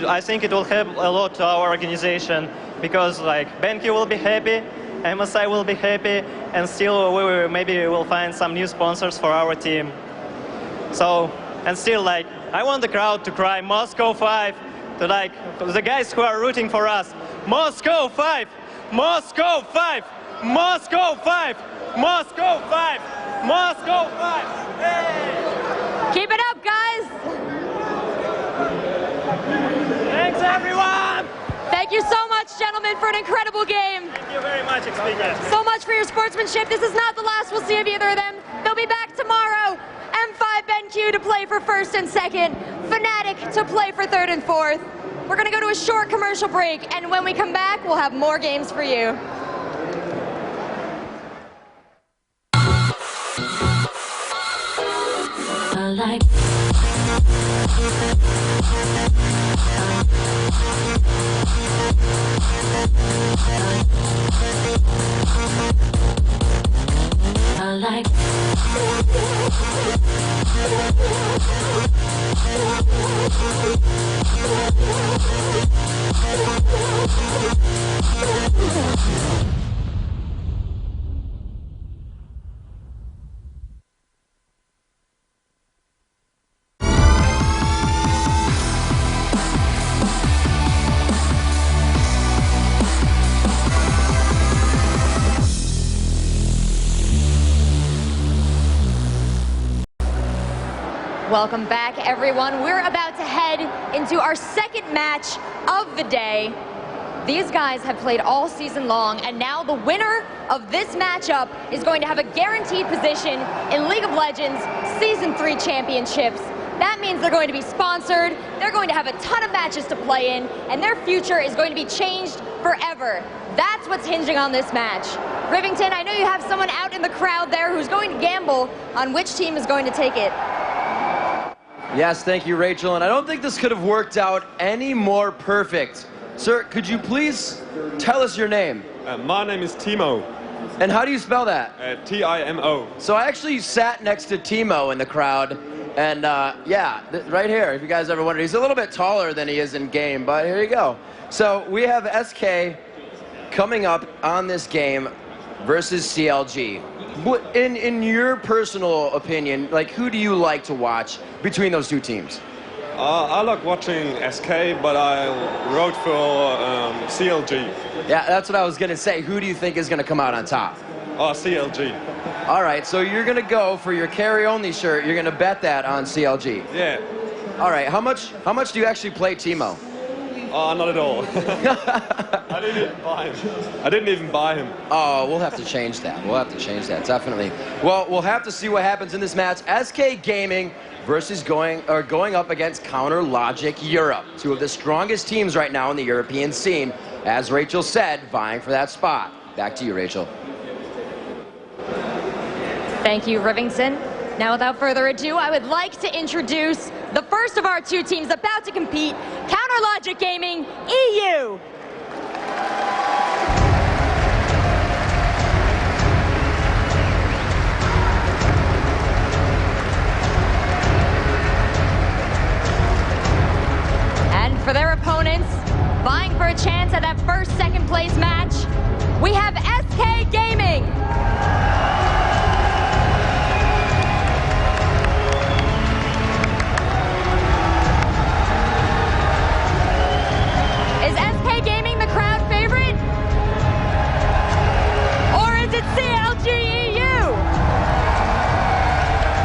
I think it will help a lot to our organization, because like BenQ will be happy, MSI will be happy, and still maybe we'll find some new sponsors for our team. So, and still like, I want the crowd to cry Moscow 5, to like the guys who are rooting for us. Moscow 5! Moscow 5! Moscow 5! Moscow 5! Moscow 5! Hey! Keep it up, guys! Thanks, everyone! Thank you so much, gentlemen, for an incredible game. Thank you very much, xPeke. So much for your sportsmanship. This is not the last we'll see of either of them. They'll be back tomorrow. M5 BenQ to play for 1st and 2nd. FNATIC to play for 3rd and 4th. We're going to go to a short commercial break, and when we come back, we'll have more games for you. Welcome back, everyone. We're about to head into our second match of the day. These guys have played all season long, and now the winner of this matchup is going to have a guaranteed position in League of Legends Season 3 Championships. That means they're going to be sponsored, they're going to have a ton of matches to play in, and their future is going to be changed forever. That's what's hinging on this match. Rivington, I know you have someone out in the crowd there who's going to gamble on which team is going to take it. Yes, thank you, Rachel. And I don't think this could have worked out any more perfect. Sir, could you please tell us your name? My name is Timo. And how do you spell that? T-I-M-O. So I actually sat next to Timo in the crowd. And yeah, right here, if you guys ever wondered, he's a little bit taller than he is in game, but here you go. So we have SK coming up on this game versus CLG. In your personal opinion, like, who do you like to watch between those two teams? I like watching SK, but I wrote for CLG. Yeah, that's what I was going to say. Who do you think is going to come out on top? CLG. All right, so you're going to go for your carry-only shirt. You're going to bet that on CLG. Yeah. All right, how much do you actually play Timo? Not at all. I didn't even buy him. I didn't even buy him. Oh, we'll have to change that. We'll have to change that, definitely. Well, we'll have to see what happens in this match. SK Gaming versus going up against Counter Logic Europe, two of the strongest teams right now in the European scene. As Rachel said, vying for that spot. Back to you, Rachel. Thank you, Rivington. Now, without further ado, I would like to introduce the first of our two teams about to compete, Counter Logic Gaming, EU. And for their opponents, vying for a chance at that first second place match, we have SK Gaming. Is SK Gaming the crowd favorite? Or is it CLG.EU?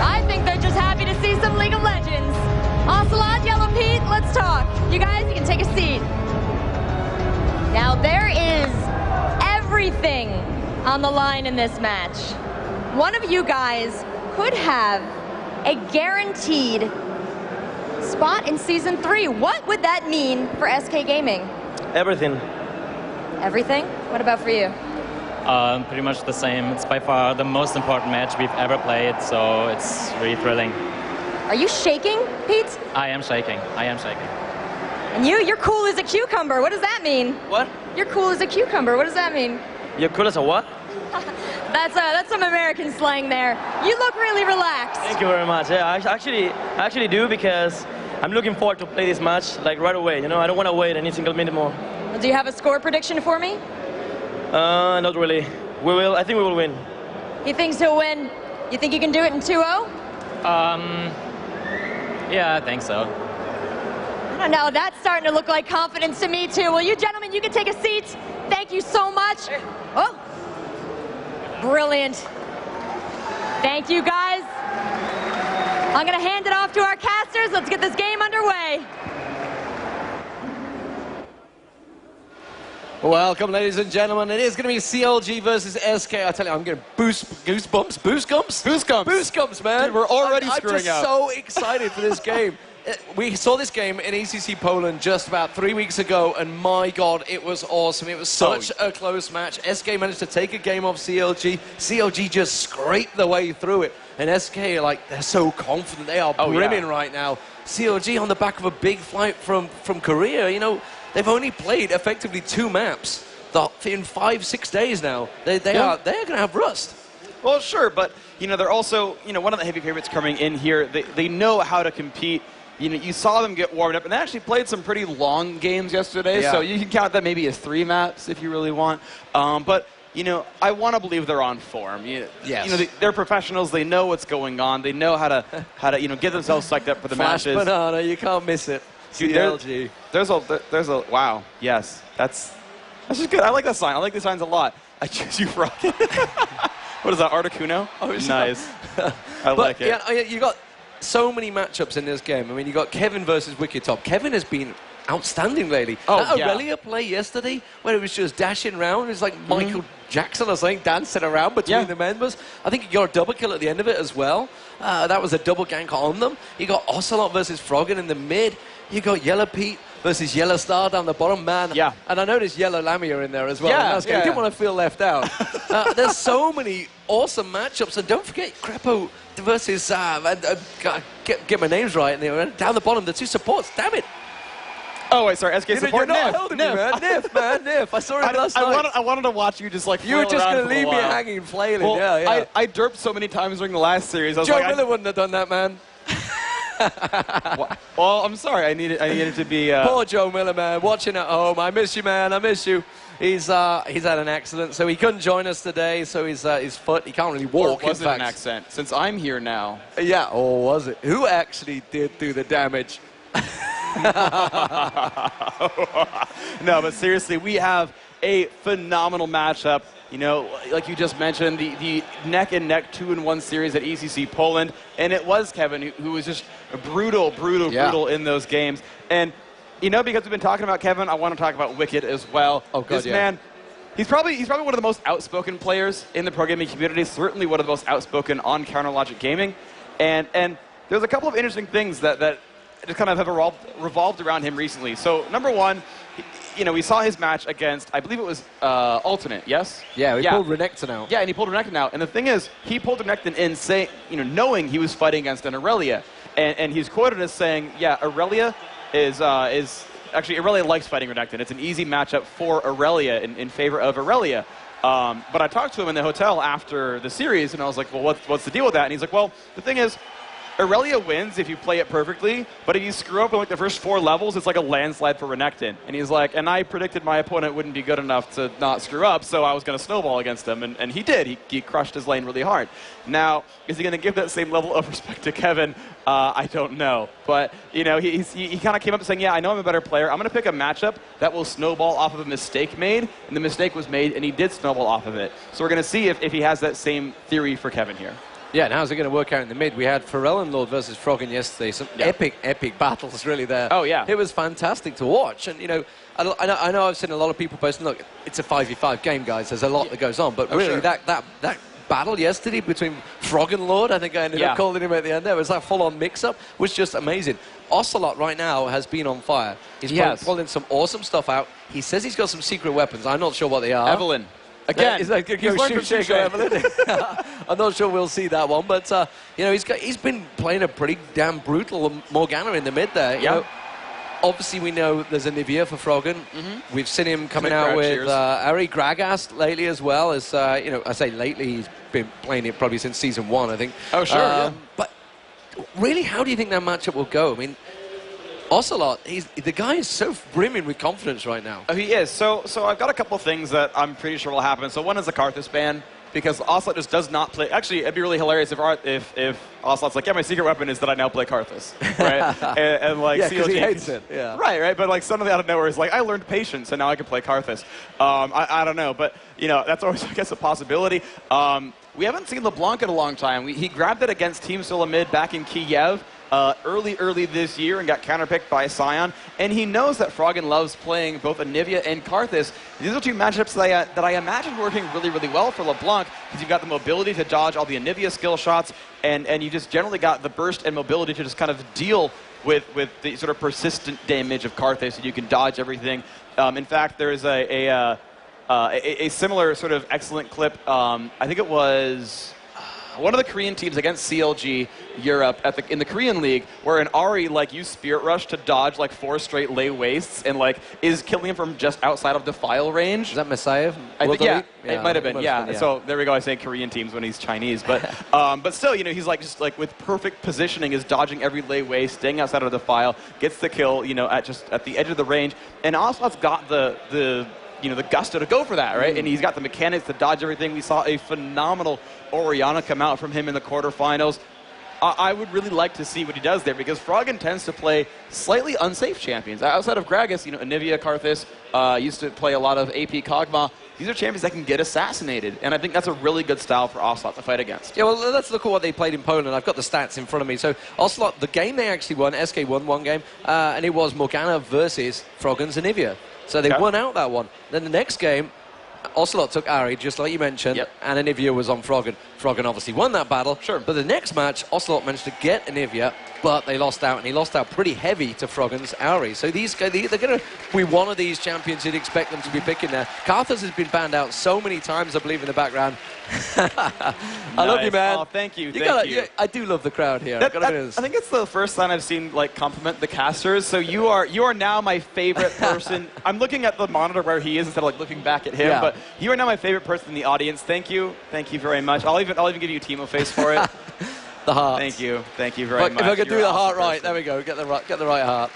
I think they're just happy to see some League of Legends. Ocelote, Yellowpete, let's talk. You guys, you can take a seat. Now there is everything on the line in this match. One of you guys could have a guaranteed spot in Season 3. What would that mean for SK Gaming? Everything. Everything? What about for you? Pretty much the same. It's by far the most important match we've ever played, so it's really thrilling. Are you shaking, Pete? I am shaking. I am shaking. And you're cool as a cucumber. What does that mean? What? You're cool as a cucumber. What does that mean? You're cool as a what? That's some American slang there. You look really relaxed. Thank you very much. Yeah, I actually do, because I'm looking forward to play this match like right away. You know, I don't want to wait any single minute more. Do you have a score prediction for me? Not really. I think we will win. He thinks he'll win. You think you can do it in 2-0? Yeah, I think so. I don't know, that's starting to look like confidence to me too. Well, you gentlemen, you can take a seat. Thank you so much. Oh, brilliant. Thank you, guys. I'm gonna hand it off to our casters. Let's get this game underway. Welcome, ladies and gentlemen. It is going to be CLG versus SK. I tell you, I'm getting goosebumps, man. Dude, we're already I'm screwing just up. so excited for this game. We saw this game in ECC Poland just about 3 weeks ago, and my God, it was awesome. It was such a close match. SK managed to take a game off CLG. CLG just scraped their way through it. And SK, like, they're so confident. They are brimming right now. CLG on the back of a big flight from Korea, you know, they've only played effectively 2 maps in 5-6 days now. They're going to have rust. Well, sure, but you know, they're also, you know, one of the heavy favorites coming in here. They know how to compete. You know, you saw them get warmed up, and they actually played some pretty long games yesterday. Yeah. So you can count that maybe as 3 maps if you really want. But you know, I want to believe they're on form. Yes. You know, they're professionals. They know what's going on. They know how to you know, get themselves psyched up for the Flash matches. banana, you can't miss it. Dude, CLG. There's a wow. Yes, that's just good. I like that sign. I like the signs a lot. I choose you, Froggen. What is that, Articuno? Oh, nice. I like it. Yeah, you got so many matchups in this game. I mean, you got Kevin versus Wicked top. Kevin has been outstanding lately. Oh, that yeah. Aurelia play yesterday, where it was just dashing around, it was like Michael Jackson or something, dancing around between the members. I think he got a double kill at the end of it as well. That was a double gank on them. You got Ocelote versus Froggen in the mid. You got Yellowpete versus YellowStar down the bottom, man. Yeah. And I noticed Yellow Lamia in there as well. Yeah, I didn't want to feel left out. There's so many awesome matchups. And don't forget Krepo versus, get my names right, down the bottom, the two supports, damn it. Oh, wait, sorry, SK support. You're not holding me, man. Nyph. I saw it last night. I wanted to watch you just like You were just going to leave me hanging, flailing. Well, yeah. I derped so many times during the last series. I was Joe like, Miller wouldn't have done that, man. Well, I'm sorry. I needed to be. Poor Joe Miller, man. Watching at home. I miss you, man. I miss you. He's had an accident, so he couldn't join us today. So his foot, he can't really walk. Or was in it fact. an accent? Since I'm here now. Yeah, or was it? Who actually did do the damage? No, but seriously, we have a phenomenal matchup. You know, like you just mentioned, the neck-and-neck 2-1 series at ECC Poland, and it was Kevin who was just brutal in those games. And you know, because we've been talking about Kevin, I want to talk about Wickd as well. Oh, God, this man, he's probably one of the most outspoken players in the pro gaming community. Certainly one of the most outspoken on Counter Logic Gaming, and there's a couple of interesting things that just kind of have revolved around him recently. So number one, you know, we saw his match against, I believe it was Alternate, yes? Yeah, he pulled Renekton out. Yeah, and he pulled Renekton out. And the thing is, he pulled Renekton in, knowing he was fighting against an Aurelia. And he's quoted as saying, yeah, Aurelia is actually, Aurelia likes fighting Renekton. It's an easy matchup for Aurelia in favor of Aurelia. But I talked to him in the hotel after the series, and I was like, well, what's the deal with that? And he's like, well, the thing is, Aurelia wins if you play it perfectly, but if you screw up in like the first 4 levels, it's like a landslide for Renekton. And he's like, and I predicted my opponent wouldn't be good enough to not screw up, so I was going to snowball against him, and he did. He crushed his lane really hard. Now, is he going to give that same level of respect to Kevin? I don't know. But, you know, he kind of came up saying, yeah, I know I'm a better player. I'm going to pick a matchup that will snowball off of a mistake made, and the mistake was made, and he did snowball off of it. So we're going to see if he has that same theory for Kevin here. Yeah, and how's it going to work out in the mid? We had Pharrell and Lord versus Froggen yesterday. Some epic battles really there. Oh, yeah. It was fantastic to watch. And, you know, I know I've seen a lot of people posting, look, it's a 5v5 game, guys. There's a lot that goes on. But really, that battle yesterday between Frog and Lord, I think I ended up calling him at the end there, it was that full-on mix-up, was just amazing. Ocelote right now has been on fire. He's pulling some awesome stuff out. He says he's got some secret weapons. I'm not sure what they are. Evelyn. Again, I'm not sure we'll see that one, but you know, he's been playing a pretty damn brutal Morgana in the mid there. You know, obviously we know there's a Nivea for Froggen. We've seen him coming out with Ari Gragas lately as well. As you know, I say lately, he's been playing it probably since season 1, I think. Oh sure. But really, how do you think that matchup will go? I mean, Ocelote, the guy is so brimming with confidence right now. Oh, he is. So I've got a couple things that I'm pretty sure will happen. So one is the Karthus ban, because Ocelote just does not play. Actually, it'd be really hilarious if Ocelote's like, yeah, my secret weapon is that I now play Karthus, right? and like, yeah, because CLG, he hates it. Yeah. Right. But like suddenly out of nowhere, it's like, I learned patience, and now I can play Karthus. I don't know, but you know, that's always, I guess, a possibility. We haven't seen LeBlanc in a long time. He grabbed it against Team Solamid back in Kiev. Early this year and got counterpicked by Sion, and he knows that Froggen loves playing both Anivia and Karthus. These are two matchups that I imagine working really well for LeBlanc, because you've got the mobility to dodge all the Anivia skill shots, and you just generally got the burst and mobility to just kind of deal with the sort of persistent damage of Karthus, and you can dodge everything. In fact, there is a similar sort of excellent clip. I think it was one of the Korean teams against CLG Europe in the Korean League, where an Ari used Spirit Rush to dodge 4 straight lay wastes and is killing him from just outside of defile range. Is that Messiah? I think, it might have been. Yeah. So there we go. I say Korean teams when he's Chinese, but still, you know, he's just with perfect positioning, is dodging every lay waste, staying outside of the defile, gets the kill, you know, at the edge of the range, and Ocelote's got the gusto to go for that, right? And he's got the mechanics to dodge everything. We saw a phenomenal Orianna come out from him in the quarterfinals. I would really like to see what he does there, because Froggen tends to play slightly unsafe champions. Outside of Gragas, you know, Anivia, Karthus used to play a lot of AP Kog'Maw. These are champions that can get assassinated, and I think that's a really good style for Ocelote to fight against. Yeah, well, let's look at what they played in Poland. I've got the stats in front of me. So Ocelote, the game they actually won, SK won one game, and it was Morgana versus Froggen's Anivia. So they won out that one. Then the next game, Ocelote took Ari, just like you mentioned, and Anivia was on Froggen. Froggen obviously won that battle. Sure. But the next match, Ocelote managed to get Anivia, but they lost out, and he lost out pretty heavy to Froggen's Ari. So these guys, they're going to be one of these champions you'd expect them to be picking there. Karthus has been banned out so many times, I believe, in the background. I love you, man. Oh, thank you. I do love the crowd here. I think it's the first time I've seen like compliment the casters. So you are now my favorite person. I'm looking at the monitor where he is instead of like looking back at him. But you are now my favorite person in the audience. Thank you very much. I'll even give you a Teemo face for it. The heart. Thank you very much. If I could do the heart right, there we go. Get the right heart.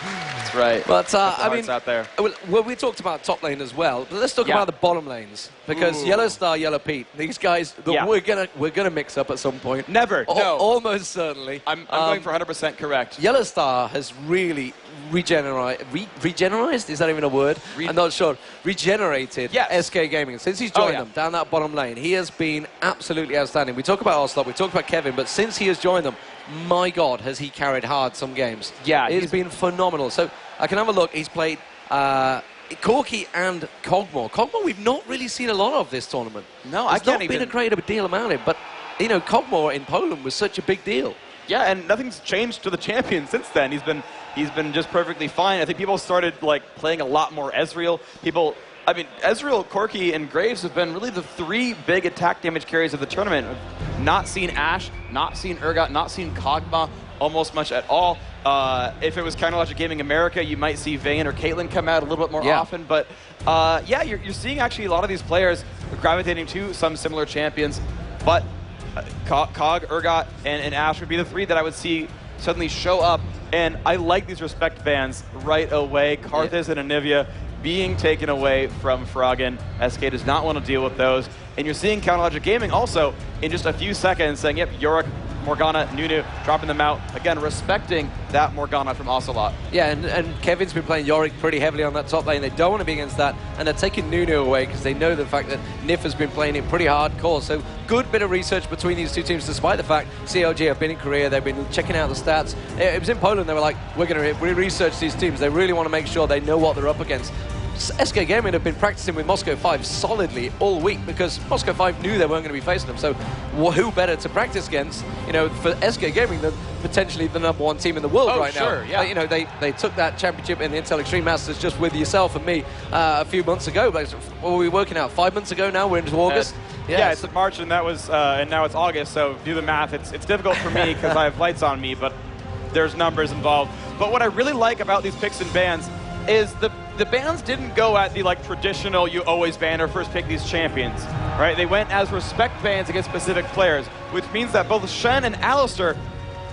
That's right. But I mean, out there. Well, we talked about top lane as well, but let's talk about the bottom lanes, because YellowStar, Yellowpete, these guys, we're gonna mix up at some point. Never. No. Almost certainly. I'm going for 100% correct. YellowStar has really regenerated? Is that even a word? I'm not sure. Regenerated SK Gaming. Since he's joined them down that bottom lane, he has been absolutely outstanding. We talk about Ocelote, we talk about Kevin, but since he has joined them, my God, has he carried hard some games. Yeah. It's been phenomenal. So I can have a look. He's played Corki and Kog'Maw. Kog'Maw we've not really seen a lot of this tournament. No, I can't even... There's not been a great deal amount of it, but, you know, Kog'Maw in Poland was such a big deal. Yeah, and nothing's changed to the champion since then. He's been just perfectly fine. I think people started like playing a lot more Ezreal. I mean, Ezreal, Corki, and Graves have been really the three big attack damage carries of the tournament. Not seen Ashe, not seen Urgot, not seen Kog'Maw almost much at all. If it was Counterlogic Gaming America, you might see Vayne or Caitlyn come out a little bit more often. But yeah, you're seeing actually a lot of these players gravitating to some similar champions. But Kog, Urgot, and Ashe would be the three that I would see suddenly show up. And I like these respect bans right away. Karthus and Anivia being taken away from Froggen. SK does not want to deal with those. And you're seeing Counterlogic Gaming also in just a few seconds saying, yep, Yorick, Morgana, Nunu, dropping them out. Again, respecting that Morgana from Ocelote. Yeah, and Kevin's been playing Yorick pretty heavily on that top lane. They don't want to be against that, and they're taking Nunu away because they know the fact that Nyph has been playing it pretty hardcore. So good bit of research between these two teams, despite the fact CLG have been in Korea, they've been checking out the stats. It was in Poland, they were like, we're going to research these teams. They really want to make sure they know what they're up against. SK Gaming have been practicing with Moscow 5 solidly all week because Moscow 5 knew they weren't going to be facing them. So who better to practice against, you know, for SK Gaming than potentially the #1 team in the world right now. Yeah. You know, they took that championship in the Intel Extreme Masters just with yourself and me a few months ago. But what were we working out? 5 months ago now? We're into August? Yeah, it's March and that was and now it's August. So do the math. It's difficult for me because I have lights on me, but there's numbers involved. But what I really like about these picks and bans is the bans didn't go at the like traditional you always ban or first pick these champions, right? They went as respect bans against specific players, which means that both Shen and Alistar,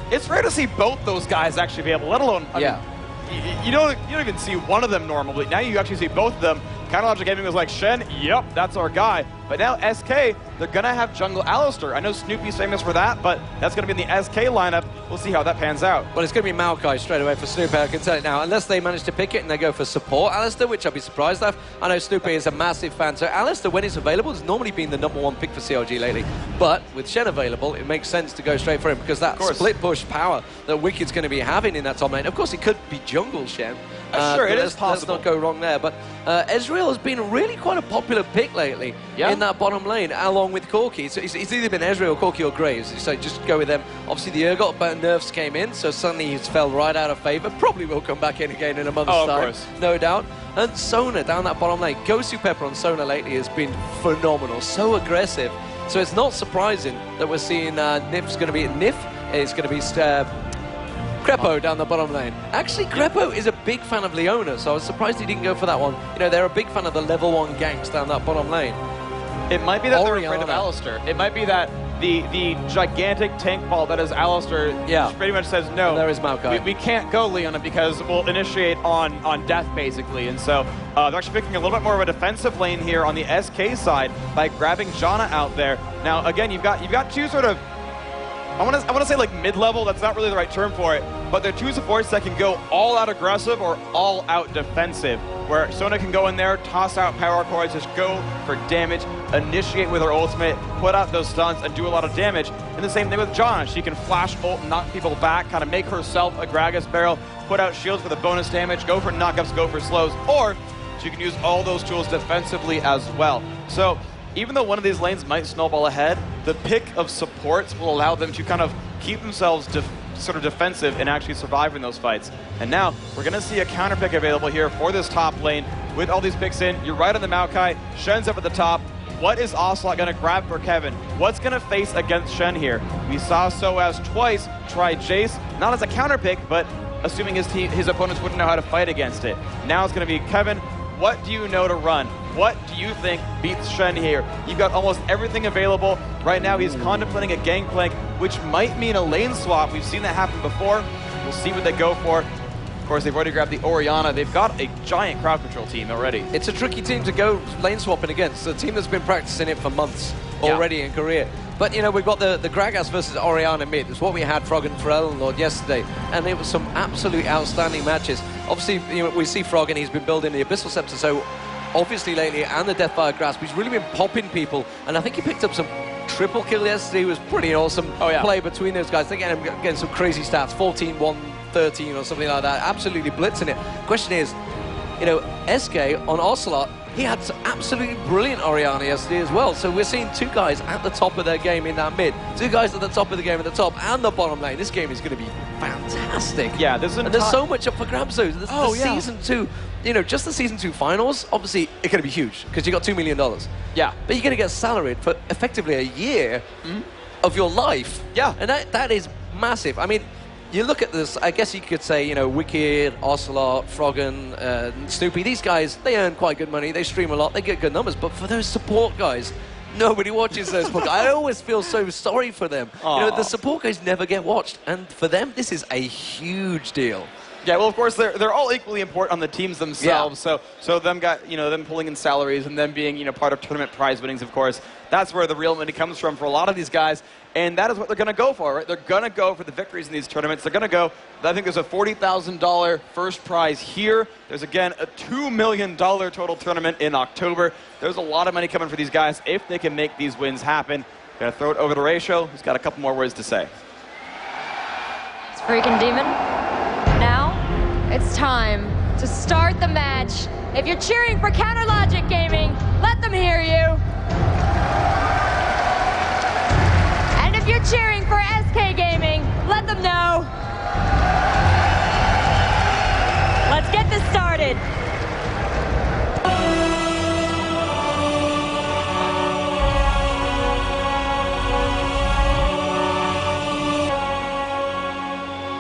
it's rare to see both those guys actually be able, let alone, I mean, you don't even see one of them normally. Now you actually see both of them. Counterlogic Gaming was like, Shen, yep, that's our guy. But now SK, they're going to have jungle Alistar. I know Snoopeh's famous for that, but that's going to be in the SK lineup. We'll see how that pans out. Well, it's going to be Maokai straight away for Snoopeh, I can tell it now. Unless they manage to pick it and they go for support Alistar, which I'd be surprised at. I know Snoopeh is a massive fan, so Alistar, when it's available, has normally been the #1 pick for CLG lately. But with Shen available, it makes sense to go straight for him because that split push power that Wicked's going to be having in that top lane. Of course, it could be jungle Shen. Sure, it is possible. Let's not go wrong there. But Ezreal has been really quite a popular pick lately in that bottom lane, along with Corki. So it's either been Ezreal, Corki, or Graves. So just go with them. Obviously, the Urgot nerfs came in, so suddenly he's fell right out of favor. Probably will come back in again in a month's time. Of course. No doubt. And Sona down that bottom lane. GoSu Pepper on Sona lately has been phenomenal. So aggressive. So it's not surprising that we're seeing Nyph's going to be Nyph. It's going to be Krepo down the bottom lane. Actually, Krepo is a big fan of Leona, so I was surprised he didn't go for that one. You know, they're a big fan of the level 1 ganks down that bottom lane. It might be that they're afraid of Alistar. It might be that the gigantic tank ball that is Alistar pretty much says, no, there is Maokai. We can't go Leona because we'll initiate on death, basically. And so they're actually picking a little bit more of a defensive lane here on the SK side by grabbing Janna out there. Now, again, you've got two sort of I want to say like mid-level, that's not really the right term for it, but they're two supports that can go all out aggressive or all out defensive, where Sona can go in there, toss out power cores, just go for damage, initiate with her ultimate, put out those stuns, and do a lot of damage. And the same thing with Janna. She can flash ult, knock people back, kind of make herself a Gragas barrel, put out shields for the bonus damage, go for knockups, go for slows, or she can use all those tools defensively as well. So even though one of these lanes might snowball ahead, the pick of supports will allow them to kind of keep themselves sort of defensive and actually survive in those fights. And now we're going to see a counter pick available here for this top lane with all these picks in. You're right on the Maokai. Shen's up at the top. What is Ocelote going to grab for Kevin? What's going to face against Shen here? We saw sOAZ twice try Jace, not as a counter pick, but assuming his opponents wouldn't know how to fight against it. Now it's going to be Kevin. What do you know to run? What do you think beats Shen here? You've got almost everything available. Right now he's contemplating a gangplank, which might mean a lane swap. We've seen that happen before. We'll see what they go for. Of course, they've already grabbed the Orianna. They've got a giant crowd control team already. It's a tricky team to go lane swapping against. A team that's been practicing it for months already in Korea. But, you know, we've got the Gragas versus Orianna mid. It's what we had Froggen Pharrell Lord yesterday. And it was some absolute outstanding matches. Obviously, you know, we see Froggen, he's been building the Abyssal Scepter, so obviously lately, and the Deathfire Grasp, he's really been popping people. And I think he picked up some triple kill yesterday. It was pretty awesome play between those guys. They're getting some crazy stats, 14, 1, 13 or something like that. Absolutely blitzing it. Question is, you know, SK on Ocelote, he had some absolutely brilliant Orianna yesterday as well. So we're seeing two guys at the top of their game in that mid. Two guys at the top of the game at the top and the bottom lane. This game is going to be fantastic. Yeah, and there's so much up for grabs though. The Season 2, you know, just the Season 2 finals, obviously, it's going to be huge because you got $2 million. Yeah. But you're going to get salaried for effectively a year of your life. Yeah. And that is massive. I mean, you look at this, I guess you could say, you know, Wickd, Ocelote, Froggen, Snoopeh, these guys, they earn quite good money, they stream a lot, they get good numbers, but for those support guys, nobody watches those support guys. I always feel so sorry for them. You know, the support guys never get watched, and for them, this is a huge deal. Yeah, well, of course, they're all equally important on the teams themselves. Yeah. So them them pulling in salaries and them being, you know, part of tournament prize winnings, of course. That's where the real money comes from for a lot of these guys, and that is what they're going to go for, right? They're going to go for the victories in these tournaments. They're going to go. I think there's a $40,000 first prize here. There's again a $2 million total tournament in October. There's a lot of money coming for these guys if they can make these wins happen. Gonna throw it over to Rachel, who's got a couple more words to say. It's Phreak and Deman. Now, it's time to start the match. If you're cheering for Counter Logic Gaming, let them hear you. And if you're cheering for SK Gaming, let them know. Let's get this started.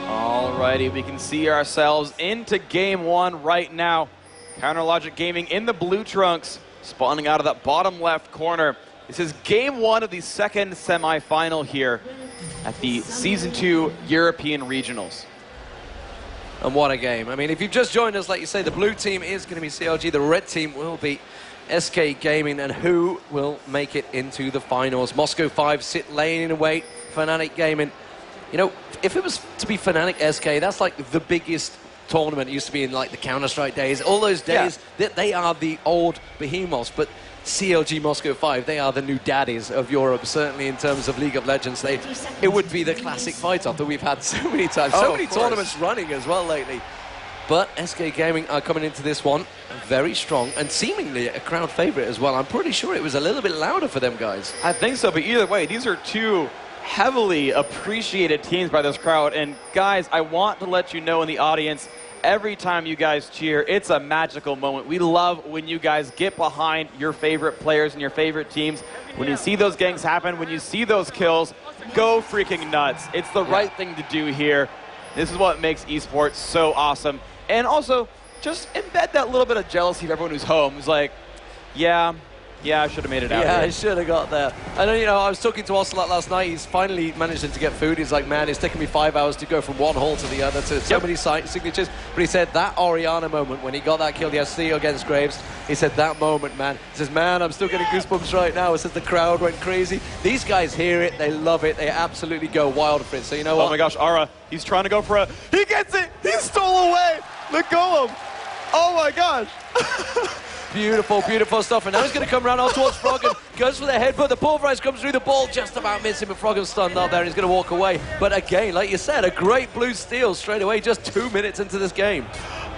Alrighty, we can see ourselves into game one right now. Counter Logic Gaming in the blue trunks, spawning out of that bottom left corner. This is game one of the second semi-final here at the Season 2 European Regionals. And what a game. I mean, if you've just joined us, like you say, the blue team is going to be CLG, the red team will be SK Gaming, and who will make it into the finals? Moscow 5 sit laying in wait, FNATIC Gaming. You know, if it was to be FNATIC SK, that's like the biggest tournament. It used to be in like the Counter-Strike days. All those days, they are the old behemoths, but CLG Moscow 5, they are the new daddies of Europe, certainly in terms of League of Legends. It would be the classic fight-off that we've had so many times. So many tournaments running as well lately. But SK Gaming are coming into this one very strong and seemingly a crowd favorite as well. I'm pretty sure it was a little bit louder for them guys. I think so, but either way, these are two heavily appreciated teams by this crowd. And guys, I want to let you know in the audience, every time you guys cheer, it's a magical moment. We love when you guys get behind your favorite players and your favorite teams. When you see those gangs happen, when you see those kills, go freaking nuts. It's the right thing to do here. This is what makes esports so awesome. And also, just embed that little bit of jealousy of everyone who's home. Who's like, yeah, Yeah, I should have made it out. Yeah, here. I should have got there. I know, you know, I was talking to Ocelote last night. He's finally managed to get food. He's like, man, it's taken me 5 hours to go from one hall to the other to so many site signatures. But he said that Orianna moment when he got that kill, the SC against Graves, he said that moment, man. He says, man, I'm still getting goosebumps right now. He says the crowd went crazy. These guys hear it. They love it. They absolutely go wild for it. So you know what? Oh my gosh, Ara, he's trying to go for a... He gets it! He stole away the golem! Oh my gosh! Beautiful, beautiful stuff. And now he's going to come around on towards Froggen. Goes for the headbutt. The pulverize comes through the ball, just about missing, but Froggen's stunned up there. And he's going to walk away. But again, like you said, a great blue steal straight away, just 2 minutes into this game.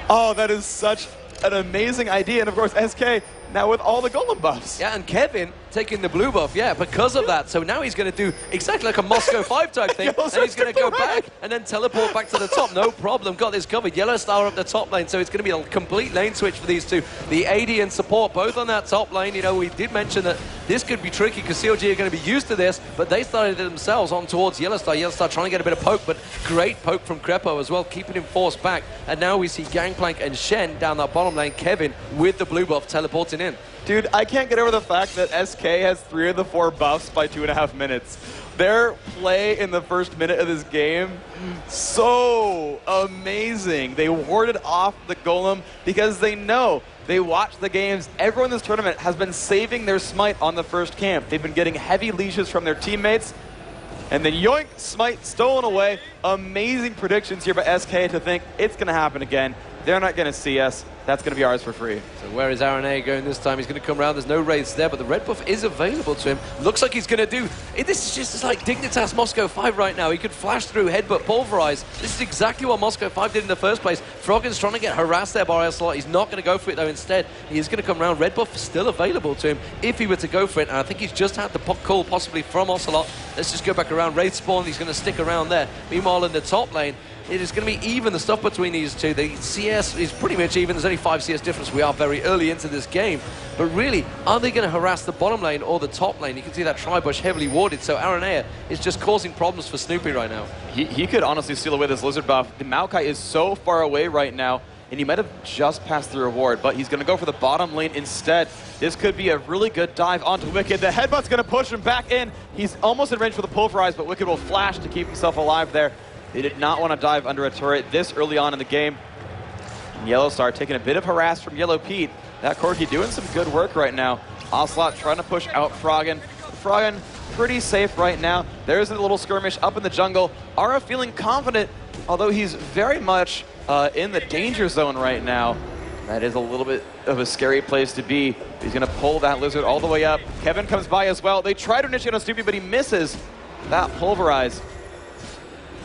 Oh, that is such an amazing idea. And of course, SK now with all the golem buffs. Yeah, and Kevin taking the blue buff, yeah, because of that. So now he's going to do exactly like a Moscow 5 type thing, and he's going to go back and then teleport back to the top. No problem, got this covered. YellowStar up the top lane, so it's going to be a complete lane switch for these two. The AD and support both on that top lane. You know, we did mention that this could be tricky because CLG are going to be used to this, but they started it themselves on towards YellowStar. YellowStar trying to get a bit of poke, but great poke from Krepo as well, keeping him forced back. And now we see Gangplank and Shen down that bottom lane. Kevin with the blue buff teleporting in. Dude, I can't get over the fact that SK has 3 of the 4 buffs by 2.5 minutes. Their play in the first minute of this game, so amazing. They warded off the golem because they know, they watch the games. Everyone in this tournament has been saving their smite on the first camp. They've been getting heavy leashes from their teammates. And then yoink, smite stolen away. Amazing predictions here by SK to think it's going to happen again. They're not going to see us. That's going to be ours for free. So where is Araneae going this time? He's going to come around. There's no raids there, but the red buff is available to him. Looks like he's going to do... This is just like Dignitas Moscow 5 right now. He could flash through, headbutt, pulverize. This is exactly what Moscow 5 did in the first place. Froggen's trying to get harassed there by Ocelote. He's not going to go for it, though. Instead, he's going to come around. Red buff is still available to him if he were to go for it. And I think he's just had the call possibly from Ocelote. Let's just go back around. Wraith spawn. He's going to stick around there. Meanwhile, in the top lane, it is going to be even, the stuff between these two. The CS is pretty much even. There's only 5 CS difference. We are very early into this game. But really, are they going to harass the bottom lane or the top lane? You can see that Tribush heavily warded. So Araneae is just causing problems for Snoopeh right now. He could honestly steal away this Lizard buff. The Maokai is so far away right now, and he might have just passed the reward, but he's going to go for the bottom lane instead. This could be a really good dive onto Wickd. The headbutt's going to push him back in. He's almost in range for the pulverize, but Wickd will flash to keep himself alive there. They did not want to dive under a turret this early on in the game. And YellowStar taking a bit of harass from Yellowpete. That Corki doing some good work right now. Ocelote trying to push out Froggen. Froggen pretty safe right now. There's a little skirmish up in the jungle. Ara feeling confident, although he's very much in the danger zone right now. That is a little bit of a scary place to be. He's going to pull that Lizard all the way up. Kevin comes by as well. They try to initiate on Snoopeh, but he misses that pulverize.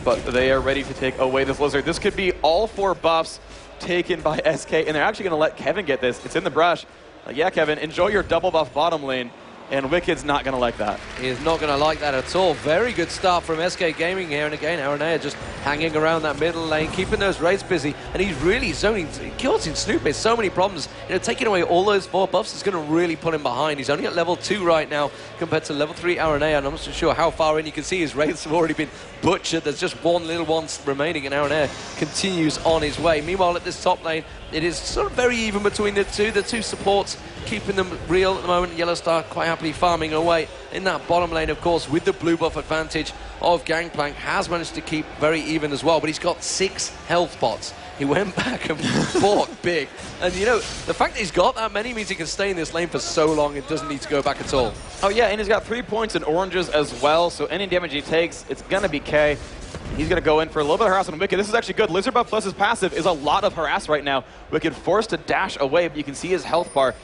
But they are ready to take away this Lizard. This could be all 4 buffs taken by SK, and they're actually going to let Kevin get this. It's in the brush. Yeah, Kevin, enjoy your double buff bottom lane. And Wicked's not going to like that. He is not going to like that at all. Very good start from SK Gaming here. And again, Araneae just hanging around that middle lane, keeping those raids busy. And he's really zoning, causing Snoopeh so many problems. You know, taking away all those 4 buffs is going to really put him behind. He's only at level 2 right now compared to level 3 Araneae. And I'm not so sure how far in. You can see his raids have already been butchered. There's just one little one remaining, and Araneae continues on his way. Meanwhile, at this top lane, it is sort of very even between the two supports, keeping them real at the moment. YellowStar quite happily farming away in that bottom lane, of course, with the blue buff advantage of Gangplank. Has managed to keep very even as well, but he's got 6 health pots. He went back and fought big. And, you know, the fact that he's got that many means he can stay in this lane for so long and doesn't need to go back at all. Oh, yeah, and he's got 3 points in oranges as well, so any damage he takes, it's going to be K. He's going to go in for a little bit of harass on Wickd. This is actually good. Lizard buff plus his passive is a lot of harass right now. Wickd forced to dash away, but you can see his health bar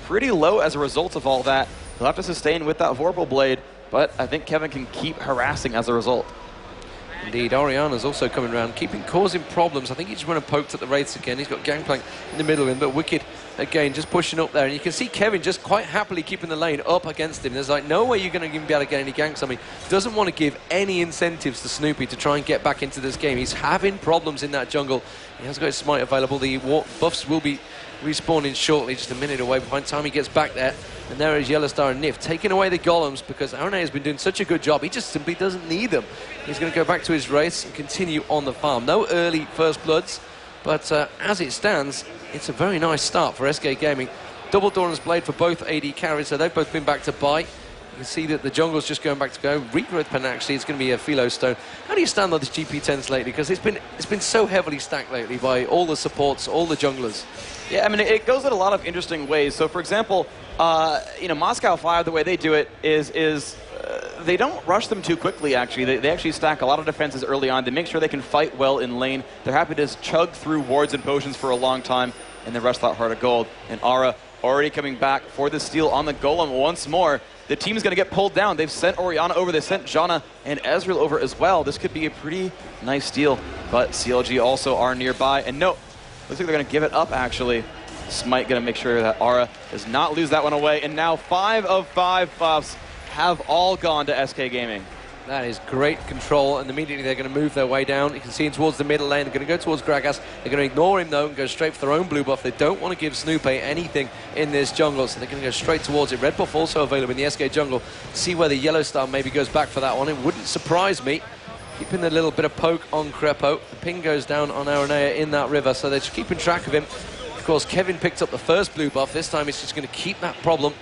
pretty low as a result of all that. He'll have to sustain with that Vorpal Blade, but I think Kevin can keep harassing as a result. Indeed, Orianna's also coming around, causing problems. I think he just went and poked at the Wraiths again. He's got Gangplank in the middle of him, but Wickd, again, just pushing up there. And you can see Kevin just quite happily keeping the lane up against him. There's like no way you're going to even be able to get any ganks on me. Doesn't want to give any incentives to Snoopeh to try and get back into this game. He's having problems in that jungle. He has got his smite available. The buffs will be respawning shortly, just a minute away by the time he gets back there. And there is YellowStar and Nyph taking away the golems because Araneae has been doing such a good job. He just simply doesn't need them. He's going to go back to his race and continue on the farm. No early first bloods, but as it stands, it's a very nice start for SK Gaming. double Doran's Blade for both AD carries, so they've both been back to buy. You can see that the jungle's just going back to go. Regrowth pen actually is going to be a Philo Stone. How do you stand on this GP10s lately? Because it's been so heavily stacked lately by all the supports, all the junglers. Yeah, I mean, it goes in a lot of interesting ways. So, for example, you know, Moscow 5, the way they do it is they don't rush them too quickly, actually. They actually stack a lot of defenses early on. They make sure they can fight well in lane. They're happy to just chug through wards and potions for a long time, and then rush that Heart of Gold. And Ara already coming back for the steal on the Golem once more. The team's going to get pulled down. They've sent Orianna over. They sent Janna and Ezreal over as well. This could be a pretty nice steal, but CLG also are nearby. And no, looks like they're going to give it up, actually. Smite going to make sure that Ara does not lose that one away. And now 5 of 5 buffs have all gone to SK Gaming. That is great control, and immediately they're going to move their way down. You can see him towards the middle lane. They're going to go towards Gragas. They're going to ignore him, though, and go straight for their own blue buff. They don't want to give Snoopeh anything in this jungle, so they're going to go straight towards it. Red buff also available in the SK jungle. See where the YellowStar maybe goes back for that one. It wouldn't surprise me. Keeping a little bit of poke on Krepo. The ping goes down on Araneae in that river, so they're just keeping track of him. Of course, Kevin picked up the first blue buff. This time, it's just going to keep that problem.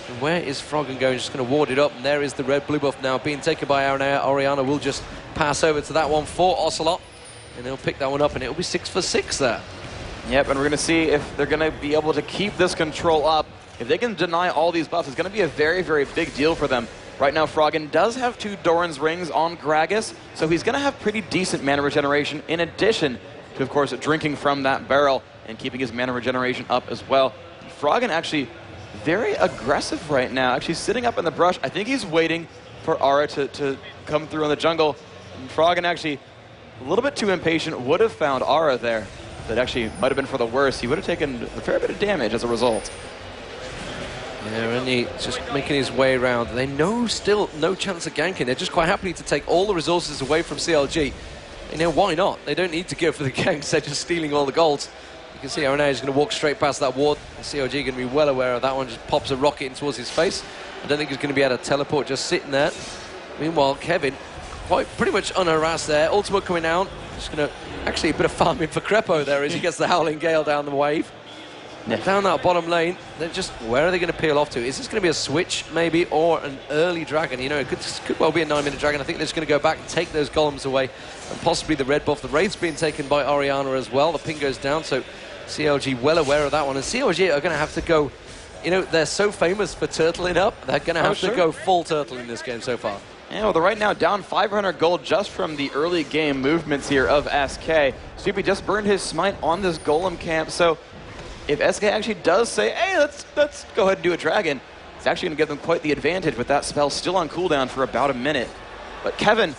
And where is Froggen going? Just going to ward it up. And there is the red blue buff now being taken by Araneae. Orianna will just pass over to that one for Ocelote. And they'll pick that one up, and it'll be 6 for 6 there. Yep, and we're going to see if they're going to be able to keep this control up. If they can deny all these buffs, it's going to be a very, very big deal for them. Right now, Froggen does have 2 Doran's Rings on Gragas, so he's going to have pretty decent mana regeneration, in addition to, of course, drinking from that barrel and keeping his mana regeneration up as well. Froggen actually very aggressive right now, actually sitting up in the brush. I think he's waiting for Ara to come through in the jungle. And Froggen actually a little bit too impatient, would have found Ara there. That actually might have been for the worst. He would have taken a fair bit of damage as a result. Yeah, Randy just making his way around. They know still no chance of ganking. They're just quite happy to take all the resources away from CLG. You know, why not? They don't need to go for the ganks. They're just stealing all the golds. You can see Araneae is going to walk straight past that ward. CLG going to be well aware of that one. Just pops a rocket in towards his face. I don't think he's going to be able to teleport just sitting there. Meanwhile, Kevin, pretty much unharassed there. Ultimate coming out. Just going to actually a bit of farming for Krepo there as he gets the Howling Gale down the wave. Down that bottom lane, they're just, where are they going to peel off to? Is this going to be a switch, maybe, or an early dragon? You know, it could well be a 9-minute dragon. I think they're just going to go back and take those golems away, and possibly the red buff. The raid's being taken by Orianna as well. The ping goes down, so CLG well aware of that one. And CLG are going to have to go, you know, they're so famous for turtling up, they're going to have to go full turtle in this game so far. Yeah, well, they're right now down 500 gold just from the early game movements here of SK. Snoopeh just burned his smite on this golem camp, so if SK actually does say, hey, let's go ahead and do a dragon, it's actually going to give them quite the advantage with that spell still on cooldown for about a minute. But Kevin,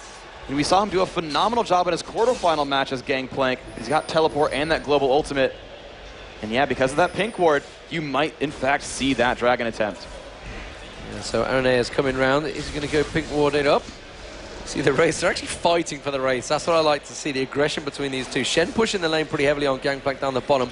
we saw him do a phenomenal job in his quarterfinal match as Gangplank. He's got teleport and that global ultimate. And yeah, because of that pink ward, you might in fact see that dragon attempt. Yeah, so Araneae is coming round. He's going to go pink ward it up. See the race, they're actually fighting for the race. That's what I like to see, the aggression between these two. Shen pushing the lane pretty heavily on Gangplank down the bottom.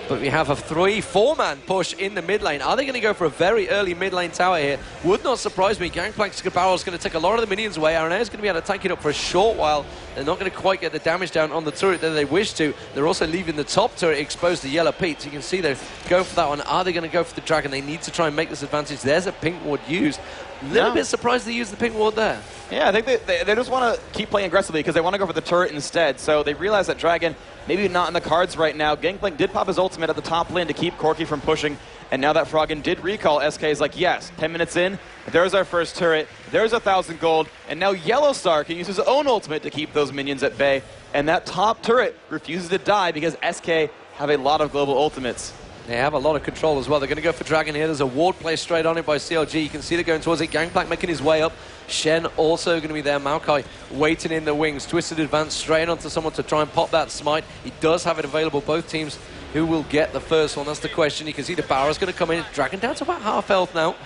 But we have a 3-4-man push in the mid lane. Are they going to go for a very early mid lane tower here? Would not surprise me. Gangplank's barrel is going to take a lot of the minions away. Araneae is going to be able to tank it up for a short while. They're not going to quite get the damage down on the turret that they wish to. They're also leaving the top turret exposed to Yellowpete. So you can see they're going for that one. Are they going to go for the dragon? They need to try and make this advantage. There's a pink ward used. A little bit surprised they used the pink ward there. Yeah, I think they just want to keep playing aggressively because they want to go for the turret instead. So they realize that dragon maybe not in the cards right now. Gangplank did pop his ultimate at the top lane to keep Corki from pushing. And now that Froggen did recall, SK is like, yes, 10 minutes in, there's our first turret, there's 1,000 gold, and now YellowStar can use his own ultimate to keep those minions at bay. And that top turret refuses to die because SK have a lot of global ultimates. They have a lot of control as well. They're going to go for Dragon here. There's a ward placed straight on it by CLG. You can see they're going towards it. Gangplank making his way up. Shen also going to be there. Maokai waiting in the wings. Twisted advance straight onto someone to try and pop that smite. He does have it available. Both teams, who will get the first one? That's the question. You can see the Barrow's going to come in. Dragon down to about half health now.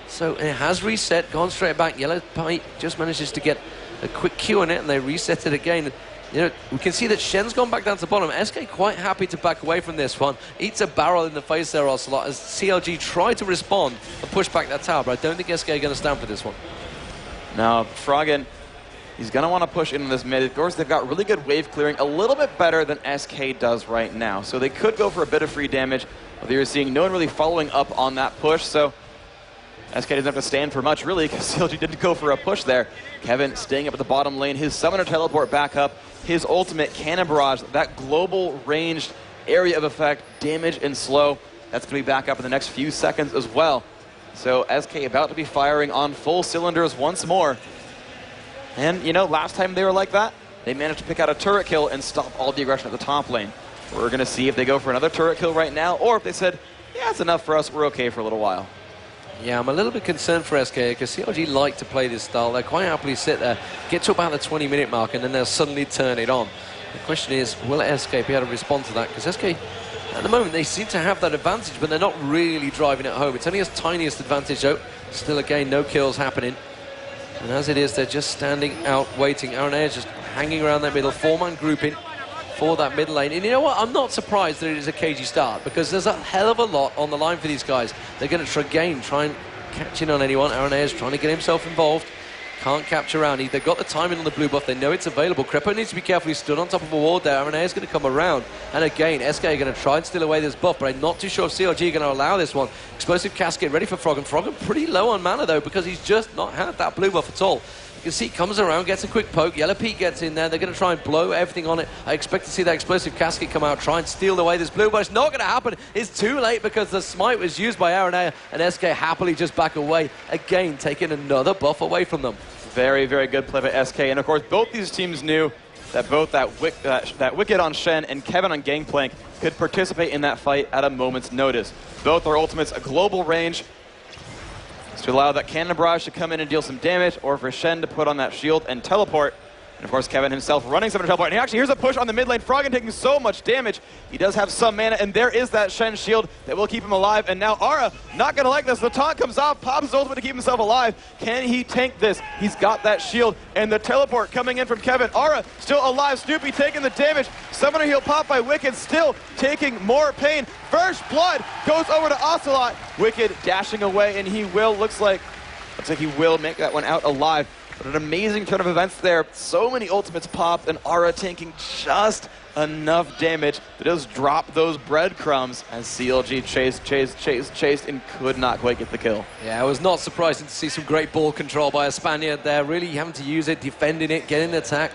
So it has reset, gone straight back. Yellowpete just manages to get a quick Q on it, and they reset it again. You know, we can see that Shen's gone back down to the bottom. SK quite happy to back away from this one. Eats a barrel in the face there, Ocelote, as CLG try to respond and push back that tower. But I don't think SK are going to stand for this one. Now, Froggen He's going to want to push into this mid. Of course, they've got really good wave clearing, a little bit better than SK does right now. So they could go for a bit of free damage. But you're seeing no one really following up on that push. So SK doesn't have to stand for much, really, because CLG didn't go for a push there. Kevin staying up at the bottom lane. His summoner teleport back up. His ultimate cannon barrage, that global ranged area of effect, damage and slow. That's going to be back up in the next few seconds as well. So SK about to be firing on full cylinders once more. And, you know, last time they were like that, they managed to pick out a turret kill and stop all the aggression at the top lane. We're going to see if they go for another turret kill right now, or if they said, yeah, it's enough for us, we're okay for a little while. Yeah, I'm a little bit concerned for SK because CLG like to play this style. They quite happily sit there, get to about the 20-minute mark, and then they'll suddenly turn it on. The question is, will SK be able to respond to that? Because SK, at the moment, they seem to have that advantage, but they're not really driving it home. It's only his tiniest advantage, though. Still, again, no kills happening. And as it is, they're just standing out, waiting. Araneae is just hanging around that middle, 4-man grouping for that mid lane. And you know what? I'm not surprised that it is a cagey start, because there's a hell of a lot on the line for these guys. They're going to try and catch in on anyone. Araneae is trying to get himself involved. Can't capture Araneae. They've got the timing on the blue buff. They know it's available. Krepo needs to be careful. He's stood on top of a wall there. Araneae is going to come around. And again, SK are going to try and steal away this buff, but I'm not too sure if CLG are going to allow this one. Explosive Cascade ready for Froggen. Froggen pretty low on mana, though, because he's just not had that blue buff at all. You can see comes around, gets a quick poke. Yellowpete gets in there. They're going to try and blow everything on it. I expect to see that Explosive Cascade come out, try and steal away this blue, but it's not going to happen. It's too late because the smite was used by Araneae, and SK happily just back away, again taking another buff away from them. Very, very good play by SK. And of course, both these teams knew that both that Wickd on Shen and Kevin on Gangplank could participate in that fight at a moment's notice. Both are ultimates a global range to allow that cannon barrage to come in and deal some damage, or for Shen to put on that shield and teleport. And of course, Kevin himself running some teleport. And actually, here's a push on the mid lane. Froggen taking so much damage. He does have some mana, and there is that Shen shield that will keep him alive. And now Ara, not going to like this. The taunt comes off, pops his ultimate to keep himself alive. Can he tank this? He's got that shield, and the teleport coming in from Kevin. Ara still alive. Snoopeh taking the damage. Summoner heal pop by Wickd, still taking more pain. First blood goes over to Ocelote. Wickd dashing away, and he will, looks like he will make that one out alive. But an amazing turn of events there. So many ultimates popped, and Ara tanking just enough damage to just drop those breadcrumbs as CLG chased, and could not quite get the kill. Yeah, it was not surprising to see some great ball control by a Spaniard there, really having to use it, defending it, getting the attack.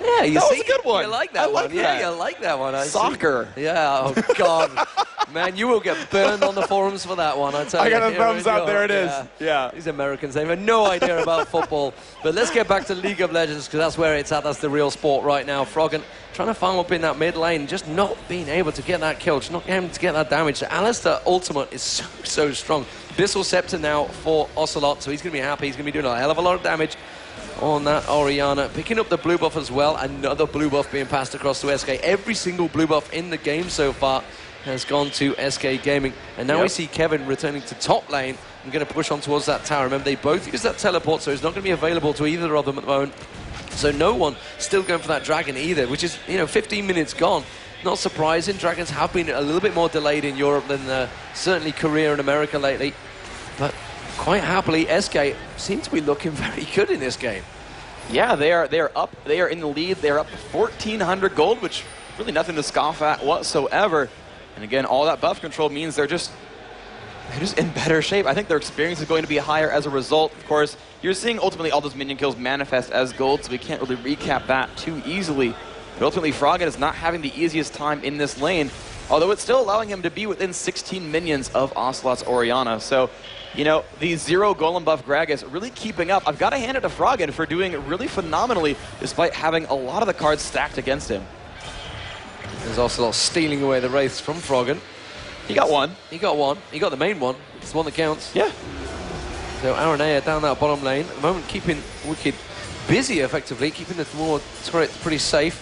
Yeah, you that see, was a good one. You like that one. Yeah, you like that one. Soccer. Yeah, oh God. Man, you will get burned on the forums for that one, I tell you. I got a thumbs up, there it is. Yeah. These Americans, they have no idea about football. But let's get back to League of Legends, because that's where it's at. That's the real sport right now. Froggen trying to farm up in that mid lane, just not being able to get that kill, just not able to get that damage. So Alistar ultimate is so strong. Abyssal Scepter now for Ocelote, so he's going to be happy. He's going to be doing a hell of a lot of damage on that Orianna, picking up the blue buff as well. Another blue buff being passed across to SK. Every single blue buff in the game so far has gone to SK Gaming. And now we see Kevin returning to top lane and going to push on towards that tower. Remember, they both use that teleport, so it's not going to be available to either of them at the moment. So no one still going for that dragon either, which is, 15 minutes gone. Not surprising. Dragons have been a little bit more delayed in Europe than certainly Korea and America lately. But quite happily, SK seem to be looking very good in this game. Yeah, they are up. They are in the lead. They are up to 1,400 gold, which really nothing to scoff at whatsoever. And again, all that buff control means they're just in better shape. I think their experience is going to be higher as a result. Of course, you're seeing ultimately all those minion kills manifest as gold, so we can't really recap that too easily. But ultimately, Froggen is not having the easiest time in this lane, although it's still allowing him to be within 16 minions of Ocelote's Orianna. So, the 0 golem buff Gragas really keeping up. I've got to hand it to Froggen for doing really phenomenally, despite having a lot of the cards stacked against him. There's Ocelote stealing away the wraiths from Froggen. He got one. He got one. He got the main one. It's the one that counts. Yeah. So Araneae down that bottom lane. At the moment, keeping Wickd busy effectively, keeping the more turrets pretty safe.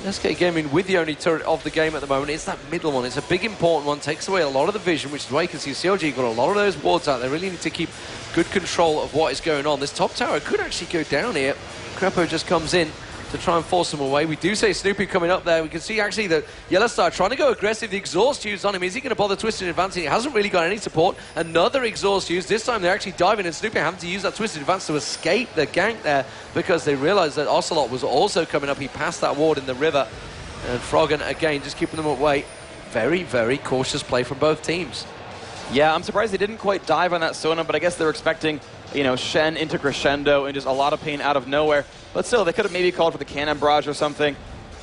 And SK Gaming with the only turret of the game at the moment. It's that middle one. It's a big important one. Takes away a lot of the vision, which is why you can see CLG got a lot of those wards out. They really need to keep good control of what is going on. This top tower could actually go down here. Krepo just comes in, to try and force him away. We do say Snoopeh coming up there. We can see actually that YellowStar trying to go aggressive. The exhaust use on him. Is he going to bother twisting advancing? He hasn't really got any support. Another exhaust use. This time they're actually diving, and Snoopeh having to use that twisted advance to escape the gank there because they realized that Ocelote was also coming up. He passed that ward in the river. And Froggen, again, just keeping them away. Very, very cautious play from both teams. Yeah, I'm surprised they didn't quite dive on that Sona, but I guess they were expecting, you know, Shen into crescendo and just a lot of pain out of nowhere. But still, they could have maybe called for the cannon barrage or something.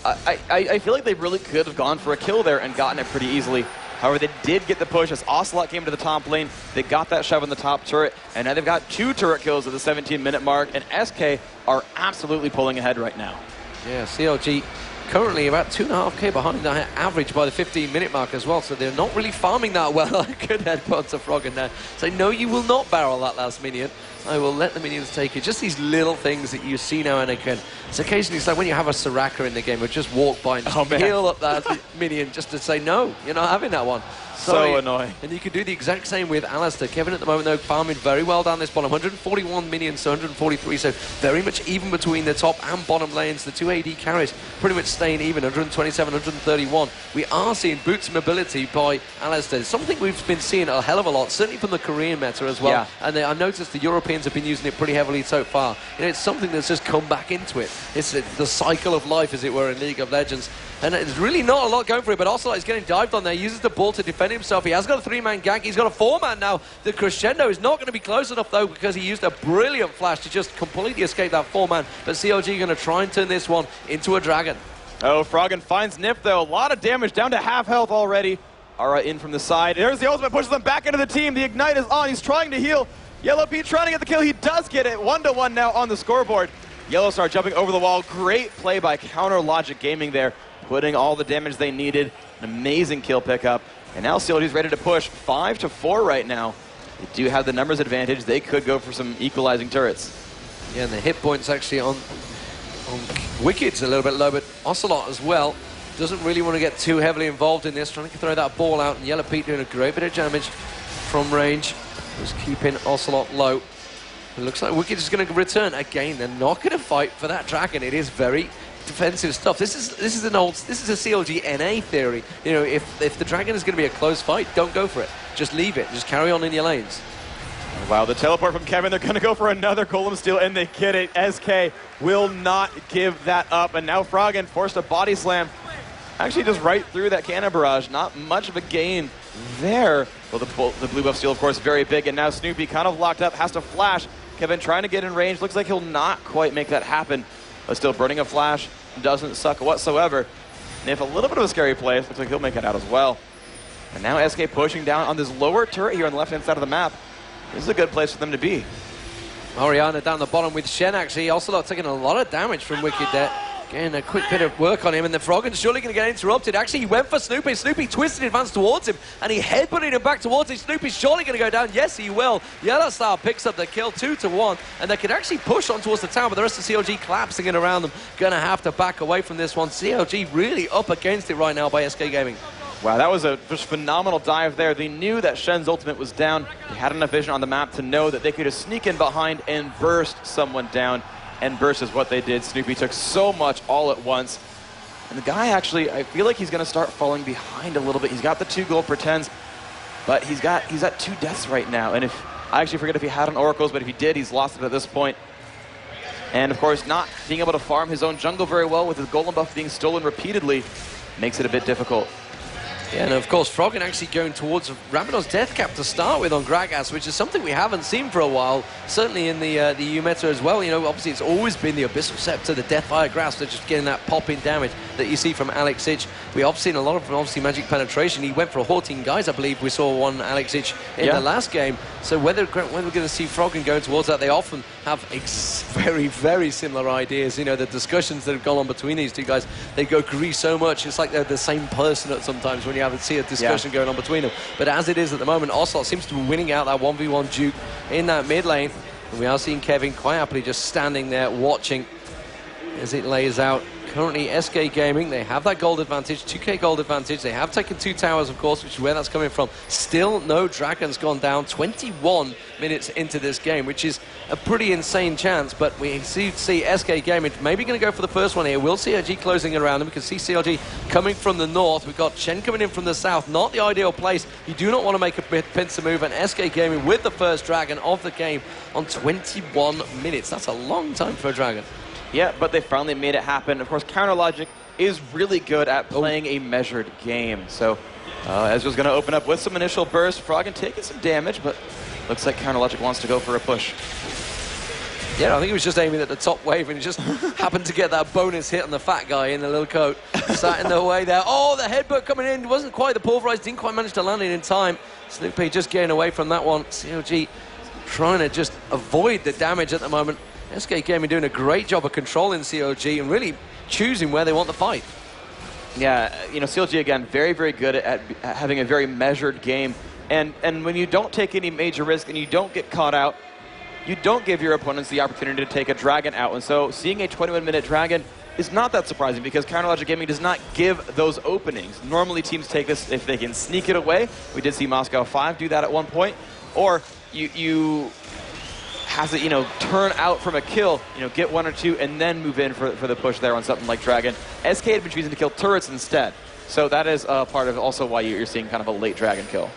I feel like they really could have gone for a kill there and gotten it pretty easily. However, they did get the push as Ocelote came to the top lane. They got that shove on the top turret, and now they've got 2 turret kills at the 17-minute mark, and SK are absolutely pulling ahead right now. Yeah, CLG currently about 2.5k behind that average by the 15-minute mark as well, so they're not really farming that well. Good headbutt to Froggen there. So no, you will not barrel that last minion. I will let the minions take it. Just these little things that you see now and again. It's occasionally, it's like when you have a Soraka in the game, who just walk by and just heal up that minion just to say, no, you're not having that one. Sorry. So annoying. And you can do the exact same with Alistair. Kevin at the moment, though, farming very well down this bottom. 141 minions to 143, so very much even between the top and bottom lanes. The 2 AD carries pretty much staying even, 127, 131. We are seeing boots mobility by Alistair. Something we've been seeing a hell of a lot, certainly from the Korean meta as well. Yeah. And I noticed the Europeans have been using it pretty heavily so far. You know, it's something that's just come back into it. It's the cycle of life, as it were, in League of Legends. And there's really not a lot going for it, but Ocelote is getting dived on there. He uses the ball to defend himself. He has got a 3-man gank. He's got a 4-man now. The crescendo is not going to be close enough, though, because he used a brilliant flash to just completely escape that 4-man. But CLG going to try and turn this one into a dragon. Oh, Froggen finds Nyph, though. A lot of damage, down to half health already. Ara in from the side. There's the ultimate, pushes them back into the team. The Ignite is on. He's trying to heal. Yellowpete trying to get the kill. He does get it. 1-1 now on the scoreboard. YellowStar jumping over the wall. Great play by Counter Logic Gaming there, putting all the damage they needed. An amazing kill pickup. And now CLG's ready to push 5-4 right now. They do have the numbers advantage. They could go for some equalizing turrets. Yeah, and the hit points actually on Wicked's a little bit low, but Ocelote as well doesn't really want to get too heavily involved in this, trying to throw that ball out, and Yellowpete doing a great bit of damage from range. Just keeping Ocelote low. It looks like Wickd is going to return again. They're not going to fight for that dragon. It is very defensive stuff. This is a CLG NA theory. You know, if the dragon is going to be a close fight, don't go for it. Just leave it. Just carry on in your lanes. Wow, the teleport from Kevin. They're going to go for another Golem Steal, and they get it. SK will not give that up. And now Froggen forced a body slam. Actually just right through that cannon barrage. Not much of a gain there. Well, the blue buff steal, of course, very big. And now Snoopeh kind of locked up, has to flash. Kevin trying to get in range. Looks like he'll not quite make that happen. But still, burning a flash doesn't suck whatsoever. Nyph, a little bit of a scary play. Looks like he'll make it out as well. And now SK pushing down on this lower turret here on the left-hand side of the map. This is a good place for them to be. Oriana down the bottom with Shen, actually. Ocelote taking a lot of damage from Wicked there. Getting a quick bit of work on him, and the Froggen's surely going to get interrupted. Actually, he went for Snoopeh. Snoopeh twisted in advance towards him, and he headbutted him back towards him. Snoopeh's surely going to go down. Yes, he will. YellowStar picks up the kill, 2-1, and they could actually push on towards the tower, but the rest of CLG collapsing in around them. Going to have to back away from this one. CLG really up against it right now by SK Gaming. Wow, that was a just phenomenal dive there. They knew that Shen's ultimate was down. They had enough vision on the map to know that they could just sneak in behind and burst someone down. And burst is what they did. Snoopeh took so much all at once. And the guy actually, I feel like he's going to start falling behind a little bit. He's got the 2 gold pretends, but he's got 2 deaths right now. And I actually forget if he had an Oracles, but if he did, he's lost it at this point. And of course, not being able to farm his own jungle very well with his golem buff being stolen repeatedly makes it a bit difficult. Yeah, and of course, Froggen actually going towards Rabadon's death cap to start with on Gragas, which is something we haven't seen for a while, certainly in the EU meta as well. You know, obviously it's always been the Abyssal Scepter, the Deathfire Grasp, that's just getting that pop-in damage that you see from Alex Ich. We have seen a lot of, obviously, magic penetration. He went for a 14 guys, I believe we saw one Alex Ich in the last game. So whether we're going to see Froggen going towards that, they often have very, very similar ideas. You know, the discussions that have gone on between these two guys, they go agree so much. It's like they're the same person at sometimes when you see a discussion going on between them. But as it is at the moment, Ocelote seems to be winning out that 1v1 duke in that mid lane. And we are seeing Kevin quite happily just standing there watching as it lays out. currently SK Gaming, they have that gold advantage, 2k gold advantage. They have taken 2 towers, of course, which is where that's coming from. Still no dragons gone down. 21 minutes into this game, which is a pretty insane chance. But we see SK Gaming maybe going to go for the first one here. We'll see CLG closing around them. We can see CLG coming from the north. We've got Chen coming in from the south. Not the ideal place. You do not want to make a pincer move. And SK Gaming with the first dragon of the game on 21 minutes. That's a long time for a dragon. Yeah, but they finally made it happen. Of course, CounterLogic is really good at playing a measured game. So Ezreal's going to open up with some initial burst. Froggen taking some damage, but looks like CounterLogic wants to go for a push. Yeah, I think he was just aiming at the top wave and he just happened to get that bonus hit on the fat guy in the little coat. Sat in the way there. Oh, the headbutt coming in. Wasn't quite the pulverize. Didn't quite manage to land it in time. Snoopeh just getting away from that one. CLG trying to just avoid the damage at the moment. SK Gaming doing a great job of controlling CLG and really choosing where they want the fight. Yeah, you know, CLG, again, very, very good at having a very measured game. And when you don't take any major risk and you don't get caught out, you don't give your opponents the opportunity to take a dragon out. And so seeing a 21-minute dragon is not that surprising because CounterLogic Gaming does not give those openings. Normally teams take this if they can sneak it away. We did see Moscow 5 do that at one point. Or you has it, turn out from a kill, get 1 or 2, and then move in for the push there on something like Dragon. SK had been choosing to kill turrets instead. So that is part of also why you're seeing kind of a late Dragon kill.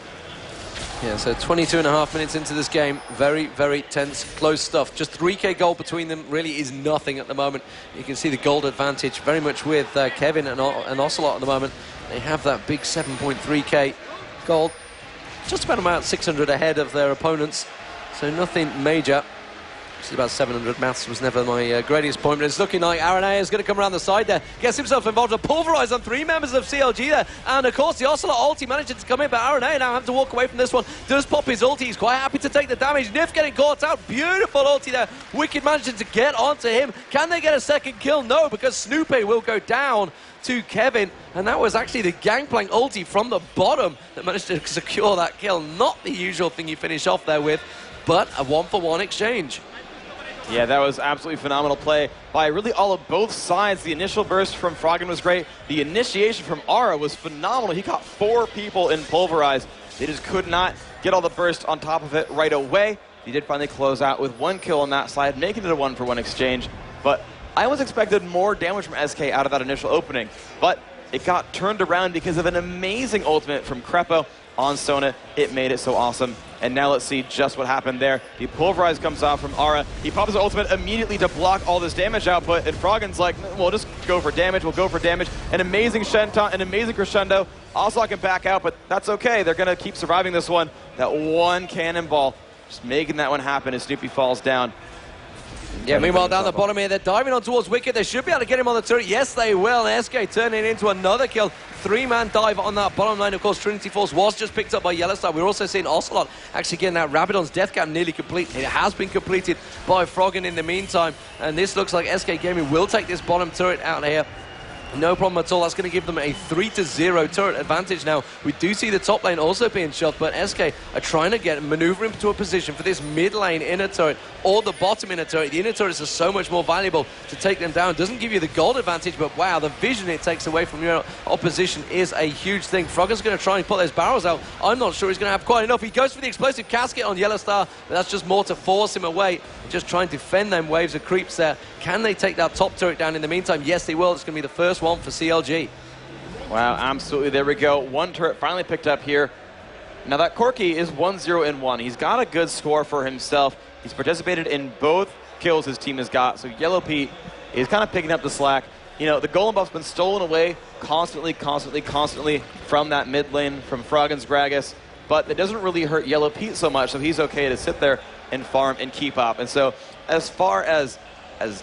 Yeah, so 22.5 minutes into this game. Very, very tense, close stuff. Just 3k gold between them really is nothing at the moment. You can see the gold advantage very much with Kevin and Ocelote at the moment. They have that big 7.3k gold. Just about 600 ahead of their opponents. So nothing major. It's about 700. Maths was never my greatest point, but it's looking like Araneae is going to come around the side there. Gets himself involved to pulverize on 3 members of CLG there. And of course, the Ocelote ulti managed to come in, but Araneae now have to walk away from this one. Does pop his ulti. He's quite happy to take the damage. Nyph getting caught out. Beautiful ulti there. Wickd managing to get onto him. Can they get a second kill? No, because Snoopeh will go down to Kevin. And that was actually the Gangplank ulti from the bottom that managed to secure that kill. Not the usual thing you finish off there with, but a 1-for-1 exchange. Yeah, that was absolutely phenomenal play by really all of both sides. The initial burst from Froggen was great. The initiation from Ara was phenomenal. He caught 4 people in Pulverize. They just could not get all the burst on top of it right away. He did finally close out with 1 kill on that side, making it a 1-for-1 exchange. But I was expected more damage from SK out of that initial opening. But it got turned around because of an amazing ultimate from Krepo on sOAZ. It made it so awesome. And now let's see just what happened there. The Pulverize comes off from Ara. He pops his ultimate immediately to block all this damage output, and Froggen's like, we'll just go for damage, we'll go for damage. An amazing Shenton, an amazing crescendo. Ocelote can back out, but that's okay. They're going to keep surviving this one. That one cannonball, just making that one happen as Snoopeh falls down. Yeah, meanwhile, down the bottom here, they're diving on towards Wickd. They should be able to get him on the turret. Yes, they will. SK turning into another kill. 3-man dive on that bottom line. Of course, Trinity Force was just picked up by YellowStar. We're also seeing Ocelote actually getting that Rabadon's death cap nearly complete. It has been completed by Froggen in the meantime. And this looks like SK Gaming will take this bottom turret out here. No problem at all. That's going to give them a 3-0 turret advantage now. We do see the top lane also being shot, but SK are trying to maneuver into a position for this mid lane inner turret or the bottom inner turret. The inner turrets are so much more valuable to take them down. Doesn't give you the gold advantage, but wow, the vision it takes away from your opposition is a huge thing. Froggen's going to try and put those barrels out. I'm not sure he's going to have quite enough. He goes for the explosive casket on YellowStar, but that's just more to force him away. Just trying to defend them waves of creeps there. Can they take that top turret down in the meantime? Yes, they will. It's going to be the first one for CLG. Wow, absolutely. There we go. 1 turret finally picked up here. Now that Corki is 1-0-1. He's got a good score for himself. He's participated in both kills his team has got. So Yellowpete is kind of picking up the slack. You know, the golem buff's been stolen away constantly from that mid lane, from Froggen's Gragas. But it doesn't really hurt Yellowpete so much, so he's okay to sit there and farm and keep up. And so as far as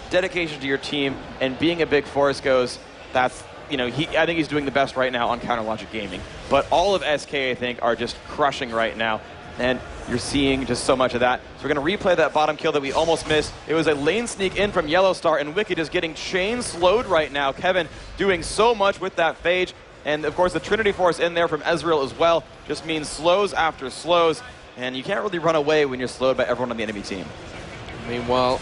dedication to your team and being a big force goes, that's, I think he's doing the best right now on CounterLogic Gaming. But all of SK, I think, are just crushing right now. And you're seeing just so much of that. So we're going to replay that bottom kill that we almost missed. It was a lane sneak in from YellowStar, and Wickd is getting chain slowed right now. Kevin doing so much with that phage. And of course, the Trinity Force in there from Ezreal as well just means slows after slows. And you can't really run away when you're slowed by everyone on the enemy team. Meanwhile,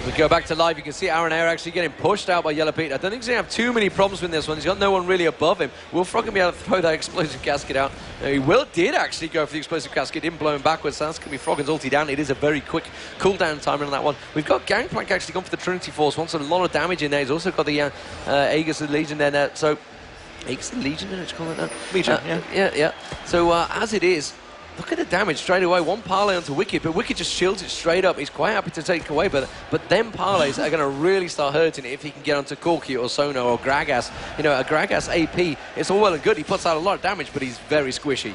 We go back to live, you can see Araneae actually getting pushed out by Yellowpete. I don't think he's going to have too many problems with this one. He's got no one really above him. Will Froggen be able to throw that explosive casket out? He did actually go for the explosive casket, didn't blow him backwards. So that's going to be Froggen's ulti down. It is a very quick cooldown timer on that one. We've got Gangplank actually gone for the Trinity Force. Wants a lot of damage in there. He's also got the Aegis of the Legion there. So, Aegis of the Legion, did you call it that? Legion, yeah. Yeah. So, as it is, look at the damage straight away. One parlay onto Wickd, but Wickd just shields it straight up. He's quite happy to take it away, but them parlays are going to really start hurting if he can get onto Corki or Sono or Gragas. You know, a Gragas AP, it's all well and good. He puts out a lot of damage, but he's very squishy.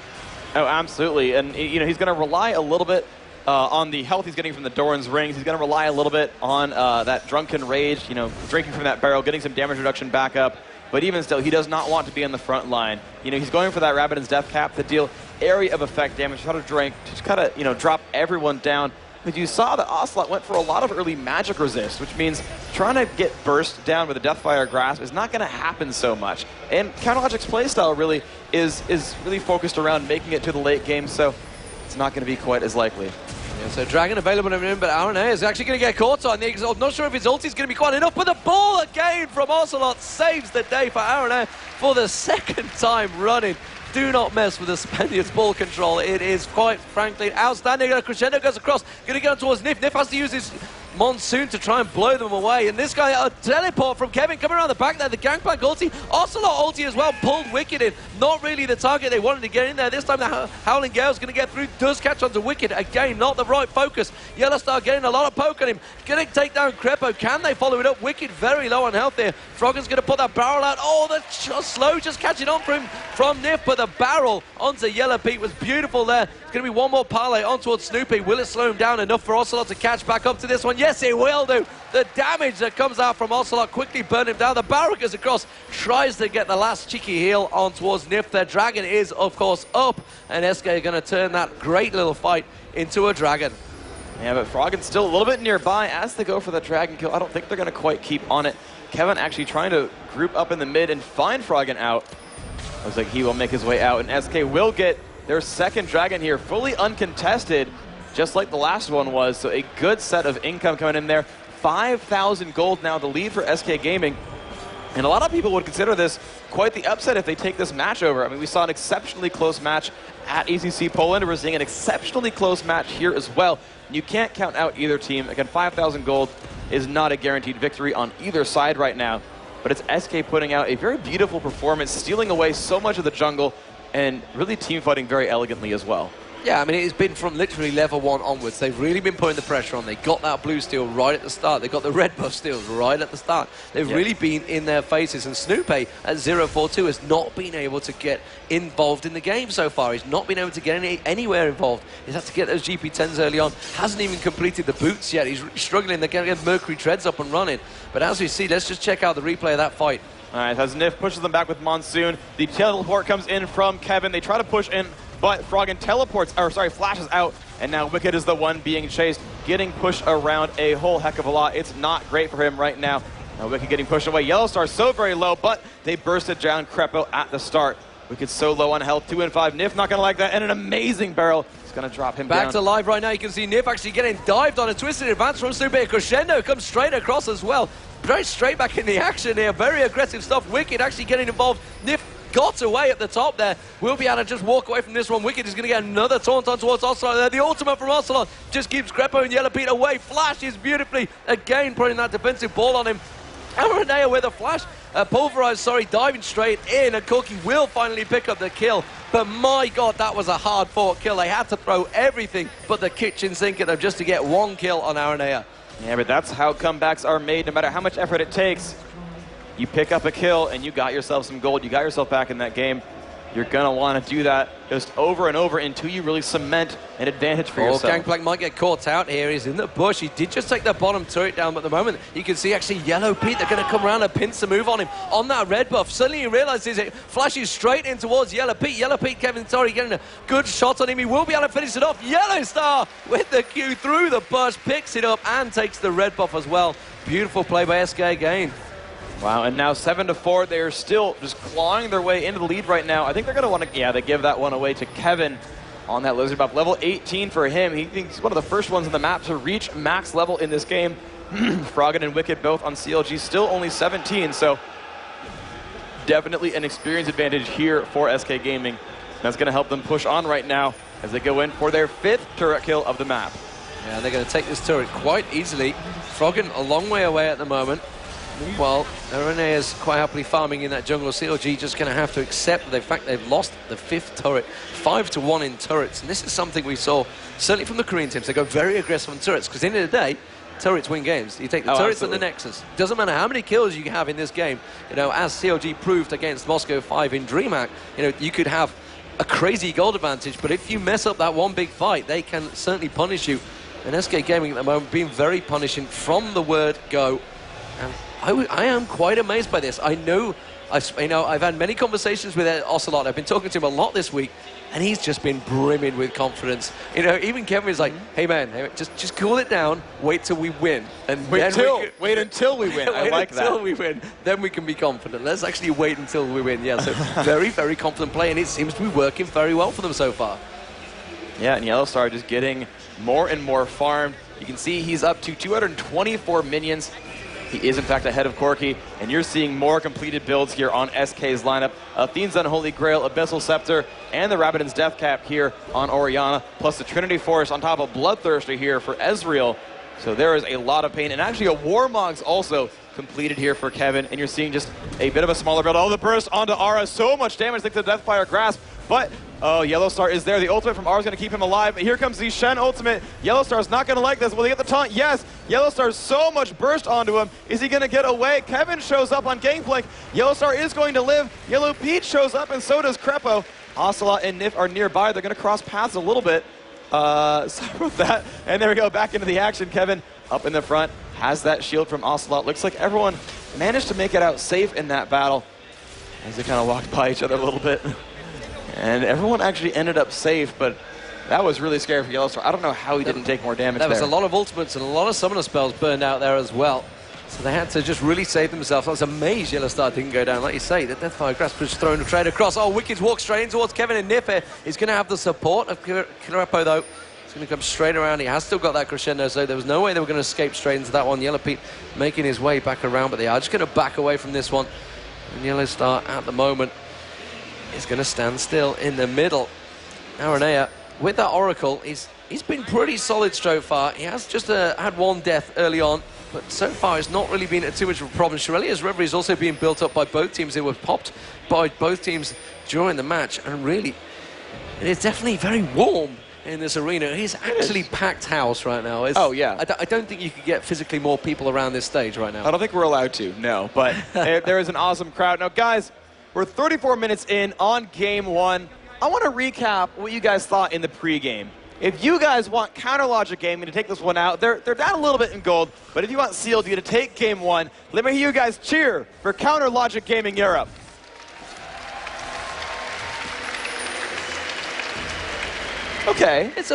Oh, absolutely. And, you know, he's going to rely a little bit on the health he's getting from the Doran's rings. He's going to rely a little bit on that Drunken Rage, you know, drinking from that barrel, getting some damage reduction back up. But even still, he does not want to be on the front line. You know, he's going for that Rabbiddon's Death Cap to deal area of effect damage, try to drink, just kind of, you know, drop everyone down. Because you saw that Ocelote went for a lot of early magic resist, which means trying to get burst down with a Deathfire Grasp is not going to happen so much. And Counterlogic's playstyle really is really focused around making it to the late game, so it's not going to be quite as likely. Yeah, so Dragon available to him, but Araneae is actually going to get caught on the Exalt. Not sure if his ulti is going to be quite enough, but the ball again from Ocelote saves the day for Araneae for the second time running. Do not mess with the Spaniard's ball control. It is quite frankly outstanding. Crescendo goes across, going to go towards Nyph. Nyph has to use his Monsoon to try and blow them away. And this guy, a teleport from Kevin coming around the back there. The Gangplank ulti, Ocelote ulti as well, pulled Wickd in. Not really the target they wanted to get in there. This time the Howling Gale's going to get through, does catch onto Wickd. Again, not the right focus. YellowStar getting a lot of poke on him. Going to take down Krepo. Can they follow it up? Wickd very low on health there. Froggen's going to put that barrel out. Oh, the slow just catching on from Nyph, but the barrel onto Yellowpete was beautiful there. It's going to be one more parlay on towards Snoopeh. Will it slow him down enough for Ocelote to catch back up to this one? Yes, it will do. The damage that comes out from Ocelote quickly burned him down. The barrel goes across, tries to get the last cheeky heal on towards Nyph. Their dragon is, of course, up, and SK are going to turn that great little fight into a dragon. Yeah, but Froggen's still a little bit nearby as they go for the dragon kill. I don't think they're going to quite keep on it. Kevin actually trying to group up in the mid and find Froggen out. Looks like he will make his way out, and SK will get their second dragon here, fully uncontested, just like the last one was. So a good set of income coming in there. 5,000 gold now, the lead for SK Gaming. And a lot of people would consider this quite the upset if they take this match over. I mean, we saw an exceptionally close match at ACC Poland. We're seeing an exceptionally close match here as well. You can't count out either team. Again, 5,000 gold is not a guaranteed victory on either side right now. But it's SK putting out a very beautiful performance, stealing away so much of the jungle, and really team fighting very elegantly as well. Yeah, I mean, it's been from literally level 1 onwards. They've really been putting the pressure on. They got that blue steal right at the start. They got the red buff steals right at the start. They've really been in their faces. And Snoopeh at 0-4-2 has not been able to get involved in the game so far. He's not been able to get anywhere involved. He's had to get those GP10s early on. Hasn't even completed the boots yet. He's really struggling. They're going to get Mercury Treads up and running. But as we see, let's just check out the replay of that fight. All right, as Nyph pushes them back with Monsoon, the teleport comes in from Kevin. They try to push in, but Froggen flashes out, and now Wickd is the one being chased, getting pushed around a whole heck of a lot. It's not great for him right now. Now Wickd getting pushed away. YellowStar so very low, but they bursted down Krepo at the start. Wicked so low on health, 2 and 5. Nyph not going to like that, and an amazing barrel. It's going to drop him down. Back to live right now. You can see Nyph actually getting dived on a twisted advance from Snoopeh. Crescendo comes straight across as well. Very straight back in the action here. Very aggressive stuff. Wickd actually getting involved. Nyph got away at the top there. We'll be able to just walk away from this one. Wickd is going to get another taunt on towards Ocelote there. The ultimate from Ocelote just keeps Krepo and Yellowpete away. Flashes beautifully. Again, putting that defensive ball on him. Araneae with a flash. Pulverized, diving straight in. And Corki will finally pick up the kill. But my God, that was a hard-fought kill. They had to throw everything but the kitchen sink at them just to get one kill on Araneae. Yeah, but that's how comebacks are made. No matter how much effort it takes, you pick up a kill and you got yourself some gold. You got yourself back in that game. You're going to want to do that just over and over until you really cement an advantage for yourself. Gangplank might get caught out here. He's in the bush. He did just take the bottom turret down, but at the moment you can see actually Yellowpete. They're going to come around and pinch the move on him on that red buff. Suddenly he realizes it flashes straight in towards Yellowpete. Yellowpete, Kevin Torrey getting a good shot on him. He will be able to finish it off. YellowStar with the Q through the bush, picks it up and takes the red buff as well. Beautiful play by SK again. Wow, and now 7-4. They are still just clawing their way into the lead right now. I think they're going to want to, they give that one away to Kevin on that lizard buff. Level 18 for him. He thinks he's one of the first ones on the map to reach max level in this game. Froggen and Wickd both on CLG, still only 17, so definitely an experience advantage here for SK Gaming. That's going to help them push on right now as they go in for their 5th turret kill of the map. Yeah, they're going to take this turret quite easily. Froggen a long way away at the moment. Meanwhile, Araneae is quite happily farming in that jungle. CLG just going to have to accept the fact they've lost the 5th turret. 5-1 in turrets. And this is something we saw, certainly from the Korean teams. They go very aggressive on turrets, because at the end of the day, turrets win games. You take the turrets and the Nexus. Doesn't matter how many kills you have in this game. You know, as CLG proved against Moscow 5 in DreamHack, you know, you could have a crazy gold advantage, but if you mess up that one big fight, they can certainly punish you. And SK Gaming at the moment being very punishing from the word go. And I am quite amazed by this. I know, I've had many conversations with Ocelote. I've been talking to him a lot this week, and he's just been brimming with confidence. You know, even Kevin is like, hey man, just cool it down, wait till we win. And wait until we win. I like that. Wait until we win, then we can be confident. Let's actually wait until we win. Yeah, so very, very confident play, and it seems to be working very well for them so far. Yeah, and YellowStar just getting more and more farmed. You can see he's up to 224 minions. He is, in fact, ahead of Corki, and you're seeing more completed builds here on SK's lineup. Athene's Unholy Grail, Abyssal Scepter, and the Rabbidan's Death Cap here on Orianna, plus the Trinity Force on top of Bloodthirster here for Ezreal. So there is a lot of pain, and actually a Warmog's also completed here for Kevin, and you're seeing just a bit of a smaller build. Oh, the burst onto Ara, so much damage thanks to the Deathfire Grasp, but oh, YellowStar is there. The ultimate from Ara is going to keep him alive. Here comes the Shen ultimate. YellowStar's not going to like this. Will he get the taunt? Yes. YellowStar's so much burst onto him. Is he going to get away? Kevin shows up on Gangplank. YellowStar is going to live. Yellowpete shows up, and so does Krepo. Ocelote and Nyph are nearby. They're going to cross paths a little bit. Sorry about that. And there we go, back into the action. Kevin up in the front, has that shield from Ocelote. Looks like everyone managed to make it out safe in that battle as they kind of walked by each other a little bit. And everyone actually ended up safe, but that was really scary for YellowStar. I don't know how he didn't take more damage there. There was a lot of ultimates and a lot of summoner spells burned out there as well. So they had to just really save themselves. I was amazed YellowStar didn't go down. Like you say, the Deathfire Grasp was thrown a trade across. Oh, Wicked walks straight in towards Kevin and Nyph. He's going to have the support of Krepo, though. He's going to come straight around. He has still got that crescendo, so there was no way they were going to escape straight into that one. Yellowpete making his way back around, but they are just going to back away from this one. And YellowStar at the moment is going to stand still in the middle. Araneae, with that Oracle, he's been pretty solid so far. He has just had one death early on, but so far it's not really been too much of a problem. Shirelia's Reverie is also being built up by both teams. They were popped by both teams during the match, and really, it is definitely very warm in this arena. It's actually packed house right now. Oh, yeah. I don't think you could get physically more people around this stage right now. I don't think we're allowed to, no, but there is an awesome crowd. Now, guys, we're 34 minutes in on Game 1. I want to recap what you guys thought in the pregame. If you guys want Counter Logic Gaming to take this one out, they're down a little bit in gold, but if you want CLG to take Game 1, let me hear you guys cheer for Counter Logic Gaming Europe. Okay. It's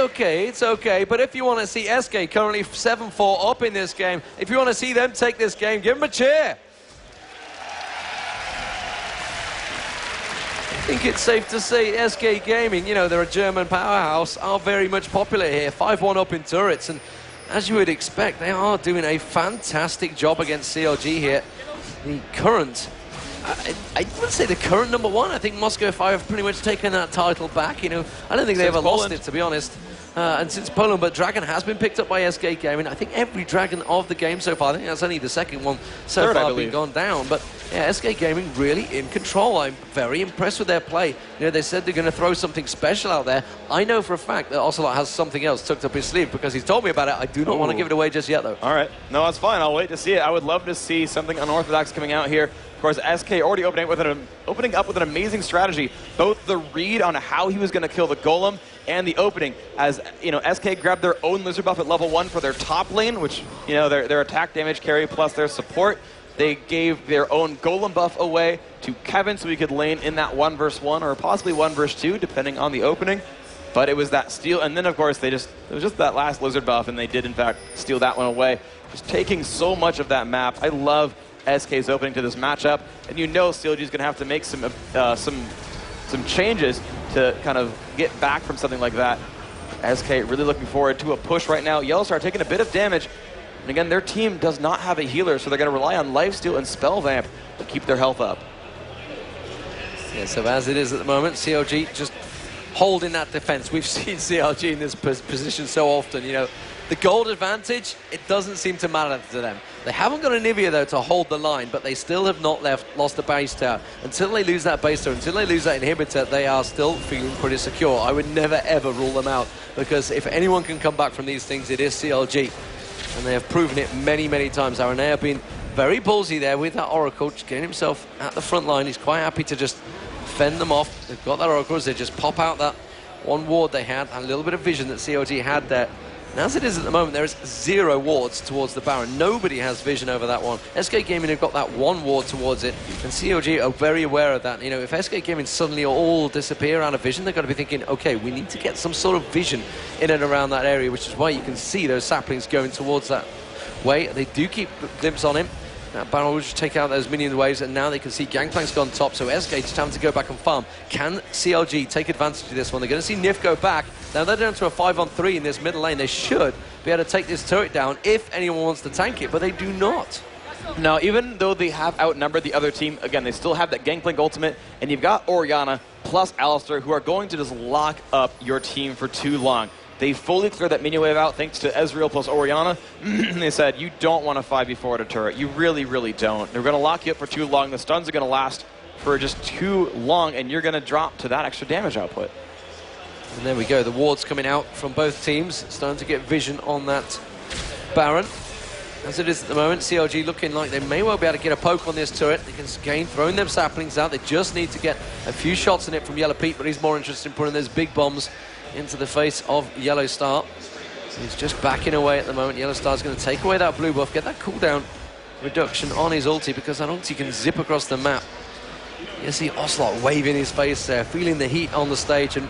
okay, but if you want to see SK currently 7-4 up in this game, if you want to see them take this game, give them a cheer. I think it's safe to say SK Gaming, you know, they're a German powerhouse, are very much popular here. 5-1 up in turrets, and as you would expect, they are doing a fantastic job against CLG here. The current, I wouldn't say the current number one. I think Moscow 5 have pretty much taken that title back. You know, I don't think they ever lost it, to be honest. And since Poland, but Dragon has been picked up by SK Gaming. I think every Dragon of the game so far, I think that's only the second one so far been gone down. But yeah, SK Gaming really in control. I'm very impressed with their play. You know, they said they're going to throw something special out there. I know for a fact that Ocelote has something else tucked up his sleeve because he's told me about it. I do not want to give it away just yet, though. All right. No, that's fine. I'll wait to see it. I would love to see something unorthodox coming out here. Of course, SK already opening up with an amazing strategy. Both the read on how he was going to kill the Golem and the opening, as you know, SK grabbed their own Lizard buff at level 1 for their top lane, which, you know, their attack damage carry plus their support. They gave their own Golem buff away to Kevin so he could lane in that 1v1 or possibly 1v2, depending on the opening. But it was that steal, and then of course it was just that last Lizard buff, and they did in fact steal that one away. Just taking so much of that map. I love SK's opening to this matchup, and you know CLG is going to have to make some changes to kind of get back from something like that. SK really looking forward to a push right now. YellowStar taking a bit of damage, And again, their team does not have a healer, so they're going to rely on Lifesteal and Spell Vamp to keep their health up. Yeah, so as it is at the moment, CLG just holding that defense. We've seen CLG in this position so often. You know, the gold advantage, it doesn't seem to matter to them. They haven't got an Anivia, though, to hold the line, but they still have not lost the base tower. Until they lose that base tower, until they lose that inhibitor, they are still feeling pretty secure. I would never, ever rule them out, because if anyone can come back from these things, it is CLG. And they have proven it many, many times. Araneae have been very ballsy there with that Oracle, just getting himself at the front line. He's quite happy to just fend them off. They've got that Oracle, they just pop out that one ward they had, and a little bit of vision that CLG had there. And as it is at the moment, there is 0 wards towards the Baron. Nobody has vision over that one. SK Gaming have got that 1 ward towards it, and CLG are very aware of that. You know, if SK Gaming suddenly all disappear out of vision, they've got to be thinking, okay, we need to get some sort of vision in and around that area, which is why you can see those saplings going towards that way. They do keep a glimpse on him. That Baron will just take out those minion waves, and now they can see Gangplank's gone top, so SK just having to go back and farm. Can CLG take advantage of this one? They're going to see Nyph go back. Now they're down to a 5-on-3 in this middle lane. They should be able to take this turret down if anyone wants to tank it, but they do not. Now, even though they have outnumbered the other team, again, they still have that Gangplank ultimate, and you've got Orianna plus Alistar, who are going to just lock up your team for too long. They fully cleared that minion wave out thanks to Ezreal plus Orianna. They said, you don't want to 5v4 at a turret. You really, really don't. They're going to lock you up for too long. The stuns are going to last for just too long, and you're going to drop to that extra damage output. And there we go. The wards coming out from both teams. Starting to get vision on that Baron. As it is at the moment, CLG looking like they may well be able to get a poke on this turret. They can gain, throwing them saplings out. They just need to get a few shots in it from Yellowpete, but he's more interested in putting those big bombs into the face of YellowStar. He's just backing away at the moment. YellowStar's going to take away that blue buff, get that cooldown reduction on his ulti, because that ulti can zip across the map. You see Ocelote waving his face there, feeling the heat on the stage. And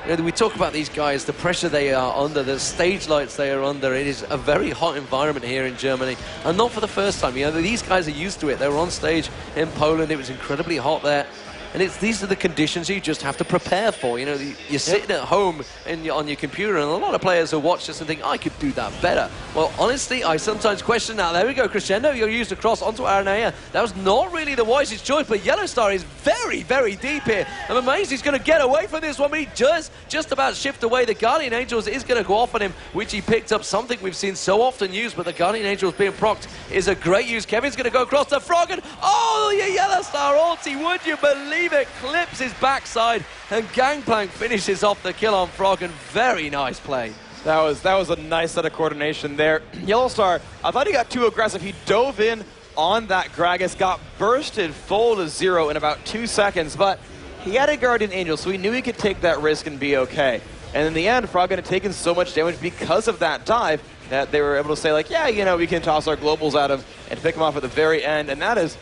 you know, we talk about these guys, the pressure they are under, the stage lights they are under. It is a very hot environment here in Germany, and not for the first time. You know, these guys are used to it. They were on stage in Poland. It was incredibly hot there. And these are the conditions you just have to prepare for. You know, you're sitting at home on your computer, and a lot of players will watch this and think, I could do that better. Well, honestly, I sometimes question that. There we go, Crescendo. You're used across onto Araneae. That was not really the wisest choice, but YellowStar is very, very deep here. I'm amazed he's going to get away from this one, but he just about shift away. The Guardian Angels is going to go off on him, which he picked up, something we've seen so often used, but the Guardian Angels being procced is a great use. Kevin's going to go across to Froggen. Oh, the YellowStar ulti, would you believe it? Clips his backside, and Gangplank finishes off the kill on Froggen. Very nice play. That was a nice set of coordination there. YellowStar, I thought he got too aggressive. He dove in on that Gragas, got bursted full to 0 in about 2 seconds, but he had a Guardian Angel, so he knew he could take that risk and be okay. And in the end, Froggen had taken so much damage because of that dive that they were able to say, like, yeah, you know, we can toss our globals at him and pick him off at the very end, and that is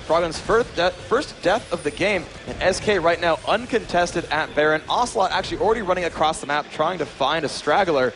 Froggen's first death of the game, and SK right now uncontested at Baron. Ocelote actually already running across the map trying to find a straggler.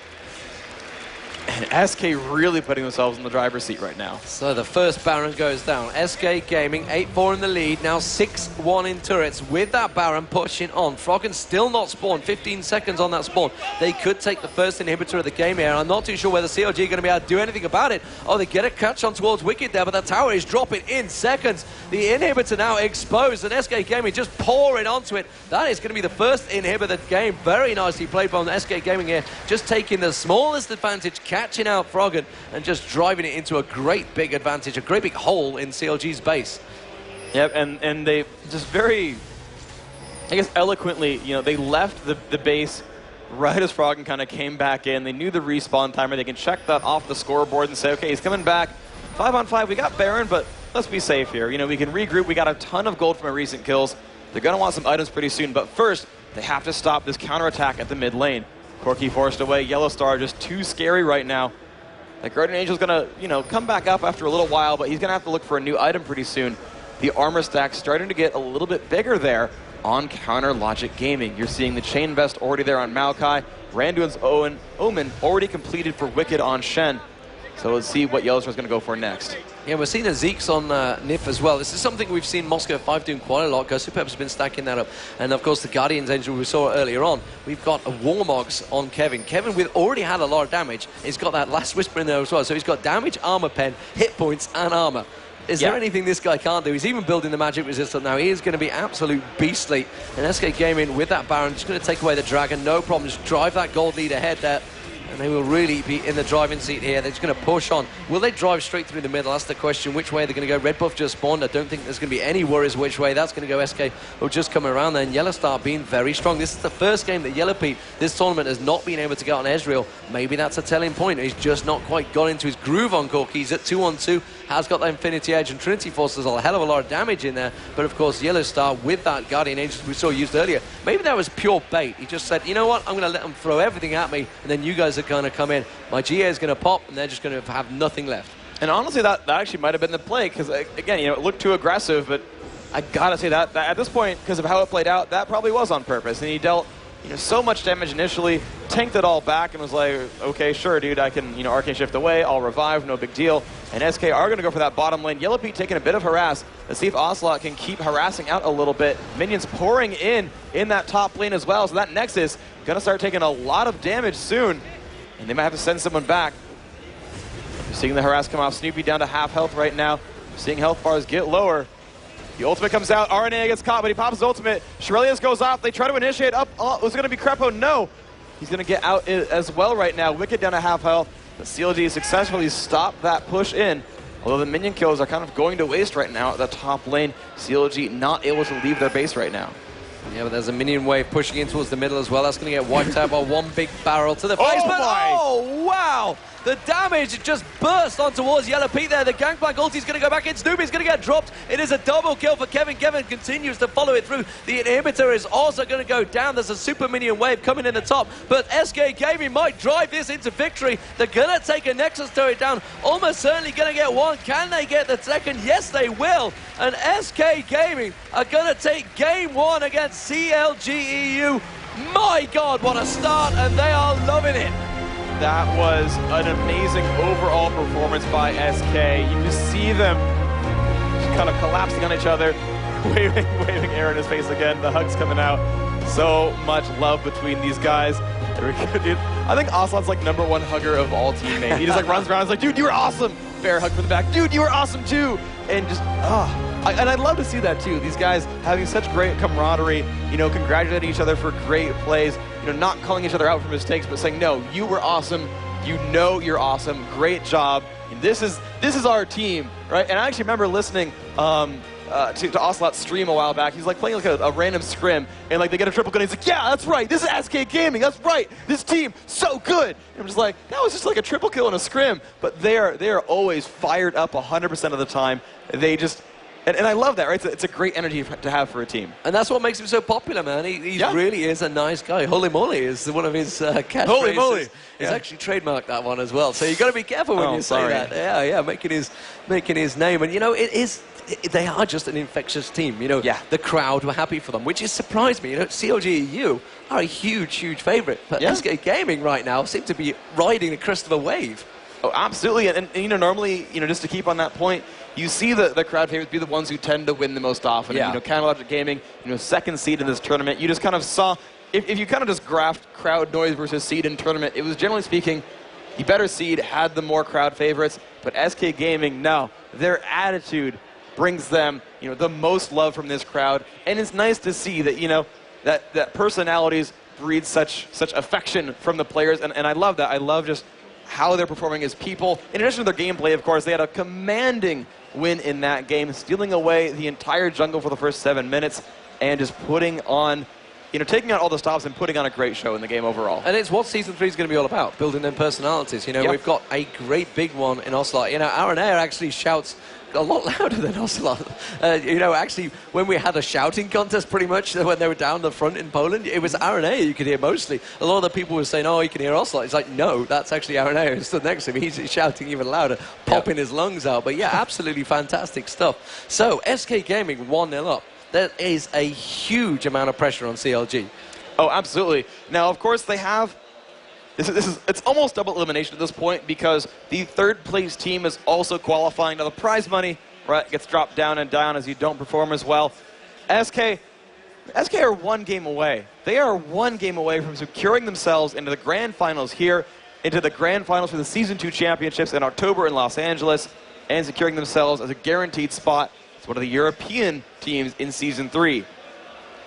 And SK really putting themselves in the driver's seat right now. So the first Baron goes down. SK Gaming, 8-4 in the lead, now 6-1 in turrets with that Baron pushing on. Froggen still not spawned, 15 seconds on that spawn. They could take the first inhibitor of the game here. I'm not too sure whether CLG are going to be able to do anything about it. Oh, they get a catch on towards Wickd there, but the tower is dropping in seconds. The inhibitor now exposed, and SK Gaming just pouring onto it. That is going to be the first inhibitor of the game. Very nicely played by SK Gaming here, just taking the smallest advantage, catching out Froggen and just driving it into a great big advantage, a great big hole in CLG's base. Yep, and they just very, I guess, eloquently, you know, they left the base right as Froggen kind of came back in. They knew the respawn timer. They can check that off the scoreboard and say, okay, he's coming back. 5-on-5, we got Baron, but let's be safe here. You know, we can regroup. We got a ton of gold from our recent kills. They're going to want some items pretty soon, but first, they have to stop this counterattack at the mid lane. Corki forced away. YellowStar just too scary right now. The Guardian Angel's gonna, you know, come back up after a little while, but he's gonna have to look for a new item pretty soon. The armor stack's starting to get a little bit bigger there on Counter Logic Gaming. You're seeing the Chain Vest already there on Maokai. Randuin's Omen already completed for Wickd on Shen. So let's see what YellowStar's gonna go for next. Yeah, we're seeing a Zeke's on Nyph as well. This is something we've seen Moscow 5 doing quite a lot. GoSu has been stacking that up. And, of course, the Guardian's Angel we saw earlier on. We've got a Warmogs on Kevin. Kevin, with already had a lot of damage, he's got that last Whisper in there as well. So he's got damage, armor pen, hit points, and armor. Is there anything this guy can't do? He's even building the magic resistant now. He is going to be absolute beastly. And SK Gaming with that Baron, just going to take away the Dragon. No problem. Just drive that gold lead ahead there. And they will really be in the driving seat here. They're just going to push on. Will they drive straight through the middle? That's the question. Which way are they going to go? Red buff just spawned. I don't think there's going to be any worries which way. That's going to go SK will just come around there. And YellowStar being very strong. This is the first game that Yellowpete this tournament has not been able to get on Ezreal. Maybe that's a telling point. He's just not quite got into his groove on Cork. He's at 2-on-2. Has got that Infinity Edge, and Trinity Force does a hell of a lot of damage in there. But of course, YellowStar with that Guardian Angel we saw used earlier, maybe that was pure bait. He just said, you know what, I'm going to let them throw everything at me, and then you guys are going to come in. My GA is going to pop, and they're just going to have nothing left. And honestly, that actually might have been the play, because again, you know, it looked too aggressive, but I gotta say that at this point, because of how it played out, that probably was on purpose. And he dealt, you know, so much damage initially, tanked it all back, and was like, okay, sure, dude, I can, you know, Arcane Shift away, I'll revive, no big deal. And SK are going to go for that bottom lane. Yellowpete taking a bit of harass. Let's see if Ocelote can keep harassing out a little bit. Minions pouring in that top lane as well, so that Nexus going to start taking a lot of damage soon. And they might have to send someone back. You're seeing the harass come off. Snoopeh down to half health right now. You're seeing health bars get lower. The ultimate comes out. Araneae gets caught, but he pops his ultimate. Shirelius goes off. They try to initiate up. Oh, it was going to be Krepo. No. He's going to get out as well right now. Wickd down to half health. But CLG successfully stopped that push in. Although the minion kills are kind of going to waste right now at the top lane. CLG not able to leave their base right now. Yeah, but there's a minion wave pushing in towards the middle as well. That's going to get wiped out by one big barrel to the face. Oh, wow! The damage just burst on towards Yellowpete there. The Gangplank ulti is going to go back in. Snoopeh is going to get dropped. It is a double kill for Kevin. Kevin continues to follow it through. The inhibitor is also going to go down. There's a super minion wave coming in the top. But SK Gaming might drive this into victory. They're going to take a Nexus turret down. Almost certainly going to get one. Can they get the second? Yes, they will. And SK Gaming are going to take game one against CLG.EU. My God, what a start. And they are loving it. That was an amazing overall performance by SK. You just see them just kind of collapsing on each other, waving air in his face again. The hugs coming out. So much love between these guys. Dude, I think Ocelote's like #1 hugger of all teammates. He just like runs around and is like, dude, you were awesome. Bear hug from the back. Dude, you were awesome too. And just, and I'd love to see that too. These guys having such great camaraderie, you know, congratulating each other for great plays. You know, not calling each other out for mistakes, but saying, no, you were awesome. You know you're awesome. Great job. And this is our team, right? And I actually remember listening to Ocelote's stream a while back. He's like playing like a random scrim, and like they get a triple kill, and he's like, yeah, that's right. This is SK Gaming. That's right. This team, so good. And I'm just like, that was just like a triple kill in a scrim. But they are always fired up 100% of the time. They just... And I love that, right? It's a great energy to have for a team. And that's what makes him so popular, man. He really is a nice guy. Holy moly is one of his catchphrases. Holy moly. He's actually trademarked that one as well. So you've got to be careful when you say that. Yeah, making his name. And, you know, they are just an infectious team. You know, the crowd were happy for them, which has surprised me. You know, CLG.EU are a huge, huge favorite. But SK Gaming right now seem to be riding the crest of a wave. Oh, absolutely. And you know, normally, you know, just to keep on that point, you see the crowd favorites be the ones who tend to win the most often. Yeah. And, you know, Candlelogic Gaming, you know, second seed in this tournament. You just kind of saw, if you kind of just graphed crowd noise versus seed in tournament, it was generally speaking, the better seed had the more crowd favorites. But SK Gaming, no, their attitude brings them, you know, the most love from this crowd. And it's nice to see that, you know, that personalities breed such affection from the players. And I love that. I love just how they're performing as people. In addition to their gameplay, of course, they had a commanding win in that game, stealing away the entire jungle for the first 7 minutes and just putting on, you know, taking out all the stops and putting on a great show in the game overall. And it's what Season 3 is going to be all about, building them personalities. You know, we've got a great big one in Ocelote. You know, Araneae actually shouts a lot louder than Ocelote. You know, actually, when we had a shouting contest pretty much, when they were down the front in Poland, it was Araneae you could hear mostly. A lot of the people were saying, oh, you can hear Ocelote. It's like, no, that's actually Araneae who stood next to him. He's shouting even louder, popping his lungs out. But yeah, absolutely fantastic stuff. So, SK Gaming 1-0 up. There is a huge amount of pressure on CLG. Oh, absolutely. Now, of course, they have It's almost double elimination at this point because the third place team is also qualifying. Now the prize money, right, gets dropped down and down as you don't perform as well. SK are 1 game away. They are 1 game away from securing themselves into the grand finals here, into the grand finals for the Season 2 championships in October in Los Angeles, and securing themselves as a guaranteed spot as one of the European teams in Season 3.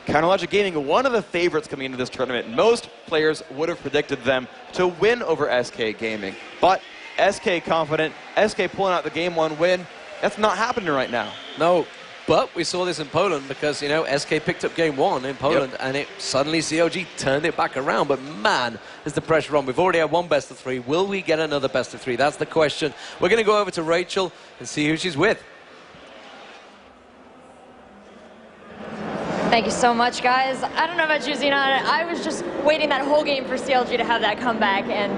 Counterlogic Gaming, one of the favorites coming into this tournament. Most players would have predicted them to win over SK Gaming. But SK confident, SK pulling out the Game 1 win. That's not happening right now. No, but we saw this in Poland because, you know, SK picked up Game 1 in Poland and it suddenly CLG turned it back around. But man, is the pressure on. We've already had 1 best of 3. Will we get another best of 3? That's the question. We're going to go over to Rachel and see who she's with. Thank you so much, guys. I don't know about you, Xenon. I was just waiting that whole game for CLG to have that comeback, and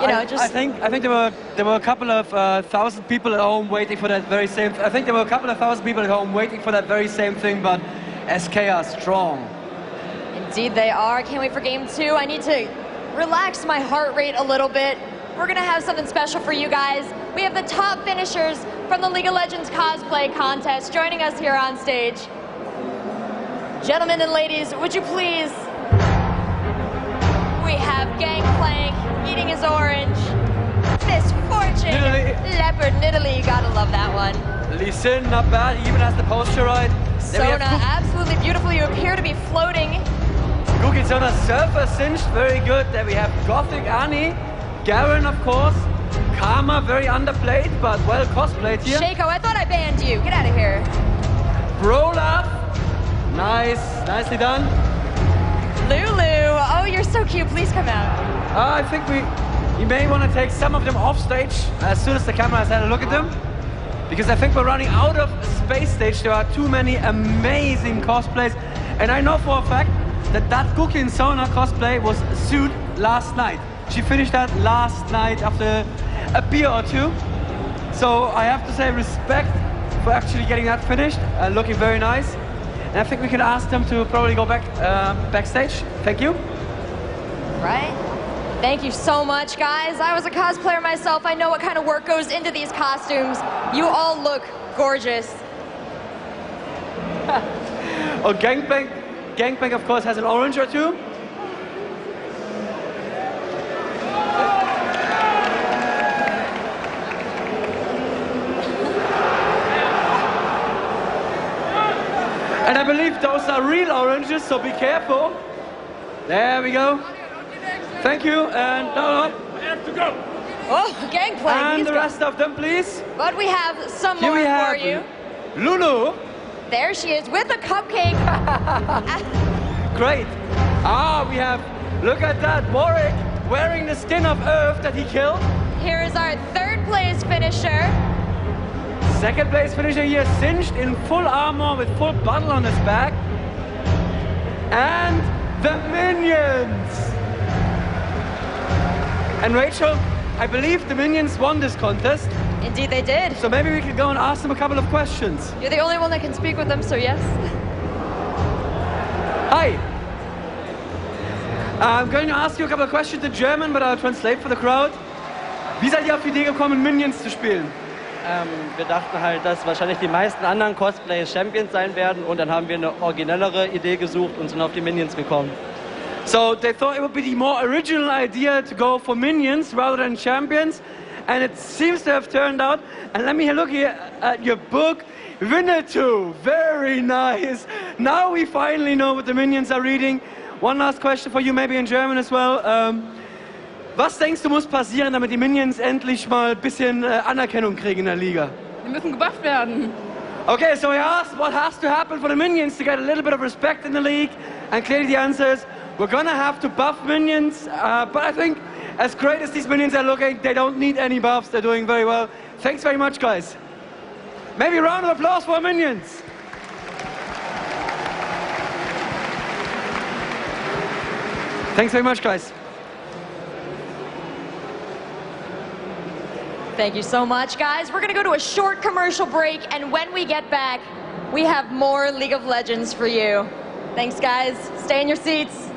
you know, I think there were a couple of thousand people at home waiting for that very same. I think there were a couple of thousand people at home waiting for that very same thing. But SK are strong. Indeed, they are. Can't wait for Game 2. I need to relax my heart rate a little bit. We're gonna have something special for you guys. We have the top finishers from the League of Legends cosplay contest joining us here on stage. Gentlemen and ladies, would you please? We have Gangplank eating his orange. Misfortune, Leopard Nidalee, you gotta love that one. Lee Sin, not bad, he even has the posture right. Sona, absolutely beautiful, you appear to be floating. Gookie Sona, Surfer, Singed, very good. There we have Gothic Annie, Garen, of course. Karma, very underplayed, but well cosplayed here. Shaco, I thought I banned you, get out of here. Brolap. Nice, nicely done. Lulu, oh, you're so cute. Please come out. I think we may want to take some of them off stage as soon as the camera has had a look at them, because I think we're running out of space stage. There are too many amazing cosplays, and I know for a fact that Gookie and Sona cosplay was sued last night. She finished that last night after a beer or 2. So I have to say respect for actually getting that finished. Looking very nice. And I think we can ask them to probably go back backstage. Thank you. Right. Thank you so much, guys. I was a cosplayer myself. I know what kind of work goes into these costumes. You all look gorgeous. Oh, Gangplank, of course, has an orange or 2. And I believe those are real oranges, so be careful. There we go. Thank you, and no. I have to go. Oh, Gangplank. And the rest of them, please. But we have some more for you. Lulu. There she is with a cupcake. Great. Ah, we have, look at that, Warwick wearing the skin of Earth that he killed. Here is our 3rd place finisher. 2nd place finisher here, Singed in full armor with full bundle on his back. And the Minions. And Rachel, I believe the Minions won this contest. Indeed they did. So maybe we could go and ask them a couple of questions. You're the only one that can speak with them, so yes. Hi. I'm going to ask you a couple of questions in German, but I'll translate for the crowd. Wie seid ihr auf die Idee gekommen, Minions zu spielen? Wir dachten halt, dass wahrscheinlich die meisten anderen Cosplays Champions sein werden, und dann haben wir eine originellere Idee gesucht und sind auf die Minions gekommen. So they thought it would be the more original idea to go for Minions rather than Champions, and it seems to have turned out. And let me look here at your book. Winnetou, very nice. Now we finally know what the Minions are reading. One last question for you, maybe in German as well. Was denkst du muss passieren, damit die Minions endlich mal ein bisschen Anerkennung kriegen in der Liga? Die müssen gebufft werden. Okay, so he asked what has to happen for the Minions to get a little bit of respect in the league, and clearly the answer is we're gonna have to buff Minions, but I think as great as these Minions are looking, they don't need any buffs. They're doing very well. Thanks very much, guys. Maybe a round of applause for Minions. Thanks very much, guys. Thank you so much, guys. We're going to go to a short commercial break, and when we get back, we have more League of Legends for you. Thanks, guys. Stay in your seats.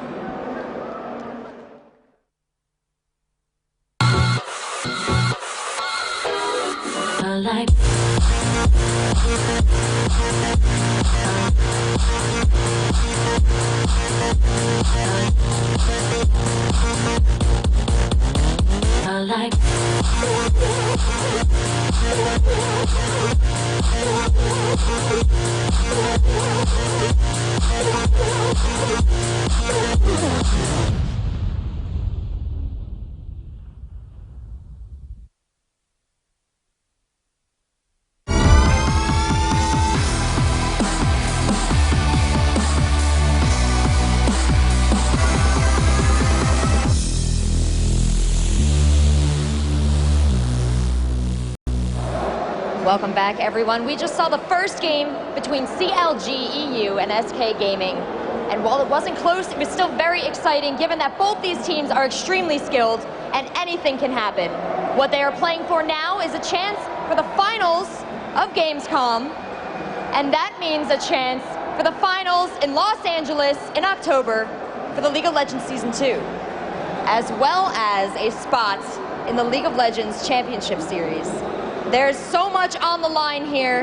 Welcome back, everyone. We just saw the first game between CLG.EU and SK Gaming. And while it wasn't close, it was still very exciting, given that both these teams are extremely skilled and anything can happen. What they are playing for now is a chance for the finals of Gamescom, and that means a chance for the finals in Los Angeles in October for the League of Legends Season 2, as well as a spot in the League of Legends Championship Series. There's so much on the line here,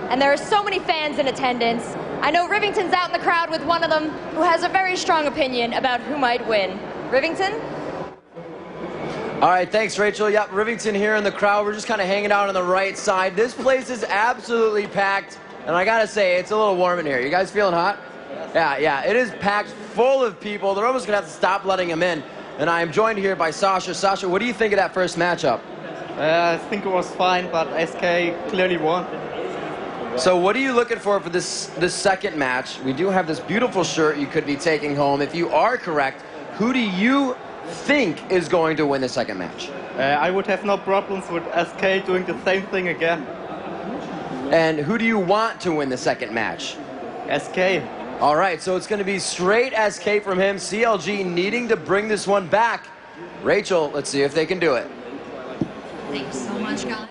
and there are so many fans in attendance. I know Rivington's out in the crowd with one of them who has a very strong opinion about who might win. Rivington? All right, thanks, Rachel. Yep, Rivington here in the crowd. We're just kind of hanging out on the right side. This place is absolutely packed, and I gotta say, it's a little warm in here. You guys feeling hot? Yeah, it is packed full of people. They're almost gonna have to stop letting them in. And I am joined here by Sasha. Sasha, what do you think of that first matchup? I think it was fine, but SK clearly won. So what are you looking for this second match? We do have this beautiful shirt you could be taking home. If you are correct, who do you think is going to win the second match? I would have no problems with SK doing the same thing again. And who do you want to win the second match? SK. All right, so it's going to be straight SK from him. CLG needing to bring this one back. Rachel, let's see if they can do it. Thanks so much, guys.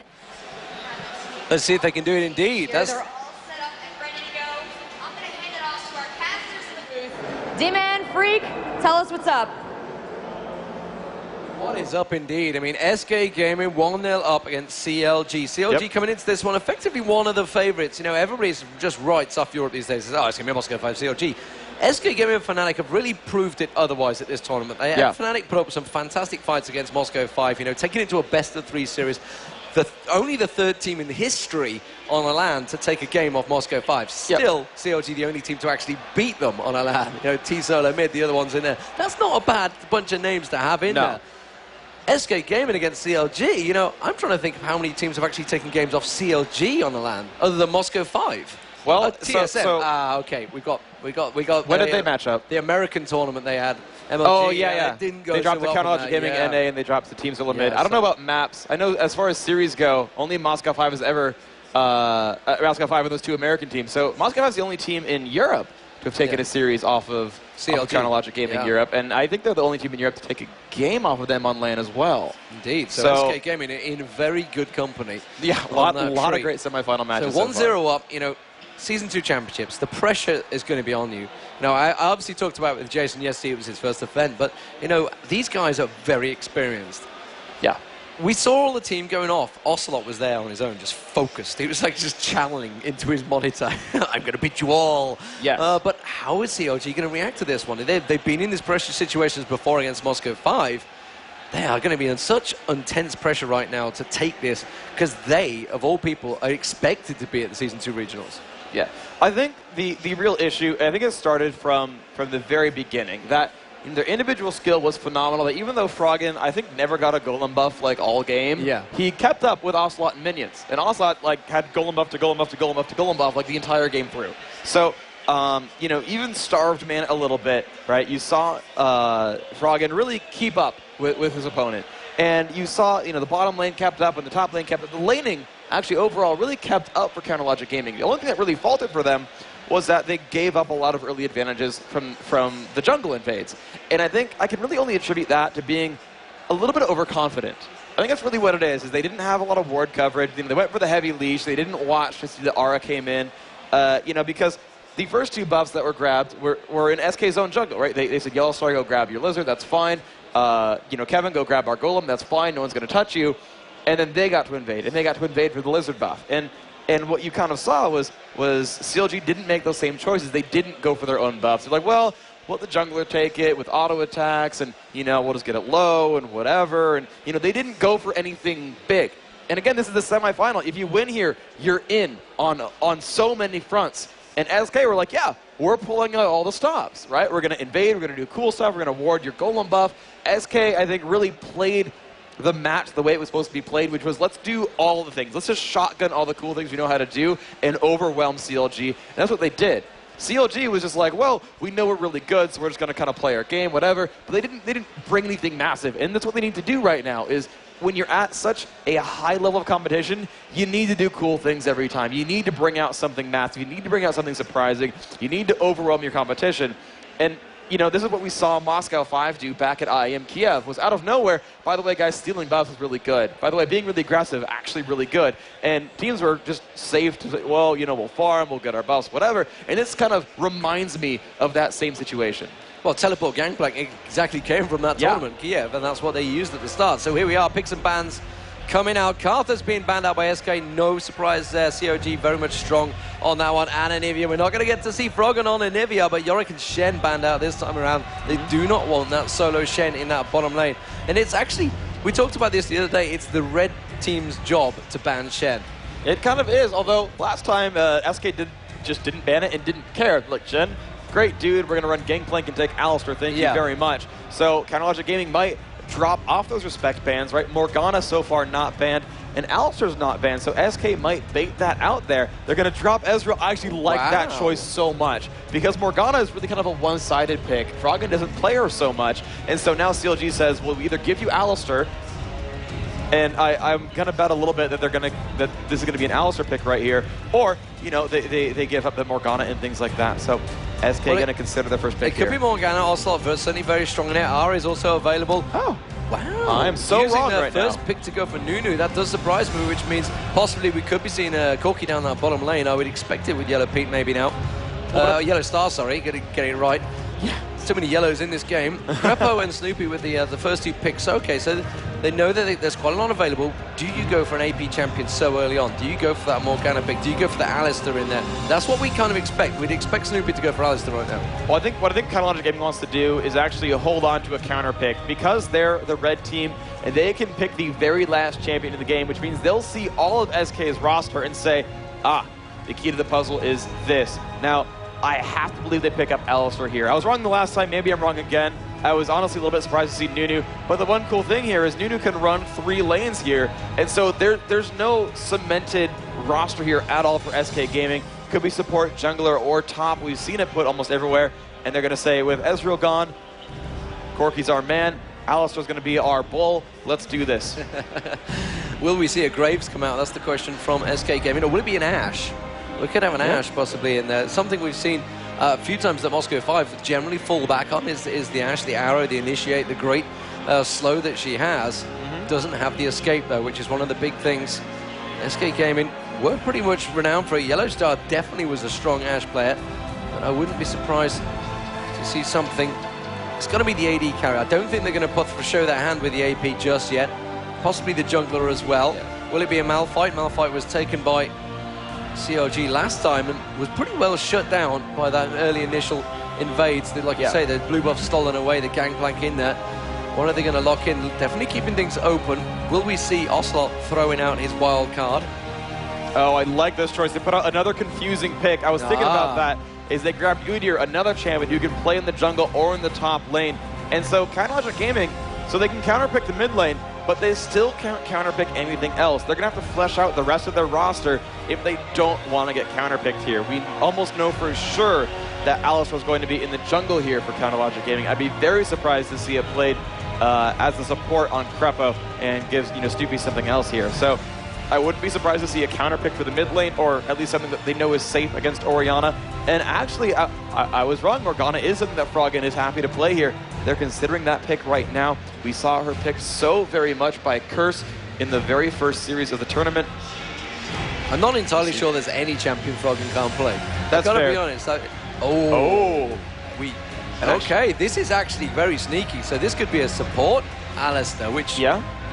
Let's see if they can do it indeed. They're all set up and ready to go. I'm going to hand it off to our casters in the booth. Deman, Phreak, tell us what's up. What is up indeed? I mean, SK Gaming 1-0 up against CLG. CLG coming into this one effectively one of the favorites. You know, everybody's just writes off Europe these days. Says, oh, it's going to be Moscow 5 CLG. SK Gaming and FNATIC have really proved it otherwise at this tournament. FNATIC put up some fantastic fights against Moscow 5, you know, taking it to a best-of-3 series. Only the third team in history on a LAN to take a game off Moscow 5. Still, CLG the only team to actually beat them on a LAN. You know, T-Solo mid, the other one's in there. That's not a bad bunch of names to have in there. SK Gaming against CLG, you know, I'm trying to think of how many teams have actually taken games off CLG on the LAN, other than Moscow 5. Well, TSM. Okay, we got. When did they match up? The American tournament they had. MLG, oh yeah. It didn't go they dropped so the well Counterlogic Gaming NA, and they dropped the Teams Limit. Yeah, I don't know about maps. I know as far as series go, only Moscow 5 has ever Moscow 5 and those two American teams. So Moscow 5 is the only team in Europe to have taken a series off of Counterlogic Gaming Europe, and I think they're the only team in Europe to take a game off of them on LAN as well. Indeed. So SK Gaming in very good company. Yeah, a lot of great semifinal matches. So 1-0 up. You know. Season 2 championships, the pressure is going to be on you. Now, I obviously talked about it with Jason yesterday, it was his first event, but, you know, these guys are very experienced. Yeah. We saw all the team going off. Ocelote was there on his own, just focused. He was like just channeling into his monitor. I'm going to beat you all. Yes. But how is CLG going to react to this one? They've been in these pressure situations before against Moscow 5. They are going to be in such intense pressure right now to take this, because they, of all people, are expected to be at the Season 2 regionals. Yeah, I think the real issue, I think it started from the very beginning, that their individual skill was phenomenal. That even though Froggen, I think, never got a golem buff like all game, he kept up with Ocelote and minions. And Ocelote like had golem buff to golem buff to golem buff to golem buff like the entire game through. So, you know, even starved man a little bit, right? You saw Froggen really keep up with his opponent. And you saw, you know, the bottom lane kept up and the top lane kept up. The laning actually overall really kept up for Counterlogic Gaming. The only thing that really faltered for them was that they gave up a lot of early advantages from the jungle invades. And I think I can really only attribute that to being a little bit overconfident. I think that's really what it is they didn't have a lot of ward coverage. They went for the heavy leash. They didn't watch to see the aura came in, you know, because the first two buffs that were grabbed were in SK's own jungle, right? They said, YellowStar, go grab your lizard, that's fine. You know, Kevin, go grab our golem, that's fine, no one's going to touch you. and then they got to invade, and they got to invade for the Lizard buff. And what you kind of saw was CLG didn't make those same choices. They didn't go for their own buffs. They're like, well, let the jungler take it with auto attacks, and, you know, we'll just get it low and whatever. And, you know, they didn't go for anything big. And again, this is the semifinal. If you win here, you're in on so many fronts. And SK were like, yeah, we're pulling out all the stops, right? We're going to invade, we're going to do cool stuff, we're going to ward your golem buff. SK, I think, really played the match the way it was supposed to be played, which was let's do all the things. Let's just shotgun all the cool things we know how to do and overwhelm CLG. And that's what they did. CLG was just like, well, we know we're really good, so we're just going to kind of play our game, whatever. But they didn't bring anything massive. And that's what they need to do right now is when you're at such a high level of competition, you need to do cool things every time. You need to bring out something massive. You need to bring out something surprising. You need to overwhelm your competition. And you know, this is what we saw Moscow 5 do back at IEM Kiev, was out of nowhere. By the way, guys, stealing buffs was really good. By the way, being really aggressive, actually really good. And teams were just safe to say, well, you know, we'll farm, we'll get our buffs, whatever. And this kind of reminds me of that same situation. Well, Teleport Gangplank exactly came from that tournament, Kiev, and that's what they used at the start. So here we are, picks and bans coming out. Cartha's being banned out by SK. No surprise there. COG very much strong on that one. And Anivia. We're not going to get to see Froggen on Anivia, but Yorick and Shen banned out this time around. They do not want that solo Shen in that bottom lane. And it's actually, we talked about this the other day, it's the red team's job to ban Shen. It kind of is, although last time SK just didn't ban it and didn't care. Look, Shen, great dude. We're going to run Gangplank and take Alistar. Thank you very much. So CounterLogic Gaming might drop off those respect bans, right? Morgana so far not banned, and Alistar's not banned, so SK might bait that out there. They're going to drop Ezreal. I actually like that choice so much, because Morgana is really kind of a one-sided pick. Froggen doesn't play her so much, and so now CLG says, well, we either give you Alistar, and I'm going to bet a little bit that that this is going to be an Alistar pick right here, or, you know, they give up the Morgana and things like that. So SK going to consider their first pick It could be Morgana, Ocelote versus certainly very strong in it. R is also available. Oh. Wow. I'm so wrong right now. Using the first pick to go for Nunu, that does surprise me, which means possibly we could be seeing a Corki down that bottom lane. I would expect it with Yellowpete maybe now. YellowStar, sorry, get it right. Yeah. Too many yellows in this game. Krepo and Snoopeh with the first two picks. Okay, so they know that there's quite a lot available. Do you go for an AP champion so early on? Do you go for that Morgana pick? Do you go for the Alistar in there? That's what we kind of expect. We'd expect Snoopeh to go for Alistar right now. Well, what I think CounterLogic Gaming wants to do is actually hold on to a counter pick, because they're the red team and they can pick the very last champion in the game, which means they'll see all of SK's roster and say, the key to the puzzle is this. Now, I have to believe they pick up Alistar here. I was wrong the last time, maybe I'm wrong again. I was honestly a little bit surprised to see Nunu, but the one cool thing here is Nunu can run 3 lanes here, and so there's no cemented roster here at all for SK Gaming. Could be support, jungler, or top. We've seen it put almost everywhere, and they're going to say, with Ezreal gone, Corki's our man, Alistar's going to be our bull, let's do this. Will we see a Graves come out? That's the question from SK Gaming, or will it be an Ashe? We could have an Ashe possibly in there. Something we've seen a few times that Moscow 5 generally fall back on is the Ashe, the arrow, the initiate, the great slow that she has. Doesn't have the escape though, which is one of the big things. SK Gaming were pretty much renowned for it. YellowStar definitely was a strong Ashe player, but I wouldn't be surprised to see something. It's going to be the AD carry. I don't think they're going to show their hand with the AP just yet. Possibly the jungler as well. Will it be a Malphite? Malphite was taken by CLG last time and was pretty well shut down by that early initial invades. Like you say, the blue buff stolen away, the Gangplank in there. What are they going to lock in? Definitely keeping things open. Will we see Ocelote throwing out his wild card? Oh, I like this choice. They put out another confusing pick. I was thinking about that. Is they grabbed Udyr, another champion who can play in the jungle or in the top lane. And so CounterLogic Gaming, so they can counterpick the mid lane, but they still can't counterpick anything else. They're going to have to flesh out the rest of their roster if they don't want to get counterpicked here. We almost know for sure that Alistar is going to be in the jungle here for CounterLogic Gaming. I'd be very surprised to see it played as a support on Krepo and gives Snoopeh something else here. So I wouldn't be surprised to see a counterpick for the mid lane, or at least something that they know is safe against Orianna. And actually, I was wrong. Morgana is something that Froggen is happy to play here. They're considering that pick right now. We saw her picked so very much by Curse in the very first series of the tournament. I'm not entirely sure there's any champion Froggen can't play. That's fair. I've got to be honest. Okay, this is actually very sneaky. So this could be a support Alistair, which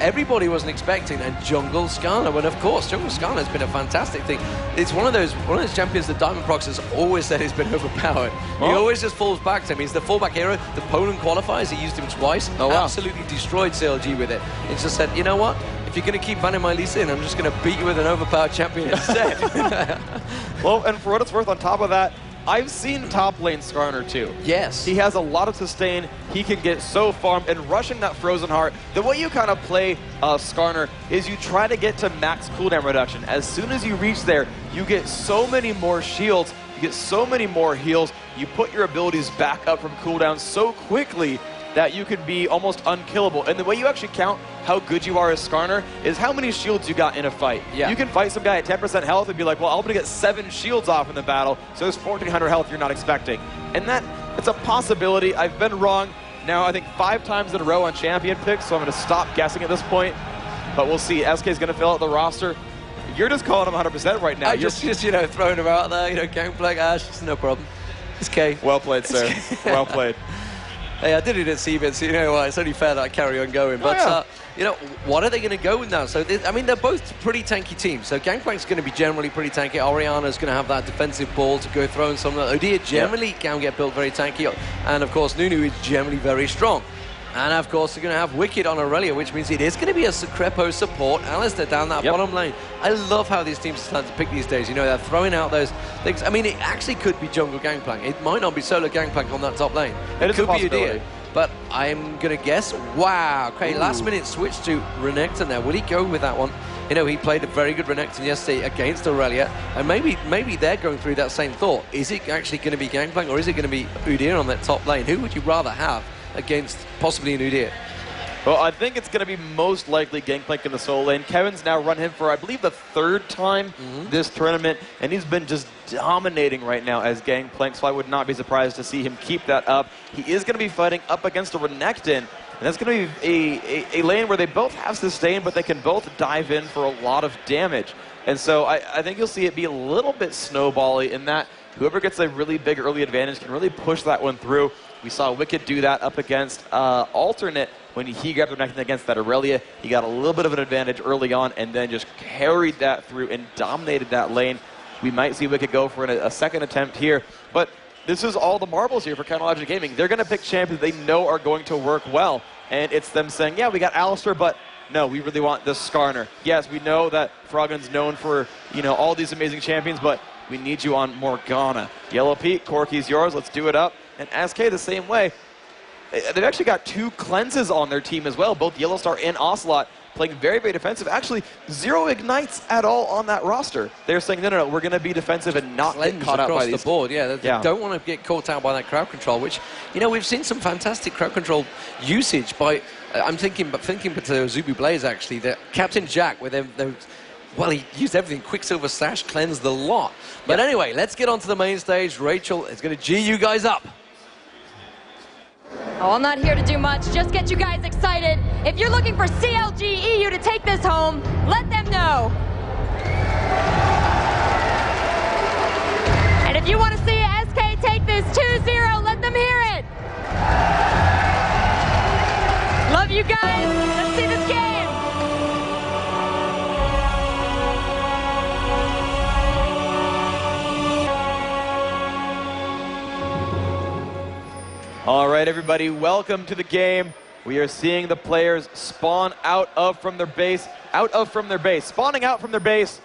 everybody wasn't expecting, and Jungle Skarner. But of course, Jungle Skarner has been a fantastic thing. It's one of those champions that Diamondprox has always said has been overpowered. He always just falls back to him. He's the fallback hero. The Poland qualifiers, he used him twice. Absolutely destroyed CLG with it. It's just said, you know what? If you're going to keep banning my Lee Sin, I'm just going to beat you with an overpowered champion instead. Well, and for what it's worth, on top of that, I've seen top lane Skarner too. Yes. He has a lot of sustain. He can get so farmed, and rushing that Frozen Heart, the way you kind of play Skarner is you try to get to max cooldown reduction. As soon as you reach there, you get so many more shields, you get so many more heals, you put your abilities back up from cooldown so quickly that you can be almost unkillable. And the way you actually count how good you are as Skarner is how many shields you got in a fight. Yeah. You can fight some guy at 10% health and be like, well, I'm gonna get 7 shields off in the battle, so there's 1,400 health you're not expecting. And it's a possibility. I've been wrong now, I think 5 times in a row on champion picks, so I'm gonna stop guessing at this point. But we'll see. SK's gonna fill out the roster. You're just calling him 100% right now. I just throwing him out there, Gangplank, Ash, no problem. It's K. Well played, sir. Well played. Hey, I did it at CBIT, so you know what? It's only fair that I carry on going. But, what are they going to go with now? So, they're both pretty tanky teams. So, Gangplank's going to be generally pretty tanky. Oriana's going to have that defensive ball to go throw and some of that. Odia generally can get built very tanky. And, of course, Nunu is generally very strong. And, of course, they're going to have Wickd on Aurelia, which means it is going to be a Krepo support. Alistair down that bottom lane. I love how these teams are starting to pick these days. They're throwing out those things. I mean, it actually could be jungle Gangplank. It might not be solo Gangplank on that top lane. It could be Udyr. But I'm going to guess, wow. Okay, last minute switch to Renekton there. Will he go with that one? He played a very good Renekton yesterday against Aurelia. And maybe they're going through that same thought. Is it actually going to be Gangplank, or is it going to be Udyr on that top lane? Who would you rather have against possibly an Udyr? Well, I think it's going to be most likely Gangplank in the solo lane. Kevin's now run him for, I believe, the 3rd time this tournament, and he's been just dominating right now as Gangplank, so I would not be surprised to see him keep that up. He is going to be fighting up against a Renekton, and that's going to be a lane where they both have sustain, but they can both dive in for a lot of damage. And so I think you'll see it be a little bit snowbally in that whoever gets a really big early advantage can really push that one through. We saw Wickd do that up against Alternate when he grabbed the Renekton against that Aurelia. He got a little bit of an advantage early on and then just carried that through and dominated that lane. We might see Wickd go for a second attempt here, but this is all the marbles here for Chronologic Gaming. They're going to pick champions they know are going to work well, and it's them saying, yeah, we got Alistair, but no, we really want this Skarner. Yes, we know that Froggen's known for, all these amazing champions, but we need you on Morgana. Yellowpete, Corky's yours, let's do it up. And SK the same way. They've actually got 2 cleanses on their team as well, both YellowStar and Ocelote playing very, very defensive. Actually, 0 ignites at all on that roster. They're saying, no, we're going to be defensive and not get caught out by these. Across the board, They don't want to get caught out by that crowd control, which, we've seen some fantastic crowd control usage by, I'm thinking to Zubu Blaze, actually, that Captain Jack, with them, well, he used everything. Quicksilver Sash cleansed the lot. But anyway, let's get on to the main stage. Rachel is going to G you guys up. Oh, I'm not here to do much, just get you guys excited. If you're looking for CLG.EU to take this home, let them know. And if you want to see SK take this 2-0, let them hear it. Love you guys. Let's see this game. All right, everybody, welcome to the game. We are seeing the players spawn out of from their base, spawning out from their base.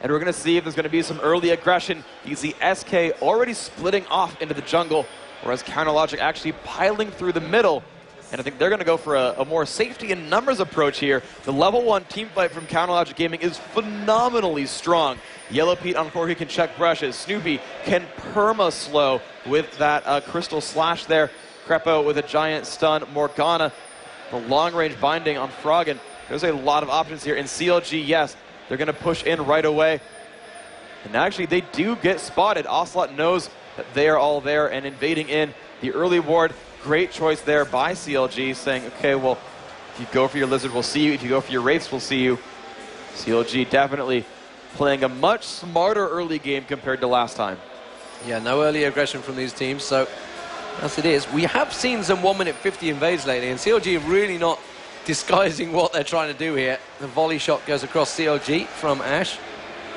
And we're going to see if there's going to be some early aggression. You see SK already splitting off into the jungle, whereas Counterlogic actually piling through the middle. And I think they're going to go for a more safety and numbers approach here. The level 1 team fight from Counterlogic Gaming is phenomenally strong. Yellowpete on Corky can check brushes. Snoopeh can perma-slow with that Crystal Slash there. Krepo with a giant stun. Morgana, the long-range binding on Froggen. There's a lot of options here. And CLG, yes, they're going to push in right away. And actually, they do get spotted. Ocelote knows that they are all there and invading in. The early ward, great choice there by CLG, saying, okay, well, if you go for your Lizard, we'll see you. If you go for your Wraiths, we'll see you. CLG definitely playing a much smarter early game compared to last time. Yeah, no early aggression from these teams, so as it is. We have seen some 1 minute 50 invades lately, and CLG have really not disguising what they're trying to do here. The volley shot goes across CLG from Ash.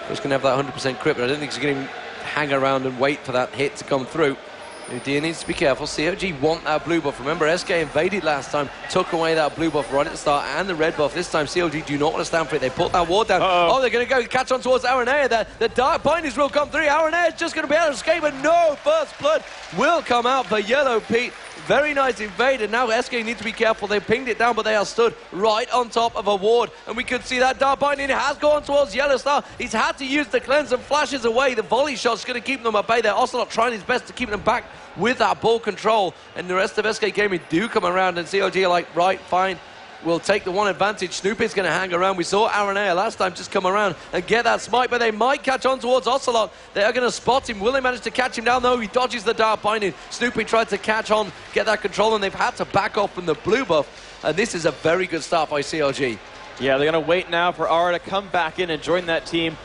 He's going to have that 100% crit, but I don't think he's going to hang around and wait for that hit to come through. Dean needs to be careful. CLG want that blue buff. Remember, SK invaded last time, took away that blue buff right at the start and the red buff. This time, CLG do not want to stand for it. They put that ward down. Oh, they're going to go catch on towards Araneae there. The dark bindings will come through. Araneae is just going to be able to escape, but no, first blood will come out for Yellowpete. Very nice invade, and now SK need to be careful. They pinged it down, but they are stood right on top of a ward. And we could see that dark binding has gone towards YellowStar. He's had to use the cleanse and flashes away. The volley shot's going to keep them at bay there. Ocelote trying his best to keep them back with that ball control. And the rest of SK Gaming do come around, and CLG are like, right, fine. We'll take the one advantage. Snoopeh is going to hang around. We saw Araneae last time just come around and get that smite, but they might catch on towards Ocelote. They are going to spot him. Will they manage to catch him down? No, he dodges the dark binding. Snoopeh tried to catch on, get that control, and they've had to back off from the blue buff. And this is a very good start by CLG. Yeah, they're going to wait now for Ara to come back in and join that team.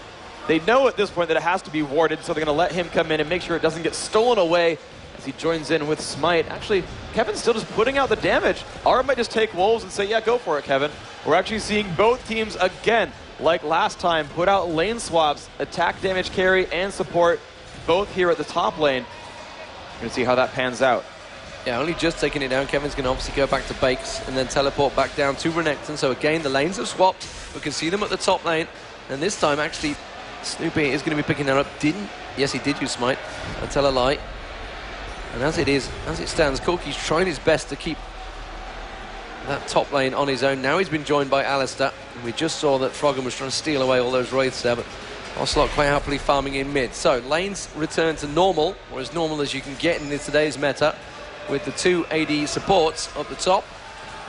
They know at this point that it has to be warded, so they're going to let him come in and make sure it doesn't get stolen away as he joins in with Smite. Actually, Kevin's still just putting out the damage. Ara might just take Wolves and say, yeah, go for it, Kevin. We're actually seeing both teams again, like last time, put out lane swaps, attack damage carry and support, both here at the top lane. We're going to see how that pans out. Yeah, only just taking it down. Kevin's going to obviously go back to Bakes and then teleport back down to Renekton. So again, the lanes have swapped. We can see them at the top lane. And this time, actually, Snoopeh is going to be picking that up. Yes, he did use Smite. I'll tell a lie. And as it stands, Corky's trying his best to keep that top lane on his own. Now he's been joined by Alistair, and we just saw that Froggen was trying to steal away all those wraiths there, but Ocelote quite happily farming in mid. So lanes return to normal, or as normal as you can get in today's meta, with the two AD supports up the top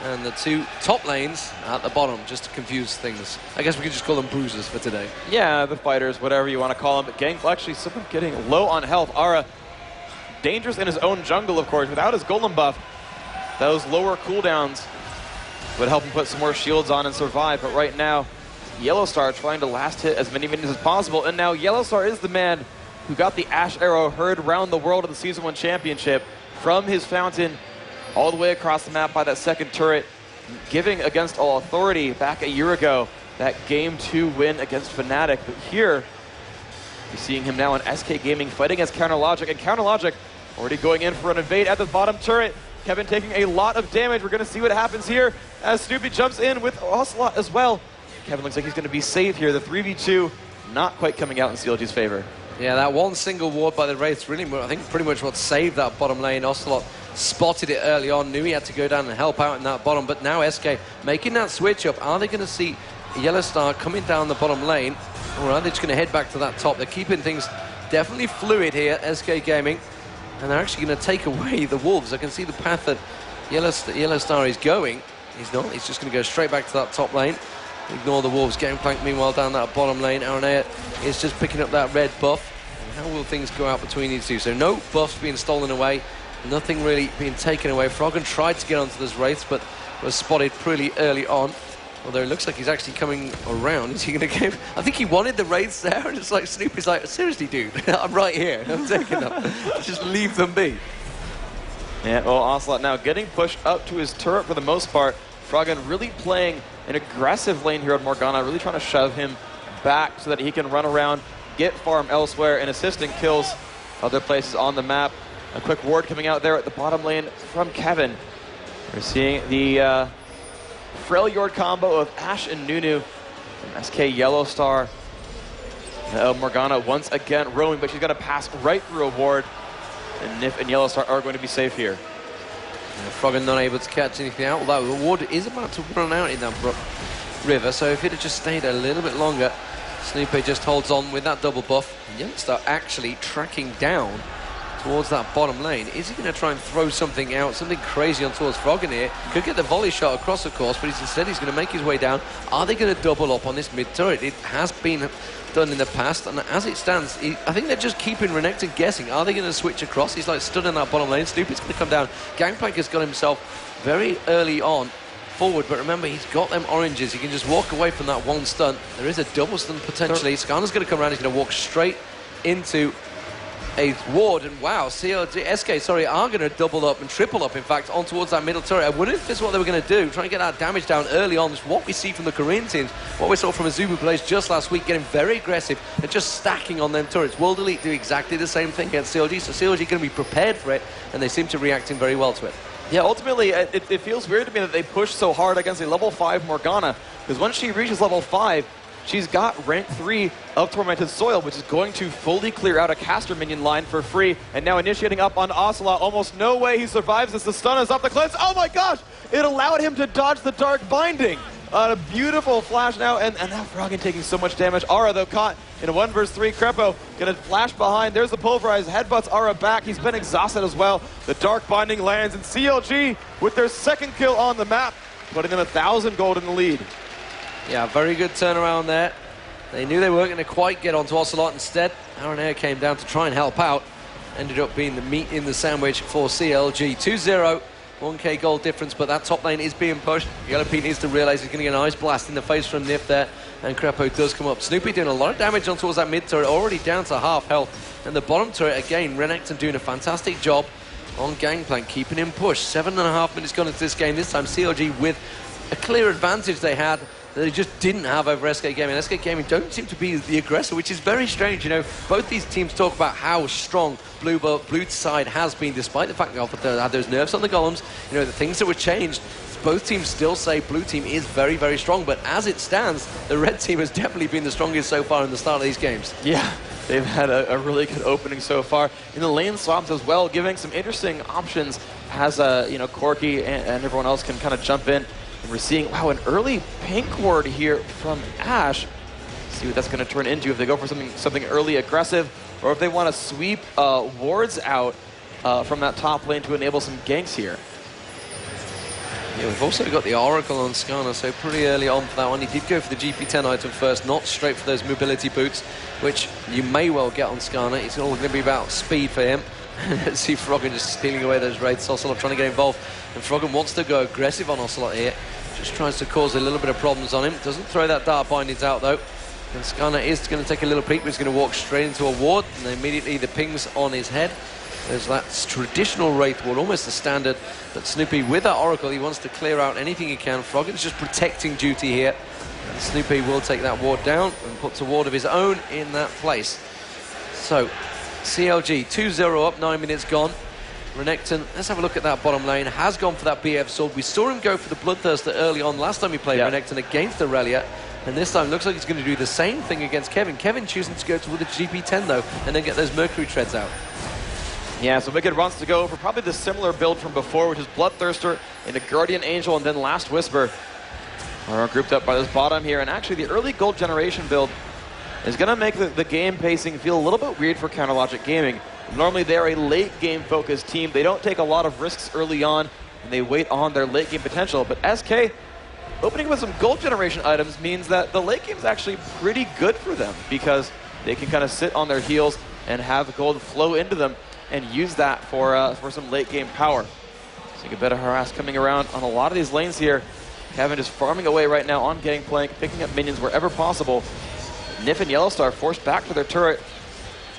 and the two top lanes at the bottom, just to confuse things. I guess we could just call them bruisers for today. Yeah, the fighters, whatever you want to call them. But Gang actually someone getting low on health. Ara dangerous in his own jungle, of course. Without his golem buff, those lower cooldowns would help him put some more shields on and survive. But right now, YellowStar trying to last hit as many minions as possible. And now YellowStar is the man who got the Ash Arrow heard around the world of the Season 1 Championship from his fountain all the way across the map by that second turret, giving against all authority back a year ago that Game 2 win against FNATIC. But here, you're seeing him now in SK Gaming fighting as CounterLogic, and CounterLogic already going in for an invade at the bottom turret. Kevin taking a lot of damage. We're going to see what happens here as Snoopeh jumps in with Ocelote as well. Kevin looks like he's going to be safe here. The 3v2 not quite coming out in CLG's favor. Yeah, that one single ward by the Wraiths really, I think, pretty much what saved that bottom lane. Ocelote spotted it early on, knew he had to go down and help out in that bottom, but now SK making that switch up. Are they going to see YellowStar coming down the bottom lane, or are they just going to head back to that top? They're keeping things definitely fluid here, SK Gaming, and they're actually going to take away the Wolves. I can see the path that YellowStar is going. He's not. He's just going to go straight back to that top lane. Ignore the Wolves. Gangplank, meanwhile, down that bottom lane. Araneae is just picking up that red buff. And how will things go out between these two? So no buffs being stolen away. Nothing really being taken away. Froggen tried to get onto those wraiths, but was spotted pretty early on. Although it looks like he's actually coming around. Is he going to give? I think he wanted the wraiths there, and it's like Snoopeh's like, seriously, dude, I'm right here. I'm taking them. Just leave them be. Yeah, well, Ocelote now getting pushed up to his turret for the most part. Froggen really playing an aggressive lane here on Morgana, really trying to shove him back so that he can run around, get farm elsewhere, and assisting kills other places on the map. A quick ward coming out there at the bottom lane from Kevin. We're seeing the Freljord combo of Ashe and Nunu from SK YellowStar. Morgana once again roaming, but she's going to pass right through a ward. And Nyph and YellowStar are going to be safe here. Froggen not able to catch anything out, although the ward is about to run out in that river, so if it had just stayed a little bit longer, Snoopeh just holds on with that double buff. YellowStar actually tracking down towards that bottom lane. Is he going to try and throw something out, something crazy on towards Froggen here? Could get the volley shot across, of course, but instead he's going to make his way down. Are they going to double up on this mid turret? It has been done in the past, and as it stands, I think they're just keeping Renekton guessing. Are they going to switch across? He's like stood in that bottom lane. Snoopeh's going to come down. Gangplank has got himself very early on forward, but remember, he's got them oranges. He can just walk away from that one stun. There is a double stun potentially. Skarner's going to come around. He's going to walk straight into 8th ward, and wow, SK, sorry, are going to double up and triple up, in fact, on towards that middle turret. I wonder if this is what they were going to do, try and get that damage down early on. It's what we see from the Korean teams, what we saw from Azubu Blaze just last week, getting very aggressive and just stacking on them turrets. World Elite do exactly the same thing against CLG, so CLG going to be prepared for it, and they seem to be reacting very well to it. Yeah, ultimately, it feels weird to me that they push so hard against a level 5 Morgana, because once she reaches level 5, she's got rank 3 of Tormented Soil, which is going to fully clear out a caster minion line for free. And now initiating up on Ocelote. Almost no way he survives this. The stun is up the cleanse. Oh my gosh! It allowed him to dodge the Dark Binding. A beautiful flash now, and now Froggen taking so much damage. Ara, though, caught in a 1 vs 3. Krepo gonna flash behind. There's the pulverize. Headbutts Ara back. He's been exhausted as well. The Dark Binding lands, and CLG with their 2nd kill on the map, putting them 1,000 gold in the lead. Yeah, very good turnaround there. They knew they weren't going to quite get onto Ocelote. Instead, Araneae came down to try and help out. Ended up being the meat in the sandwich for CLG. 2-0, 1k gold difference, but that top lane is being pushed. Yellowpete needs to realize he's going to get an ice blast in the face from Nyph there, and Krepo does come up. Snoopeh doing a lot of damage on towards that mid turret, already down to half health. And the bottom turret, again, Renekton doing a fantastic job on Gangplank, keeping him pushed. 7.5 minutes gone into this game. This time CLG with a clear advantage they had that they just didn't have over SK Gaming. SK Gaming don't seem to be the aggressor, which is very strange. You know, both these teams talk about how strong blue side has been, despite the fact that they had those nerfs on the golems. You know, the things that were changed, both teams still say blue team is very, very strong. But as it stands, the red team has definitely been the strongest so far in the start of these games. Yeah, they've had a really good opening so far. In the lane swaps as well, giving some interesting options as, you know, Corki and everyone else can kind of jump in. And we're seeing, wow, an early pink ward here from Ashe. See what that's going to turn into, if they go for something early aggressive, or if they want to sweep wards out from that top lane to enable some ganks here. Yeah, we've also got the Oracle on Skarner, so pretty early on for that one. He did go for the GP10 item first, not straight for those mobility boots, which you may well get on Skarner. It's all going to be about speed for him. Let's see Froggen just stealing away those raids. Ocelote trying to get involved, and Froggen wants to go aggressive on Ocelote here. Just tries to cause a little bit of problems on him. Doesn't throw that Dark Bindings out though. And Skarner is going to take a little peek, but he's going to walk straight into a ward, and then immediately the ping's on his head. There's that traditional Wraith ward, almost the standard. But Snoopeh with that Oracle, he wants to clear out anything he can. Froggen's just protecting duty here. And Snoopeh will take that ward down and puts a ward of his own in that place. So, CLG 2-0 up, 9 minutes gone. Renekton, let's have a look at that bottom lane, has gone for that BF sword. We saw him go for the Bloodthirster early on last time he played Renekton against Aurelia, and this time looks like he's going to do the same thing against Kevin. Kevin choosing to go toward the GP10 though, and then get those Mercury treads out. Yeah, so Wickd wants to go for probably the similar build from before, which is Bloodthirster into Guardian Angel and then Last Whisper. Are grouped up by this bottom here, and actually the early gold generation build is going to make the game pacing feel a little bit weird for Counterlogic Gaming. Normally they're a late game focused team. They don't take a lot of risks early on, and they wait on their late game potential. But SK opening with some gold generation items means that the late game is actually pretty good for them, because they can kind of sit on their heels and have gold flow into them and use that for some late game power. So you get better harass coming around on a lot of these lanes here. Kevin just farming away right now on Gangplank, picking up minions wherever possible. Nyph and YellowStar forced back to their turret,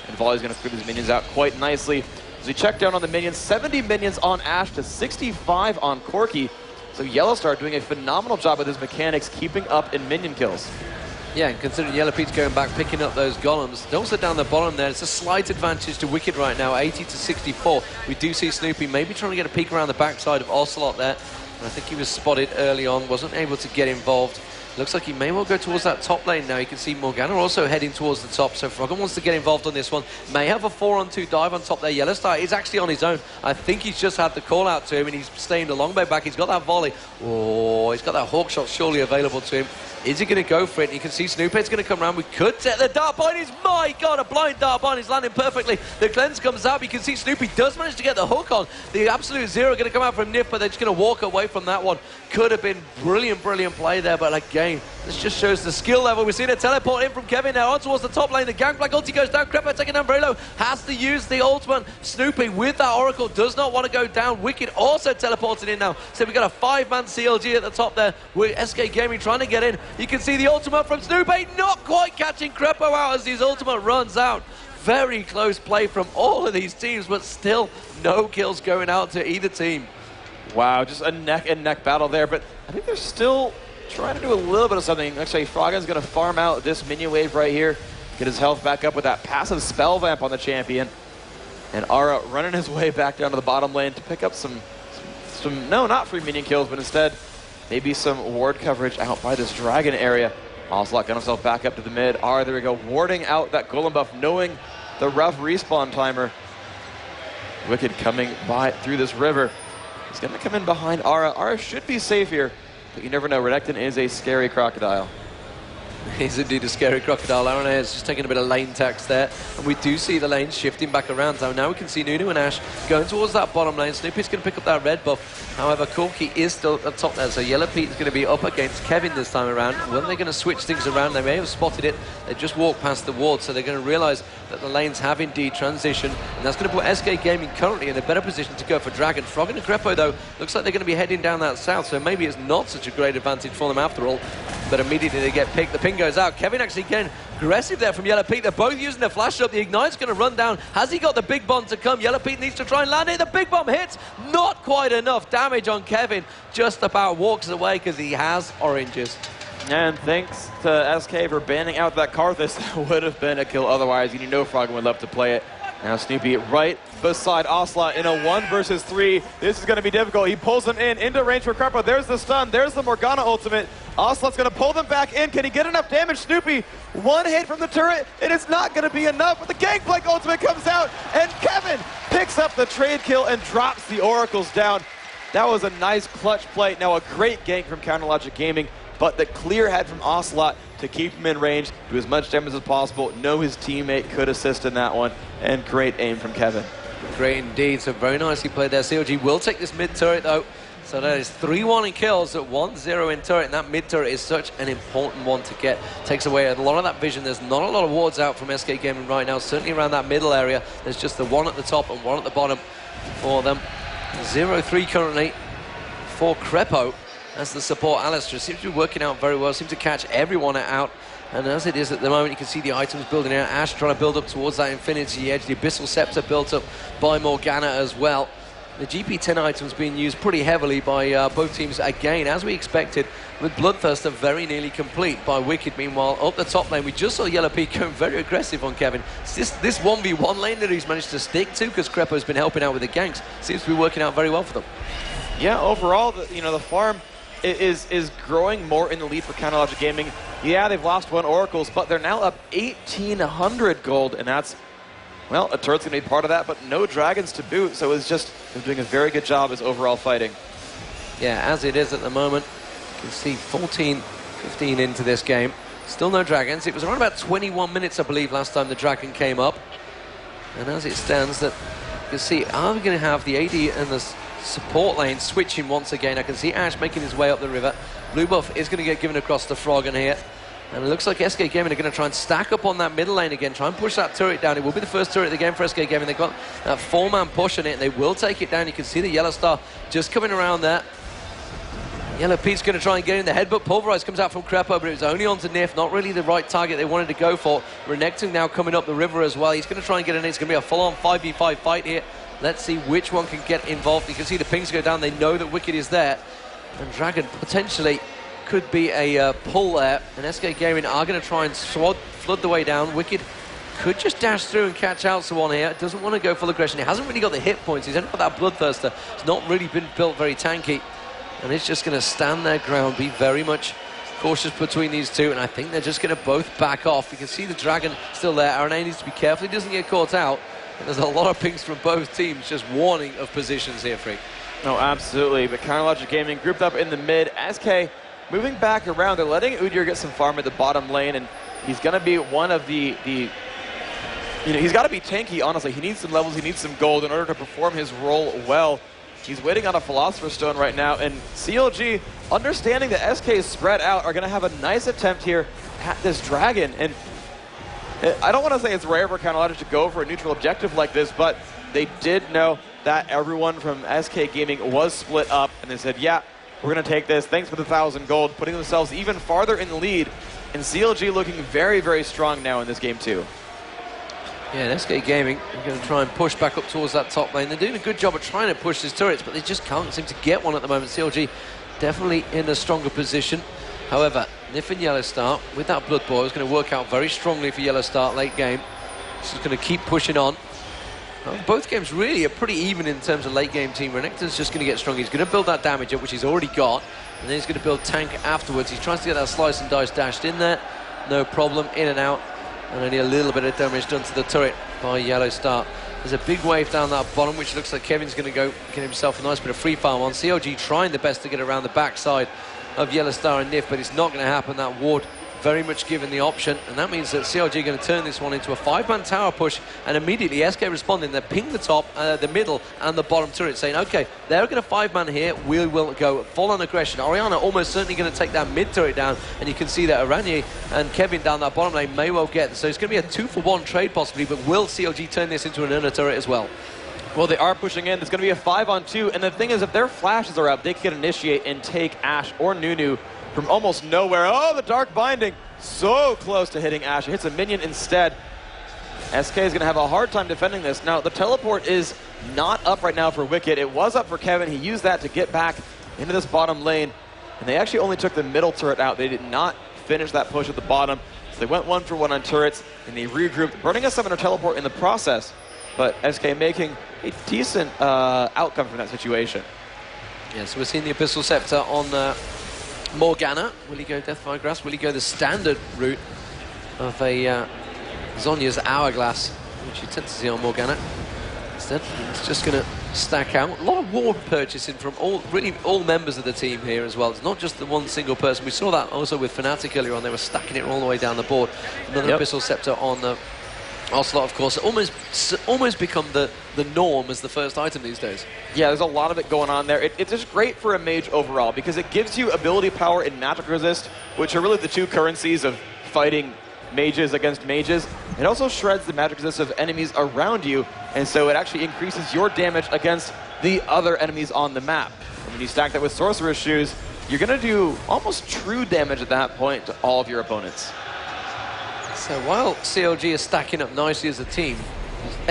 and Volley's going to clear these minions out quite nicely. As we check down on the minions, 70 minions on Ashe to 65 on Corki. So YellowStar doing a phenomenal job with his mechanics, keeping up in minion kills. Yeah, and considering Yellowpete's going back, picking up those golems. Also down the bottom there, it's a slight advantage to Wickd right now, 80 to 64. We do see Snoopeh maybe trying to get a peek around the backside of Ocelote there. And I think he was spotted early on, wasn't able to get involved. Looks like he may well go towards that top lane now. You can see Morgana also heading towards the top, so Froggen wants to get involved on this one. May have a 4-on-2 dive on top there. YellowStar is actually on his own. I think he's just had the call out to him, and he's staying the long way back. He's got that volley. Oh, he's got that hawk shot surely available to him. Is he going to go for it? You can see Snoopeh's going to come around. We could set the Dark Bindings. My God, a blind Dark Bindings landing perfectly. The cleanse comes out. You can see Snoopeh does manage to get the hook on. The absolute zero going to come out from Nyph, but they're just going to walk away from that one. Could have been brilliant, brilliant play there, but again, this just shows the skill level. We've seen a teleport in from Kevin now on towards the top lane. The Gangplank ulti goes down. Krepo taking down very low. Has to use the ultimate. Snoopeh with that Oracle does not want to go down. Wickd also teleporting in now. So we've got a 5-man CLG at the top there with SK Gaming trying to get in. You can see the ultimate from Snoopeh, not quite catching Krepo out as his ultimate runs out. very close play from all of these teams, but still no kills going out to either team. Wow, just a neck-and-neck battle there, but I think they're still trying to do a little bit of something. Actually, Froggen's going to farm out this minion wave right here, get his health back up with that passive spell vamp on the champion. And Ara running his way back down to the bottom lane to pick up some no, not free minion kills, but instead maybe some ward coverage out by this dragon area. Ocelote got himself back up to the mid. Ara, there we go, warding out that golem buff, knowing the rough respawn timer. Wickd coming by through this river. He's going to come in behind Ara. Ara should be safe here, but you never know. Rivington is a scary crocodile. He's indeed a scary crocodile. Araneae is just taking a bit of lane tax there. And we do see the lanes shifting back around. So now we can see Nunu and Ash going towards that bottom lane. Snoopeh's going to pick up that red buff. However, Corki is still at top there. So Yellowpete is going to be up against Kevin this time around. When they're going to switch things around, they may have spotted it. They just walked past the ward. So they're going to realize that the lanes have indeed transitioned. And that's going to put SK Gaming currently in a better position to go for Dragon. Froggen and Krepo, though, looks like they're going to be heading down that south. So maybe it's not such a great advantage for them after all. But immediately they get picked. The ping goes out. Kevin actually getting aggressive there from Yellowpete. They're both using the flash up. The Ignite's going to run down. Has he got the big bomb to come? Yellowpete needs to try and land it. The big bomb hits. Not quite enough damage on Kevin. Just about walks away because he has oranges. And thanks to SK for banning out that Karthus. That would have been a kill otherwise. You know Froggen would love to play it. Now Snoopeh right beside Ocelote in a 1 versus 3. This is going to be difficult. He pulls them in into range for Krepo. There's the stun. There's the Morgana ultimate. Ocelote's going to pull them back in. Can he get enough damage? Snoopeh, one hit from the turret. It is not going to be enough. But the Gangplank ultimate comes out, and Kevin picks up the trade kill and drops the Oracles down. That was a nice clutch play. Now a great gank from Counterlogic Gaming, but the clear head from Ocelote to keep him in range, do as much damage as possible. Know his teammate could assist in that one, and great aim from Kevin. Great indeed, so very nicely played there. CLG will take this mid turret though, so that is 3-1 in kills at 1-0 in turret, and that mid turret is such an important one to get. Takes away a lot of that vision. There's not a lot of wards out from SK Gaming right now, certainly around that middle area. There's just the one at the top and one at the bottom for them. 0-3 currently for Krepo. As the support, Alistair seems to be working out very well, seems to catch everyone out. And as it is at the moment, you can see the items building out. Ash trying to build up towards that Infinity Edge. The Abyssal Scepter built up by Morgana as well. The GP10 items being used pretty heavily by both teams again, as we expected, with Bloodthirster very nearly complete by Wickd. Meanwhile, up the top lane, we just saw Yellowpete going very aggressive on Kevin. This 1v1 lane that he's managed to stick to, because Krepo's been helping out with the ganks, seems to be working out very well for them. Yeah, overall, the farm is growing more in the lead for Counterlogic Gaming. Yeah, they've lost 1 Oracles, but they're now up 1,800 gold, and that's, well, a turret's going to be part of that, but no dragons to boot, so it's just they're doing a very good job as overall fighting. Yeah, as it is at the moment, you can see 14-15 into this game. Still no dragons. It was around about 21 minutes, I believe, last time the dragon came up. And as it stands, that you can see, are we going to have the AD and the support lane switching once again? I can see Ash making his way up the river. Blue buff is going to get given across to Froggen here. And it looks like SK Gaming are going to try and stack up on that middle lane again, try and push that turret down. It will be the first turret of the game for SK Gaming. They've got that 4-man push on it, and they will take it down. You can see the YellowStar just coming around there. Yellowpete's going to try and get in the headbutt. Pulverize comes out from Krepo, but it was only onto Nyph, not really the right target they wanted to go for. Renekton now coming up the river as well. He's going to try and get in. It's going to be a full-on 5v5 fight here. Let's see which one can get involved. You can see the pings go down. They know that Wickd is there. And Dragon potentially could be a pull there. And SK Gaming are going to try and flood the way down. Wickd could just dash through and catch out someone here. Doesn't want to go full aggression. He hasn't really got the hit points. He's only got that Bloodthirster. It's not really been built very tanky. And it's just going to stand their ground, be very much cautious between these two. And I think they're just going to both back off. You can see the Dragon still there. Araneae needs to be careful. He doesn't get caught out. And there's a lot of pings from both teams just warning of positions here, Phreak. No, absolutely. But Counterlogic Gaming grouped up in the mid. SK moving back around. They're letting Udyr get some farm at the bottom lane, and he's going to be one of the he's got to be tanky, honestly. He needs some levels, he needs some gold in order to perform his role well. He's waiting on a Philosopher's Stone right now, and CLG, understanding that SK is spread out, are going to have a nice attempt here at this Dragon. And I don't want to say it's rare for Counterlogic to go for a neutral objective like this, but they did know that everyone from SK Gaming was split up, and they said, yeah, we're going to take this. Thanks for the 1,000 gold, putting themselves even farther in the lead. And CLG looking very, very strong now in this game too. Yeah, and SK Gaming are going to try and push back up towards that top lane. They're doing a good job of trying to push these turrets, but they just can't seem to get one at the moment. CLG definitely in a stronger position. However, Nyph and YellowStar, with that Blood Boil, is going to work out very strongly for YellowStar late game. Just going to keep pushing on. Both games really are pretty even in terms of late game team. Renekton's just going to get strong. He's going to build that damage up, which he's already got, and then he's going to build tank afterwards. He tries to get that slice and dice dashed in there. No problem, in and out. And only a little bit of damage done to the turret by YellowStar. There's a big wave down that bottom, which looks like Kevin's going to go get himself a nice bit of free farm on. CLG trying the best to get around the backside of YellowStar and Nyph, but it's not going to happen. That ward very much given the option, and that means that CLG are going to turn this one into a 5-man tower push, and immediately SK responding. They ping the top, the middle, and the bottom turret, saying, okay, they're going to 5-man here, we will go full on aggression. Orianna almost certainly going to take that mid turret down, and you can see that Araneae and Kevin down that bottom lane may well get. So it's going to be a 2-for-1 trade possibly, but will CLG turn this into an inner turret as well? Well, they are pushing in. There's going to be a 5-on-2, and the thing is, if their flashes are up, they can initiate and take Ashe or Nunu from almost nowhere. Oh, the Dark Binding. So close to hitting Ashe. It hits a minion instead. SK is going to have a hard time defending this. Now, the teleport is not up right now for Wickd. It was up for Kevin. He used that to get back into this bottom lane. And they actually only took the middle turret out. They did not finish that push at the bottom. So they went 1-for-1 on turrets, and they regrouped, burning a 7 teleport in the process. But SK making a decent outcome from that situation. Yeah, so we're seeing the Abyssal Scepter on Morgana. Will he go Deathfire Grasp? Will he go the standard route of a Zhonya's Hourglass, which you tend to see on Morgana? Instead, it's just going to stack out. A lot of ward purchasing from all members of the team here as well. It's not just the one single person. We saw that also with FNATIC earlier on. They were stacking it all the way down the board. Another Abyssal Scepter on the Ocelote, of course. Almost become the norm as the first item these days. Yeah, there's a lot of it going on there. It's just great for a mage overall because it gives you ability power and magic resist, which are really the two currencies of fighting mages against mages. It also shreds the magic resist of enemies around you, and so it actually increases your damage against the other enemies on the map. And when you stack that with Sorcerer's Shoes, you're going to do almost true damage at that point to all of your opponents. So while CLG is stacking up nicely as a team,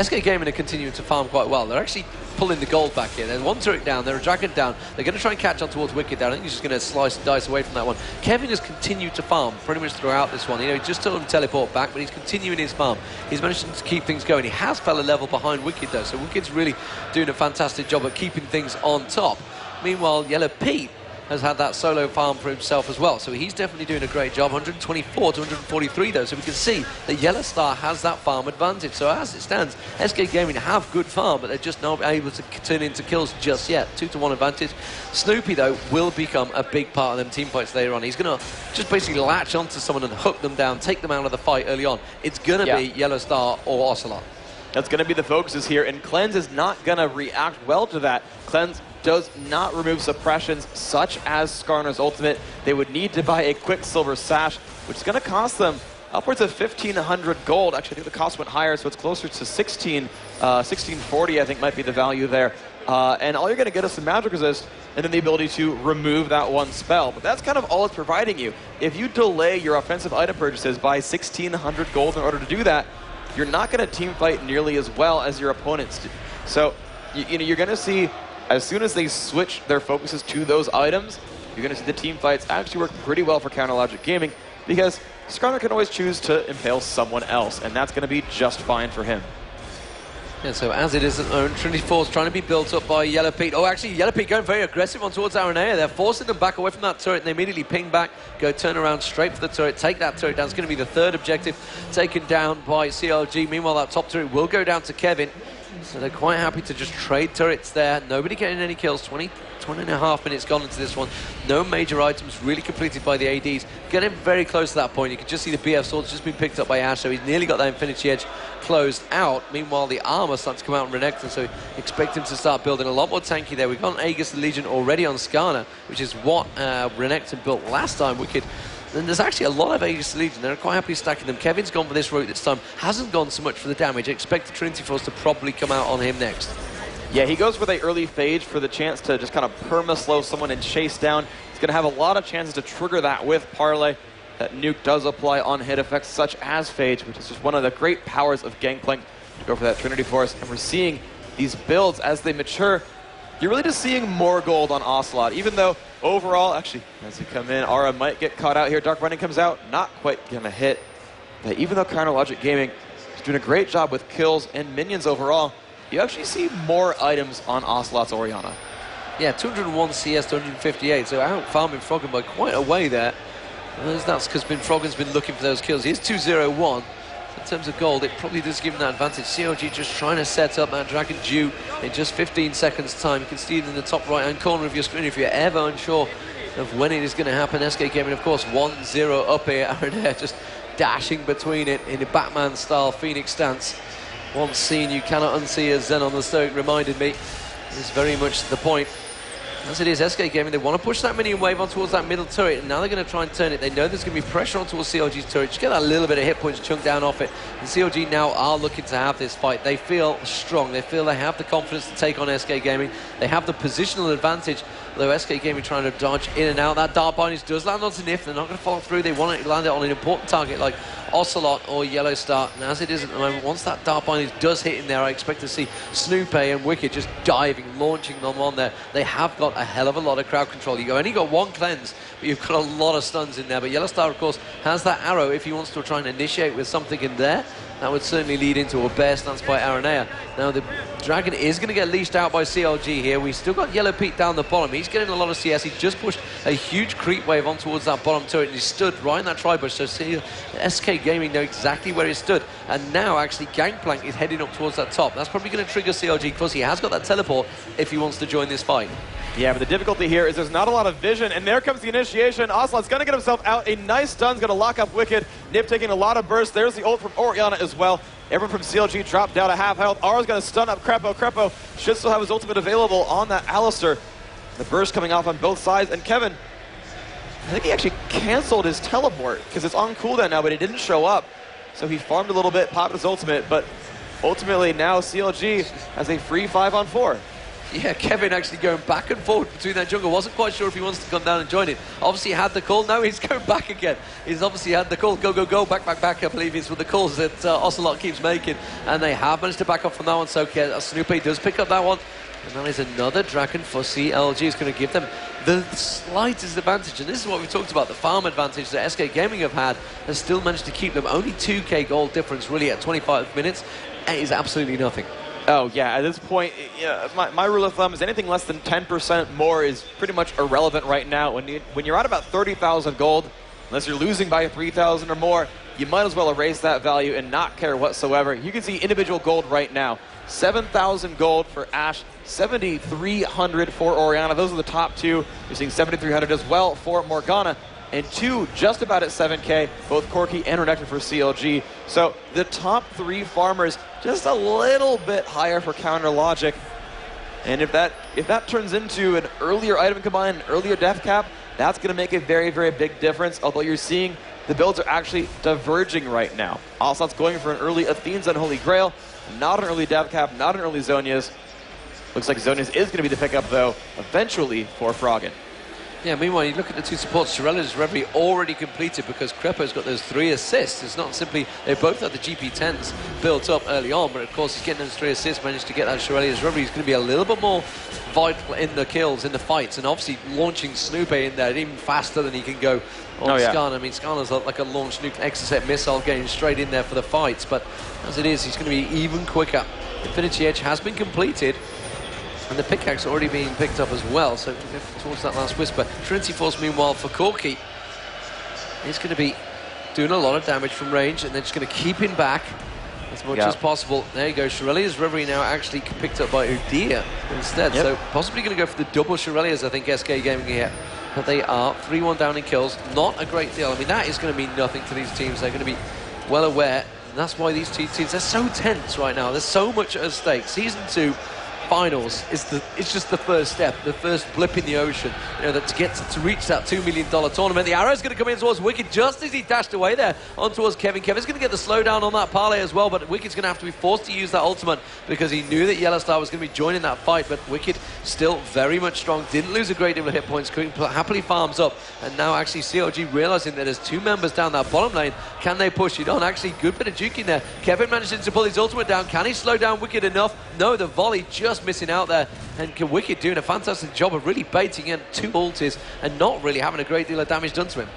SK Gaming are continuing to farm quite well. They're actually pulling the gold back here. There's one turret down, they're a dragon down. They're going to try and catch on towards Wickd there. I think he's just going to slice and dice away from that one. Kevin has continued to farm pretty much throughout this one. You know, he just told him to teleport back, but he's continuing his farm. He's managed to keep things going. He has fell a level behind Wickd though, so Wicked's really doing a fantastic job at keeping things on top. Meanwhile, Yellowpete has had that solo farm for himself as well. So he's definitely doing a great job. 124 to 143 though, so we can see that YellowStar has that farm advantage. So as it stands, SK Gaming have good farm, but they're just not able to turn into kills just yet. 2-to-1 advantage. Snoopeh though will become a big part of them team fights later on. He's going to just basically latch onto someone and hook them down, take them out of the fight early on. It's going to be YellowStar or Ocelote. That's going to be the focuses here, and Cleanse is not going to react well to that. Cleanse does not remove suppressions such as Skarner's ultimate. They would need to buy a Quicksilver Sash, which is going to cost them upwards of 1,500 gold. Actually, I think the cost went higher, so it's closer to 1640, I think might be the value there. And all you're going to get is some magic resist and then the ability to remove that one spell. But that's kind of all it's providing you. If you delay your offensive item purchases by 1,600 gold in order to do that, you're not going to team fight nearly as well as your opponents do. So, you know, you're going to see, as soon as they switch their focuses to those items, you're going to see the team fights actually work pretty well for Counterlogic Gaming, because Skarner can always choose to impale someone else, and that's going to be just fine for him. Yeah, so as it is at the moment, Trinity Force trying to be built up by Yellowpete. Oh, actually, Yellowpete going very aggressive on towards Araneae. They're forcing them back away from that turret, and they immediately ping back, go turn around straight for the turret, take that turret down. It's going to be the third objective taken down by CLG. Meanwhile, that top turret will go down to Kevin. So they're quite happy to just trade turrets there. Nobody getting any kills. 20 and a half minutes gone into this one. No major items really completed by the ADs. Getting very close to that point. You can just see the BF sword's just been picked up by Ashe, so he's nearly got that Infinity Edge closed out. Meanwhile, the armor starts to come out on Renekton, so expect him to start building a lot more tanky there. We've got an Aegis the Legion already on Skarner, which is what Renekton built last time. Wickd. And there's actually a lot of Aegis Legion. They're quite happily stacking them. Kevin's gone for this route this time. Hasn't gone so much for the damage. I expect the Trinity Force to probably come out on him next. Yeah, he goes with an early phage for the chance to just kind of perma-slow someone and chase down. He's going to have a lot of chances to trigger that with Parlay. that Nuke does apply on hit effects such as Phage, which is just one of the great powers of Gangplank to go for that Trinity Force. And we're seeing these builds as they mature. You're really just seeing more gold on Ocelote, even though overall, actually, as they come in, Aura might get caught out here. Dark Running comes out, not quite gonna hit. But even though Chronologic Gaming is doing a great job with kills and minions overall, you actually see more items on Ocelote's Orianna. Yeah, 201 CS to 158, so out farming Froggen by quite a way there. And that's because Froggen's been looking for those kills. He's 201. In terms of gold, it probably does give him that advantage. CLG just trying to set up that Dragon Dew in just 15 seconds time. You can see it in the top right-hand corner of your screen if you're ever unsure of when it is going to happen. SK Gaming, of course, 1-0 up here. Araneae just dashing between it in a Batman-style Phoenix stance. One scene you cannot unsee, as Zen on the Stoke reminded me, is very much the point. As it is, SK Gaming, they want to push that minion wave on towards that middle turret, and now they're going to try and turn it. They know there's going to be pressure on towards CLG's turret. Just get that little bit of hit points chunked down off it. And CLG now are looking to have this fight. They feel strong. They feel they have the confidence to take on SK Gaming. They have the positional advantage, although SK Gaming trying to dodge in and out. That Dark Bindings does land onto Nyph. They're not going to follow through. They want to land it on an important target like Ocelote or YellowStar. And as it is at the moment, once that Dark Bindings does hit in there, I expect to see Snoopeh and Wickd just diving, launching them on there. They have got a hell of a lot of crowd control. You've only got one cleanse, but you've got a lot of stuns in there. But YellowStar, of course, has that arrow if he wants to try and initiate with something in there. That would certainly lead into a bear stance by Araneae. Now, the Dragon is going to get leashed out by CLG here. We've still got Yellowpete down the bottom. He's getting a lot of CS. He just pushed a huge creep wave on towards that bottom turret, and he stood right in that tri-bush. So SK Gaming know exactly where he stood. And now, actually, Gangplank is heading up towards that top. That's probably going to trigger CLG because he has got that teleport if he wants to join this fight. Yeah, but the difficulty here is there's not a lot of vision, and there comes the initiation. Ocelote's going to get himself out. A nice stun's going to lock up Wickd. Nyph taking a lot of bursts. There's the ult from Orianna as well. Everyone from CLG dropped down to half health. Aura's going to stun up Krepo. Krepo should still have his ultimate available on that Alistar. The burst coming off on both sides. And Kevin, I think he actually canceled his teleport because it's on cooldown now, but it didn't show up. So he farmed a little bit, popped his ultimate, but ultimately now CLG has a free 5-on-4. Yeah, Kevin actually going back and forth between that jungle. Wasn't quite sure if he wants to come down and join it. Obviously he had the call. No, he's going back again. He's obviously had the call. Go, go, go. Back, back, back. I believe is with the calls that Ocelote keeps making. And they have managed to back up from that one. So Snoopeh does pick up that one. And that is another Dragon for CLG. It's going to give them the slightest advantage. And this is what we talked about. The farm advantage that SK Gaming have had has still managed to keep them. Only 2k gold difference really at 25 minutes. It is absolutely nothing. Oh, yeah, at this point, my rule of thumb is anything less than 10% more is pretty much irrelevant right now. When you're at about 30,000 gold, unless you're losing by 3,000 or more, you might as well erase that value and not care whatsoever. You can see individual gold right now. 7,000 gold for Ashe, 7,300 for Orianna. Those are the top two. You're seeing 7,300 as well for Morgana. And two just about at 7k, both Corki and Renekton for CLG. So the top three farmers just a little bit higher for counter logic. And if that turns into an earlier item combine, an earlier death cap, that's going to make a very, very big difference. Although you're seeing the builds are actually diverging right now. Ocelote's going for an early Athene's Unholy Grail, not an early death cap, not an early Zhonya's. Looks like Zhonya's is going to be the pickup though, eventually for Froggen. Yeah, meanwhile, you look at the two supports, Shirelli's Reverie already completed because Krepo's got those 3 assists. It's not simply, they both had the GP10s built up early on, but of course he's getting those 3 assists, managed to get that Shirelli's Reverie. He's going to be a little bit more vital in the kills, in the fights, and obviously launching Snoopeh in there even faster than he can go on Skarner. I mean, Skarner's like a launch nuke exocet missile getting straight in there for the fights, but as it is, he's going to be even quicker. Infinity Edge has been completed. And the pickaxe already being picked up as well, so towards that last whisper. Trinity Force, meanwhile, for Corki, is going to be doing a lot of damage from range, and they're just going to keep him back as much as possible. There you go. Shirellia's Reverie now actually picked up by Udyr instead, so possibly going to go for the double Shirellias, I think, SK Gaming here. But they are 3-1 down in kills. Not a great deal. I mean, that is going to mean nothing to these teams. They're going to be well aware, and that's why these two teams, they're so tense right now. There's so much at stake. Season 2, finals is just the first step, the first blip in the ocean, you know, that to reach that $2 million tournament. The arrow's going to come in towards Wickd just as he dashed away there on towards Kevin. Kevin's going to get the slowdown on that parlay as well, but Wickid's going to have to be forced to use that ultimate because he knew that YellowStar was going to be joining that fight, but Wickd still very much strong, didn't lose a great deal of hit points, happily farms up, and now actually CLG realizing that there's two members down that bottom lane. Can they push it on? Actually, good bit of juking there. Kevin managing to pull his ultimate down. Can he slow down Wickd enough? No, the volley just missing out there, and Wickd doing a fantastic job of really baiting in two ultis and not really having a great deal of damage done to him.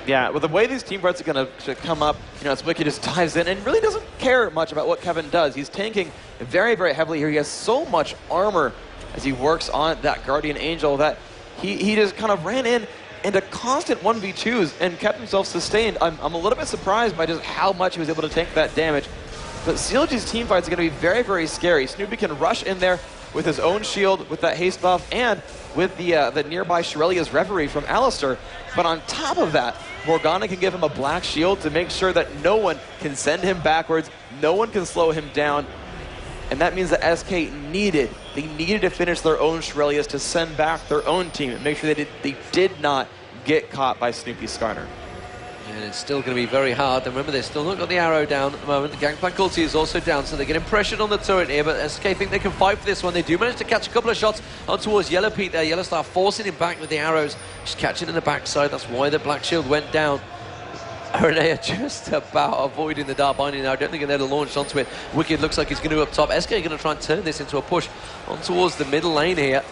Yeah, well, the way these team fights are going to come up, you know, as Wickd just dives in and really doesn't care much about what Kevin does. He's tanking very, very heavily here. He has so much armor as he works on that Guardian Angel that he just kind of ran in into constant 1v2s and kept himself sustained. I'm a little bit surprised by just how much he was able to tank that damage. But CLG's team fights are going to be very, very scary. Snoopeh can rush in there with his own shield, with that haste buff, and with the nearby Shirelia's Reverie from Alistar. But on top of that, Morgana can give him a black shield to make sure that no one can send him backwards, no one can slow him down. And that means that SK needed to finish their own Shirelias to send back their own team and make sure they did not get caught by Snoopeh Skarner. And it's still going to be very hard. And remember, they've still not got the arrow down at the moment. The Gangplank ulti is also down, so they're getting pressured on the turret here. But SK think they can fight for this one. They do manage to catch a couple of shots on towards Yellowpete there. YellowStar forcing him back with the arrows, just catching in the backside. That's why the black shield went down. Araneae just about avoiding the Dark Binding now. I don't think they're launched onto it. Wickd looks like he's going to up top. SK are going to try and turn this into a push on towards the middle lane here.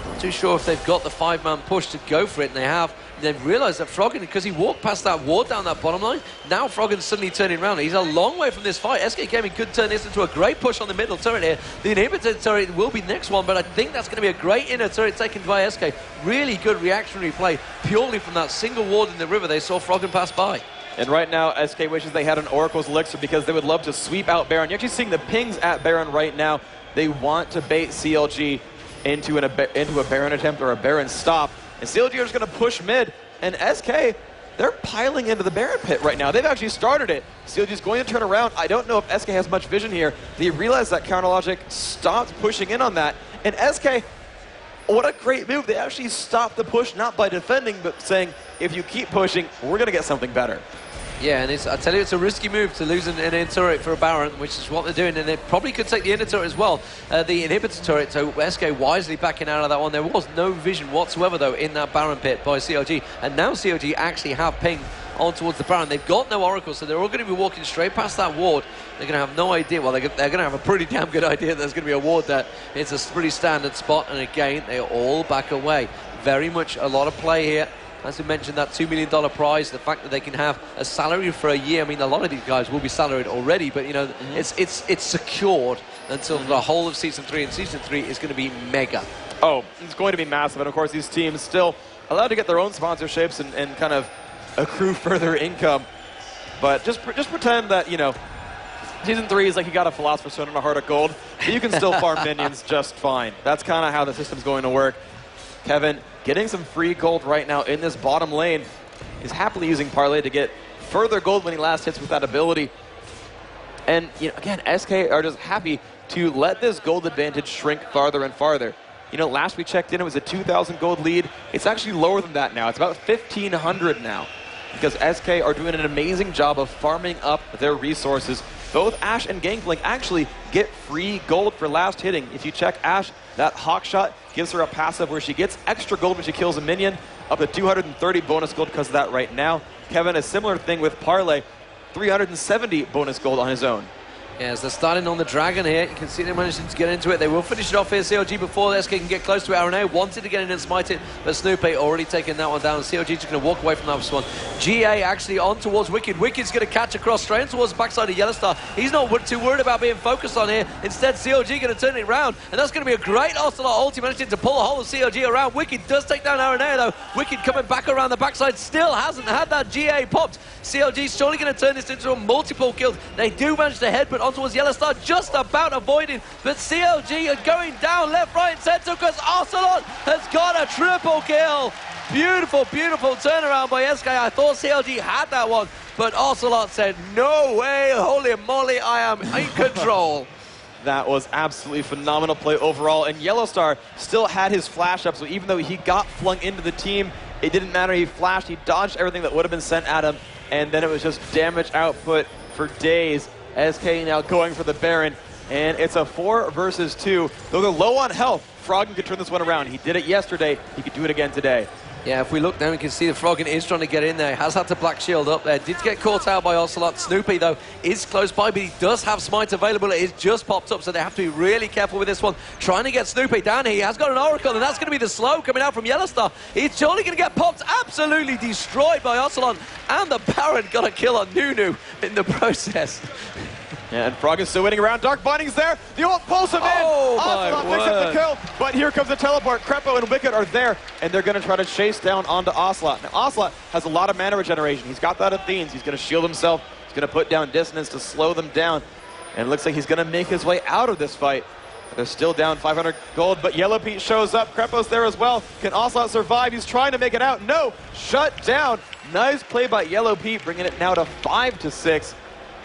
Not too sure if they've got the 5-man push to go for it, and they have. They've realised that Froggen, because he walked past that ward down that bottom line, now Froggen's suddenly turning around. He's a long way from this fight. SK Gaming could turn this into a great push on the middle turret here. The inhibitor turret will be the next one, but I think that's going to be a great inner turret taken by SK. Really good reactionary play, purely from that single ward in the river. They saw Froggen pass by. And right now, SK wishes they had an Oracle's Elixir because they would love to sweep out Baron. You're actually seeing the pings at Baron right now. They want to bait CLG into a Baron attempt or a Baron stop. And CLG are just going to push mid. And SK, they're piling into the Baron pit right now. They've actually started it. CLG is going to turn around. I don't know if SK has much vision here. They realize that Counterlogic stopped pushing in on that. And SK, what a great move. They actually stopped the push, not by defending, but saying, if you keep pushing, we're going to get something better. Yeah, and I tell you, it's a risky move to lose an inner turret for a Baron, which is what they're doing, and they probably could take the inner turret as well, the inhibitor turret, so SK wisely backing out of that one. There was no vision whatsoever, though, in that Baron pit by CLG, and now CLG actually have pinged on towards the Baron. They've got no Oracle, so they're all going to be walking straight past that ward. They're going to have no idea. Well, they're going to have a pretty damn good idea that there's going to be a ward there. It's a pretty standard spot, and again, they all back away. Very much a lot of play here. As we mentioned, that $2 million prize, the fact that they can have a salary for a year. I mean, a lot of these guys will be salaried already, but, you know, it's secured until the whole of Season 3, and Season 3 is going to be mega. Oh, it's going to be massive, and of course, these teams still allowed to get their own sponsorships and kind of accrue further income. But just pretend that, you know, Season 3 is like you got a Philosopher's Stone and a Heart of Gold, but you can still farm minions just fine. That's kind of how the system's going to work. Kevin getting some free gold right now in this bottom lane. He's happily using Parlay to get further gold when he last hits with that ability. And, you know, again, SK are just happy to let this gold advantage shrink farther and farther. You know, last we checked in, it was a 2,000 gold lead. It's actually lower than that now. It's about 1,500 now, because SK are doing an amazing job of farming up their resources. Both Ashe and Gangplank actually get free gold for last hitting. If you check Ashe, that Hawk Shot gives her a passive where she gets extra gold when she kills a minion, up to 230 bonus gold because of that right now. Kevin, a similar thing with Parlay, 370 bonus gold on his own. Yeah, as they're starting on the Dragon here, you can see they're managing to get into it. They will finish it off here, CLG, before SK can get close to it. Araneae wanted to get in and smite it, but Snoopeh already taken that one down. CLG just going to walk away from that one. GA actually on towards Wickd. Wickid's going to catch across straight towards the backside of YellowStar. He's not too worried about being focused on here. Instead, CLG going to turn it around, and that's going to be a great Ocelote ulti, managing to pull the whole of CLG around. Wickd does take down Araneae, though. Wickd coming back around the backside, still hasn't had that GA popped. CLG surely going to turn this into a multiple kill. They do manage to headbutt on towards YellowStar, just about avoiding, but CLG are going down left, right, and center because Ocelote has got a triple kill. Beautiful, beautiful turnaround by SK. I thought CLG had that one, but Ocelote said, no way, holy moly, I am in control. That was absolutely phenomenal play overall, and YellowStar still had his flash up, so even though he got flung into the team, it didn't matter. He flashed, he dodged everything that would have been sent at him, and then it was just damage output for days. SK now going for the Baron, and it's a 4 versus 2. Though they're low on health, Froggen could turn this one around. He did it yesterday, he could do it again today. Yeah, if we look down, we can see the Froggen is trying to get in there. Has had to Black Shield up there. Did get caught out by Ocelote. Snoopeh, though, is close by, but he does have Smite available. It is just popped up, so they have to be really careful with this one. Trying to get Snoopeh down here. He has got an Oracle, and that's going to be the slow coming out from YellowStar. He's surely going to get popped. Absolutely destroyed by Ocelote. And the Baron got a kill on Nunu in the process. Yeah, and Froggen's still waiting around. Dark Binding's there. The ult pulls him in. Ocelote picks up the kill, but here comes the teleport. Krepo and Wickd are there, and they're going to try to chase down onto Ocelote. Now, Ocelote has a lot of mana regeneration. He's got that Athenes. He's going to shield himself. He's going to put down dissonance to slow them down. And it looks like he's going to make his way out of this fight. They're still down 500 gold, but Yellowpete shows up. Krepo's there as well. Can Ocelote survive? He's trying to make it out. No, shut down. Nice play by Yellowpete, bringing it now to 5-6.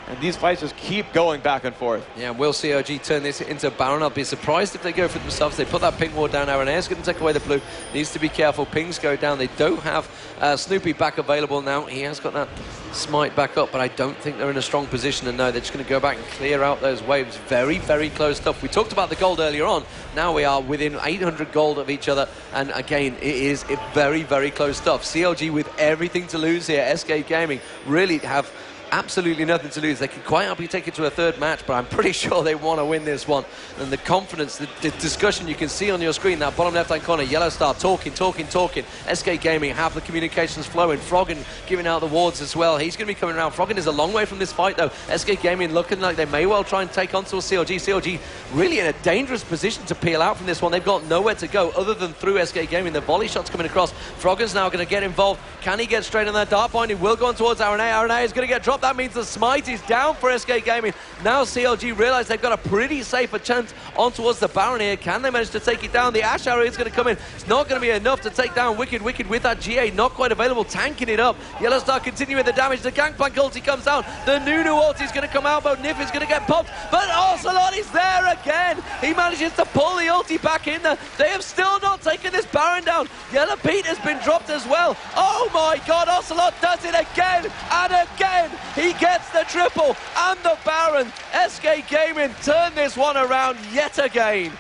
And these fights just keep going back and forth. Yeah, will CLG turn this into Baron? I'll be surprised if they go for themselves. They put that ping ward down. Araneae's going to take away the blue. Needs to be careful. Pings go down. They don't have Snoopeh back available now. He has got that smite back up, but I don't think they're in a strong position. And no, they're just going to go back and clear out those waves. Very, very close stuff. We talked about the gold earlier on. Now we are within 800 gold of each other. And again, it is very, very close stuff. CLG with everything to lose here. SK Gaming really have absolutely nothing to lose. They could quite happily take it to a third match, but I'm pretty sure they want to win this one. And the confidence, the discussion you can see on your screen, that bottom left-hand corner, YellowStar talking. SK Gaming have the communications flowing. Froggen giving out the wards as well. He's going to be coming around. Froggen is a long way from this fight, though. SK Gaming looking like they may well try and take on to a CLG. CLG really in a dangerous position to peel out from this one. They've got nowhere to go other than through SK Gaming. The volley shots coming across. Froggen's now going to get involved. Can he get straight on that dart point? He will go on towards Araneae. Araneae is going to get dropped. That means the smite is down for SK Gaming. Now CLG realize they've got a pretty safer chance on towards the Baron here. Can they manage to take it down? The Ash Arrow is going to come in. It's not going to be enough to take down Wickd. Wickd with that GA not quite available, tanking it up. YellowStar continuing the damage. The Gangplank ulti comes down. The Nunu ulti is going to come out, but Nyph is going to get popped. But Ocelote is there again. He manages to pull the ulti back in there. They have still not taken this Baron down. Yellowpete has been dropped as well. Oh my god, Ocelote does it again and again. He gets the triple and the Baron. SK Gaming turn this one around yet again.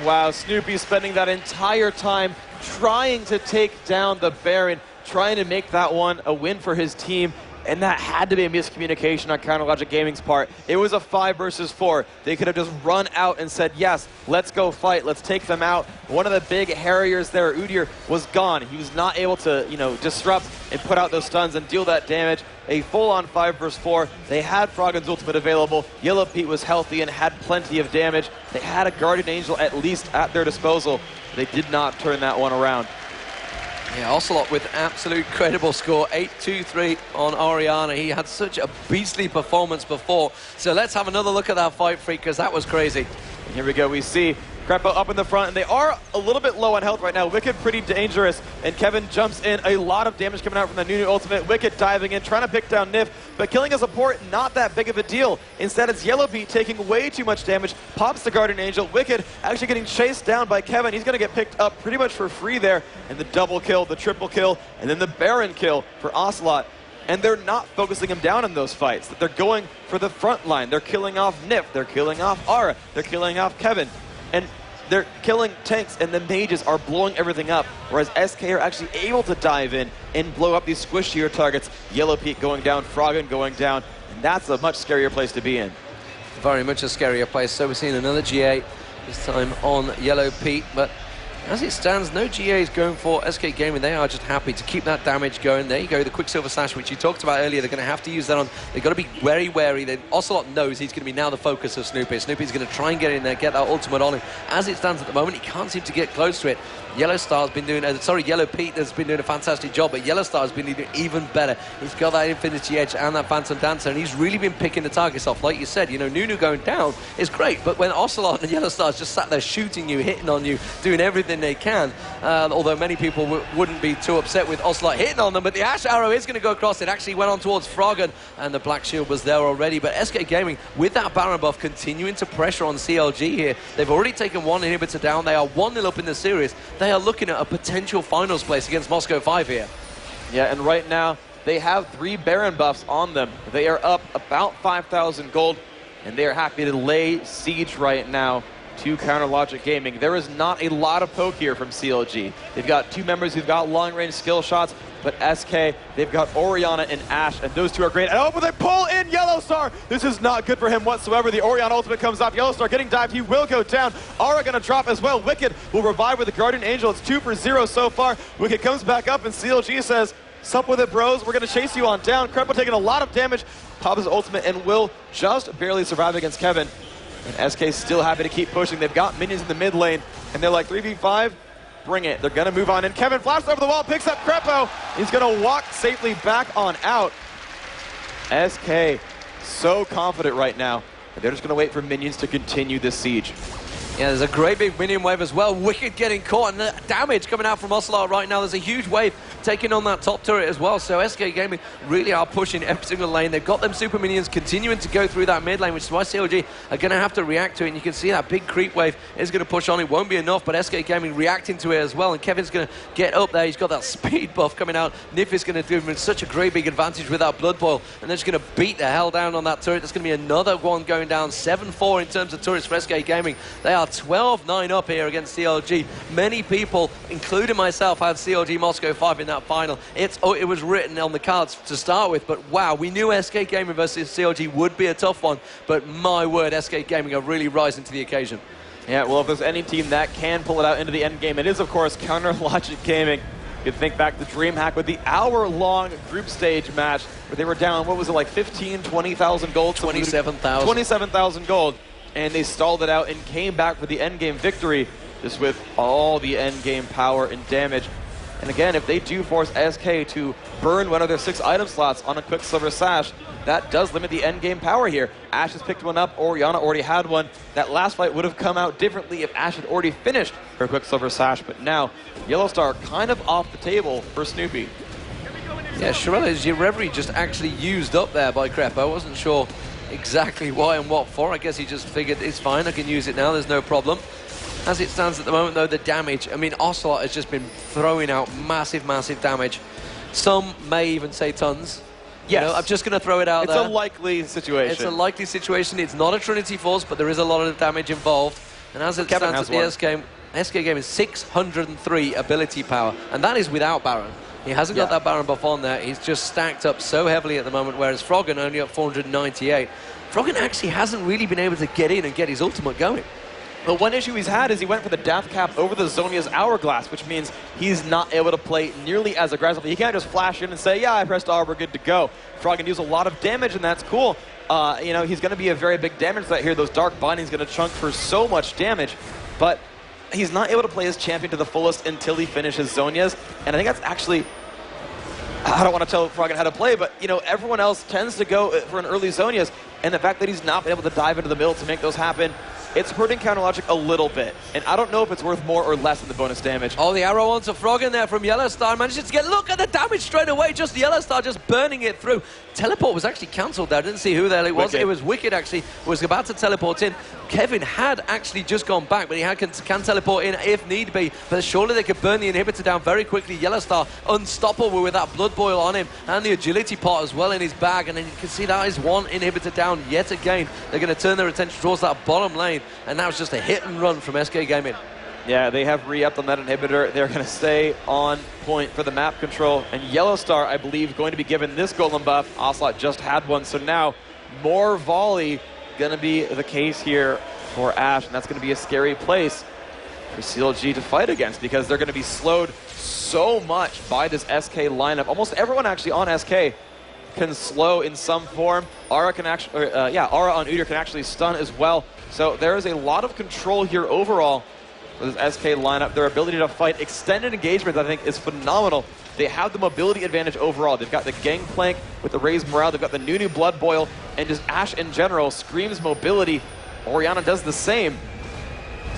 Wow, Snoopeh spending that entire time trying to take down the Baron, trying to make that one a win for his team. And that had to be a miscommunication on CounterLogic Gaming's part. It was a 5 versus 4. They could have just run out and said, yes, let's go fight, let's take them out. One of the big Harriers there, Udyr, was gone. He was not able to, disrupt and put out those stuns and deal that damage. A full-on 5 versus 4. They had Froggen's ultimate available. Yellowpete was healthy and had plenty of damage. They had a Guardian Angel at least at their disposal. They did not turn that one around. Yeah, Ocelote with absolute credible score, 8-2-3 on Araneae. He had such a beastly performance before. So let's have another look at that fight, Phreak, because that was crazy. And here we go, we see Krepo up in the front, and they are a little bit low on health right now. Wickd pretty dangerous, and Kevin jumps in. A lot of damage coming out from the Nunu ultimate. Wickd diving in, trying to pick down Nyph, but killing a support, not that big of a deal. Instead, it's Yellowpete taking way too much damage, pops the Guardian Angel. Wickd actually getting chased down by Kevin. He's going to get picked up pretty much for free there. And the double kill, the triple kill, and then the Baron kill for Ocelote. And they're not focusing him down in those fights. They're going for the front line. They're killing off Nyph. They're killing off Ara. They're killing off Kevin. And they're killing tanks, and the mages are blowing everything up, whereas SK are actually able to dive in and blow up these squishier targets. Yellowpete going down, Froggen going down, and that's a much scarier place to be in. Very much a scarier place. So we're seeing another GA, this time on Yellowpete, but as it stands, no GAs going for SK Gaming. They are just happy to keep that damage going. There you go, the Quicksilver Sash, which you talked about earlier. They're going to have to use that on. They've got to be very wary. Ocelote knows he's going to be now the focus of Snoopeh. Snoopeh's going to try and get in there, get that ultimate on him. As it stands at the moment, he can't seem to get close to it. YellowStar's been doing, Yellowpete has been doing a fantastic job, but YellowStar's been doing even better. He's got that Infinity Edge and that Phantom Dancer, and he's really been picking the targets off. Like you said, you know, Nunu going down is great, but when Ocelote and YellowStar's just sat there shooting you, hitting on you, doing everything they can, although many people wouldn't be too upset with Ocelote hitting on them, but the Ash Arrow is going to go across. It actually went on towards Froggen, and the Black Shield was there already, but SK Gaming, with that Baron buff, continuing to pressure on CLG here. They've already taken one inhibitor down. They are 1-0 up in the series. They are looking at a potential finals place against Moscow 5 here. Yeah, and right now, they have 3 Baron buffs on them. They are up about 5,000 gold, and they are happy to lay siege right now to Counter Logic Gaming. There is not a lot of poke here from CLG. They've got 2 members who've got long-range skill shots, but SK, they've got Orianna and Ashe, and those 2 are great. And oh, but they pull in YellowStar! This is not good for him whatsoever. The Orianna ultimate comes off. YellowStar getting dived. He will go down. Aura gonna drop as well. Wickd will revive with the Guardian Angel. It's 2 for 0 so far. Wickd comes back up, and CLG says, sup with it, bros. We're gonna chase you on down. Krepo taking a lot of damage. Pops his ultimate and will just barely survive against Kevin. And SK's still happy to keep pushing. They've got minions in the mid lane, and they're like, 3v5, bring it. They're going to move on in. Kevin flashes over the wall, picks up Krepo. He's going to walk safely back on out. SK, so confident right now. They're just going to wait for minions to continue this siege. Yeah, there's a great big minion wave as well. Wicked getting caught, and the damage coming out from Ocelote right now. There's a huge wave taking on that top turret as well. So SK Gaming really are pushing every single lane. They've got them super minions continuing to go through that mid lane, which is why CLG are going to have to react to it. And you can see that big creep wave is going to push on. It won't be enough, but SK Gaming reacting to it as well. And Kevin's going to get up there. He's got that speed buff coming out. Nyph is going to give him such a great big advantage with that Blood Boil. And they're just going to beat the hell down on that turret. There's going to be another one going down. 7-4 in terms of turrets for SK Gaming. They are 12-9 up here against CLG. Many people, including myself, had CLG Moscow 5 in that final. It was written on the cards to start with, but wow, we knew SK Gaming versus CLG would be a tough one, but my word, SK Gaming are really rising to the occasion. Yeah, well, if there's any team that can pull it out into the end game, it is, of course, Counter Logic Gaming. You can think back to DreamHack with the hour-long group stage match where they were down, what was it, like 15, 20,000 gold? 27,000. 27,000 gold. And they stalled it out and came back for the endgame victory, just with all the endgame power and damage. And again, if they do force SK to burn one of their 6 item slots on a Quicksilver Sash, that does limit the endgame power here. Ashe has picked one up, Orianna already had one. That last fight would have come out differently if Ashe had already finished her Quicksilver Sash, but now YellowStar kind of off the table for Snoopeh. Yeah, Shirella's Reverie just actually used up there by Krepo. I wasn't sure exactly why and what for. I guess he just figured it's fine, I can use it now, there's no problem. As it stands at the moment, though, the damage, I mean, Ocelote has just been throwing out massive, massive damage. Some may even say tons. Yes. You know, I'm just going to throw it out there. It's a likely situation. It's a likely situation. It's not a Trinity Force, but there is a lot of damage involved. And as it stands at the SK game is 603 ability power, and that is without Baron. He hasn't got that Baron buff on there. He's just stacked up so heavily at the moment, whereas Froggen only up 498. Froggen actually hasn't really been able to get in and get his ultimate going. But one issue he's had is he went for the Death Cap over the Zhonya's Hourglass, which means he's not able to play nearly as aggressively. He can't just flash in and say, yeah, I pressed R, we're good to go. Froggen deals a lot of damage, and that's cool. You know, he's going to be a very big damage threat here. Those Dark Bindings going to chunk for so much damage, but he's not able to play his champion to the fullest until he finishes Zhonya's, and I think that's actually... I don't want to tell Froggen how to play, but, you know, everyone else tends to go for an early Zhonya's, and the fact that he's not been able to dive into the middle to make those happen, it's hurting Counter Logic a little bit. And I don't know if it's worth more or less than the bonus damage. Oh, the arrow onto Froggen there from YellowStar. Manages to get, look at the damage straight away. Just YellowStar just burning it through. Teleport was actually cancelled there. I didn't see who there it was. Wickd. It was Wickd, actually, was about to teleport in. Kevin had actually just gone back, but he can teleport in if need be. But surely they could burn the inhibitor down very quickly. YellowStar unstoppable with that Blood Boil on him and the agility pot as well in his bag. And then you can see that is one inhibitor down yet again. They're going to turn their attention towards that bottom lane. And now it's just a hit and run from SK Gaming. Yeah, they have re-upped on that inhibitor. They're going to stay on point for the map control. And YellowStar, I believe, going to be given this golem buff. Ocelote just had one, so now more volley going to be the case here for Ashe. And that's going to be a scary place for CLG to fight against because they're going to be slowed so much by this SK lineup. Almost everyone actually on SK can slow in some form. Aura can actually, Aura on Udyr can actually stun as well. So there is a lot of control here overall with this SK lineup. Their ability to fight extended engagements, I think, is phenomenal. They have the mobility advantage overall. They've got the Gangplank with the raised morale. They've got the Nunu Blood Boil, and just Ashe in general screams mobility. Orianna does the same.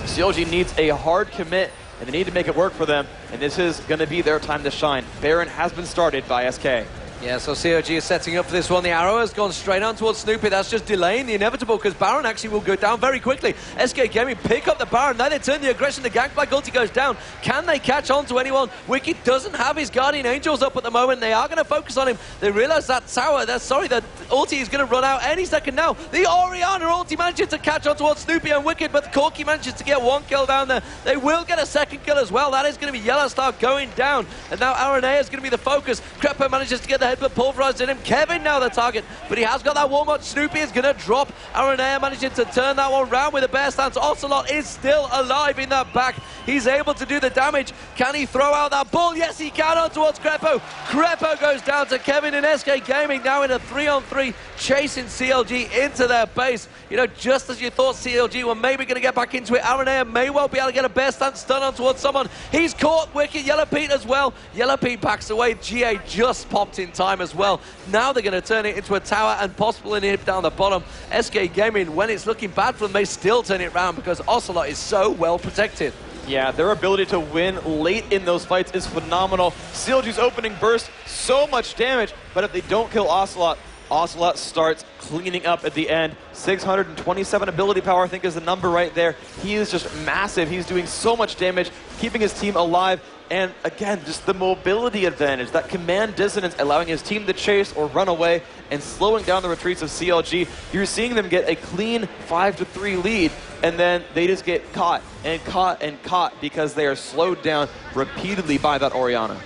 CLG needs a hard commit, and they need to make it work for them, and this is going to be their time to shine. Baron has been started by SK. Yeah, so CLG is setting up for this one. The arrow has gone straight on towards Snoopeh. That's just delaying the inevitable because Baron actually will go down very quickly. SK Gaming pick up the Baron. Now they turn the aggression. The Gangplank ulti goes down. Can they catch on to anyone? Wickd doesn't have his Guardian Angels up at the moment. They are going to focus on him. They realize that tower, the ulti is going to run out any second now. The Orianna ulti manages to catch on towards Snoopeh and Wickd, but the Corki manages to get one kill down there. They will get a second kill as well. That is going to be YellowStar going down. And now Araneae is going to be the focus. Krepo manages to get the headbutt pulverized in him. Kevin now the target, but he has got that warm up. Snoopeh is going to drop. Araneae managing to turn that one round with a bear stance. Ocelote is still alive in that back. He's able to do the damage. Can he throw out that bull? Yes, he can on towards Krepo. Krepo goes down to Kevin and SK Gaming now in a 3-on-3, chasing CLG into their base. You know, just as you thought CLG were maybe going to get back into it, Araneae may well be able to get a bear stance stun on towards someone. He's caught Wicked. Yellowpete as well. Yellowpete backs away. GA just popped in time as well. Now they're going to turn it into a tower and possible inhib down the bottom. SK Gaming, when it's looking bad for them, they still turn it around because Ocelote is so well protected. Yeah, their ability to win late in those fights is phenomenal. CLG's opening burst, so much damage, but if they don't kill Ocelote, Ocelote starts cleaning up at the end. 627 ability power, I think, is the number right there. He is just massive. He's doing so much damage, keeping his team alive. And again, just the mobility advantage, that command dissonance, allowing his team to chase or run away and slowing down the retreats of CLG. You're seeing them get a clean 5-3 lead, and then they just get caught and caught and caught because they are slowed down repeatedly by that Orianna.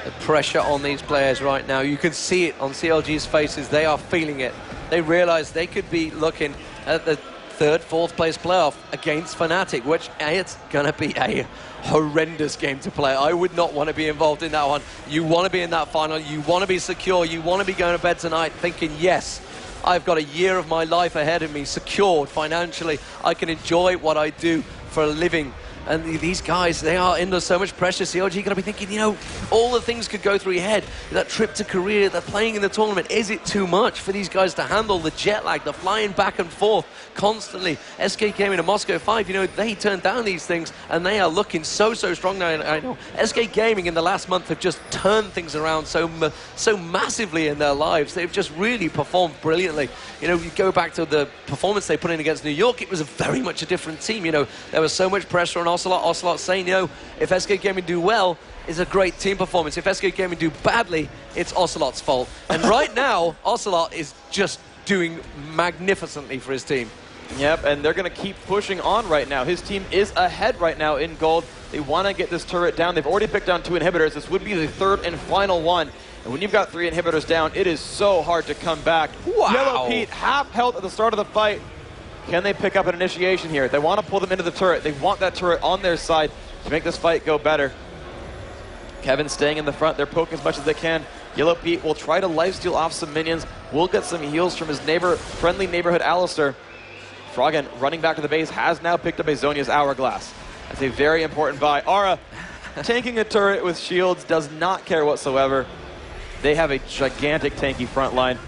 The pressure on these players right now, you can see it on CLG's faces. They are feeling it. They realize they could be looking at the third, fourth place playoff against FNATIC, which it's going to be a horrendous game to play. I would not want to be involved in that one. You want to be in that final. You want to be secure. You want to be going to bed tonight thinking, yes, I've got a year of my life ahead of me, secured financially. I can enjoy what I do for a living. And these guys, they are under so much pressure. CLG going to be thinking, you know, all the things could go through your head. That trip to Korea, that playing in the tournament, is it too much for these guys to handle? The jet lag, the flying back and forth constantly. SK Gaming and Moscow 5, you know, they turned down these things and they are looking so strong now. I know SK Gaming in the last month have just turned things around so massively in their lives. They've just really performed brilliantly. You know, you go back to the performance they put in against New York, it was very much a different team. You know, there was so much pressure on Ocelote saying, you know, if SK Gaming do well, it's a great team performance. If SK Gaming do badly, it's Ocelote's fault. And right now, Ocelote is just doing magnificently for his team. Yep, and they're going to keep pushing on right now. His team is ahead right now in gold. They want to get this turret down. They've already picked down 2 inhibitors. This would be the third and final one. And when you've got 3 inhibitors down, it is so hard to come back. Wow. Yellowpete, half health at the start of the fight. Can they pick up an initiation here? They want to pull them into the turret. They want that turret on their side to make this fight go better. Kevin staying in the front. They're poking as much as they can. Yellowpete will try to lifesteal off some minions. Will get some heals from his friendly neighborhood Alistar. Froggen running back to the base has now picked up a Zhonya's Hourglass. That's a very important buy. Ara tanking a turret with shields, does not care whatsoever. They have a gigantic tanky front line.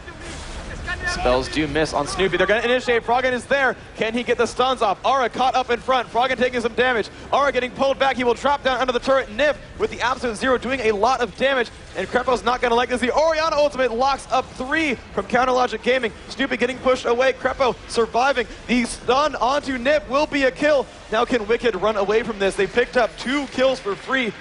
Spells do miss on Snoopeh. They're going to initiate. Froggen is there. Can he get the stuns off? Ara caught up in front. Froggen taking some damage. Ara getting pulled back. He will drop down under the turret. Nyph with the absolute zero doing a lot of damage. And Krepo's not going to like this. The Orianna ultimate locks up 3 from Counter Logic Gaming. Snoopeh getting pushed away. Krepo surviving. The stun onto Nyph will be a kill. Now can Wickd run away from this? They picked up 2 kills for free.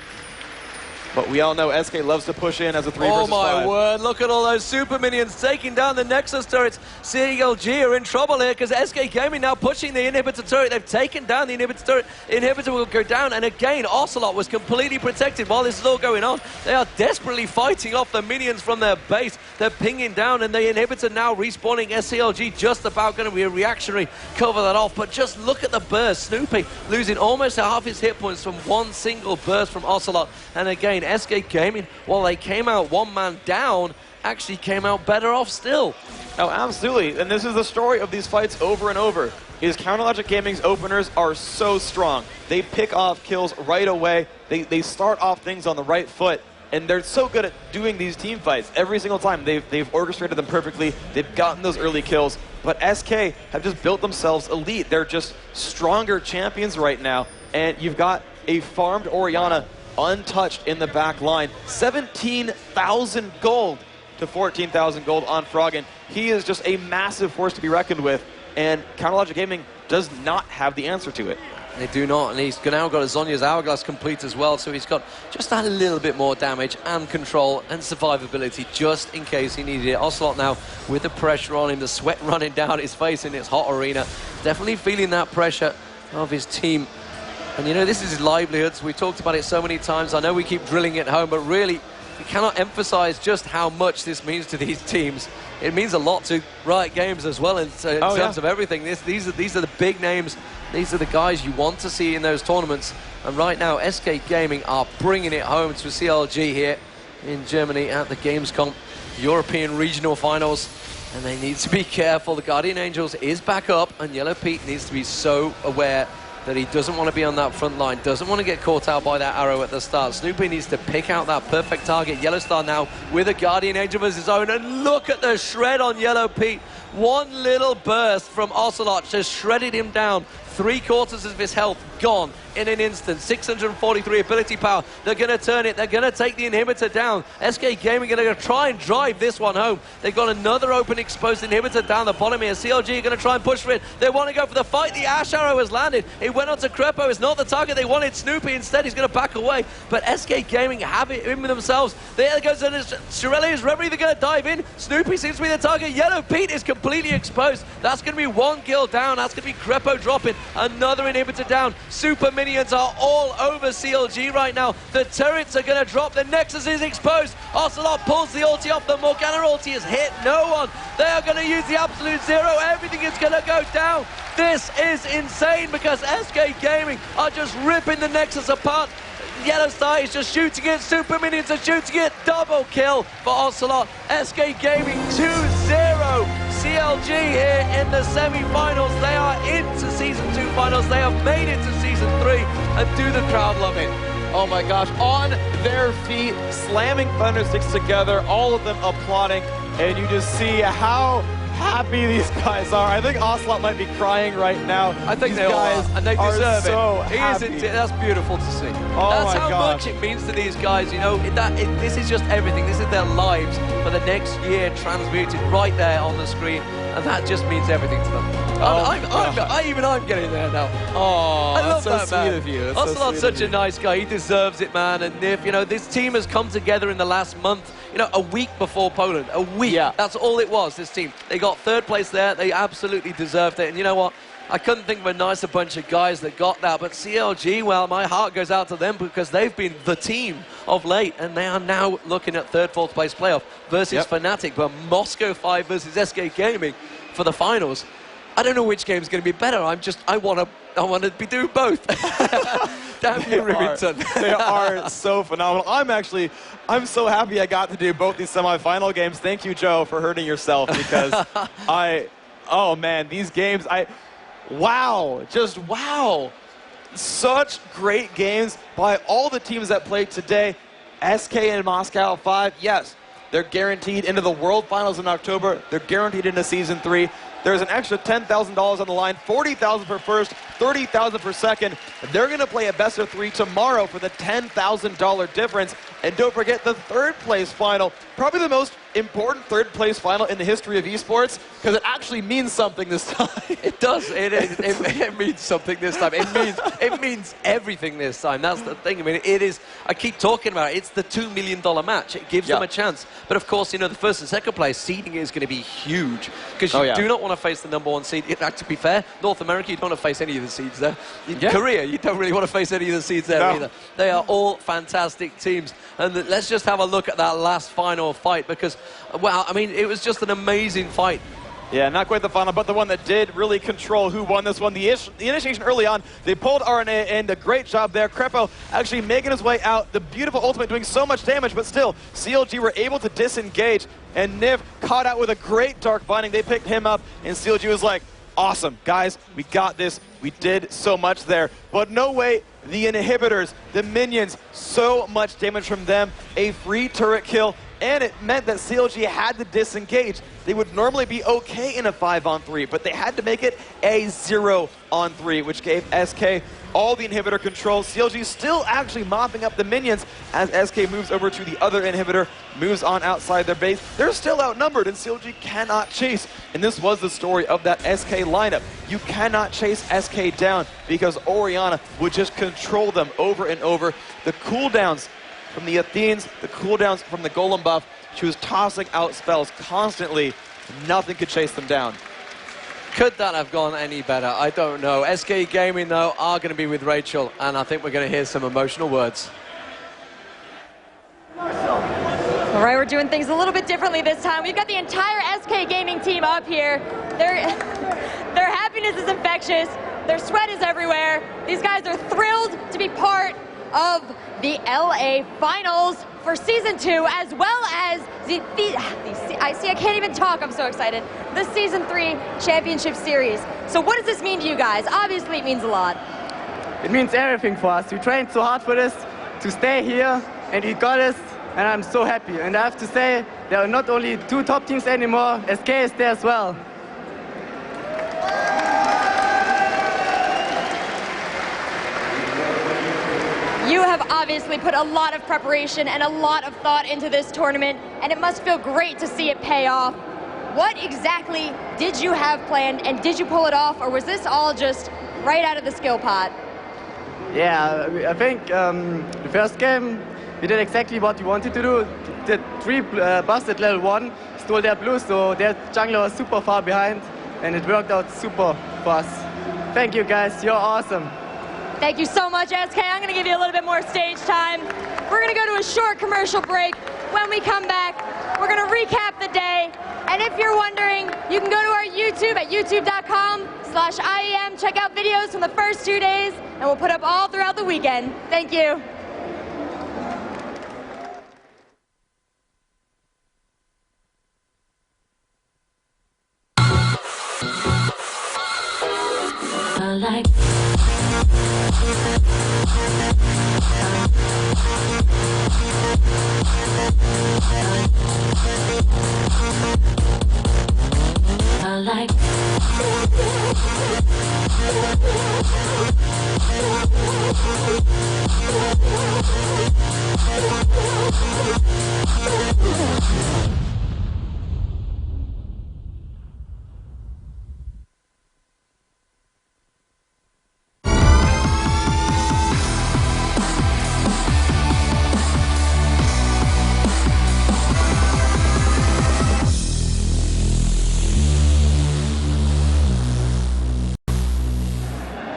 But we all know SK loves to push in as a 3 versus 5. Oh my word, look at all those super minions taking down the Nexus turrets. CLG are in trouble here because SK Gaming now pushing the inhibitor turret. They've taken down the inhibitor turret. Inhibitor will go down, and again, Ocelote was completely protected while this is all going on. They are desperately fighting off the minions from their base. They're pinging down, and the inhibitor now respawning. SCLG just about going to be a reactionary, cover that off. But just look at the burst. Snoopeh losing almost half his hit points from one single burst from Ocelote. And again, SK Gaming, while they came out 1 man down, actually came out better off still. Oh, absolutely. And this is the story of these fights over and over. is Counterlogic Gaming's openers are so strong. They pick off kills right away. They start off things on the right foot, and they're so good at doing these team fights. Every single time, they've orchestrated them perfectly. They've gotten those early kills, but SK have just built themselves elite. They're just stronger champions right now, and you've got a farmed Orianna untouched in the back line. 17,000 gold to 14,000 gold on Froggen. He is just a massive force to be reckoned with, and Counterlogic Gaming does not have the answer to it. They do not, and he's now got a Zhonya's Hourglass complete as well, so he's got just that little bit more damage and control and survivability just in case he needed it. Ocelote now with the pressure on him, the sweat running down his face in this hot arena. Definitely feeling that pressure of his team. And you know, this is his livelihoods. We talked about it so many times. I know we keep drilling it home, but really, we cannot emphasize just how much this means to these teams. It means a lot to Riot Games as well in terms of everything. These are the big names. These are the guys you want to see in those tournaments. And right now, SK Gaming are bringing it home to CLG here in Germany at the Gamescom European Regional Finals. And they need to be careful. The Guardian Angels is back up, and Yellowpete needs to be so aware that he doesn't want to be on that front line, doesn't want to get caught out by that arrow at the start. Snoopeh needs to pick out that perfect target. YellowStar now with a Guardian Angel of his own, and look at the shred on Yellowpete. One little burst from Ocelote just shredded him down. 3/4 of his health gone in an instant. 643 ability power. They're going to turn it. They're going to take the inhibitor down. SK Gaming are going to try and drive this one home. They've got another open exposed inhibitor down the bottom here. CLG are going to try and push for it. They want to go for the fight. The Ash Arrow has landed. It went on to Krepo. It's not the target they wanted. Snoopeh instead. He's going to back away. But SK Gaming have it in themselves. There goes Shirelli's Reverie. They're going to dive in. Snoopeh seems to be the target. Yellowpete is completely exposed. That's going to be one kill down. That's going to be Krepo dropping. Another inhibitor down. Super minions are all over CLG right now. The turrets are going to drop. The Nexus is exposed. Ocelote pulls the ulti off. The Morgana ulti has hit no one. They are going to use the absolute zero. Everything is going to go down. This is insane because SK Gaming are just ripping the Nexus apart. YellowStar is just shooting it. Super minions are shooting it. Double kill for Ocelote. SK Gaming 2-0. CLG here in the semi-finals. They are into Season 2 finals. They have made it to Season 3. And do the crowd love it? Oh my gosh, on their feet, slamming thundersticks together, all of them applauding, and you just see how happy these guys are. I think Ocelote might be crying right now. I think these they guys are, and they deserve so it. Happy. That's beautiful to see. Oh That's my how gosh. much it means to these guys. You know, this is just everything. This is their lives for the next year transmuted right there on the screen, and that just means everything to them. I'm getting there now. Oh, I love that's so that, man. sweet of you. Ocelote's such a nice guy. He deserves it, man. And Nyph, you know, this team has come together in the last month. You know, a week before Poland. A week. Yeah. That's all it was, this team. They got third place there. They absolutely deserved it. And you know what? I couldn't think of a nicer bunch of guys that got that. But CLG, well, my heart goes out to them because they've been the team of late. And they are now looking at third, fourth place playoff versus FNATIC. But Moscow 5 versus SK Gaming for the finals. I don't know which game's going to be better. I want to be doing both. Damn you, Rivington. They are so phenomenal. I'm so happy I got to do both these semifinal games. Thank you, Joe, for hurting yourself because oh man, these games, wow. Such great games by all the teams that played today. SK and Moscow 5, yes, they're guaranteed into the World Finals in October. They're guaranteed into Season 3. There's an extra $10,000 on the line, $40,000 for first, $30,000 for second. They're going to play a best of 3 tomorrow for the $10,000 difference. And don't forget the third place final, probably the most important third place final in the history of esports because it actually means something this time. It does. It means something this time. It means everything this time. That's the thing. I mean, it is. I keep talking about it. It's the $2 million match. It gives them a chance. But of course, you know, the first and second place seeding is going to be huge because you do not want to face the #1 seed. To be fair, North America, you don't want to face any of the seeds there. In Korea, you don't really want to face any of the seeds there either. They are all fantastic teams. And let's just have a look at that last final fight because, well, I mean, it was just an amazing fight. Yeah, not quite the final, but the one that did really control who won this one. The initiation early on, they pulled Araneae in. A great job there. Krepo actually making his way out. The beautiful ultimate doing so much damage, but still, CLG were able to disengage. And Nyph caught out with a great Dark Binding. They picked him up, and CLG was like, awesome. Guys, we got this. We did so much there. But no way, the inhibitors, the minions, so much damage from them. A free turret kill, and it meant that CLG had to disengage. They would normally be okay in a 5-on-3, but they had to make it a 0-on-3, which gave SK all the inhibitor control. CLG still actually mopping up the minions as SK moves over to the other inhibitor, moves on outside their base. They're still outnumbered, and CLG cannot chase. And this was the story of that SK lineup. You cannot chase SK down because Orianna would just control them over and over. The cooldowns from the Athenes, the cooldowns from the Golem buff, she was tossing out spells constantly. Nothing could chase them down. Could that have gone any better? I don't know. SK Gaming, though, are going to be with Rachel, and I think we're going to hear some emotional words. All right, we're doing things a little bit differently this time. We've got the entire SK Gaming team up here. Their happiness is infectious. Their sweat is everywhere. These guys are thrilled to be part of the LA Finals for Season 2, as well as I can't even talk, I'm so excited. The Season 3 Championship Series. So what does this mean to you guys? Obviously it means a lot. It means everything for us. We trained so hard for this, to stay here, and we got this, and I'm so happy. And I have to say, there are not only 2 top teams anymore, SK is there as well. You have obviously put a lot of preparation and a lot of thought into this tournament, and it must feel great to see it pay off. What exactly did you have planned, and did you pull it off, or was this all just right out of the skill pot? Yeah, I think the first game, we did exactly what we wanted to do. The 3 busted level 1, stole their blue, so their jungler was super far behind, and it worked out super for us. Thank you guys, you're awesome. Thank you so much, SK. I'm going to give you a little bit more stage time. We're going to go to a short commercial break. When we come back, we're going to recap the day. And if you're wondering, you can go to our YouTube at youtube.com/IEM. Check out videos from the first 2 days, and we'll put up all throughout the weekend. Thank you.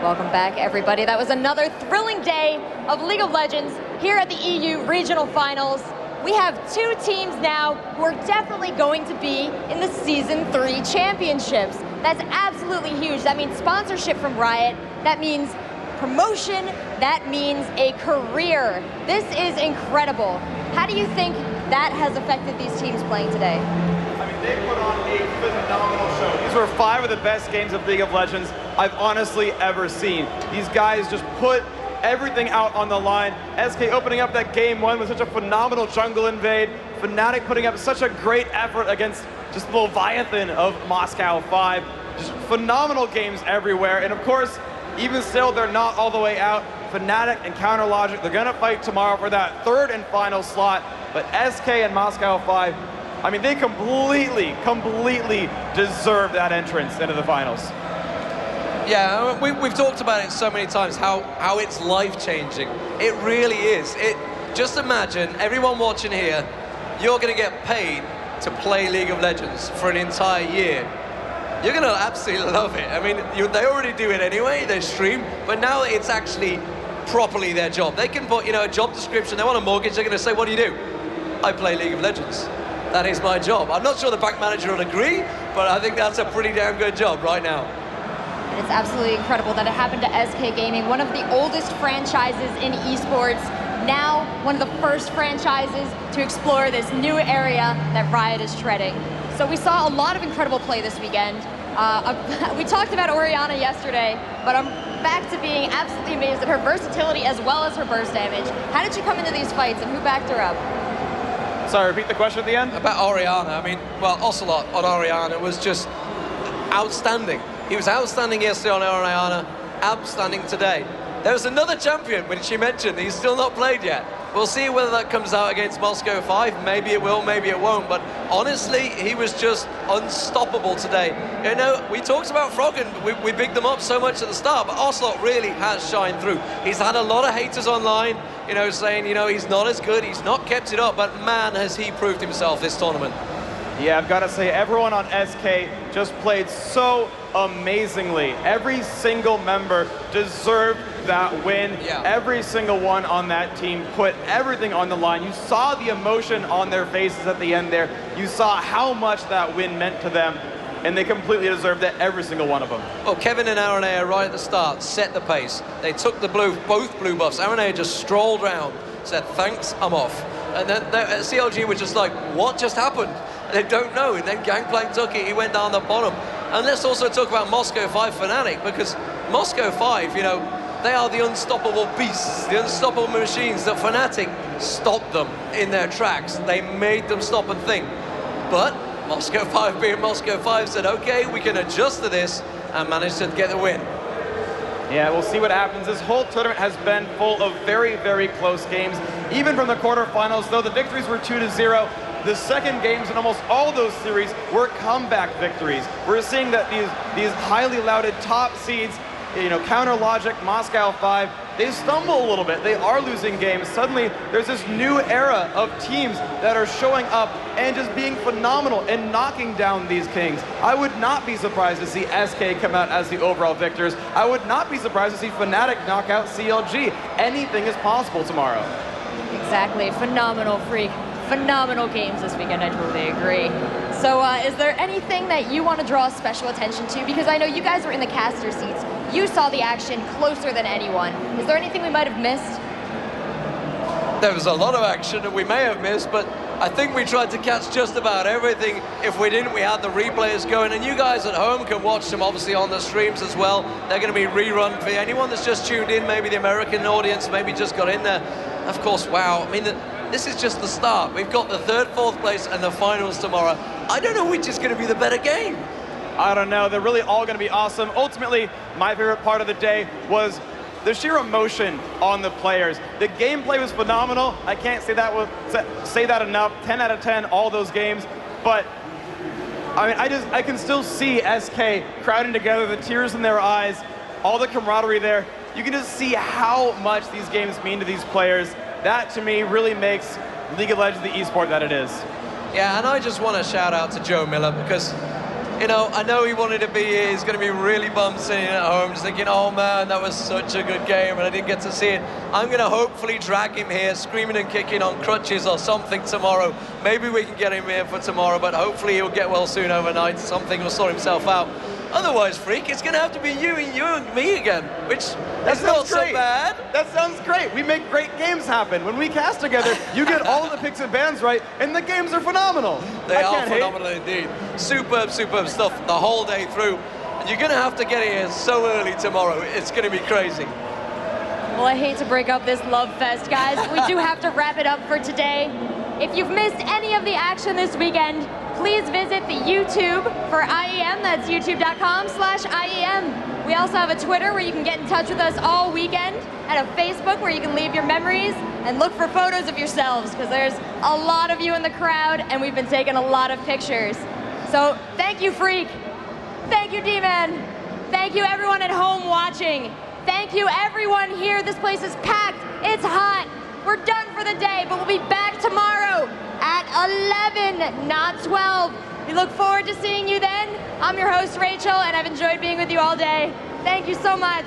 Welcome back, everybody. That was another thrilling day of League of Legends here at the EU Regional Finals. We have 2 teams now who are definitely going to be in the Season 3 Championships. That's absolutely huge. That means sponsorship from Riot. That means promotion. That means a career. This is incredible. How do you think that has affected these teams playing today? I mean, they put on a phenomenal show. These were 5 of the best games of League of Legends I've honestly ever seen. These guys just put everything out on the line. SK opening up that game 1 with such a phenomenal jungle invade. FNATIC putting up such a great effort against just the Leviathan of Moscow 5. Just phenomenal games everywhere. And of course, even still, they're not all the way out. FNATIC and Counter Logic, they're gonna fight tomorrow for that 3rd and final slot. But SK and Moscow 5, I mean, they completely deserve that entrance into the finals. Yeah, we've talked about it so many times, how it's life-changing. It really is. Just imagine, everyone watching here, you're going to get paid to play League of Legends for an entire year. You're going to absolutely love it. I mean, they already do it anyway, they stream, but now it's actually properly their job. They can put, a job description, they want a mortgage, they're going to say, what do you do? I play League of Legends. That is my job. I'm not sure the bank manager will agree, but I think that's a pretty damn good job right now. And it's absolutely incredible that it happened to SK Gaming, one of the oldest franchises in esports, now one of the first franchises to explore this new area that Riot is treading. So we saw a lot of incredible play this weekend. We talked about Orianna yesterday, but I'm back to being absolutely amazed at her versatility as well as her burst damage. How did she come into these fights and who backed her up? Sorry, repeat the question at the end? About Orianna, I mean, well, Ocelote on Orianna was just outstanding. He was outstanding yesterday on Araneae, outstanding today. There was another champion, which she mentioned, he's still not played yet. We'll see whether that comes out against Moscow 5. Maybe it will, maybe it won't. But honestly, he was just unstoppable today. You know, we talked about Froggen. We bigged them up so much at the start, but Ocelote really has shined through. He's had a lot of haters online, you know, saying, you know, he's not as good, he's not kept it up, but man, has he proved himself this tournament. Yeah, I've got to say, everyone on SK just played so amazingly. Every single member deserved that win. Yeah. Every single one on that team put everything on the line. You saw the emotion on their faces at the end there. You saw how much that win meant to them, and they completely deserved it, every single one of them. Well, Kevin and Araneae right at the start set the pace. They took the both blue buffs. Araneae just strolled round, said, thanks, I'm off. And then CLG were just like, what just happened? They don't know. And then Gangplank took it, he went down the bottom. And let's also talk about Moscow 5 FNATIC, because Moscow 5, you know, they are the unstoppable beasts, the unstoppable machines that FNATIC stopped them in their tracks. They made them stop and think. But Moscow 5 being Moscow 5 said, okay, we can adjust to this, and managed to get the win. Yeah, we'll see what happens. This whole tournament has been full of very, very close games. Even from the quarterfinals, though the victories were 2-0, the second games in almost all those series were comeback victories. We're seeing that these highly lauded top seeds, you know, Counter Logic, Moscow 5, they stumble a little bit. They are losing games. Suddenly, there's this new era of teams that are showing up and just being phenomenal and knocking down these kings. I would not be surprised to see SK come out as the overall victors. I would not be surprised to see FNATIC knock out CLG. Anything is possible tomorrow. Exactly. Phenomenal, Phreak. Phenomenal games this weekend, I totally agree. So is there anything that you want to draw special attention to? Because I know you guys were in the caster seats. You saw the action closer than anyone. Is there anything we might have missed? There was a lot of action that we may have missed, but I think we tried to catch just about everything. If we didn't, we had the replays going, and you guys at home can watch them obviously on the streams as well. They're going to be rerun for anyone that's just tuned in, maybe the American audience, maybe just got in there. Of course, wow, I mean, this is just the start. We've got the third, fourth place and the finals tomorrow. I don't know which is going to be the better game. I don't know. They're really all going to be awesome. Ultimately, my favorite part of the day was the sheer emotion on the players. The gameplay was phenomenal. I can't say that enough. 10 out of 10, all those games. But I mean, I can still see SK crowding together, the tears in their eyes, all the camaraderie there. You can just see how much these games mean to these players. That, to me, really makes League of Legends the esport that it is. Yeah, and I just want to shout out to Joe Miller because, you know, I know he wanted to be here. He's going to be really bummed sitting at home, just thinking, oh man, that was such a good game and I didn't get to see it. I'm going to hopefully drag him here, screaming and kicking on crutches or something tomorrow. Maybe we can get him here for tomorrow, but hopefully he'll get well soon overnight. Something will sort himself out. Otherwise, Phreak, it's going to have to be you and me again, which is not so bad. That sounds great. We make great games happen. When we cast together, you get all of the picks and bans right, and the games are phenomenal. They are phenomenal indeed. Superb, superb stuff the whole day through. And you're going to have to get here so early tomorrow. It's going to be crazy. Well, I hate to break up this love fest, guys. We do have to wrap it up for today. If you've missed any of the action this weekend, please visit the YouTube for IEM. That's youtube.com/IEM. We also have a Twitter where you can get in touch with us all weekend, and a Facebook where you can leave your memories and look for photos of yourselves, because there's a lot of you in the crowd, and we've been taking a lot of pictures. So thank you, Phreak. Thank you, Deman. Thank you, everyone at home watching. Thank you, everyone here. This place is packed. It's hot. We're done for the day, but we'll be back tomorrow at 11, not 12. We look forward to seeing you then. I'm your host, Rachel, and I've enjoyed being with you all day. Thank you so much.